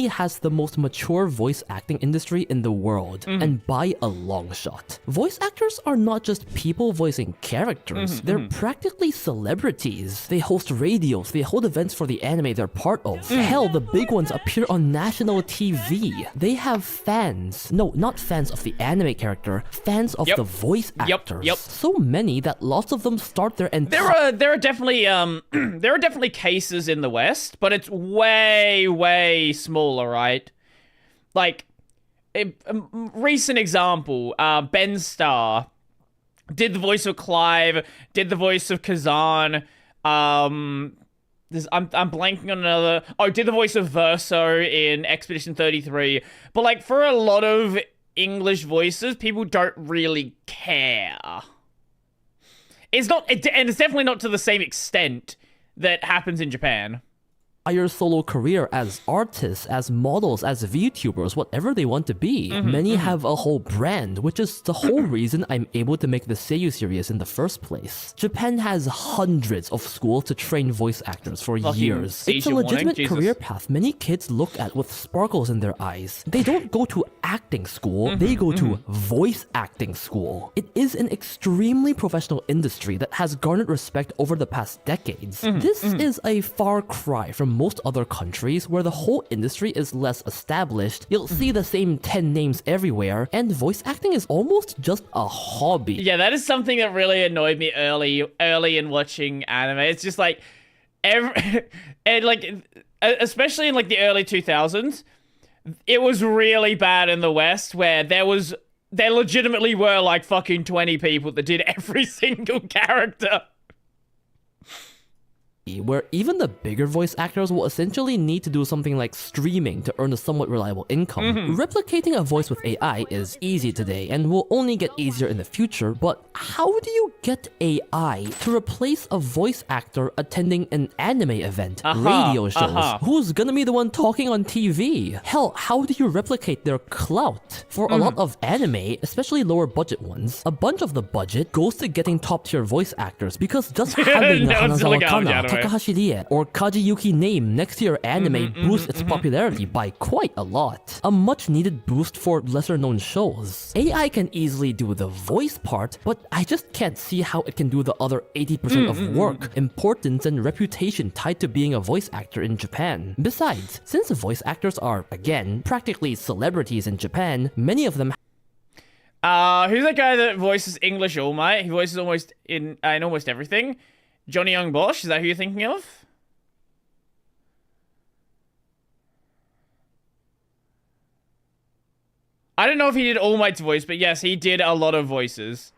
Has the most mature voice acting industry in the world, and by a long shot. Voice actors are not just people voicing characters, they're practically celebrities. They host radios, they hold events for the anime they're part of. Hell, the big ones appear on national TV. They have fans. No, not fans of the anime character, fans of the voice actors. So many that lots of them start their entire... There are definitely there are definitely cases in the West, but it's way smaller, right? Like, a recent example, Ben Starr did the voice of Clive, did the voice of Kazan, I'm blanking on another. Oh, did the voice of Verso in Expedition 33. But like, for a lot of English voices, people don't really care. It's not, and it's definitely not to the same extent that happens in Japan. Entire solo career as artists, as models, as VTubers, whatever they want to be. Many have a whole brand, which is the whole reason I'm able to make the Seiyu series in the first place. Japan has hundreds of schools to train voice actors for years. It's a legitimate career path many kids look at with sparkles in their eyes. They don't go to acting school, they go to voice acting school. It is an extremely professional industry that has garnered respect over the past decades. This is a far cry from most other countries where the whole industry is less established. You'll see the same 10 names everywhere, and voice acting is almost just a hobby. Yeah, that is something that really annoyed me early in watching anime. It's just like, especially in like the early 2000s, it was really bad in the West where there legitimately were like fucking 20 people that did every single character. Where even the bigger voice actors will essentially need to do something like streaming to earn a somewhat reliable income. Replicating a voice with AI is easy today and will only get easier in the future, but how do you get AI to replace a voice actor attending an anime event, radio shows? Who's gonna be the one talking on TV? Hell, how do you replicate their clout? For a lot of anime, especially lower budget ones, a bunch of the budget goes to getting top tier voice actors because just having Hanazawa Kana, Takahashi Rie, or Kaji Yuki name next to your anime boosts its popularity by quite a lot. A much needed boost for lesser known shows. AI can easily do the voice part, but I just can't see how it can do the other 80% of work, importance, and reputation tied to being a voice actor in Japan. Besides, since voice actors are, again, practically celebrities in Japan, many of them who's that guy that voices English All Might? He voices almost in almost everything. Johnny Young Bosch, is that who you're thinking of? I don't know if he did All Might's voice, but yes, he did a lot of voices.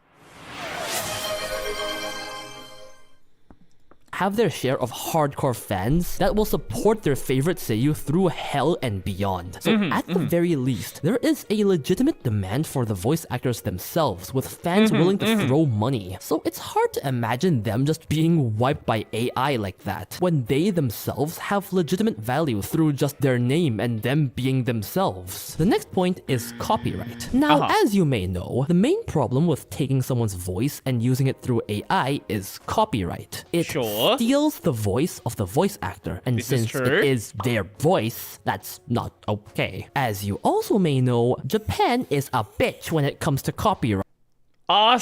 Have their share of hardcore fans that will support their favorite seiyuu through hell and beyond. So at the very least, there is a legitimate demand for the voice actors themselves, with fans willing to throw money. So it's hard to imagine them just being wiped by AI like that, when they themselves have legitimate value through just their name and them being themselves. The next point is copyright. Now, as you may know, the main problem with taking someone's voice and using it through AI is copyright. It steals the voice of the voice actor, and since it is their voice, that's not okay. As you also may know, Japan is a bitch when it comes to copyright. Why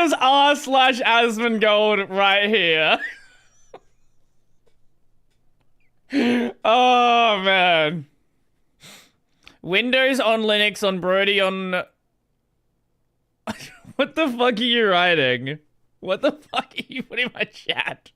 is r/Asmongold right here? Oh man. Windows on Linux on Brody on... What the fuck are you writing? What the fuck are you putting in my chat?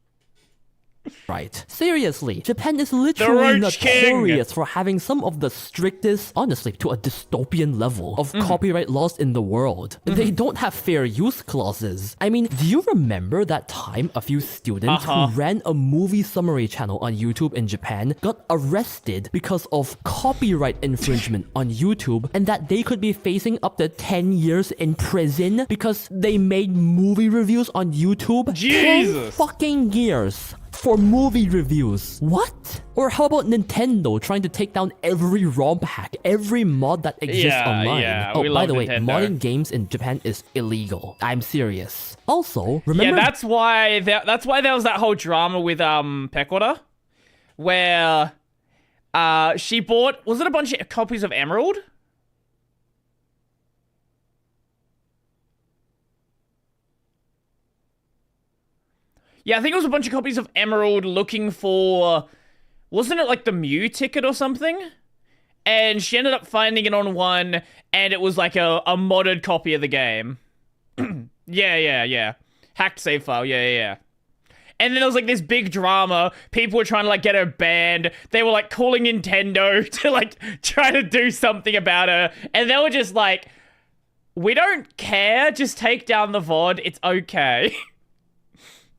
Right. Seriously, Japan is literally notorious for having some of the strictest, honestly, to a dystopian level of copyright laws in the world. They don't have fair use clauses. I mean, do you remember that time a few students who ran a movie summary channel on YouTube in Japan got arrested because of copyright infringement on YouTube, and that they could be facing up to 10 years in prison because they made movie reviews on YouTube? Jesus! 10 fucking years. for movie reviews. What? Or how about Nintendo trying to take down every ROM hack, every mod that exists online? Oh, by the way, modding games in Japan is illegal. I'm serious. Also, remember... Yeah, that's why there was that whole drama with Peckwater, where she bought, was it a bunch of copies of Emerald? Yeah, I think it was a bunch of copies of Emerald looking for, wasn't it like the Mew ticket or something? And she ended up finding it on one, and it was like a modded copy of the game. Yeah. Hacked save file, yeah. And then there was like this big drama. People were trying to like get her banned. They were like calling Nintendo to like try to do something about her. And they were just like, we don't care, just take down the VOD, it's okay.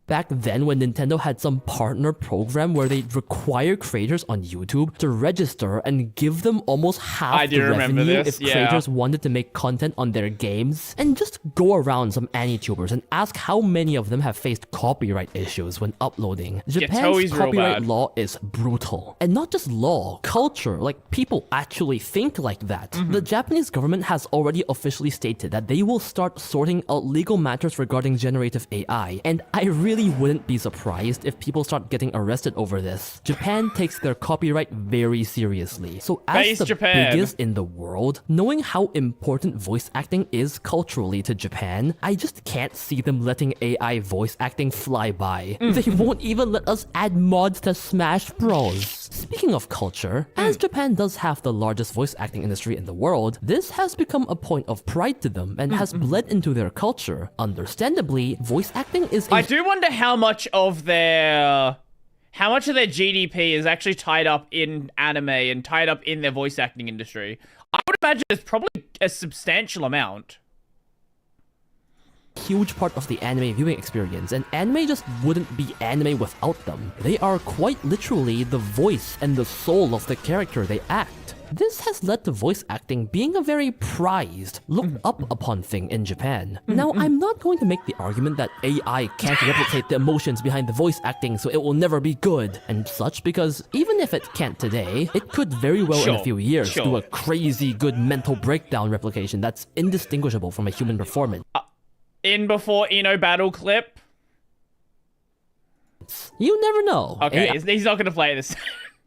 Back then, when Nintendo had some partner program where they'd require creators on YouTube to register and give them almost half the revenue if creators wanted to make content on their games, and just go around some AniTubers and ask how many of them have faced copyright issues when uploading. Japan's copyright law is brutal. And not just law, culture, like people actually think like that. The Japanese government has already officially stated that they will start sorting out legal matters regarding generative AI, and I really wouldn't be surprised if people start getting arrested over this. Japan takes their copyright very seriously. So as the biggest in the world, knowing how important voice acting is culturally to Japan, I just can't see them letting AI voice acting fly by. They won't even let us add mods to Smash Bros. Speaking of culture, as Japan does have the largest voice acting industry in the world, this has become a point of pride to them and has bled into their culture. Understandably, voice acting is I do wonder how much of their GDP is actually tied up in anime and tied up in their voice acting industry. I would imagine it's probably a substantial amount. Huge part of the anime viewing experience, and anime just wouldn't be anime without them. They are quite literally the voice and the soul of the character they act. This has led to voice acting being a very prized, looked up upon thing in Japan. Now, I'm not going to make the argument that AI can't replicate the emotions behind the voice acting, so it will never be good and such, because even if it can't today, it could very well in a few years do a crazy good mental breakdown replication that's indistinguishable from a human performance. In before Eno battle clip. You never know. Okay, he's not gonna play this.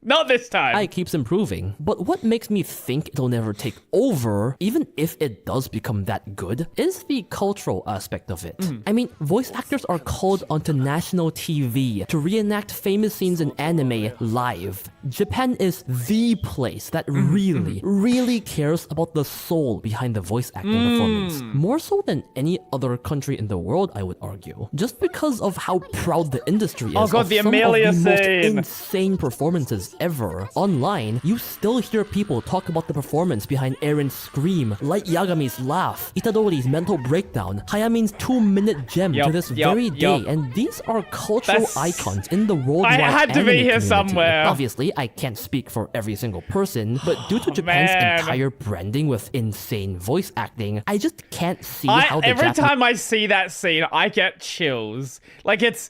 Not this time. AI keeps improving, but what makes me think it'll never take over, even if it does become that good, is the cultural aspect of it. I mean, voice actors are called onto national TV to reenact famous scenes in anime live. Japan is the place that really cares about the soul behind the voice acting performance. More so than any other country in the world, I would argue. Just because of how proud the industry is of the some Amelia of the most scene. insane performances ever. Online, you still hear people talk about the performance behind Eren's scream, Light Yagami's laugh, Itadori's mental breakdown, Hayamin's 2-minute gem to this very day, and these are cultural icons in the worldwide I had to be here community. somewhere. Obviously, I can't speak for every single person, but due to Japan's entire branding with insane voice acting, I just can't see how the every time I see that scene, I get chills. Like, it's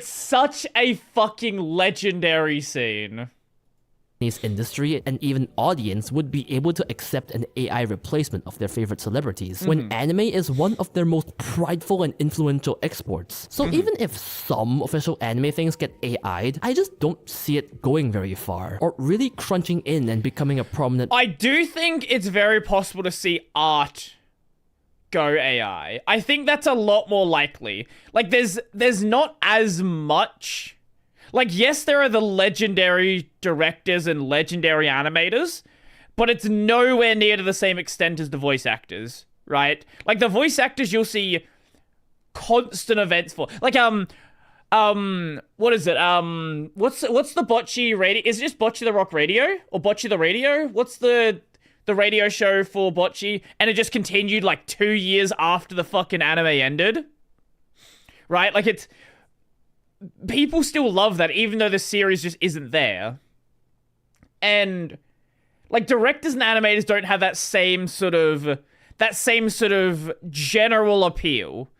such a fucking legendary scene. Industry and even audience would be able to accept an AI replacement of their favorite celebrities when anime is one of their most prideful and influential exports. So even if some official anime things get AI'd, I just don't see it going very far or really crunching in and becoming a prominent. I do think it's very possible to see art go AI. I think that's a lot more likely. Like, there's not as much. Like, yes, there are the legendary directors and legendary animators, but it's nowhere near to the same extent as the voice actors, right? Like, the voice actors you'll see constant events for. Like, what is it? What's the Bocce radio? Is it just Bocce the Rock Radio? Or Bocce the Radio? What's the radio show for Bocce? And it just continued like 2 years after the fucking anime ended. Right? Like, it's... people still love that, even though the series just isn't there. And, like, directors and animators don't have that same sort of general appeal.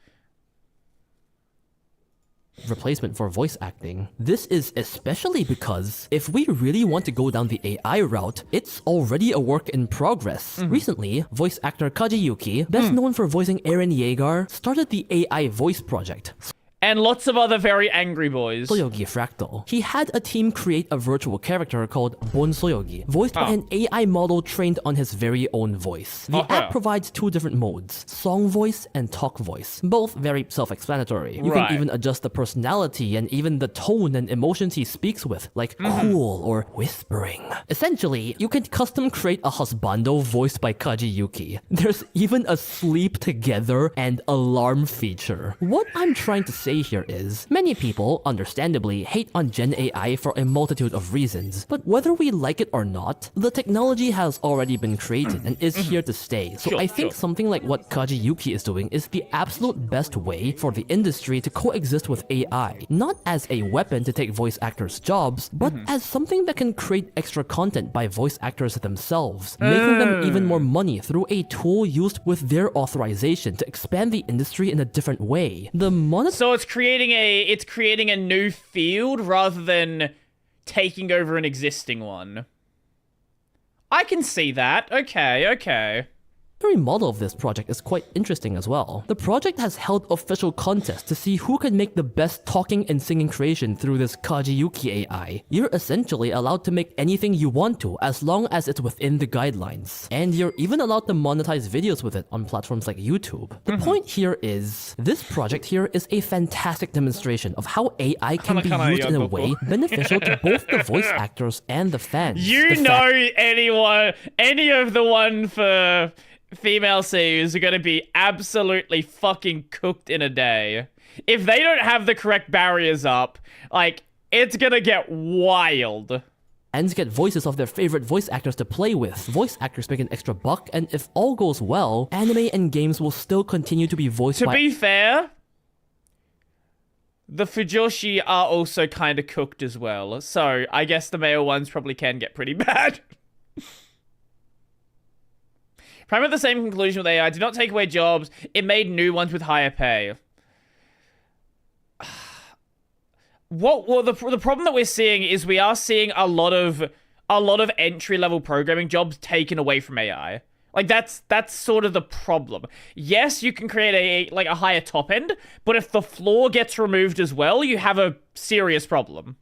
replacement for voice acting. This is especially because if we really want to go down the AI route, it's already a work in progress. Recently, voice actor Kaji Yuki, best known for voicing Eren Yeager, started the AI voice project. And lots of other very angry boys. Soyogi Fractal. He had a team create a virtual character called Bon Soyogi, voiced by an AI model trained on his very own voice. The app provides two different modes, song voice and talk voice, both very self-explanatory. You can even adjust the personality and even the tone and emotions he speaks with, like cool or whispering. Essentially, you can custom create a husbando voiced by Kaji Yuki. There's even a sleep together and alarm feature. What I'm trying to say here is, many people, understandably, hate on Gen AI for a multitude of reasons, but whether we like it or not, the technology has already been created and is here to stay. So I think something like what Kaji Yuki is doing is the absolute best way for the industry to coexist with AI, not as a weapon to take voice actors' jobs, but as something that can create extra content by voice actors themselves, making them even more money through a tool used with their authorization to expand the industry in a different way. So it's creating a new field rather than taking over an existing one. I can see that. Okay. The model of this project is quite interesting as well. The project has held official contests to see who can make the best talking and singing creation through this Kaji Yuki AI. You're essentially allowed to make anything you want to as long as it's within the guidelines. And you're even allowed to monetize videos with it on platforms like YouTube. The point here is, this project here is a fantastic demonstration of how AI can be used in a way beneficial to both the voice actors and the fans. Any of the one for female seiyus are going to be absolutely fucking cooked in a day. If they don't have the correct barriers up, like, it's going to get wild. And get voices of their favorite voice actors to play with. Voice actors make an extra buck, and if all goes well, anime and games will still continue to be voiced by— To be fair, the Fujoshi are also kind of cooked as well, so I guess the male ones probably can get pretty bad. Prime at the same conclusion with AI. Did not take away jobs. It made new ones with higher pay. The problem that we're seeing is we are seeing a lot of entry-level programming jobs taken away from AI. Like, that's sort of the problem. Yes, you can create a higher top end, but if the floor gets removed as well, you have a serious problem.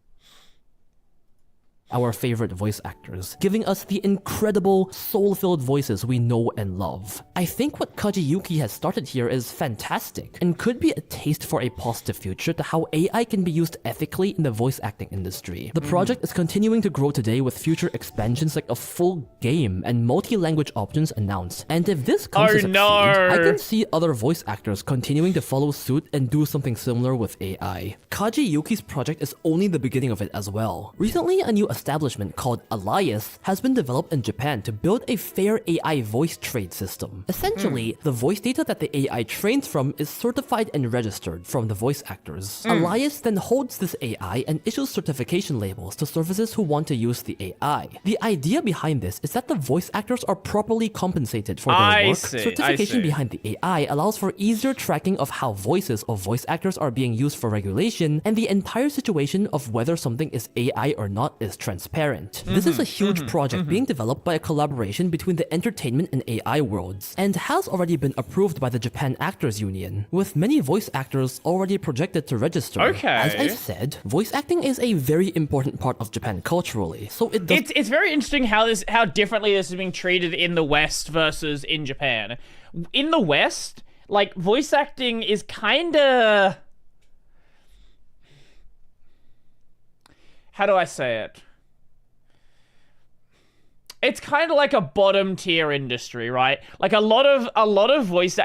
Our favorite voice actors, giving us the incredible, soul-filled voices we know and love. I think what Kaji Yuki has started here is fantastic, and could be a taste for a positive future to how AI can be used ethically in the voice acting industry. The project is continuing to grow today with future expansions like a full game and multi-language options announced. And if this comes to succeed, I can see other voice actors continuing to follow suit and do something similar with AI. Kaji Yuki's project is only the beginning of it as well. Recently, a new establishment called Elias has been developed in Japan to build a fair AI voice trade system. Essentially, the voice data that the AI trains from is certified and registered from the voice actors. Elias then holds this AI and issues certification labels to services who want to use the AI. The idea behind this is that the voice actors are properly compensated for their work. Certification behind the AI allows for easier tracking of how voices of voice actors are being used for regulation, and the entire situation of whether something is AI or not is transparent. This is a huge project being developed by a collaboration between the entertainment and AI worlds, and has already been approved by the Japan Actors Union, with many voice actors already projected to register. As I said, voice acting is a very important part of Japan culturally, so it's very interesting how differently this is being treated in the West versus in Japan. In the West, like, voice acting is kinda... How do I say it? It's kind of like a bottom tier industry, right? Like a lot of voice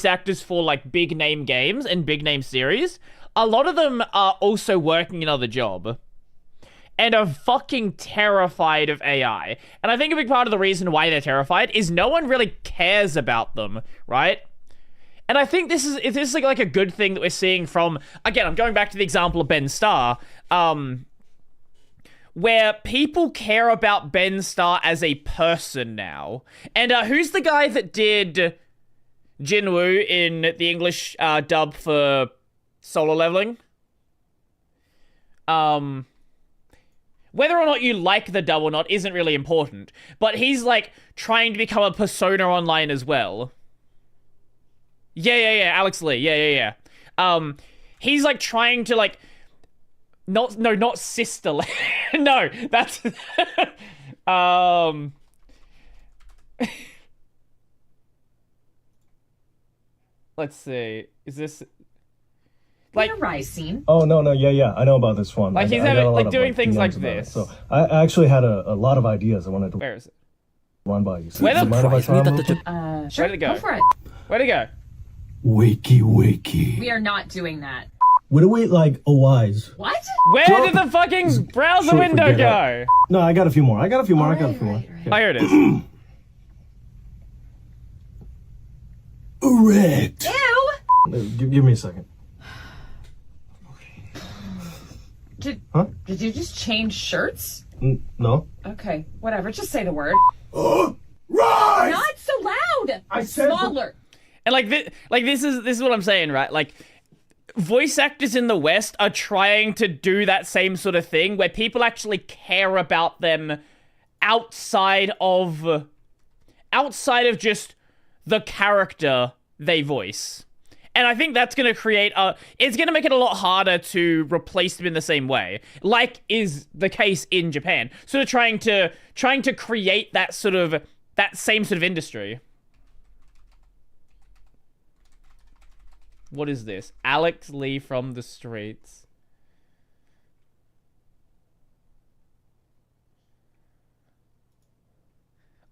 actors for like big name games and big name series, a lot of them are also working another job and are fucking terrified of AI. And I think a big part of the reason why they're terrified is no one really cares about them, right? And I think this is like a good thing that we're seeing from, again, I'm going back to the example of Ben Starr, where people care about Ben Starr as a person now. And who's the guy that did Jinwoo in the English dub for Solo Leveling? Whether or not you like the dub or not isn't really important. But he's, like, trying to become a persona online as well. Yeah, Alex Lee. Yeah. He's, like, trying to, like... not sister... no, that's... Let's see. Is this... Like Ricine. Oh no, yeah, I know about this one. Like he's having, like doing things like this. So I actually had a lot of ideas I wanted to. Where is it? Run by you. So Where the mind if I try them? Sure, Where did it go? go for it. Where'd it go? Wakey. We are not doing that. Would it wait like a wise? What? Where did the fucking browser window go? No, I got a few more. I got a few more. Oh, here it is. Correct. Ew. Give me a second. Did you just change shirts? No. Okay, whatever. Just say the word. Right. Not so loud. I said smaller. And this is what I'm saying, right? Like, voice actors in the West are trying to do that same sort of thing where people actually care about them outside of just the character they voice. And I think that's going to create it's going to make it a lot harder to replace them in the same way, like is the case in Japan. Sort of trying to create that same sort of industry. What is this? Alex Lee from the streets.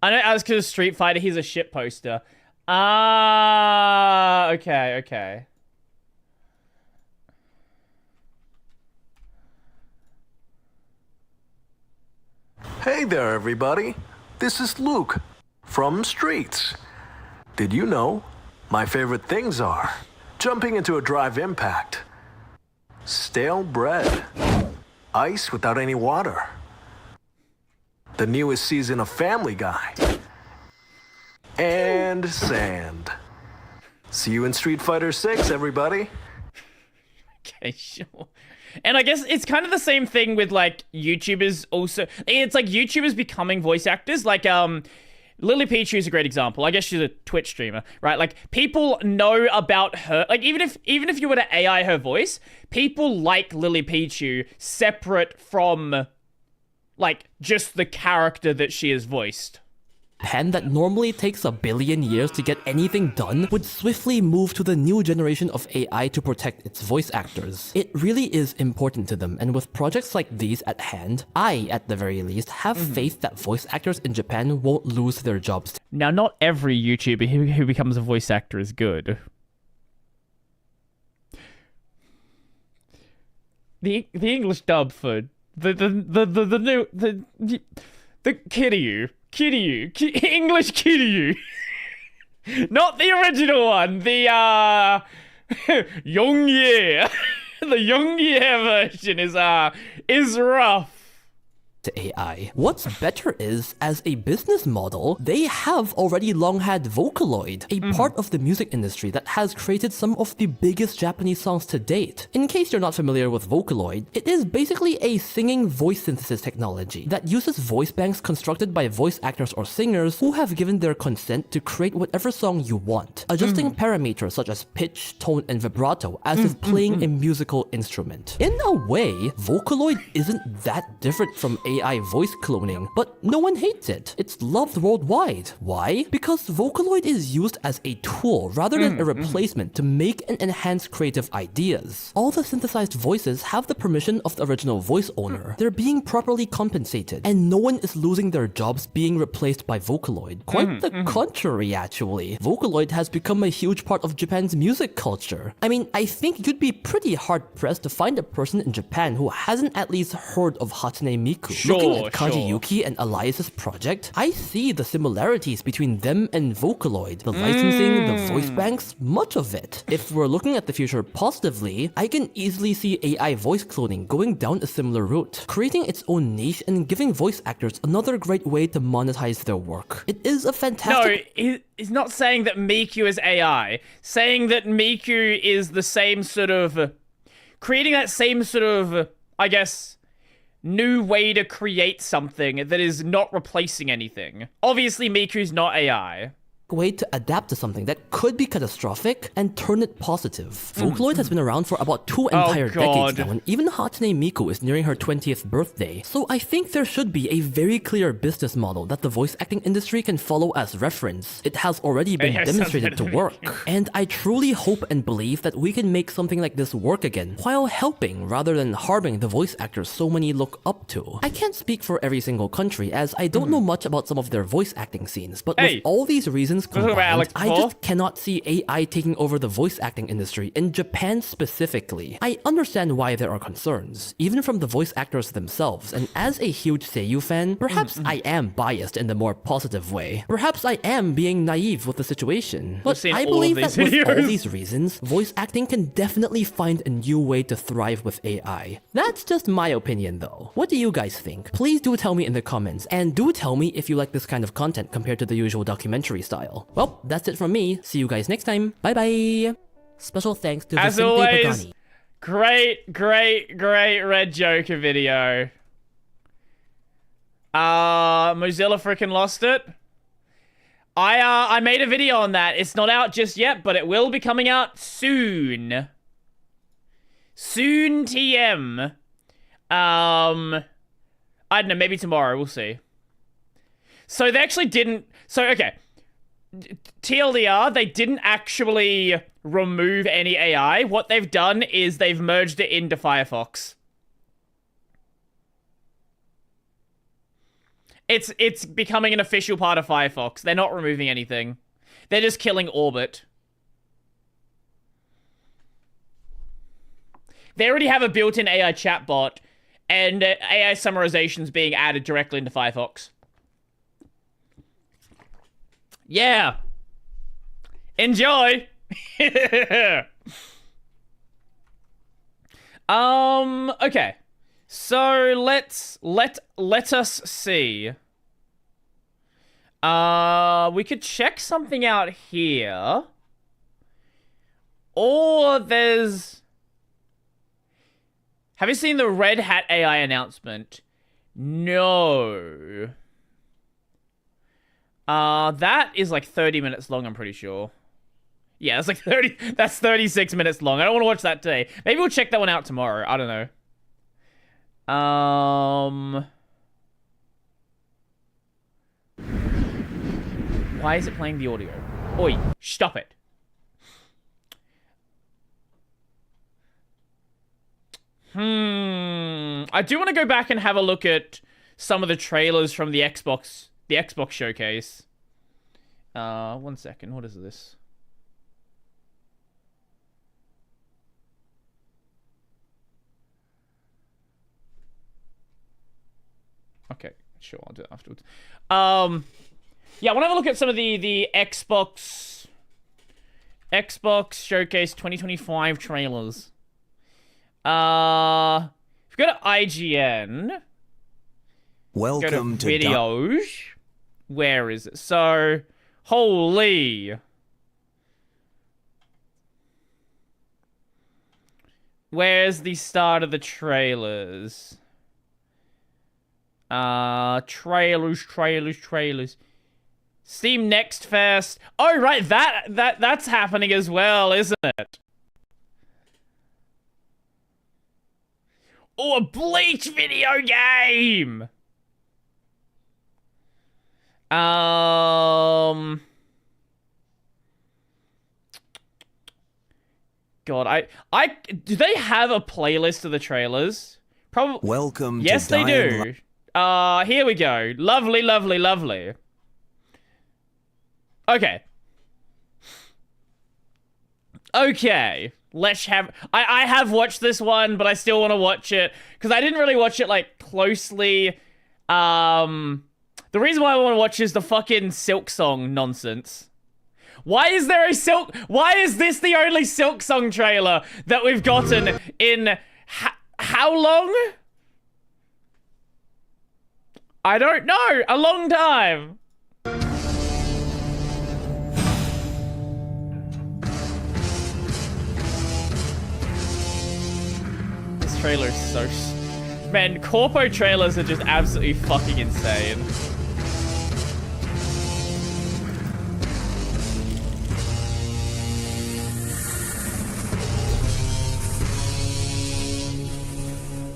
I know Alex because of Street Fighter, he's a shit poster. Ah, okay. Hey there, everybody. This is Luke from Streets. Did you know my favorite things are jumping into a drive impact, stale bread, ice without any water, the newest season of Family Guy, and sand. See you in Street Fighter 6, everybody. Okay, sure. And I guess it's kind of the same thing with, like, YouTubers also. It's like YouTubers becoming voice actors. Like, Lily Pichu is a great example. I guess she's a Twitch streamer, right? Like, people know about her. Like, even if you were to AI her voice, people like Lily Pichu separate from, like, just the character that she has voiced. Japan that normally takes a billion years to get anything done would swiftly move to the new generation of AI to protect its voice actors. It really is important to them, and with projects like these at hand, I, at the very least, have faith that voice actors in Japan won't lose their jobs. Now, not every YouTuber who becomes a voice actor is good. The English dub for the Kiryu. English Kiryu. Not the original one. The Yongye. The Yongye version is rough. To AI. What's better is, as a business model, they have already long had Vocaloid, a part of the music industry that has created some of the biggest Japanese songs to date. In case you're not familiar with Vocaloid, it is basically a singing voice synthesis technology that uses voice banks constructed by voice actors or singers who have given their consent to create whatever song you want, adjusting parameters such as pitch, tone, and vibrato as if playing a musical instrument. In a way, Vocaloid isn't that different from AI voice cloning, but no one hates it. It's loved worldwide. Why? Because Vocaloid is used as a tool rather than a replacement to make and enhance creative ideas. All the synthesized voices have the permission of the original voice owner. They're being properly compensated, and no one is losing their jobs being replaced by Vocaloid. Quite the contrary, actually. Vocaloid has become a huge part of Japan's music culture. I mean, I think you'd be pretty hard-pressed to find a person in Japan who hasn't at least heard of Hatsune Miku. Looking at Kaji Yuki and Elias's project, I see the similarities between them and Vocaloid. The licensing, the voice banks, much of it. If we're looking at the future positively, I can easily see AI voice cloning going down a similar route, creating its own niche and giving voice actors another great way to monetize their work. It is a fantastic... No, he's not saying that Miku is AI. Saying that Miku is the same sort of... creating that same sort of I guess, new way to create something that is not replacing anything. Obviously, Miku's not AI. Way to adapt to something that could be catastrophic and turn it positive. Vocaloid has been around for about 2 entire decades now, and even Hatsune Miku is nearing her 20th birthday. So I think there should be a very clear business model that the voice acting industry can follow as reference. It has already been demonstrated to work, and I truly hope and believe that we can make something like this work again, while helping rather than harming the voice actors so many look up to. I can't speak for every single country, as I don't know much about some of their voice acting scenes, but with all these reasons combined, I just cannot see AI taking over the voice acting industry in Japan specifically. I understand why there are concerns, even from the voice actors themselves, and as a huge Seiyu fan, perhaps I am biased in the more positive way. Perhaps I am being naive with the situation, but I believe that with all these reasons, voice acting can definitely find a new way to thrive with AI. That's just my opinion though. What do you guys think? Please do tell me in the comments, and do tell me if you like this kind of content compared to the usual documentary style. Well, that's it from me. See you guys next time. Bye bye. Special thanks to As always, great Red Joker video. Mozilla freaking lost it. I made a video on that. It's not out just yet, but it will be coming out soon. Soon TM. I don't know, maybe tomorrow, we'll see. So they actually didn't, okay. TLDR, they didn't actually remove any AI. What they've done is they've merged it into Firefox. It's becoming an official part of Firefox. They're not removing anything. They're just killing Orbit. They already have a built-in AI chatbot, and AI summarization's being added directly into Firefox. Yeah. Enjoy. Okay. So let us see. We could check something out here. Or there's... Have you seen the Red Hat AI announcement? No. That is like 30 minutes long, I'm pretty sure. Yeah, that's like 36 minutes long. I don't want to watch that today. Maybe we'll check that one out tomorrow. I don't know. Why is it playing the audio? Oi, stop it. I do want to go back and have a look at some of the trailers from the Xbox showcase. 1 second. What is this? Okay, sure, I'll do that afterwards. Yeah, I want to have a look at some of the Xbox Showcase 2025 trailers. If we go to IGN, Welcome go to videos. Where is it? So, holy. Where's the start of the trailers? Trailers. Steam Next Fest. Oh, right, that's happening as well, isn't it? Oh, a Bleach video game! God, do they have a playlist of the trailers? Probably. Welcome yes, to they do. Here we go. Lovely. Okay. Let's have... I have watched this one, but I still want to watch it. Because I didn't really watch it, like, closely. The reason why I want to watch is the fucking Silk Song nonsense. Why is there a Silk... Why is this the only Silk Song trailer that we've gotten in... how long? I don't know. A long time. This trailer is so... Man, corpo trailers are just absolutely fucking insane.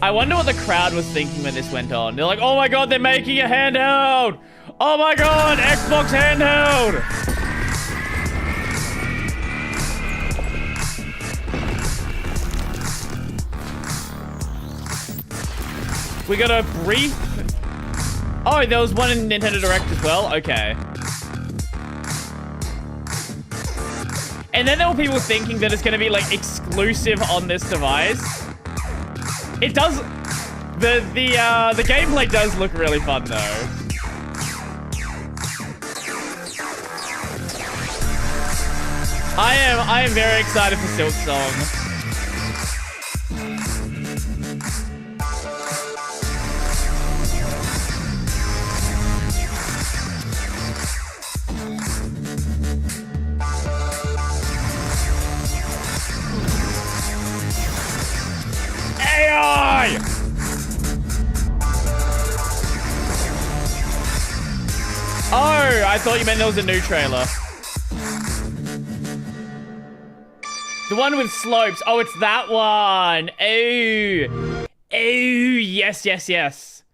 I wonder what the crowd was thinking when this went on. They're like, oh my god, they're making a handheld! Oh my god, Xbox handheld! We got a brief... Oh, there was one in Nintendo Direct as well? Okay. And then there were people thinking that it's gonna be like exclusive on this device. It does... The gameplay does look really fun though. I am very excited for Silk Song. AI! Oh, I thought you meant there was a new trailer. The one with slopes. Oh, it's that one. Oh. Oh, yes, yes, yes.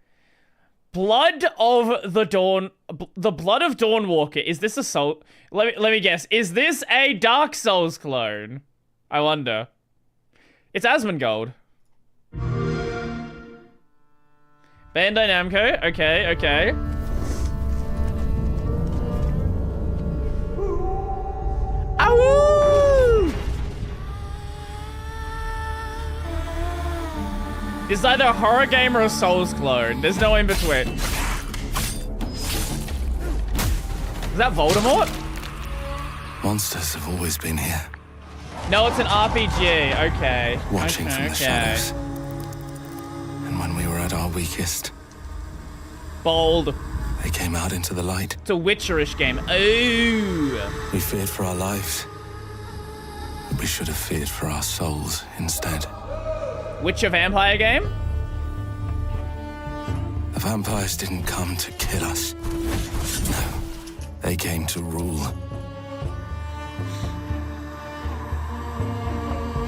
Blood of the Dawn. The Blood of Dawnwalker. Is this a soul? Let me guess. Is this a Dark Souls clone? I wonder. It's Asmongold. Bandai Namco. Okay, okay. Awoo! This is either a horror game or a Souls clone. There's no in between. Is that Voldemort? Monsters have always been here. No, it's an RPG. Okay. Watching okay, from the shadows. And when we were at our weakest, bold. They came out into the light. It's a Witcherish game. Ooh. We feared for our lives. But we should have feared for our souls instead. Witcher vampire game? The vampires didn't come to kill us. No. They came to rule.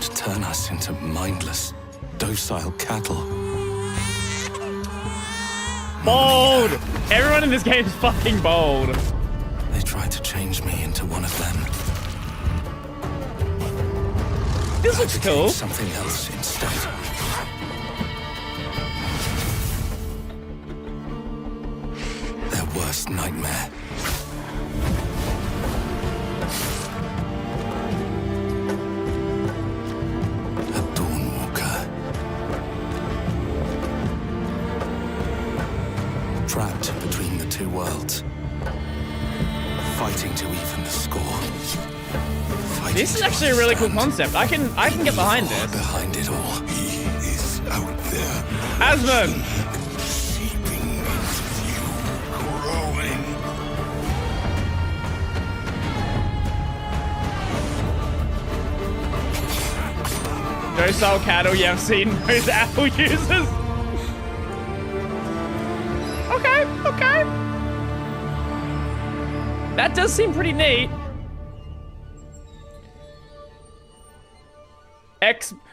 To turn us into mindless, docile cattle. Bold! Everyone in this game is fucking bold. They tried to change me into one of them. This looks cool. Something else instead. Their worst nightmare. A Dawnwalker. Trapped between the two worlds. Fighting to even the score. This is actually a really cool concept. I can get behind this. Behind it all. He is out there. Asmon! Docile cattle, yeah, I've seen those owl users. Okay, okay. That does seem pretty neat.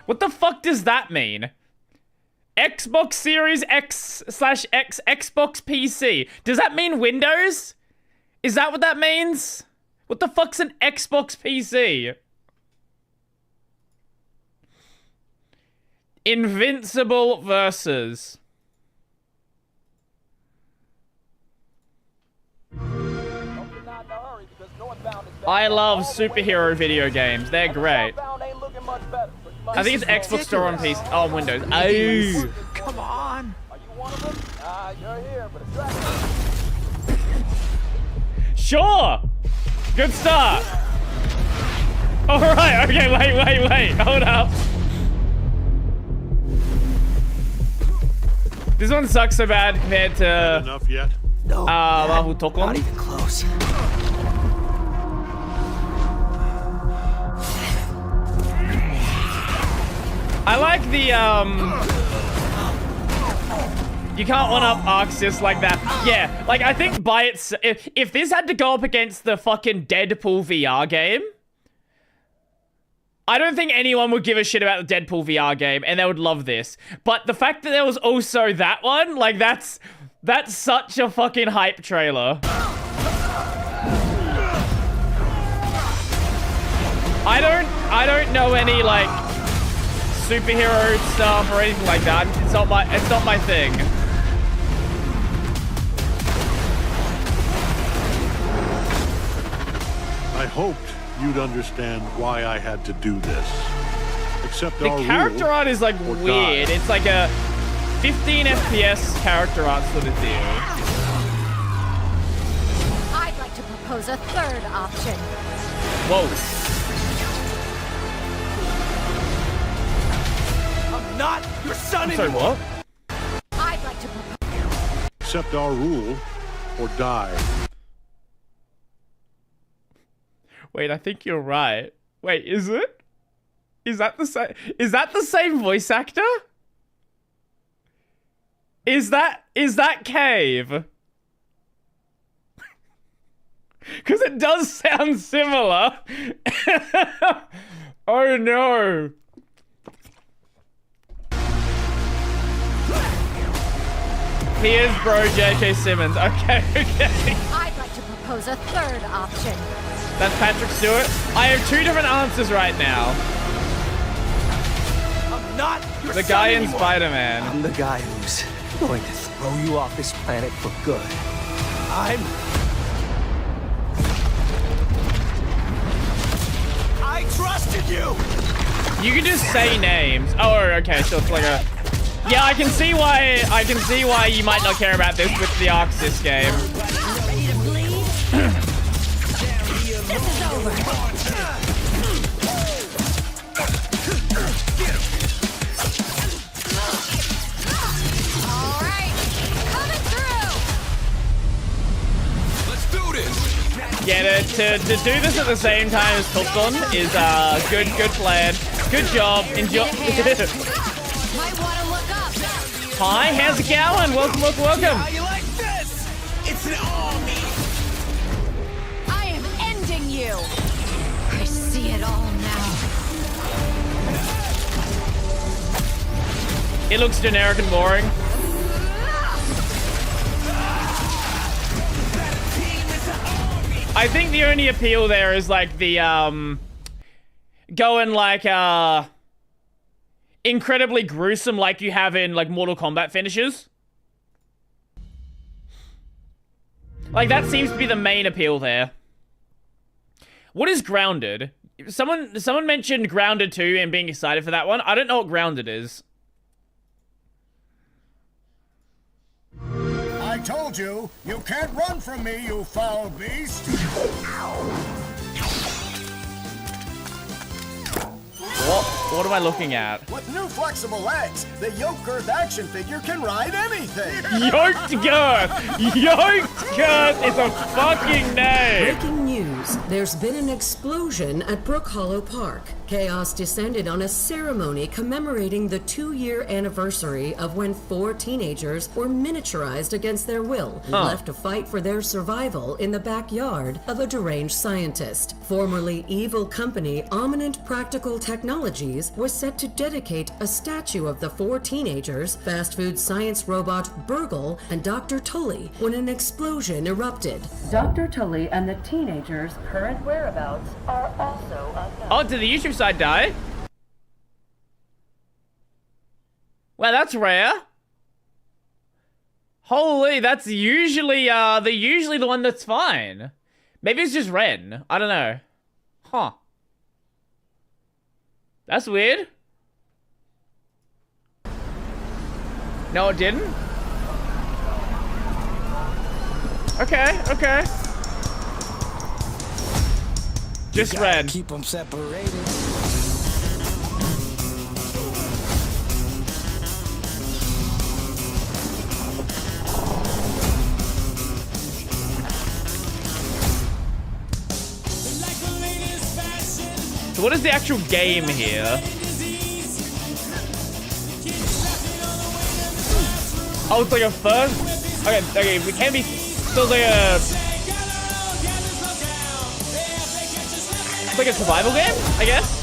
What the fuck does that mean? Xbox Series X/X Xbox PC. Does that mean Windows? Is that what that means? What the fuck's an Xbox PC? Invincible versus. I love superhero video games. They're great. I think it's Xbox Store on PC. Oh, on Windows. Oh. Come on. Sure. Good start. All right. Okay. Wait. Hold up. This one sucks so bad compared to enough yet? No, Marvel Tokon. Not even close. I like the You can't one-up Arxis like that. Yeah, like, I think by its... If this had to go up against the fucking Deadpool VR game, I don't think anyone would give a shit about the Deadpool VR game, and they would love this. But the fact that there was also that one, like, that's such a fucking hype trailer. I don't know any, like, superhero stuff or anything like that. It's not my thing. I hoped you'd understand why I had to do this. Except the character art is like weird. It's like a 15 FPS character art sort of deal. I'd like to propose a third option. Whoa. I'm not your son Sorry, anymore. what? I'd like to propose. Accept our rule or die. Wait, I think you're right. Wait, is it? Is that the same? Is that the same voice actor? Is that Cave? Because it does sound similar. Oh no. He is bro J.K. Simmons. Okay. I'd like to propose a third option. That's Patrick Stewart. I have two different answers right now. I'm not your The son guy in anymore. Spider-Man. I'm the guy who's going to throw you off this planet for good. I trusted you. You can just say names. Oh, okay. So it's like a. Yeah, I can see why you might not care about this with the Arxis game. Ready to bleed? This is over. All right, coming through. Let's do this. Yeah, to do this at the same time as Topson is good plan. Good job. Enjoy. Might want to look up. Hi, how's it going? Welcome. How you like this? It's an army. I am ending you. I see it all now. It looks generic and boring. I think the only appeal there is like the going like incredibly gruesome like you have in like Mortal Kombat finishes. Like that seems to be the main appeal there. What is Grounded? Someone mentioned Grounded 2 and being excited for that one. I don't know what Grounded is. I told you, you can't run from me, you foul beast. What am I looking at? With new flexible legs, the Yoke Girth action figure can ride anything. Yoked Girth! Yoked Girth is a fucking name! Breaking news. There's been an explosion at Brook Hollow Park. Chaos descended on a ceremony commemorating the 2-year anniversary of when 4 teenagers were miniaturized against their will and left to fight for their survival in the backyard of a deranged scientist. Formerly evil company Ominent Practical Technologies was set to dedicate a statue of the 4 teenagers, fast food science robot Burgle, and Dr. Tully when an explosion erupted. Dr. Tully and the teenagers' current whereabouts are also unknown. Oh, did the YouTube side die? Well, that's rare. Holy, that's usually the one that's fine. Maybe it's just Ren. I don't know. Huh. That's weird. No, it didn't? Okay. Just Ren. Keep them separated. So what is the actual game here? Oh, it's like a first? Okay, it can't be still like a... It's like a survival game, I guess?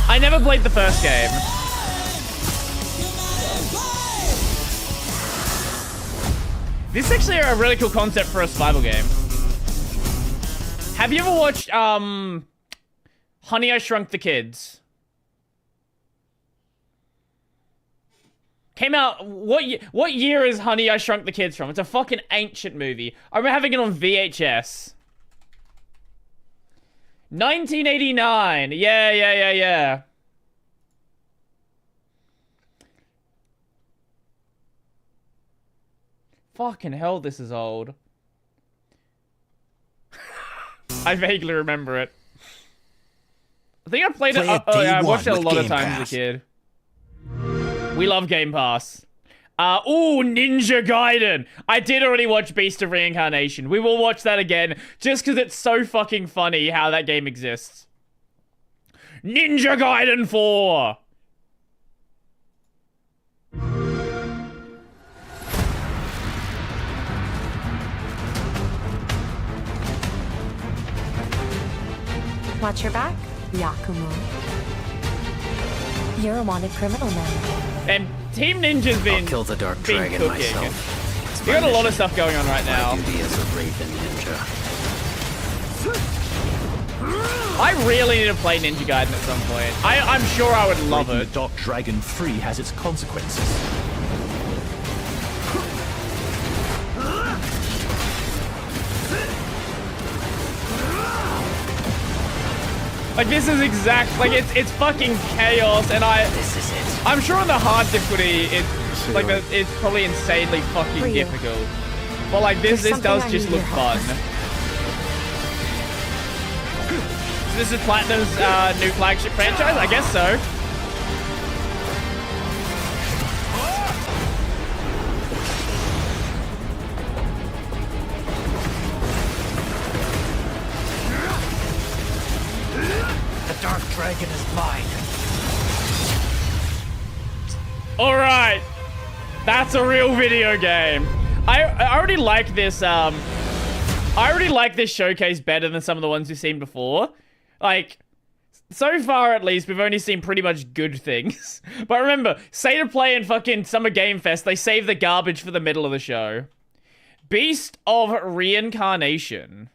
I never played the first game. This is actually a really cool concept for a survival game. Have you ever watched, Honey, I Shrunk the Kids? Came out, what year is Honey, I Shrunk the Kids from? It's a fucking ancient movie. I remember having it on VHS. 1989. Yeah. Fucking hell, this is old. I vaguely remember it. I think I played it. I watched it a lot of times as a kid. We love Game Pass. Ooh, Ninja Gaiden. I did already watch Beast of Reincarnation. We will watch that again, just because it's so fucking funny how that game exists. Ninja Gaiden 4. Watch your back, Yakumo. You're a wanted criminal now. And Team Ninja's been kill the Dark been Dragon cooking. myself. We got a lot of stuff going on right now. My duty as a Raven Ninja. I really need to play Ninja Gaiden at some point. I'm sure I would love Breaking it. the Dark Dragon free has its consequences. Like, this is exact, like, it's fucking chaos, and This is it. I'm sure on the hard difficulty, it's probably insanely fucking difficult. But, like, this does just look fun. So this is Platinum's new flagship franchise? I guess so. The Dark Dragon is mine. Alright. That's a real video game. I already like this, I already like this showcase better than some of the ones we've seen before. Like, so far at least, we've only seen pretty much good things. But remember, State of Play and fucking Summer Game Fest, they save the garbage for the middle of the show. Beast of Reincarnation.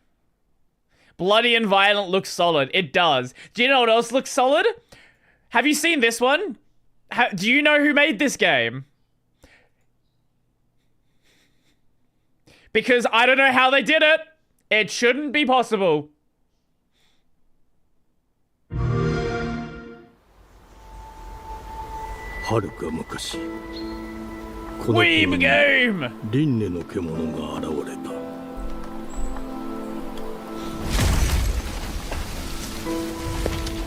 Bloody and violent looks solid. It does. Do you know what else looks solid? Have you seen this one? Do you know who made this game? Because I don't know how they did it. It shouldn't be possible. Weeb game!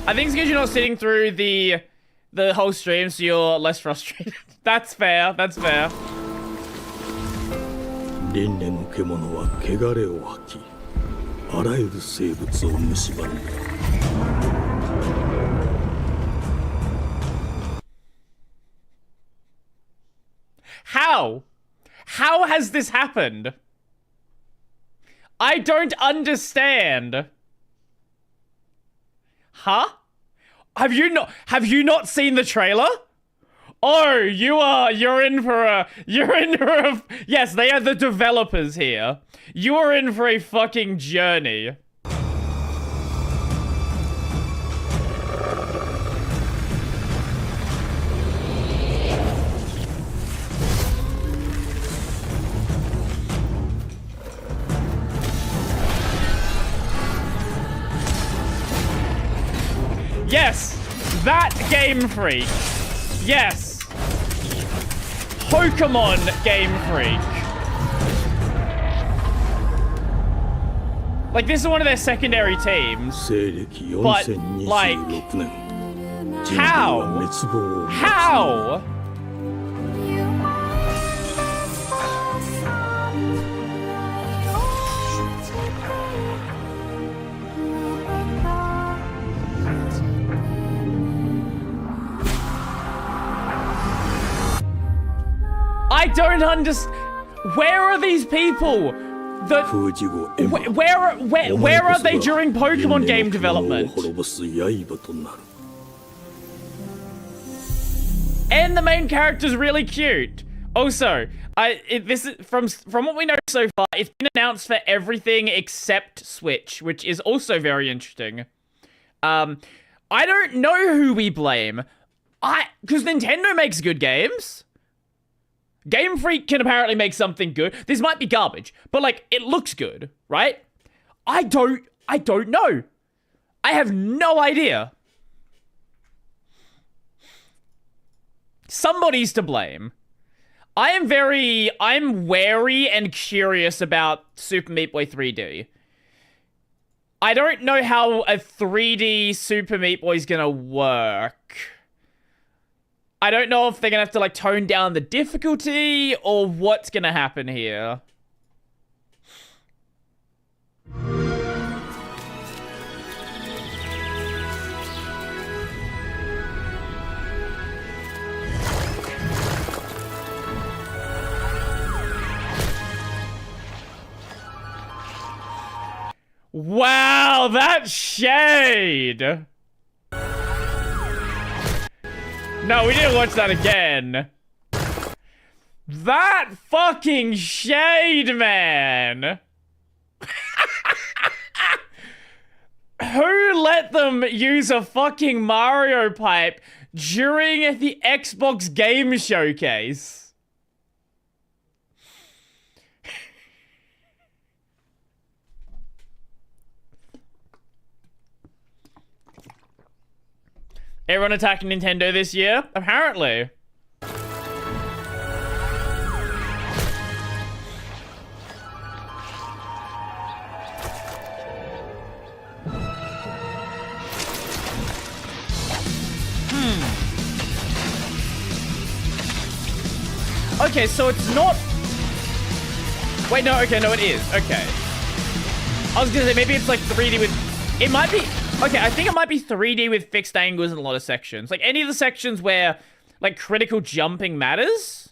I think it's because you're not sitting through the whole stream, so you're less frustrated. That's fair. That's fair. How? How has this happened? I don't understand. Huh? Have you not seen the trailer? Oh, you're in for a, yes, they are the developers here. You are in for a fucking journey. Yes, that Game Freak. Yes. Pokemon Game Freak. Like, this is one of their secondary teams. But, like, how? How? I don't understand. Where are these people? Where are they during Pokemon game development? And the main character's really cute. Also, this is from what we know so far, it's been announced for everything except Switch, which is also very interesting. I don't know who we blame. Because Nintendo makes good games. Game Freak can apparently make something good. This might be garbage, but like it looks good, right? I don't know. I have no idea. Somebody's to blame. I'm wary and curious about Super Meat Boy 3D. I don't know how a 3D Super Meat Boy is gonna work. I don't know if they're gonna have to like tone down the difficulty or what's gonna happen here. Wow, that shade! No, we didn't watch that again. That fucking shade, man! Who let them use a fucking Mario pipe during the Xbox Game Showcase? Everyone attacking Nintendo this year? Apparently. Okay, so it's not... Wait, no, okay, no, it is. Okay. I was gonna say, maybe it's like 3D with... It might be... Okay, I think it might be 3D with fixed angles in a lot of sections. Like, any of the sections where, like, critical jumping matters?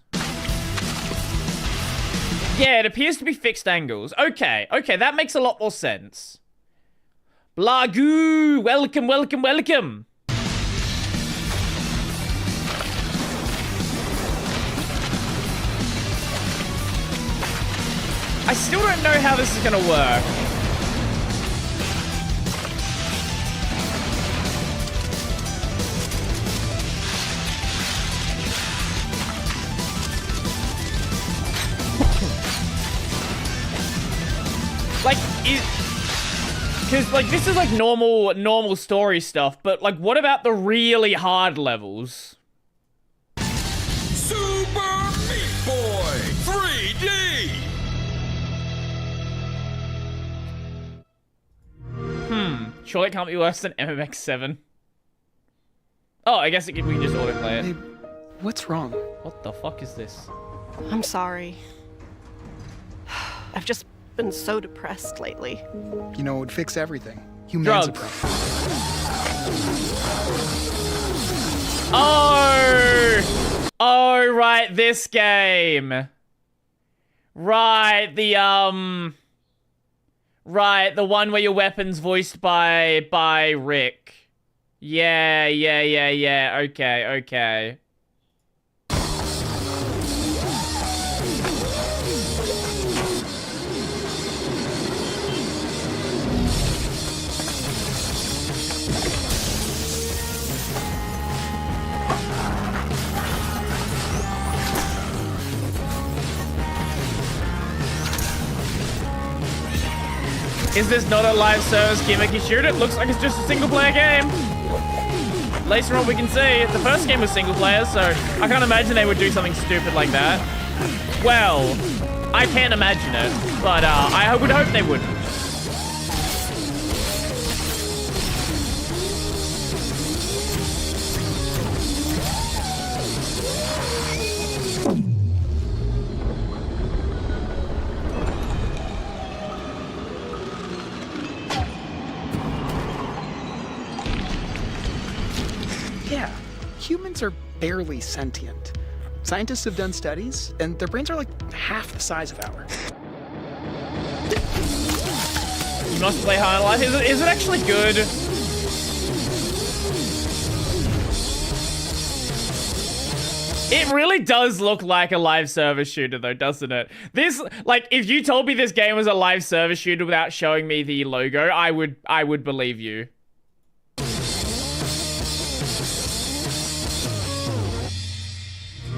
Yeah, it appears to be fixed angles. Okay, okay, that makes a lot more sense. Blagoo! Welcome, welcome, welcome! I still don't know how this is gonna work. Like, because, like, this is, like, normal story stuff, but, like, what about the really hard levels? Super Meat Boy 3D! Surely it can't be worse than MMX7. Oh, I guess we can just autoplay it. Babe, what's wrong? What the fuck is this? I'm sorry. I've just been so depressed lately. You know, it would fix everything. Humans. Oh, right, this game. Right, right, the one where your weapon's voiced by Rick. Yeah, okay. Is this not a live service gimmicky shoot? It looks like it's just a single player game. Later on we can see, the first game was single player, so I can't imagine they would do something stupid like that. Well, I can't imagine it, but I would hope they wouldn't. Yeah, humans are barely sentient. Scientists have done studies, and their brains are like half the size of ours. You must play High on Life. Is it actually good? It really does look like a live service shooter though, doesn't it? This, like, if you told me this game was a live service shooter without showing me the logo, I would believe you.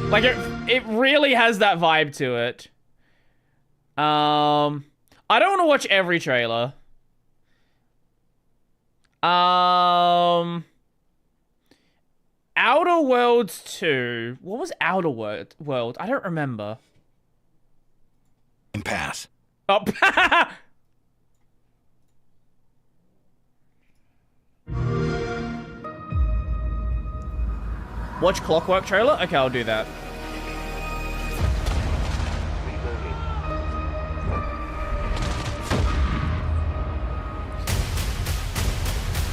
Like, it really has that vibe to it. I don't want to watch every trailer. Outer Worlds 2. What was Outer World? I don't remember. Pass. Oh. Watch Clockwork trailer? Okay, I'll do that.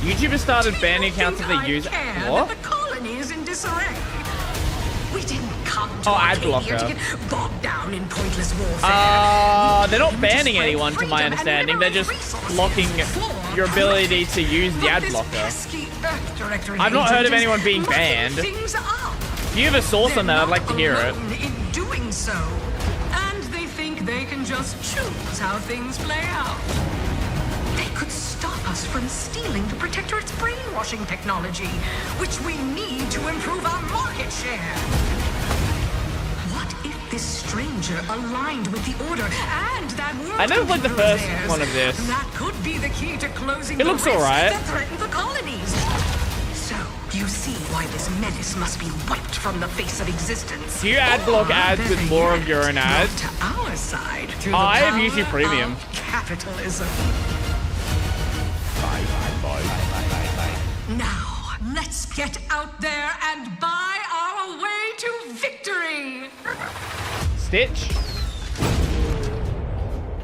YouTube has started banning accounts if they use what? The colony is in disarray. We didn't come to ad Arcadia blocker. to get bogged down in pointless warfare. They're not banning anyone, to my understanding. They're just blocking your ability to use the ad blocker. I've not heard of anyone being banned. If you have a source on that, I'd like to hear it. In doing so, and they think they can just choose how things play out. They could stop us from stealing the Protectorate's brainwashing technology, which we need to improve our market share. What if this stranger aligned with the Order and that world? I never played the first one of this. That could be the key to closing It looks the risks alright. that threaten the colonies. So, you see why this menace must be wiped from the face of existence. Do you ad block ads with more of your own ads? To our side, through Oh, the I have power YouTube Premium. of capitalism. Now, let's get out there and buy our way to victory. Stitch.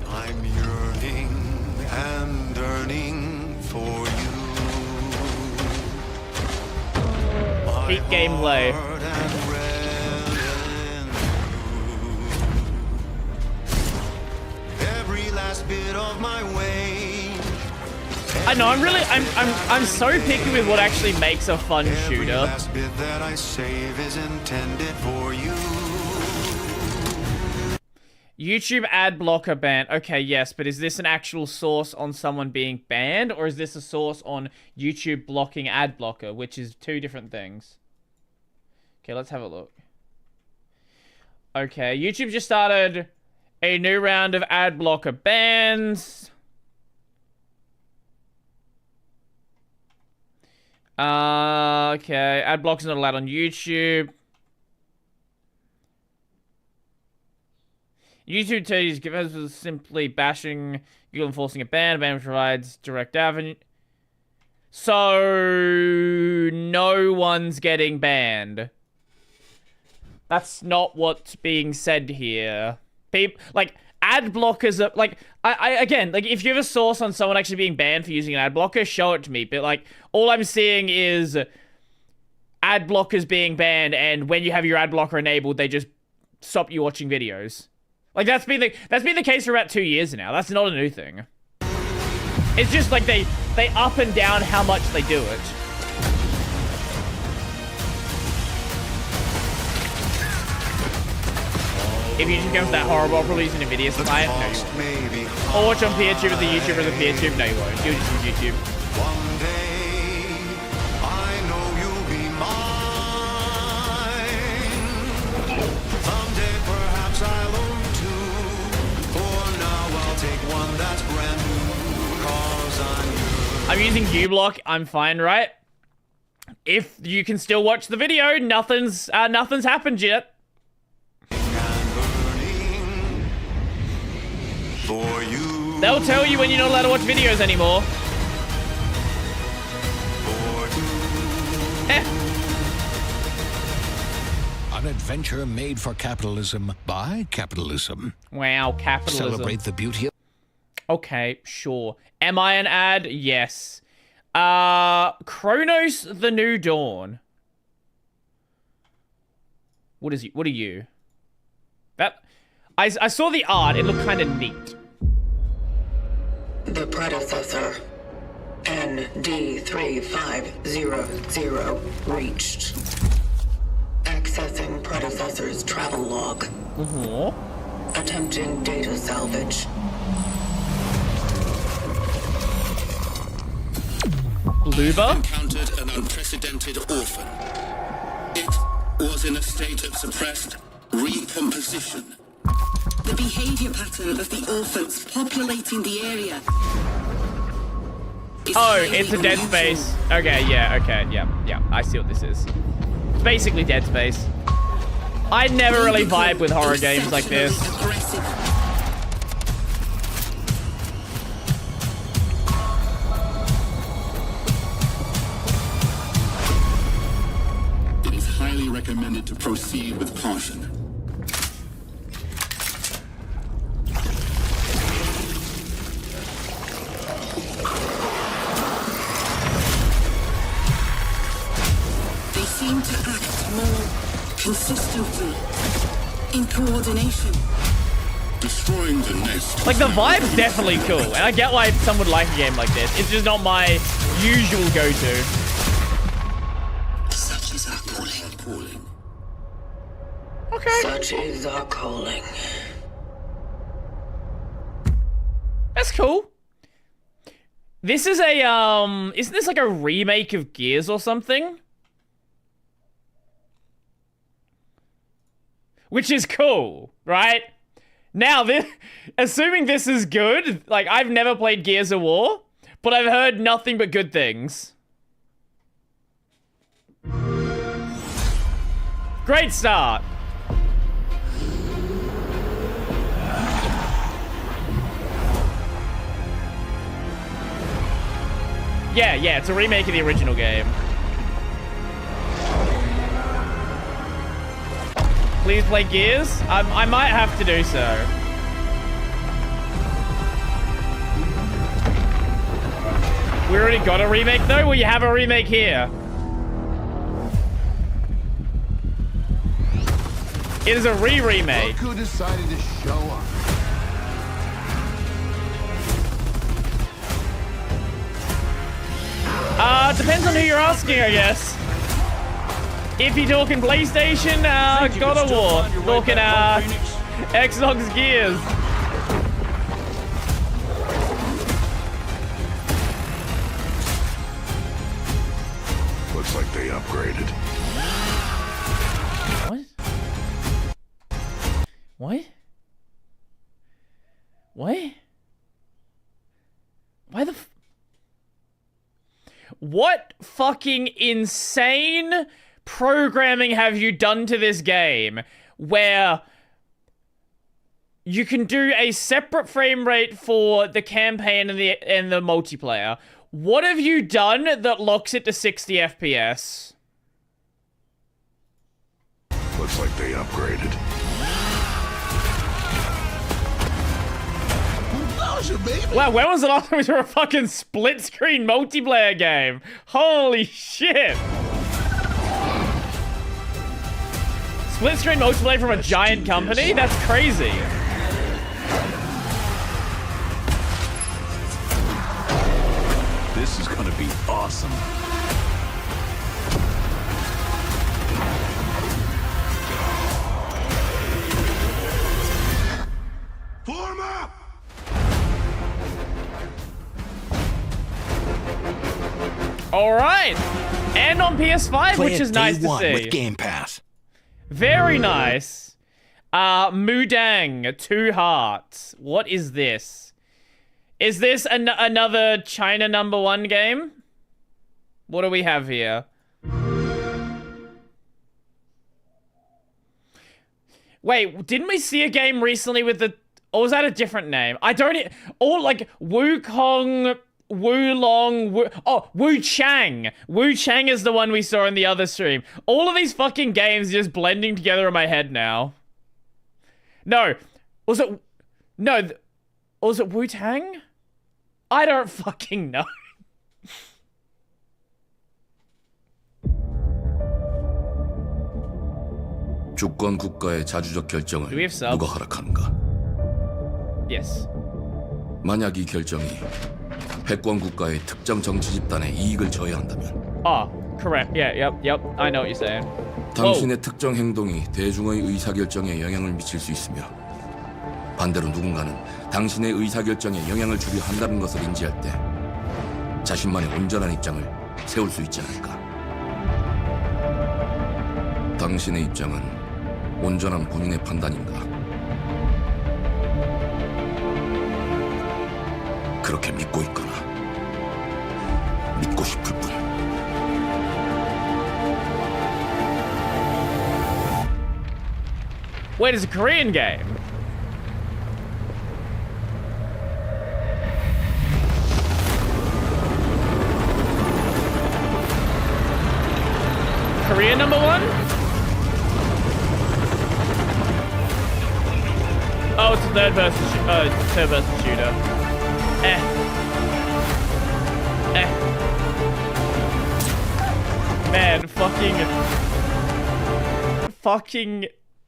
I'm yearning and yearning for you. Peak gameplay. Every last bit of my way. I know, I'm so picky with what actually makes a fun shooter. Last bit that I save is intended for you. YouTube ad blocker ban. Okay, yes, but is this an actual source on someone being banned, or is this a source on YouTube blocking ad blocker, which is two different things? Okay, let's have a look. Okay, YouTube just started a new round of ad blocker bans. Okay, ad blockers not allowed on YouTube. YouTube tells give us for simply bashing Google enforcing a ban. A ban provides direct avenue. So no one's getting banned. That's not what's being said here. People like ad blockers are like I again, like if you have a source on someone actually being banned for using an ad blocker, show it to me. But like all I'm seeing is ad blockers being banned, and when you have your ad blocker enabled, they just stop you watching videos. Like that's been the case for about 2 years now. That's not a new thing. It's just like they up and down how much they do it. If YouTube becomes that horrible, I'll probably use an NVIDIA supply. No, you won't. Or watch on PeerTube with the YouTuber the PeerTube. No, you won't. You'll just use YouTube. One day, I know you'll be mine. Someday, perhaps I'll own two. For now, I'll take one that's brand new. 'Cause I'm using uBlock. I'm fine, right? If you can still watch the video, nothing's happened yet. For you. They'll tell you when you're not allowed to watch videos anymore. An adventure made for capitalism by capitalism. Wow, capitalism. Celebrate the beauty of... Okay, sure. Am I an ad? Yes. Chronos: The New Dawn. What are you? That I saw the art. It looked kind of neat. The predecessor, ND3500, reached. Accessing predecessor's travel log. Attempting data salvage. Luba? Encountered an unprecedented orphan. It was in a state of suppressed recomposition. The behavior pattern of the orphans populating the area. Oh, it's a Dead Space. Okay, yeah, I see what this is. It's basically Dead Space. I never really vibe with horror games like this. It is highly recommended to proceed with caution. They seem to act more consistently, in coordination. Destroying the nest. Like, the vibe's definitely cool, and I get why some would like a game like this. It's just not my usual go-to. Such is our calling. Okay. Such is our calling. That's cool. This is a, isn't this like a remake of Gears or something? Which is cool, right? Now, assuming this is good, like, I've never played Gears of War, but I've heard nothing but good things. Great start. Yeah, it's a remake of the original game. Please play Gears? I might have to do so. We already got a remake though? Well, you have a remake here. It is a re-remake. Who decided to show up? Depends on who you're asking, I guess. If you're talking PlayStation, God of War. Talking, Xbox Gears. Looks like they upgraded. What? What? Why the What fucking insane programming have you done to this game where you can do a separate frame rate for the campaign and the multiplayer? What have you done that locks it to 60 FPS? Looks like they upgraded. Wow, when was the last time we saw a fucking split-screen multiplayer game? Holy shit! Split-screen multiplayer from a giant company? That's crazy. This is gonna be awesome. Form up! All right, and on PS5, Play which it is nice day to one see. with Game Pass. Very nice. Mudang, 2 hearts. What is this? Is this another China #1 game? What do we have here? Wait, didn't we see a game recently with the... Or was that a different name? I don't... Or like Wukong... Wu Chang. Wu Chang is the one we saw in the other stream. All of these fucking games are just blending together in my head now. No. Was it... No. Was it Wu Tang? I don't fucking know. 주권 국가의 자주적 결정을 Do we have subs? 누가 허락하는가? Yes. 만약 이 결정이 패권 국가의 특정 정치 집단의 이익을 저해한다면 Oh, correct. Yeah, yep. I know what you're saying. 당신의 특정 행동이 대중의 의사결정에 영향을 미칠 수 있으며 반대로 누군가는 당신의 의사결정에 영향을 주려 한다는 것을 인지할 때 자신만의 온전한 입장을 세울 수 있지 않을까? 당신의 입장은 온전한 본인의 판단인가? 그렇게 믿고 있거나 믿고 싶을 뿐. Wait, it's a Korean game. Korea number one? Oh, it's a third person shooter. Man,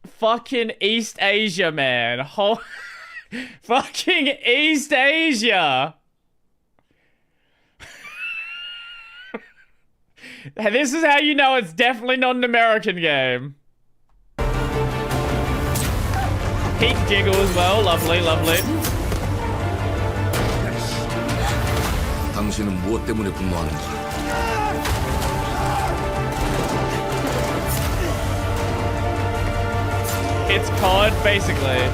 fucking East Asia, man. Fucking East Asia. This is how you know it's definitely not an American game. Peak jiggle as well. Lovely, lovely. 당신은 무엇 때문에 분노하는지. It's COD, basically.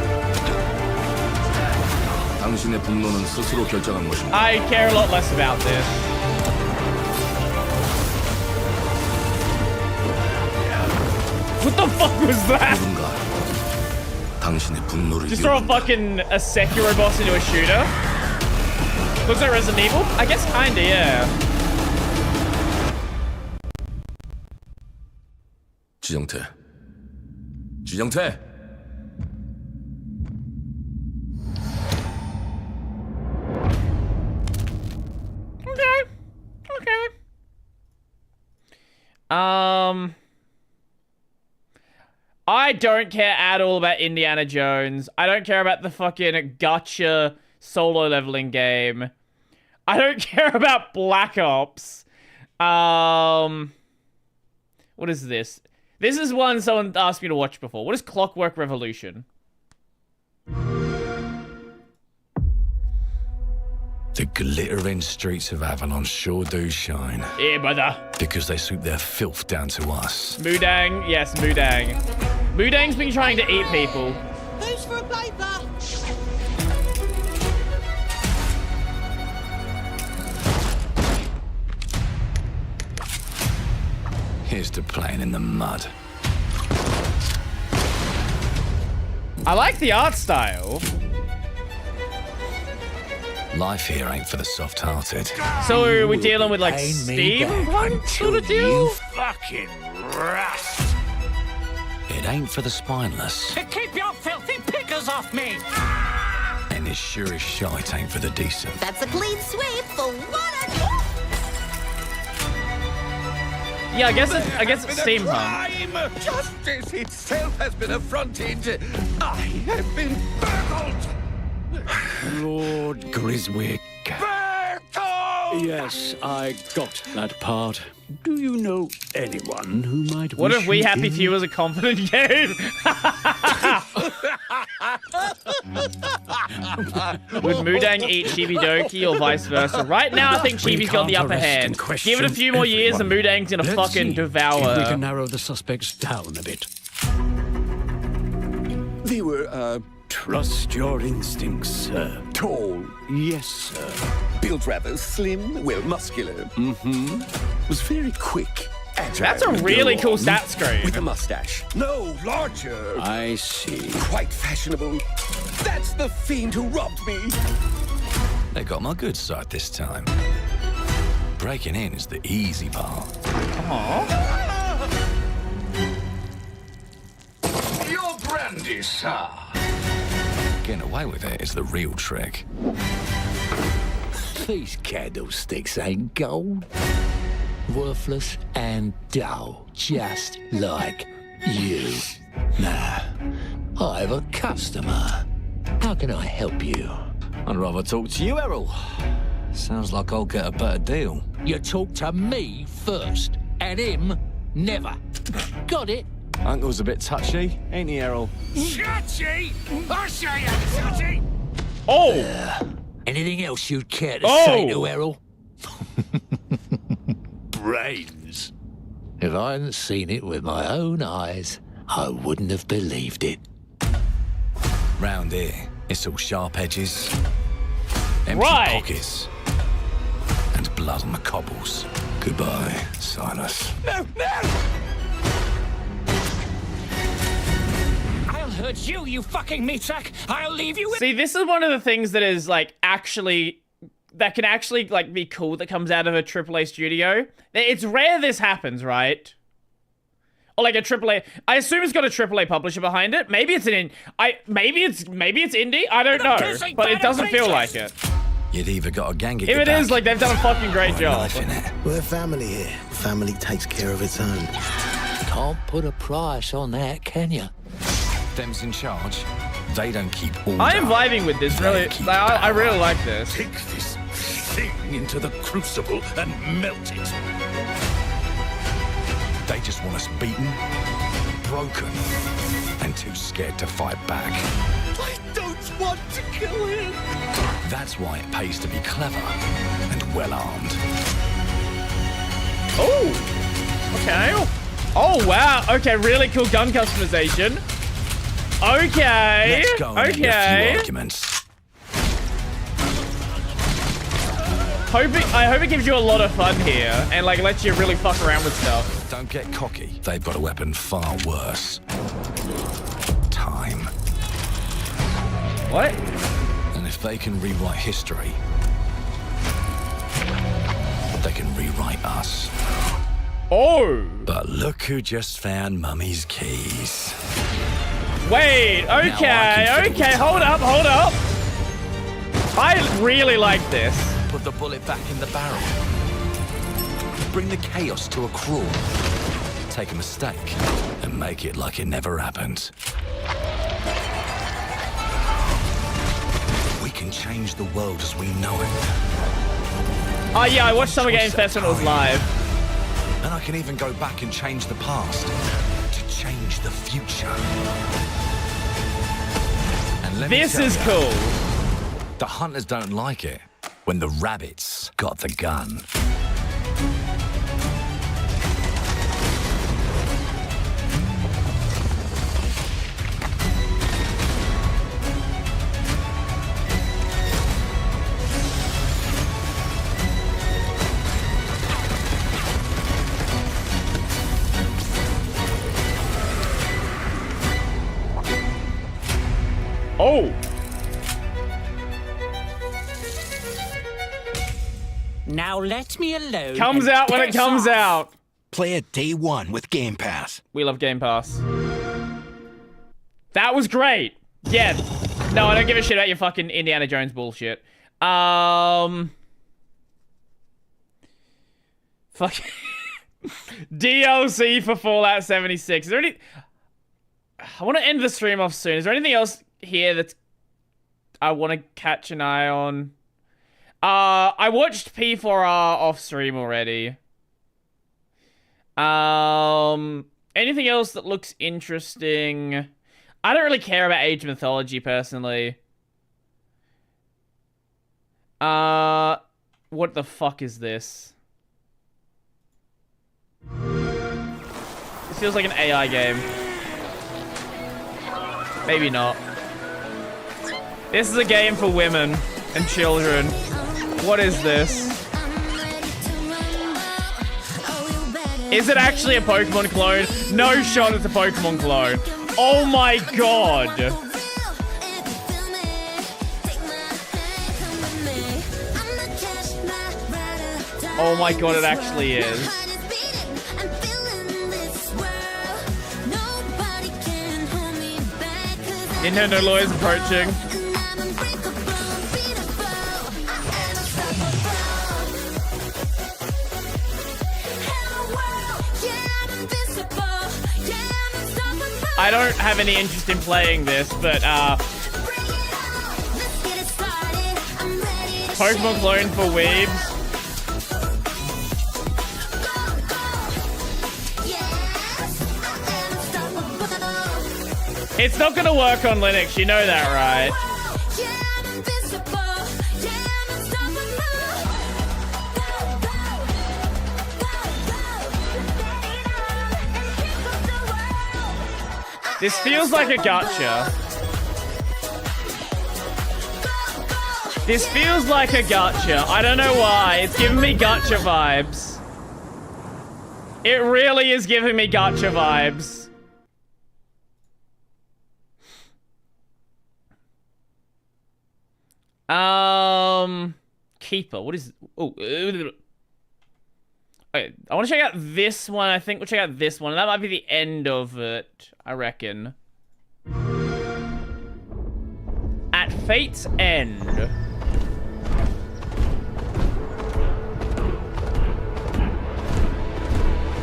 당신의 분노는 스스로 결정한 것입니다. I care a lot less about this. What the fuck was that? 누군가 당신의 분노를 Just throw a Sekiro boss into a shooter? Looks like Resident Evil? I guess kinda, yeah. 지정태. 지정태. Okay. I don't care at all about Indiana Jones. I don't care about the fucking gotcha solo leveling game. I don't care about Black Ops. What is this? This is one someone asked me to watch before. What is Clockwork Revolution? The glittering streets of Avalon sure do shine. Yeah, brother. Because they sweep their filth down to us. Mudang, yes, Mudang. Mudang's been trying to eat people. Who's for a paper? Here's to playing in the mud. I like the art style. Life here ain't for the soft-hearted. So we're dealing with like steampunk sort of deal? You fucking rust. It ain't for the spineless. Keep your filthy pickers off me! And it sure as shite ain't for the decent. That's a clean sweep for what Yeah, I guess it's steampunk. Justice itself has been affronted. I have been burgled. Lord Griswick. Bertolt! Yes, I got that part. Do you know anyone who might What wish if We you Happy in? Few was a confident game? Would Mudang eat Chibidoki or vice versa? Right now, I think Chibi's got the upper hand. Give it a few more years and Mudang's gonna Let's fucking see devour. if we can narrow the suspects down a bit. They were, Trust your instincts, sir. tall. Yes, sir. Built rather slim, well, muscular. Mm-hmm. Was very quick. Agile. That's a really cool stat screen. With a mustache. No, larger. I see. Quite fashionable. That's the fiend who robbed me. They got my good side this time. Breaking in is the easy part. Your brandy, sir. Getting away with it is the real trick. These candlesticks ain't gold. Worthless and dull, just like you. Nah, I have a customer. How can I help you? I'd rather talk to you, Errol. Sounds like I'll get a better deal. You talk to me first, and him never. Got it? Uncle's a bit touchy, ain't he, Errol? Touchy? I say I'm touchy! Oh! Anything else you'd care to say to Errol? Brains. If I hadn't seen it with my own eyes, I wouldn't have believed it. Round here, it's all sharp edges, empty pockets, and blood on the cobbles. Goodbye, Silas. No, no! I'll hurt you, you fucking meatsack! I'll leave you with— See, this is one of the things that is, like, actually... that can actually, like, be cool that comes out of a AAA studio. It's rare this happens, right? Or, like, a AAA... I assume it's got a AAA publisher behind it. Maybe it's maybe it's indie? I don't know. But it doesn't feel like it. You'd either got a gang at If your it is, back like, they've done a fucking great job. We're a family here. Family takes care of its own. Can't put a price on that, can you? Them's in charge. They don't keep order. I am vibing with this, really. I really like this. Take this thing into the crucible and melt it. They just want us beaten, broken, and too scared to fight back. I don't want to kill him. That's why it pays to be clever and well-armed. Oh! Okay. Oh, wow. Okay, really cool gun customization. Okay. Let's go and make a few arguments. I hope it gives you a lot of fun here and like lets you really fuck around with stuff. Don't get cocky. They've got a weapon far worse. Time. What? And if they can rewrite history, they can rewrite us. Oh! But look who just found Mummy's keys. Wait, okay, hold up. I really like this. Put the bullet back in the barrel. Bring the chaos to a crawl. Take a mistake and make it like it never happened. We can change the world as we know it. Oh yeah, I watched Summer Game Fest when it was live. And I can even go back and change the past to change the future. This is cool. The hunters don't like it when the rabbits got the gun. Oh! Now let me alone. Comes out when it comes out. Play it day one with Game Pass. We love Game Pass. That was great. Yeah. No, I don't give a shit about your fucking Indiana Jones bullshit. Fuck. DLC for Fallout 76. Is there any... I want to end the stream off soon. Is there anything else here that's I want to catch an eye on? I watched P4R off stream already. Anything else that looks interesting? I don't really care about Age of Mythology personally. What the fuck is this? This feels like an AI game. Maybe not. This is a game for women and children. What is this? Is it actually a Pokemon clone? No shot it's a Pokemon clone. Oh my god. Oh my god, it actually is. Nintendo lawyers approaching. I don't have any interest in playing this, but Pokemon clone for weebs. It's not gonna work on Linux, you know that, right? This feels like a gacha. This feels like a gacha. I don't know why. It's giving me gacha vibes. It really is giving me gacha vibes. Keeper. What is... Oh. Okay, I want to check out this one. I think we'll check out this one. That might be the end of it, I reckon. At Fate's End.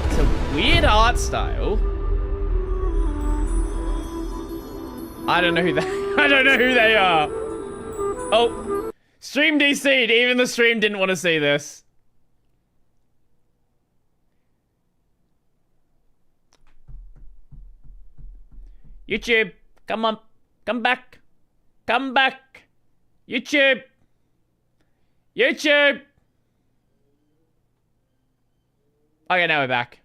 It's a weird art style. I don't know who they... I don't know who they are. Oh. Stream DC'd. Even the stream didn't want to see this. YouTube, come on, come back, come back, YouTube, YouTube. Okay, now we're back.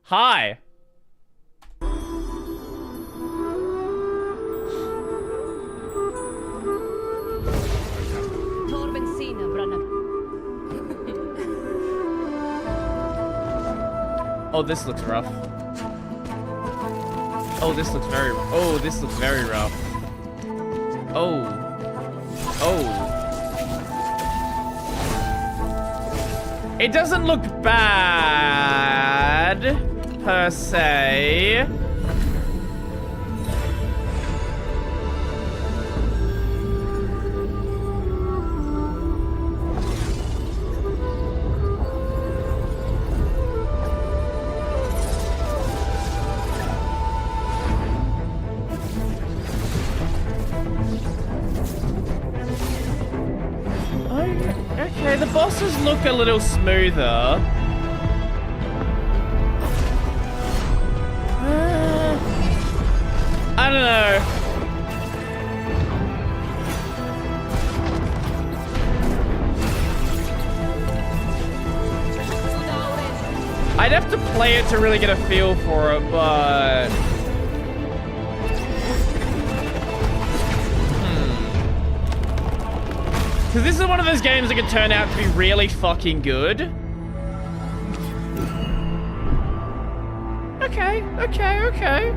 Hi. Oh, this looks rough. Oh, this looks very... Oh, this looks very rough. Oh. Oh. It doesn't look bad, per se. Okay, the bosses look a little smoother. I don't know. I'd have to play it to really get a feel for it, but... Because this is one of those games that can turn out to be really fucking good. Okay, okay, okay.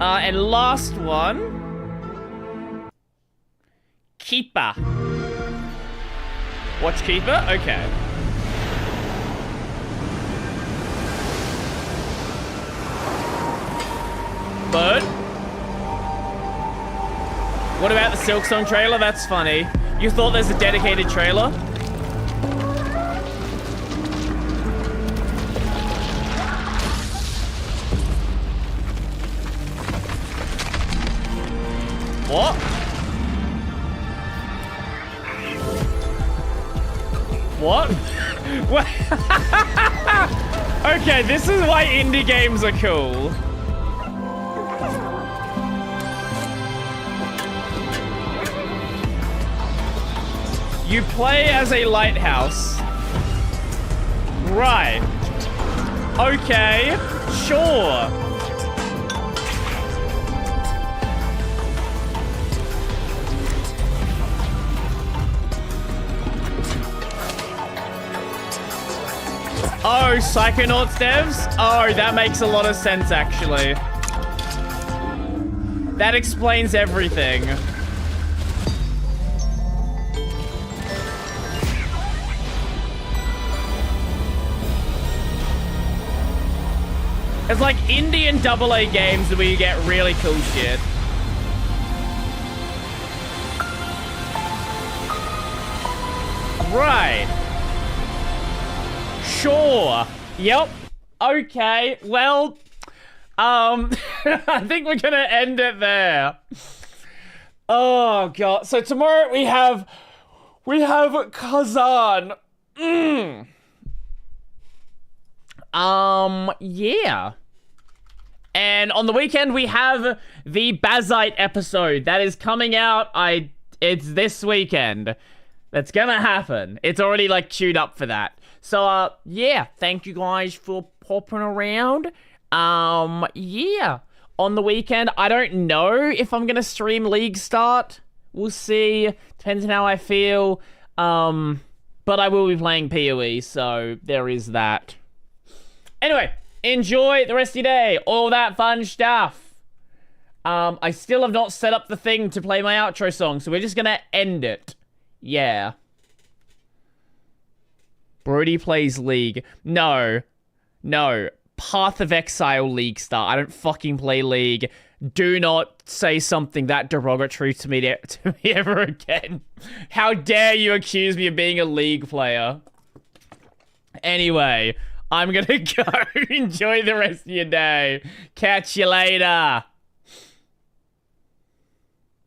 And last one. Keeper. Watch Keeper? Okay. Bird? What about the Silksong trailer? That's funny. You thought there's a dedicated trailer? What? What? What? Okay, this is why indie games are cool. You play as a lighthouse. Right. Okay. Sure. Oh, Psychonauts devs? Oh, that makes a lot of sense, actually. That explains everything. It's like indie and AA games where you get really cool shit. Right. Sure. Yep. Okay. Well, I think we're gonna end it there. Oh god. So tomorrow we have Kazan. Yeah. And on the weekend we have the Bazite episode that is coming out. It's this weekend. That's gonna happen. It's already like queued up for that. So yeah, thank you guys for popping around. Yeah. On the weekend, I don't know if I'm gonna stream League Start. We'll see. Depends on how I feel. But I will be playing PoE, so there is that. Anyway, enjoy the rest of your day. All that fun stuff. I still have not set up the thing to play my outro song, so we're just gonna end it. Yeah. Brody plays League. No. Path of Exile League Star. I don't fucking play League. Do not say something that derogatory to me ever again. How dare you accuse me of being a League player? Anyway, I'm gonna go. Enjoy the rest of your day. Catch you later.